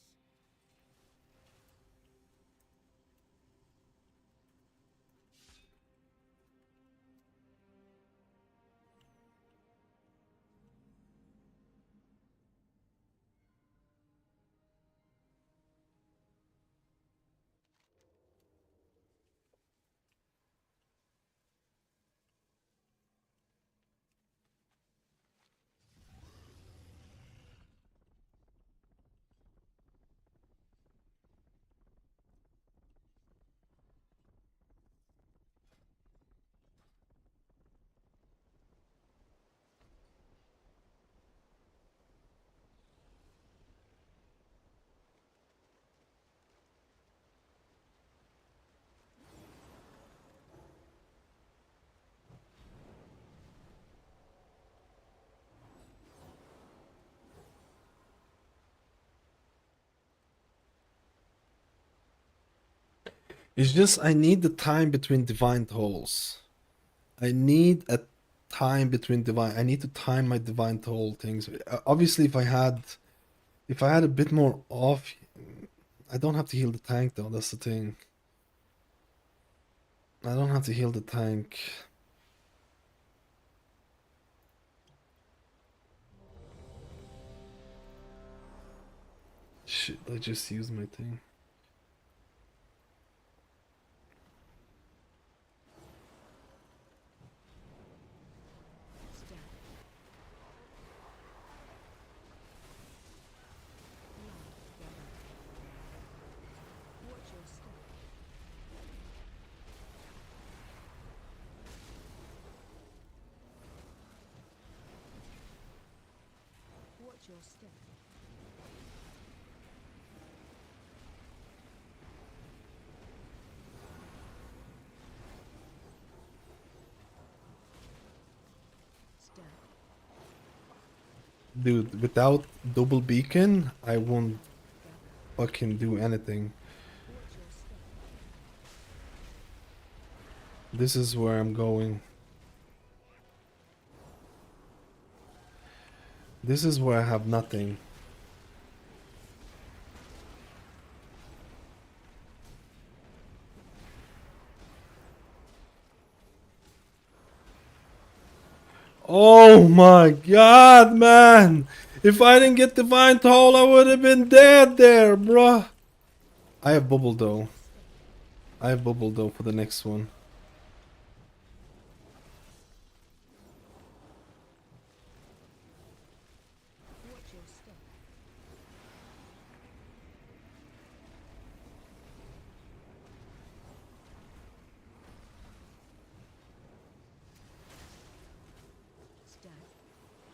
it's just I need the time between Divine Tolls. I need a time between divine. I need to time my Divine Toll things. Obviously, if I had a bit more off, I don't have to heal the tank though. That's the thing. I don't have to heal the tank. Shit, I just used my thing. Watch your step. Dude, without double beacon, I won't fucking do anything. This is where I'm going. This is where I have nothing. Oh my god, man! If I didn't get Divine Toll, I would have been dead there, bruh. I have bubble though. I have bubble though for the next one. Watch your step.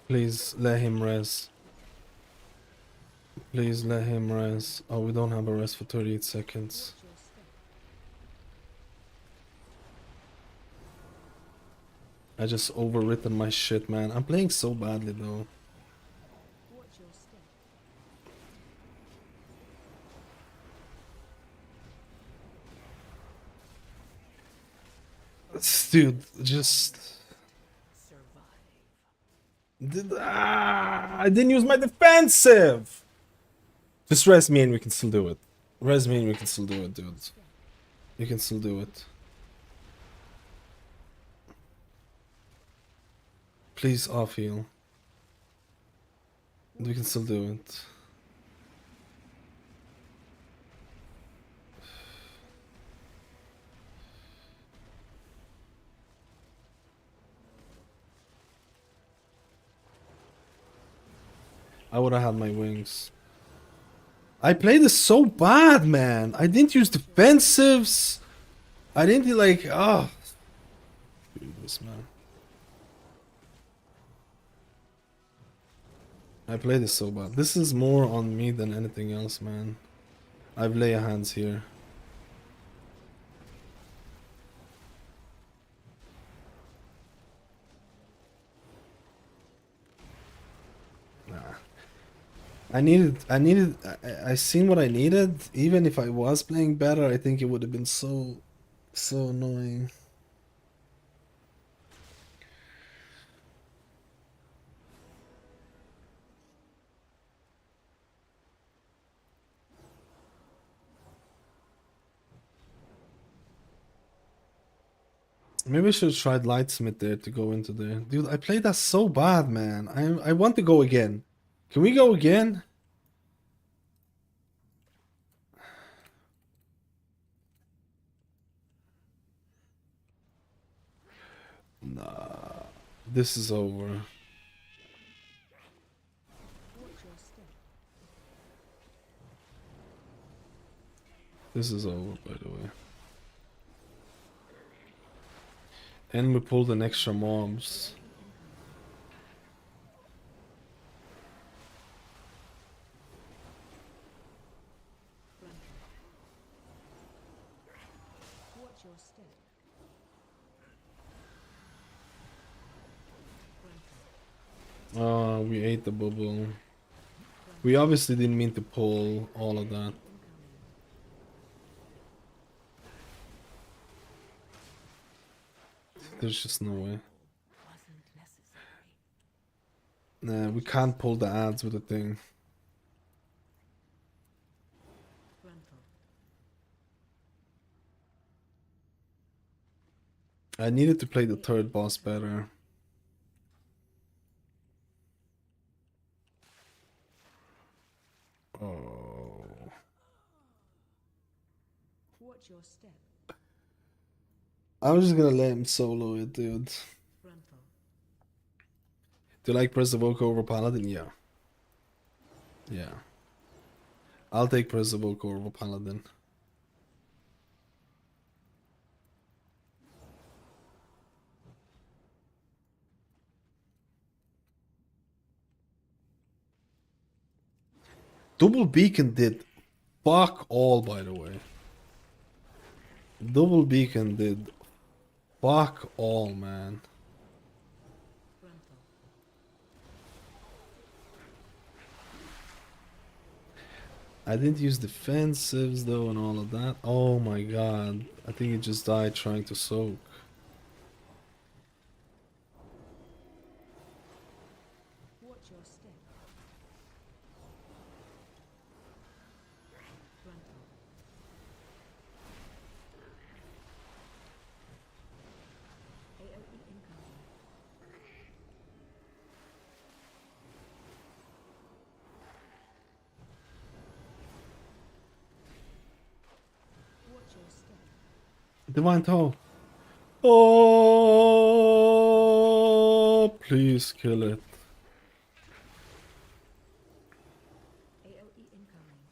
Please let him res. Please let him res. Oh, we don't have a res for 38 seconds. I just overwritten my shit, man. I'm playing so badly though. Watch your step. Dude, just... I didn't use my defensive! Just res me and we can still do it. Res me and we can still do it, dude. You can still do it. Please off heal. We can still do it. I would have had my wings. I played this so bad, man. I didn't use defensives. I didn't like, oh. This man. I played this so bad. This is more on me than anything else, man. I've laid hands here. I seen what I needed. Even if I was playing better, I think it would have been so annoying. Maybe I should have tried Lightsmith there to go into there. Dude, I played that so bad, man. I want to go again. Can we go again? Nah. This is over. Watch your step. This is over, by the way. And we pulled an extra mobs. Watch your step. We ate the bubble. We obviously didn't mean to pull all of that. There's just no way. Nah, we can't pull the ads with the thing. I needed to play the third boss better. Oh. Watch your step. I'm just gonna let him solo it, dude. Frontal. Do you like press Evoker over Paladin? Yeah. Yeah. I'll take press Evoker over Paladin. Double Beacon did fuck all, by the way. Double Beacon did fuck all, man. Frontal. I didn't use defensives though and all of that. Oh my god. I think he just died trying to soak. Watch your step. Frontal. AOE incoming. Watch your step. Divine Toe. Oh, please kill it. AOE incoming.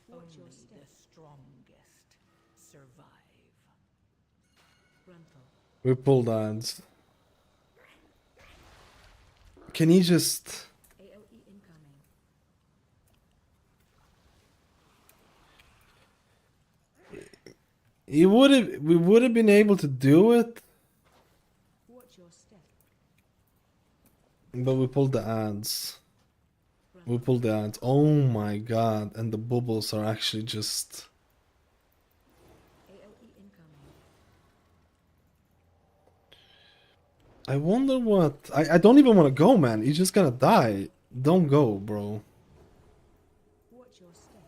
Watch your step. The strongest survive. Frontal. We pulled ads. Can he just... AOE incoming. We would have been able to do it, Watch your step. but we pulled the ads. We pulled the ads. Oh my god, and the bubbles are actually just... AOE incoming. I wonder what... I don't even want to go, man. You're just gonna die. Don't go, bro. Watch your step.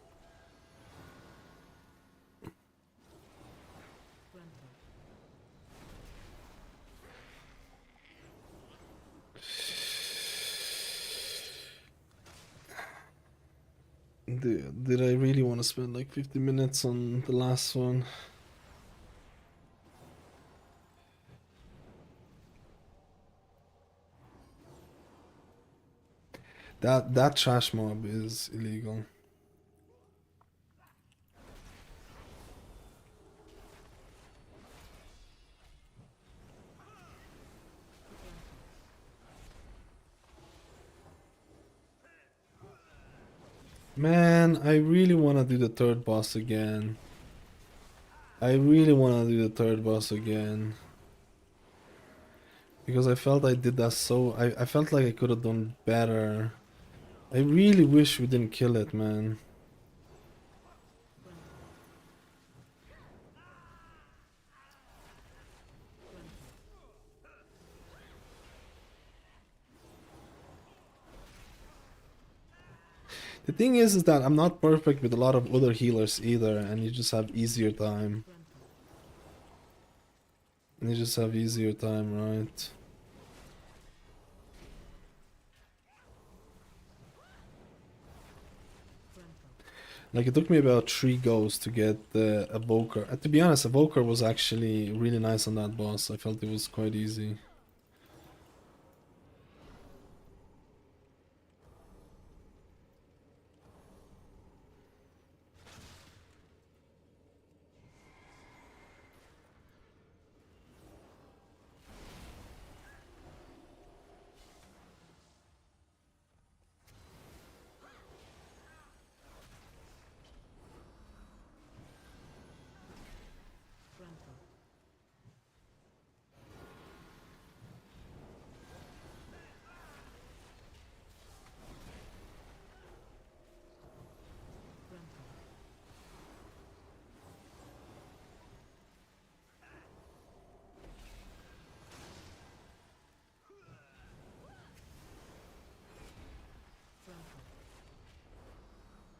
Frontal. Did I really want to spend like 50 minutes on the last one? That trash mob is illegal. Man, I really want to do the third boss again. I really want to do the third boss again. Because I felt I did that so... I felt like I could have done better. I really wish we didn't kill it, man. The thing is that I'm not perfect with a lot of other healers either, and you just have easier time. And you just have easier time, right? Like, it took me about 3 goes to get the Evoker. To be honest, Evoker was actually really nice on that boss. I felt it was quite easy.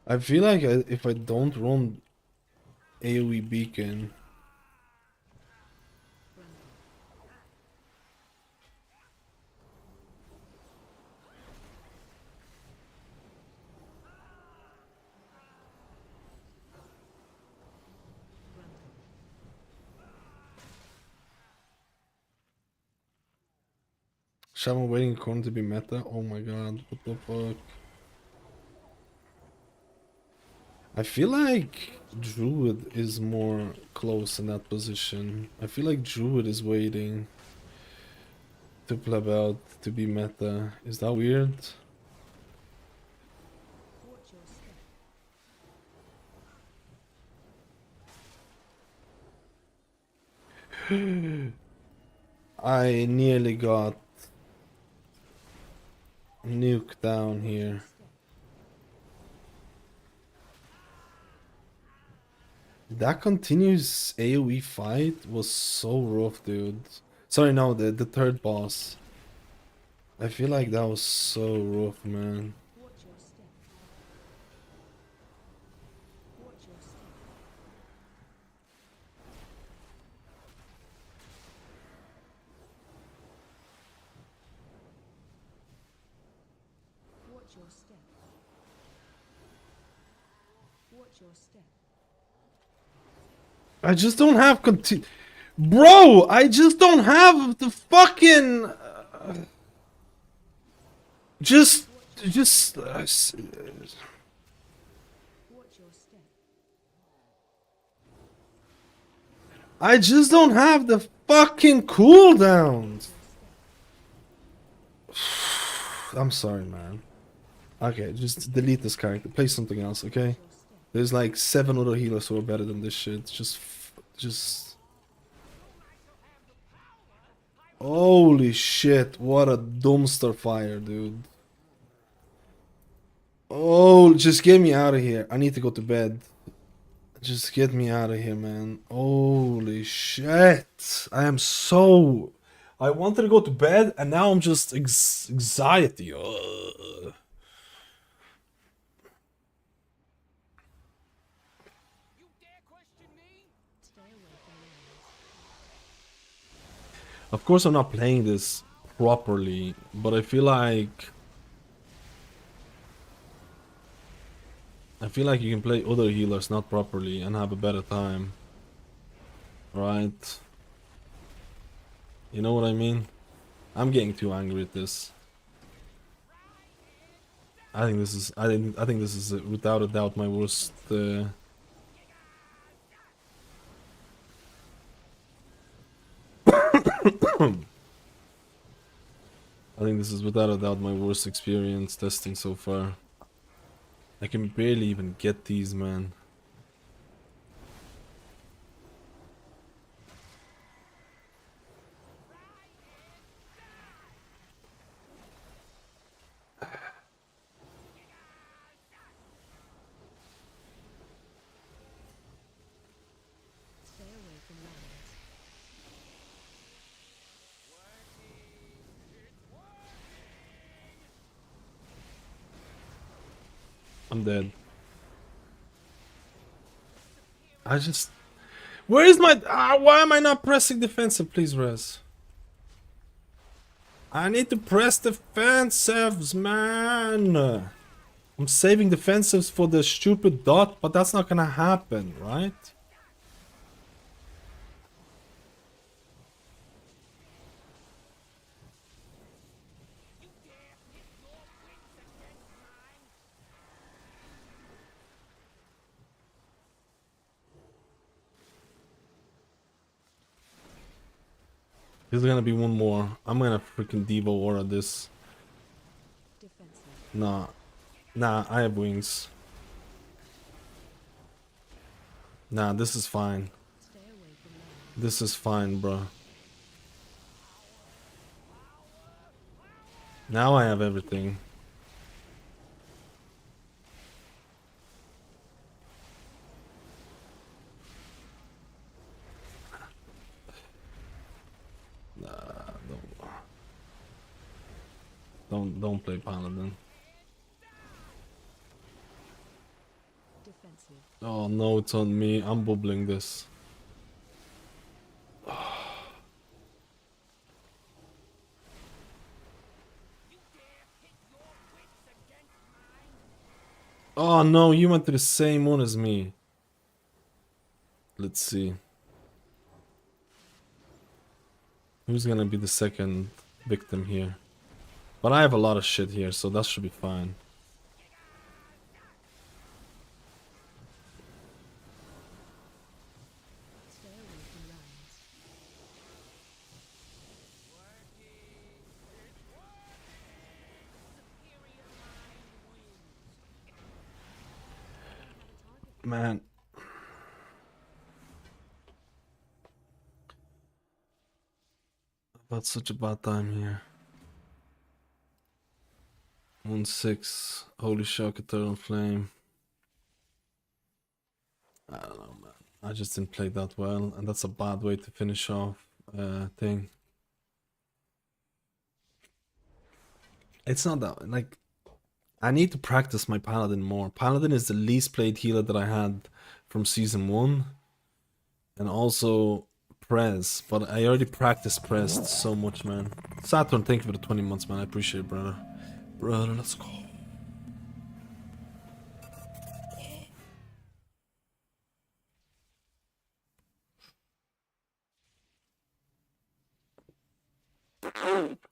I feel like if I don't run AoE Beacon, Shaman waiting corner to be meta. Oh my god, what the fuck? I feel like Druid is more close in that position. I feel like Druid is waiting to pleb out to be meta. Is that weird? I nearly got nuked down here. That continuous AoE fight was so rough, dude. Sorry, no, the third boss. I feel like that was so rough, man. I just don't have Bro, I just don't have the fucking just I just don't have the fucking cooldowns. I'm sorry, man. Okay, just delete this character. Play something else, okay? There's like 7 other healers who are better than this shit. Just... Holy shit, what a dumpster fire, dude. Oh, just get me out of here. I need to go to bed. Just get me out of here, man. Holy shit. I am so... I wanted to go to bed and now I'm just anxiety. Ugh. Of course I'm not playing this properly, but I feel like you can play other healers not properly and have a better time. Right? You know what I mean? I'm getting too angry at this. I think this is without a doubt my worst I think this is without a doubt my worst experience testing so far. I can barely even get these, man. I'm dead. I just... Where is my... why am I not pressing defensive? Please, res. I need to press defensives, man. I'm saving defensives for the stupid dot, but that's not gonna happen, right? There's gonna be one more. I'm gonna freaking Devo Aura this. Nah. Nah, I have wings. Nah, this is fine. This is fine, bro. Now I have everything. Don't play Paladin. Oh no, it's on me. I'm bubbling this. Oh no, you went to the same one as me. Let's see. Who's gonna be the second victim here? But I have a lot of shit here, so that should be fine. Man. I've had such a bad time here. 1-6. Holy Shock, Eternal Flame. I don't know, man. I just didn't play that well, and that's a bad way to finish off thing. It's not that, like, I need to practice my Paladin more. Paladin is the least played healer that I had from Season 1. And also Prez, but I already practiced Prez so much, man. Saturn, thank you for the 20 months, man. I appreciate it, brother. Brother, let's go.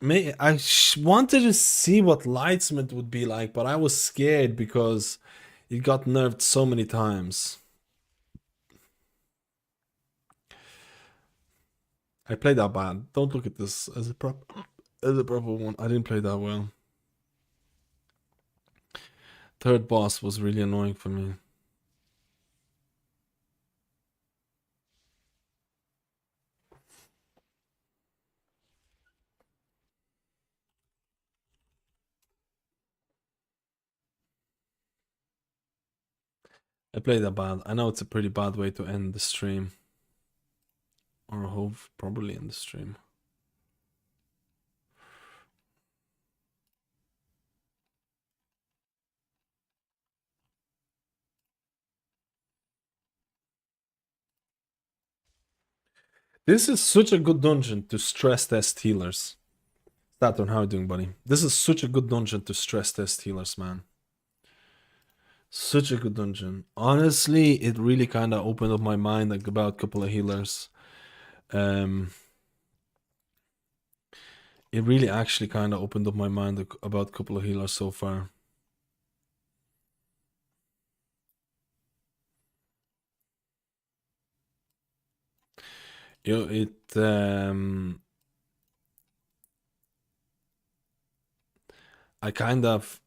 I wanted to see what Lightsmith would be like, but I was scared because it got nerfed so many times. I played that bad. Don't look at this as a proper one. I didn't play that well. Third boss was really annoying for me. I played that bad. I know it's a pretty bad way to end the stream. Or hope probably end the stream. This is such a good dungeon to stress test healers. Saturn, how are you doing, buddy? This is such a good dungeon to stress test healers, man. Such a good dungeon. Honestly, it really kind of opened up my mind like about a couple of healers. It really actually kind of opened up my mind about a couple of healers so far. You know, I'm kind of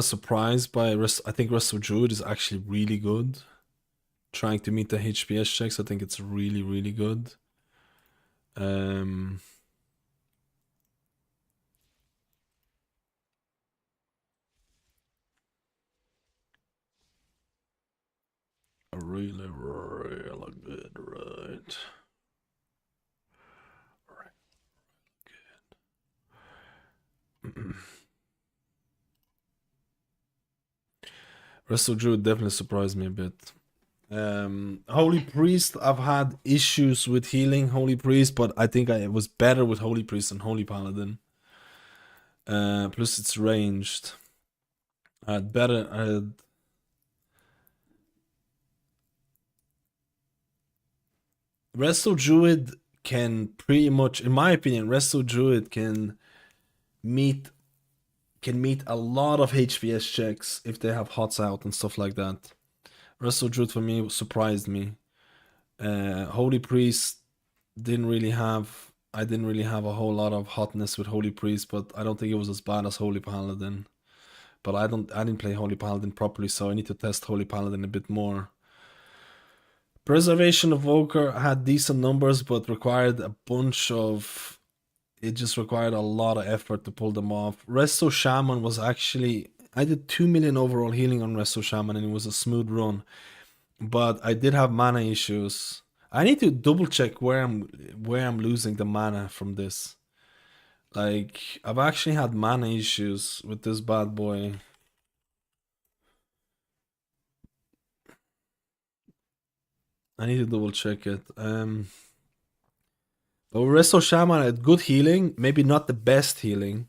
surprised by I think Rest of Druid is actually really good. Trying to meet the HPS checks, I think it's really, really good. Really, really good, right? Good. Rest of Druid definitely surprised me a bit. Holy Priest, I've had issues with healing Holy Priest, but I think it was better with Holy Priest than Holy Paladin. Plus it's ranged. Resto Druid can pretty much, in my opinion, Resto Druid can meet a lot of HPS checks if they have hots out and stuff like that. Resto Druid for me surprised me. Holy Priest I didn't really have a whole lot of hotness with Holy Priest, but I don't think it was as bad as Holy Paladin. But I didn't play Holy Paladin properly, so I need to test Holy Paladin a bit more. Preservation of Evoker had decent numbers, but required a bunch of... It just required a lot of effort to pull them off. Resto Shaman was actually... I did 2 million overall healing on Resto Shaman, and it was a smooth run. But I did have mana issues. I need to double check where I'm losing the mana from this. Like, I've actually had mana issues with this bad boy. I need to double check it. But Resto Shaman had good healing, maybe not the best healing.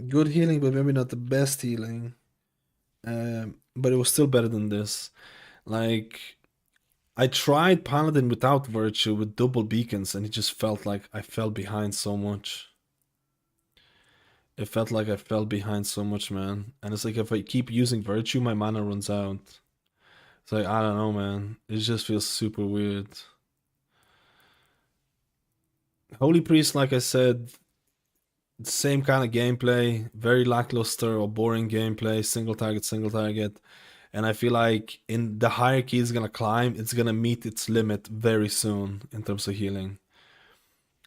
Good healing, but maybe not the best healing. But it was still better than this. Like, I tried Paladin without Virtue with double beacons, and it just felt like I fell behind so much. It felt like I fell behind so much, man. And it's like if I keep using Virtue, my mana runs out. It's like, I don't know, man. It just feels super weird. Holy Priest, like I said, same kind of gameplay, very lackluster or boring gameplay, single target. And I feel like in the hierarchy is gonna climb, it's gonna meet its limit very soon in terms of healing.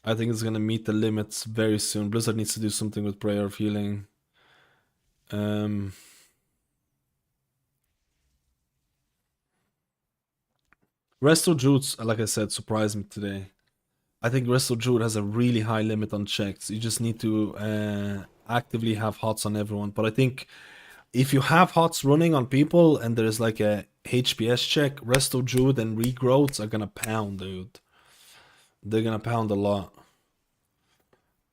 I think it's gonna meet the limits very soon. Blizzard needs to do something with Prayer of Healing. Resto Druids, like I said, surprised me today. I think Resto Druid has a really high limit on checks. You just need to actively have HOTS on everyone. But I think if you have HOTS running on people and there's like a HPS check, Resto Druid and Regrowths are gonna pound, dude. They're gonna pound a lot.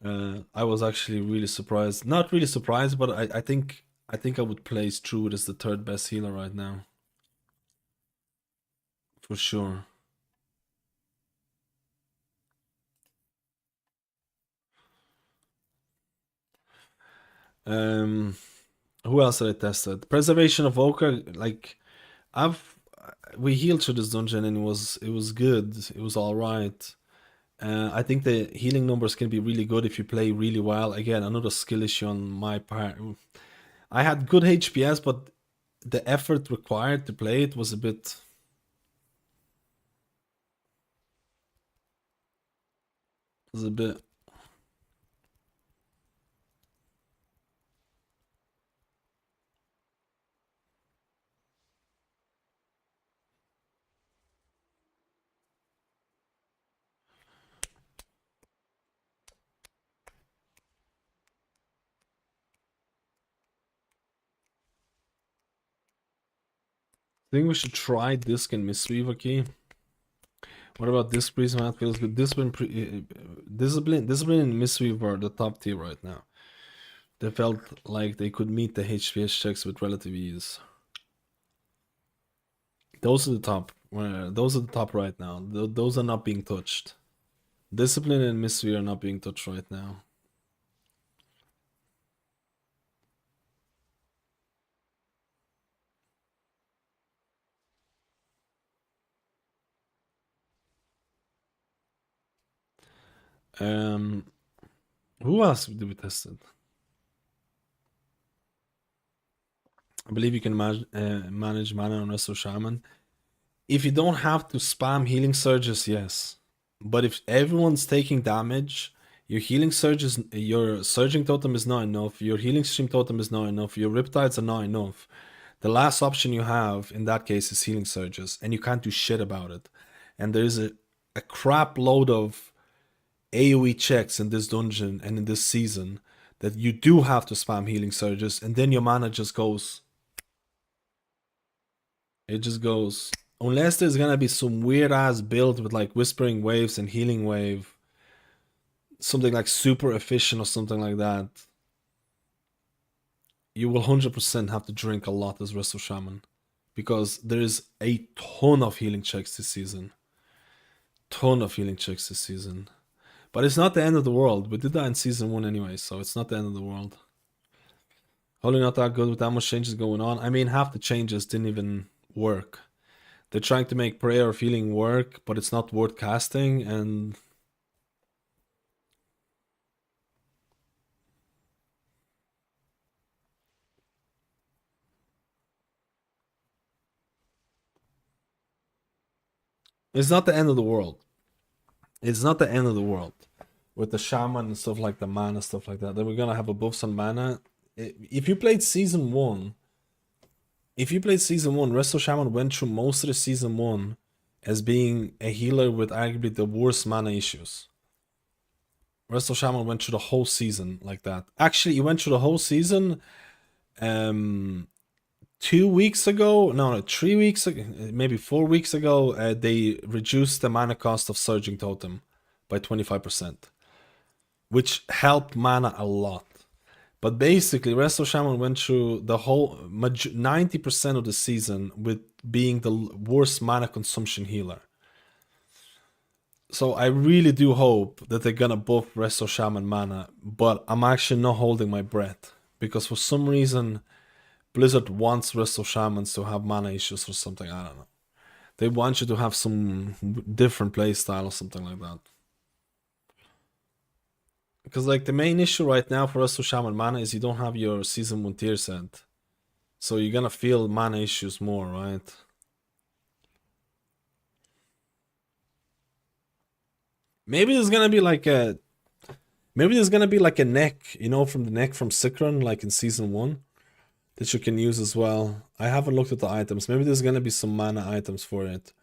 I was actually really surprised. Not really surprised, but I think I would place Druid as the third best healer right now. For sure. Who else did I tested? Preservation of Evoker, like we healed through this dungeon and it was good. It was alright. I think the healing numbers can be really good if you play really well. Again, another skill issue on my part. I had good HPS, but the effort required to play it was a bit... I think we should try Disc and Mistweaver key. What about Disc Prism? That feels good. Discipline and Mistweaver are the top tier right now. They felt like they could meet the HPS checks with relative ease. Those are the top. Those are the top right now. Those are not being touched. Discipline and Mistweaver are not being touched right now. Who else did we test it? I believe you can manage mana on Resto Shaman. If you don't have to spam healing surges, yes. But if everyone's taking damage, your healing surges, your surging totem is not enough, your healing stream totem is not enough, your riptides are not enough. The last option you have in that case is healing surges, and you can't do shit about it. And there's a crap load of AoE checks in this dungeon and in this season that you do have to spam healing surges, and then your mana just goes. It just goes. Unless there's gonna be some weird ass build with like Whispering Waves and Healing Wave, something like super efficient or something like that, you will 100% have to drink a lot as Resto Shaman, because there is a ton of healing checks this season. But it's not the end of the world. We did that in season 1 anyway, so it's not the end of the world. Holy not that good with that much changes going on. I mean, half the changes didn't even work. They're trying to make Prayer of Healing work, but it's not worth casting, and it's not the end of the world. It's not the end of the world. With the Shaman and stuff like the mana, stuff like that, then we're gonna have a buffs on mana. If you played season 1, Resto Shaman went through most of the season 1 as being a healer with arguably the worst mana issues. Resto Shaman went through the whole season like that. Actually, he went through the whole season 2 weeks ago, no, 3 weeks ago, maybe 4 weeks ago, they reduced the mana cost of Surging Totem by 25%, which helped mana a lot. But basically, Resto Shaman went through the whole 90% of the season with being the worst mana consumption healer. So I really do hope that they're gonna buff Resto Shaman mana, but I'm actually not holding my breath because for some reason Blizzard wants Resto Shamans to have mana issues or something. I don't know. They want you to have some different playstyle or something like that. Because like the main issue right now for Resto Shaman mana is you don't have your Season 1 tier set. So you're gonna feel mana issues more, right? Maybe there's gonna be like a neck, you know, from the neck from Sikron, like in Season 1, that you can use as well. I haven't looked at the items. Maybe there's gonna be some mana items for it.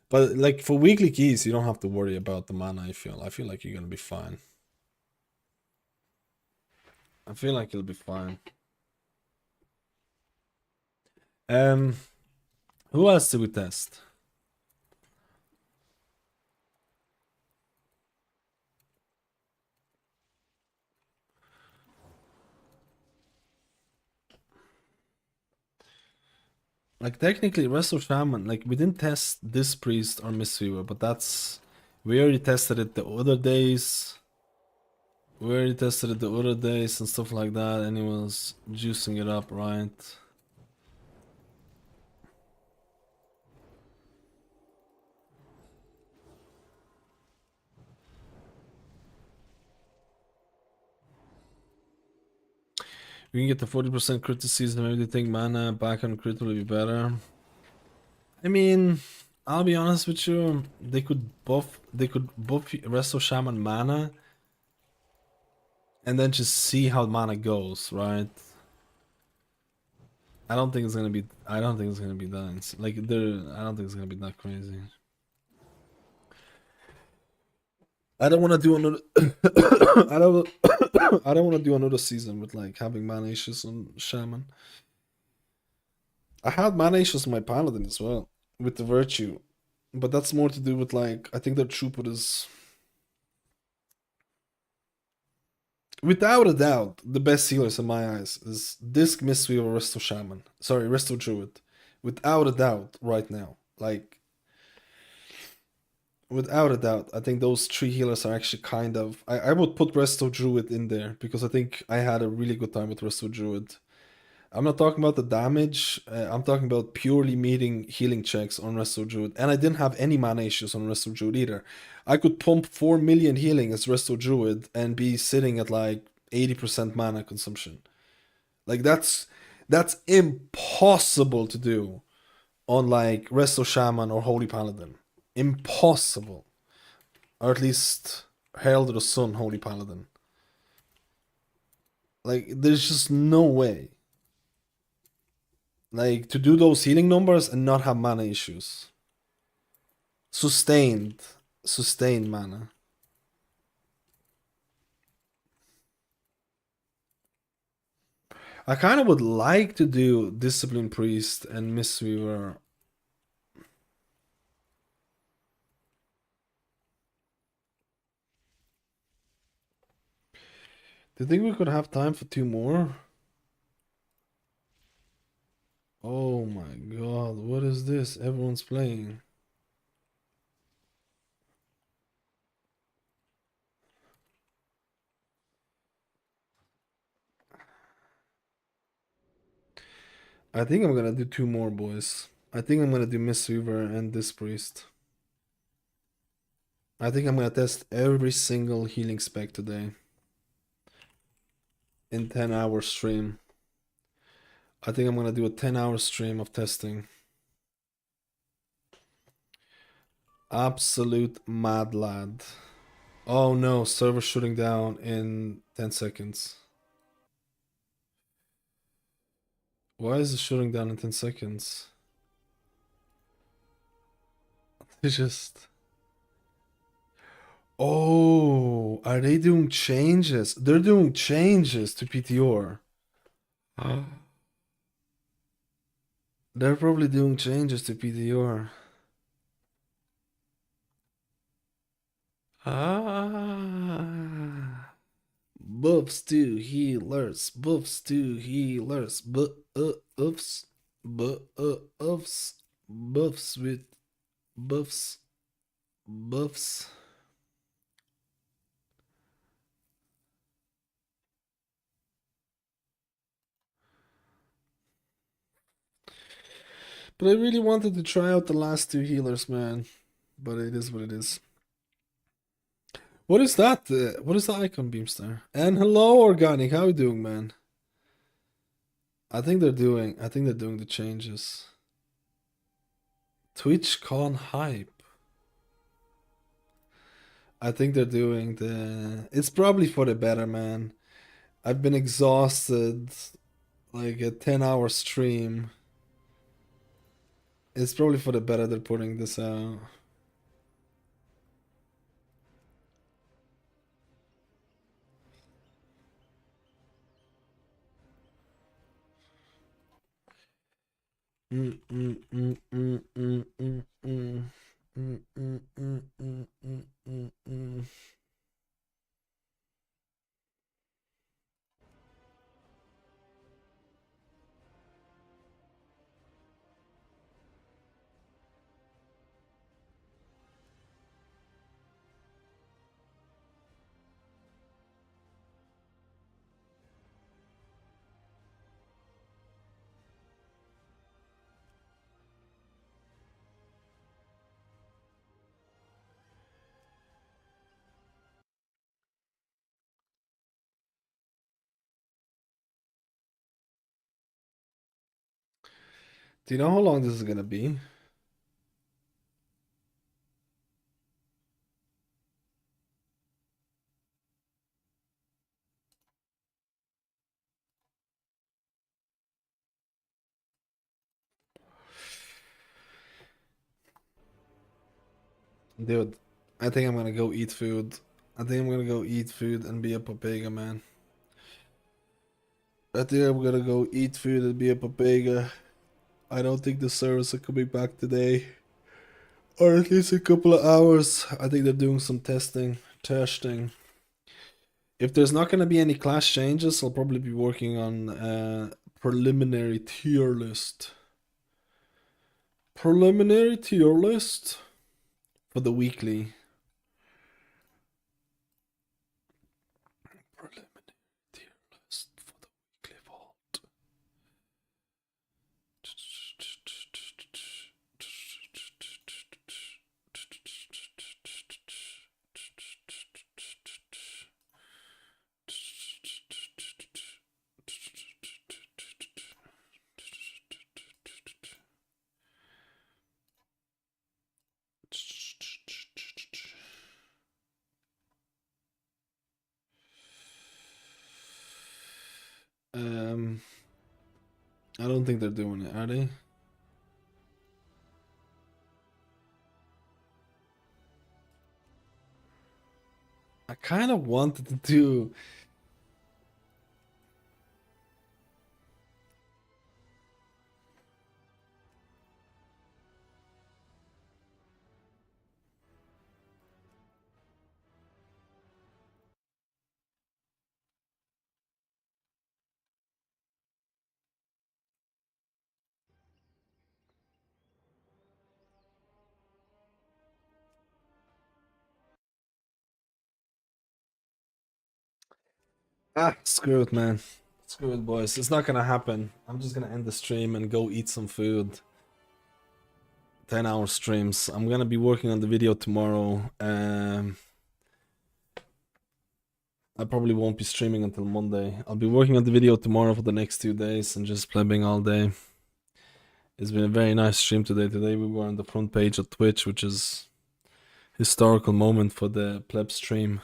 But like for weekly keys, you don't have to worry about the mana, I feel. I feel like you're gonna be fine. I feel like you'll be fine. Who else did we test? Like technically Resto Shaman, like we didn't test this priest or Mistweaver, but that's we already tested it the other days. We already tested it the other days and stuff like that, and he was juicing it up, right? We can get the 40% criticism, maybe they think mana back on crit will be better. I mean, I'll be honest with you, they could buff Resto Shaman mana and then just see how mana goes, right? I don't think it's gonna be that like I don't think it's gonna be that crazy. I don't want to do another I don't want to do another season with like having mana issues on Shaman. I had mana issues on my Paladin as well with the Virtue, but that's more to do with like I think their throughput is without a doubt the best healers in my eyes is Disc, Mistweaver, or Resto Shaman. Sorry, Resto Druid. Without a doubt, right now, like. Without a doubt, I think those three healers are actually kind of... I would put Resto Druid in there, because I think I had a really good time with Resto Druid. I'm not talking about the damage, I'm talking about purely meeting healing checks on Resto Druid. And I didn't have any mana issues on Resto Druid either. I could pump 4 million healing as Resto Druid and be sitting at like 80% mana consumption. Like that's impossible to do on like Resto Shaman or Holy Paladin. Impossible. Or at least Herald of the Sun, Holy Paladin. Like, there's just no way. Like, to do those healing numbers and not have mana issues. Sustained mana. I kind of would like to do Discipline Priest and Mistweaver. Do you think we could have time for 2 more? Oh my god, what is this? Everyone's playing. I think I'm gonna do 2 more, boys. I think I'm gonna do Mistweaver and this priest. I think I'm gonna test every single healing spec today. In 10-hour stream. I think I'm gonna do a 10-hour stream of testing. Absolute mad lad. Oh no, server shutting down in 10 seconds. Why is it shutting down in 10 seconds? It's just... Oh, are they doing changes? They're doing changes to PTR. They're probably doing changes to PTR. Buffs to healers, buffs to healers, buffs. buffs with buffs. Buffs. But I really wanted to try out the last two healers, man. But it is what it is. What is that? What is the icon, Beamstar? And hello, Organic. How you doing, man? I think they're doing the changes. TwitchCon hype. I think they're doing the. It's probably for the better, man. I've been exhausted. Like a 10-hour stream. It's probably for the better they're putting this out. Do you know how long this is gonna be? Dude, I think I'm gonna go eat food. I think I'm gonna go eat food and be a Papega, man. I think I'm gonna go eat food and be a Papega. I don't think the servers are coming back today. Or at least a couple of hours. I think they're doing some testing. If there's not gonna be any class changes, I'll probably be working on preliminary tier list. Preliminary tier list for the weekly. Preliminary tier list for the weekly vault. I don't think they're doing it, are they? I kind of wanted to do. Screw it, man. Screw it, boys. It's not gonna happen. I'm just gonna end the stream and go eat some food. 10-hour streams. I'm gonna be working on the video tomorrow. I probably won't be streaming until Monday. I'll be working on the video tomorrow for the next 2 days and just plebbing all day. It's been a very nice stream today. Today we were on the front page of Twitch, which is historical moment for the pleb stream.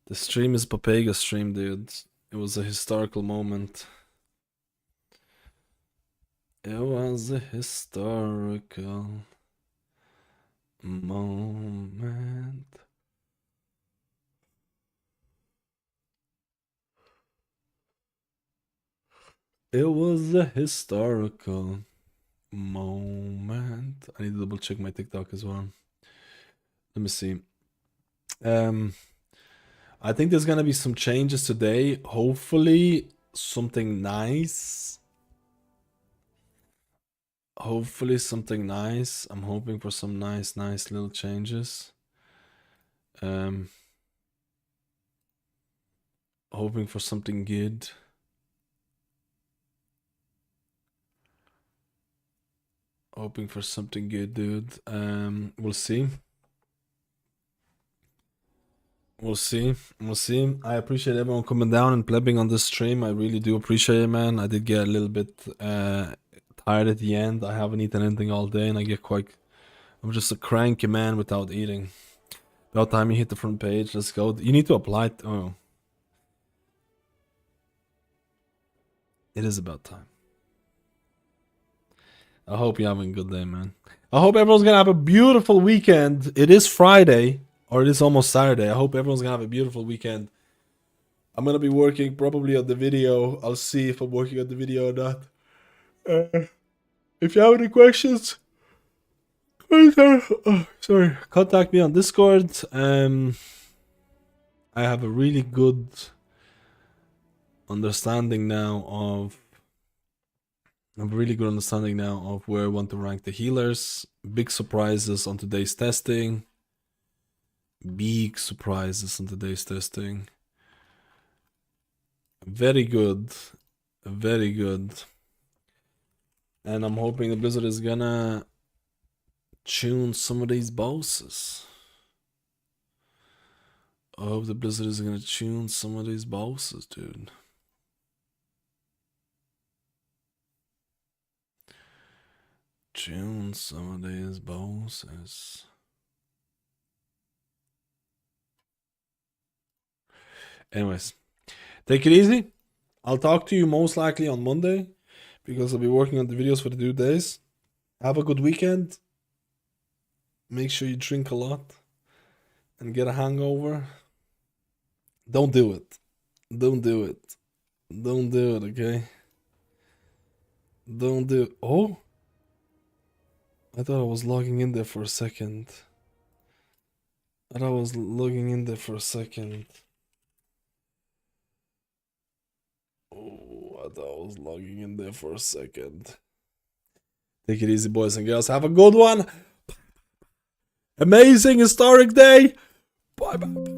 The stream is Papega stream, dude. It was a historical moment. It was a historical moment. It was a historical moment. I need to double check my TikTok as well. Let me see. I think there's gonna be some changes today. Hopefully something nice. Hopefully something nice. I'm hoping for some nice little changes. Hoping for something good. Hoping for something good, dude. We'll see. We'll see. We'll see. I appreciate everyone coming down and plebbing on this stream. I really do appreciate it, man. I did get a little bit tired at the end. I haven't eaten anything all day, and I get quite... I'm just a cranky man without eating. About time you hit the front page. Let's go. You need to apply... Oh. It is about time. I hope you're having a good day, man. I hope everyone's gonna have a beautiful weekend. It is Friday, or it is almost Saturday. I hope everyone's gonna have a beautiful weekend. I'm gonna be working probably on the video. I'll see if I'm working on the video or not. If you have any questions, contact me on Discord. I have a really good understanding now of where I want to rank the healers. Big surprises on today's testing. Very good. Very good. And I'm hoping the Blizzard is gonna tune some of these bosses. I hope the Blizzard is gonna tune some of these bosses, dude. Tune some of these bosses. Anyways, take it easy. I'll talk to you most likely on Monday, because I'll be working on the videos for the 2 days. Have a good weekend. Make sure you drink a lot and get a hangover. Don't do it. Don't do it. Don't do it, okay? Don't do it. Oh! I thought I was logging in there for a second. I thought I was logging in there for a second. Oh, I thought I was logging in there for a second. Take it easy, boys and girls. Have a good one. Amazing historic day. Bye bye.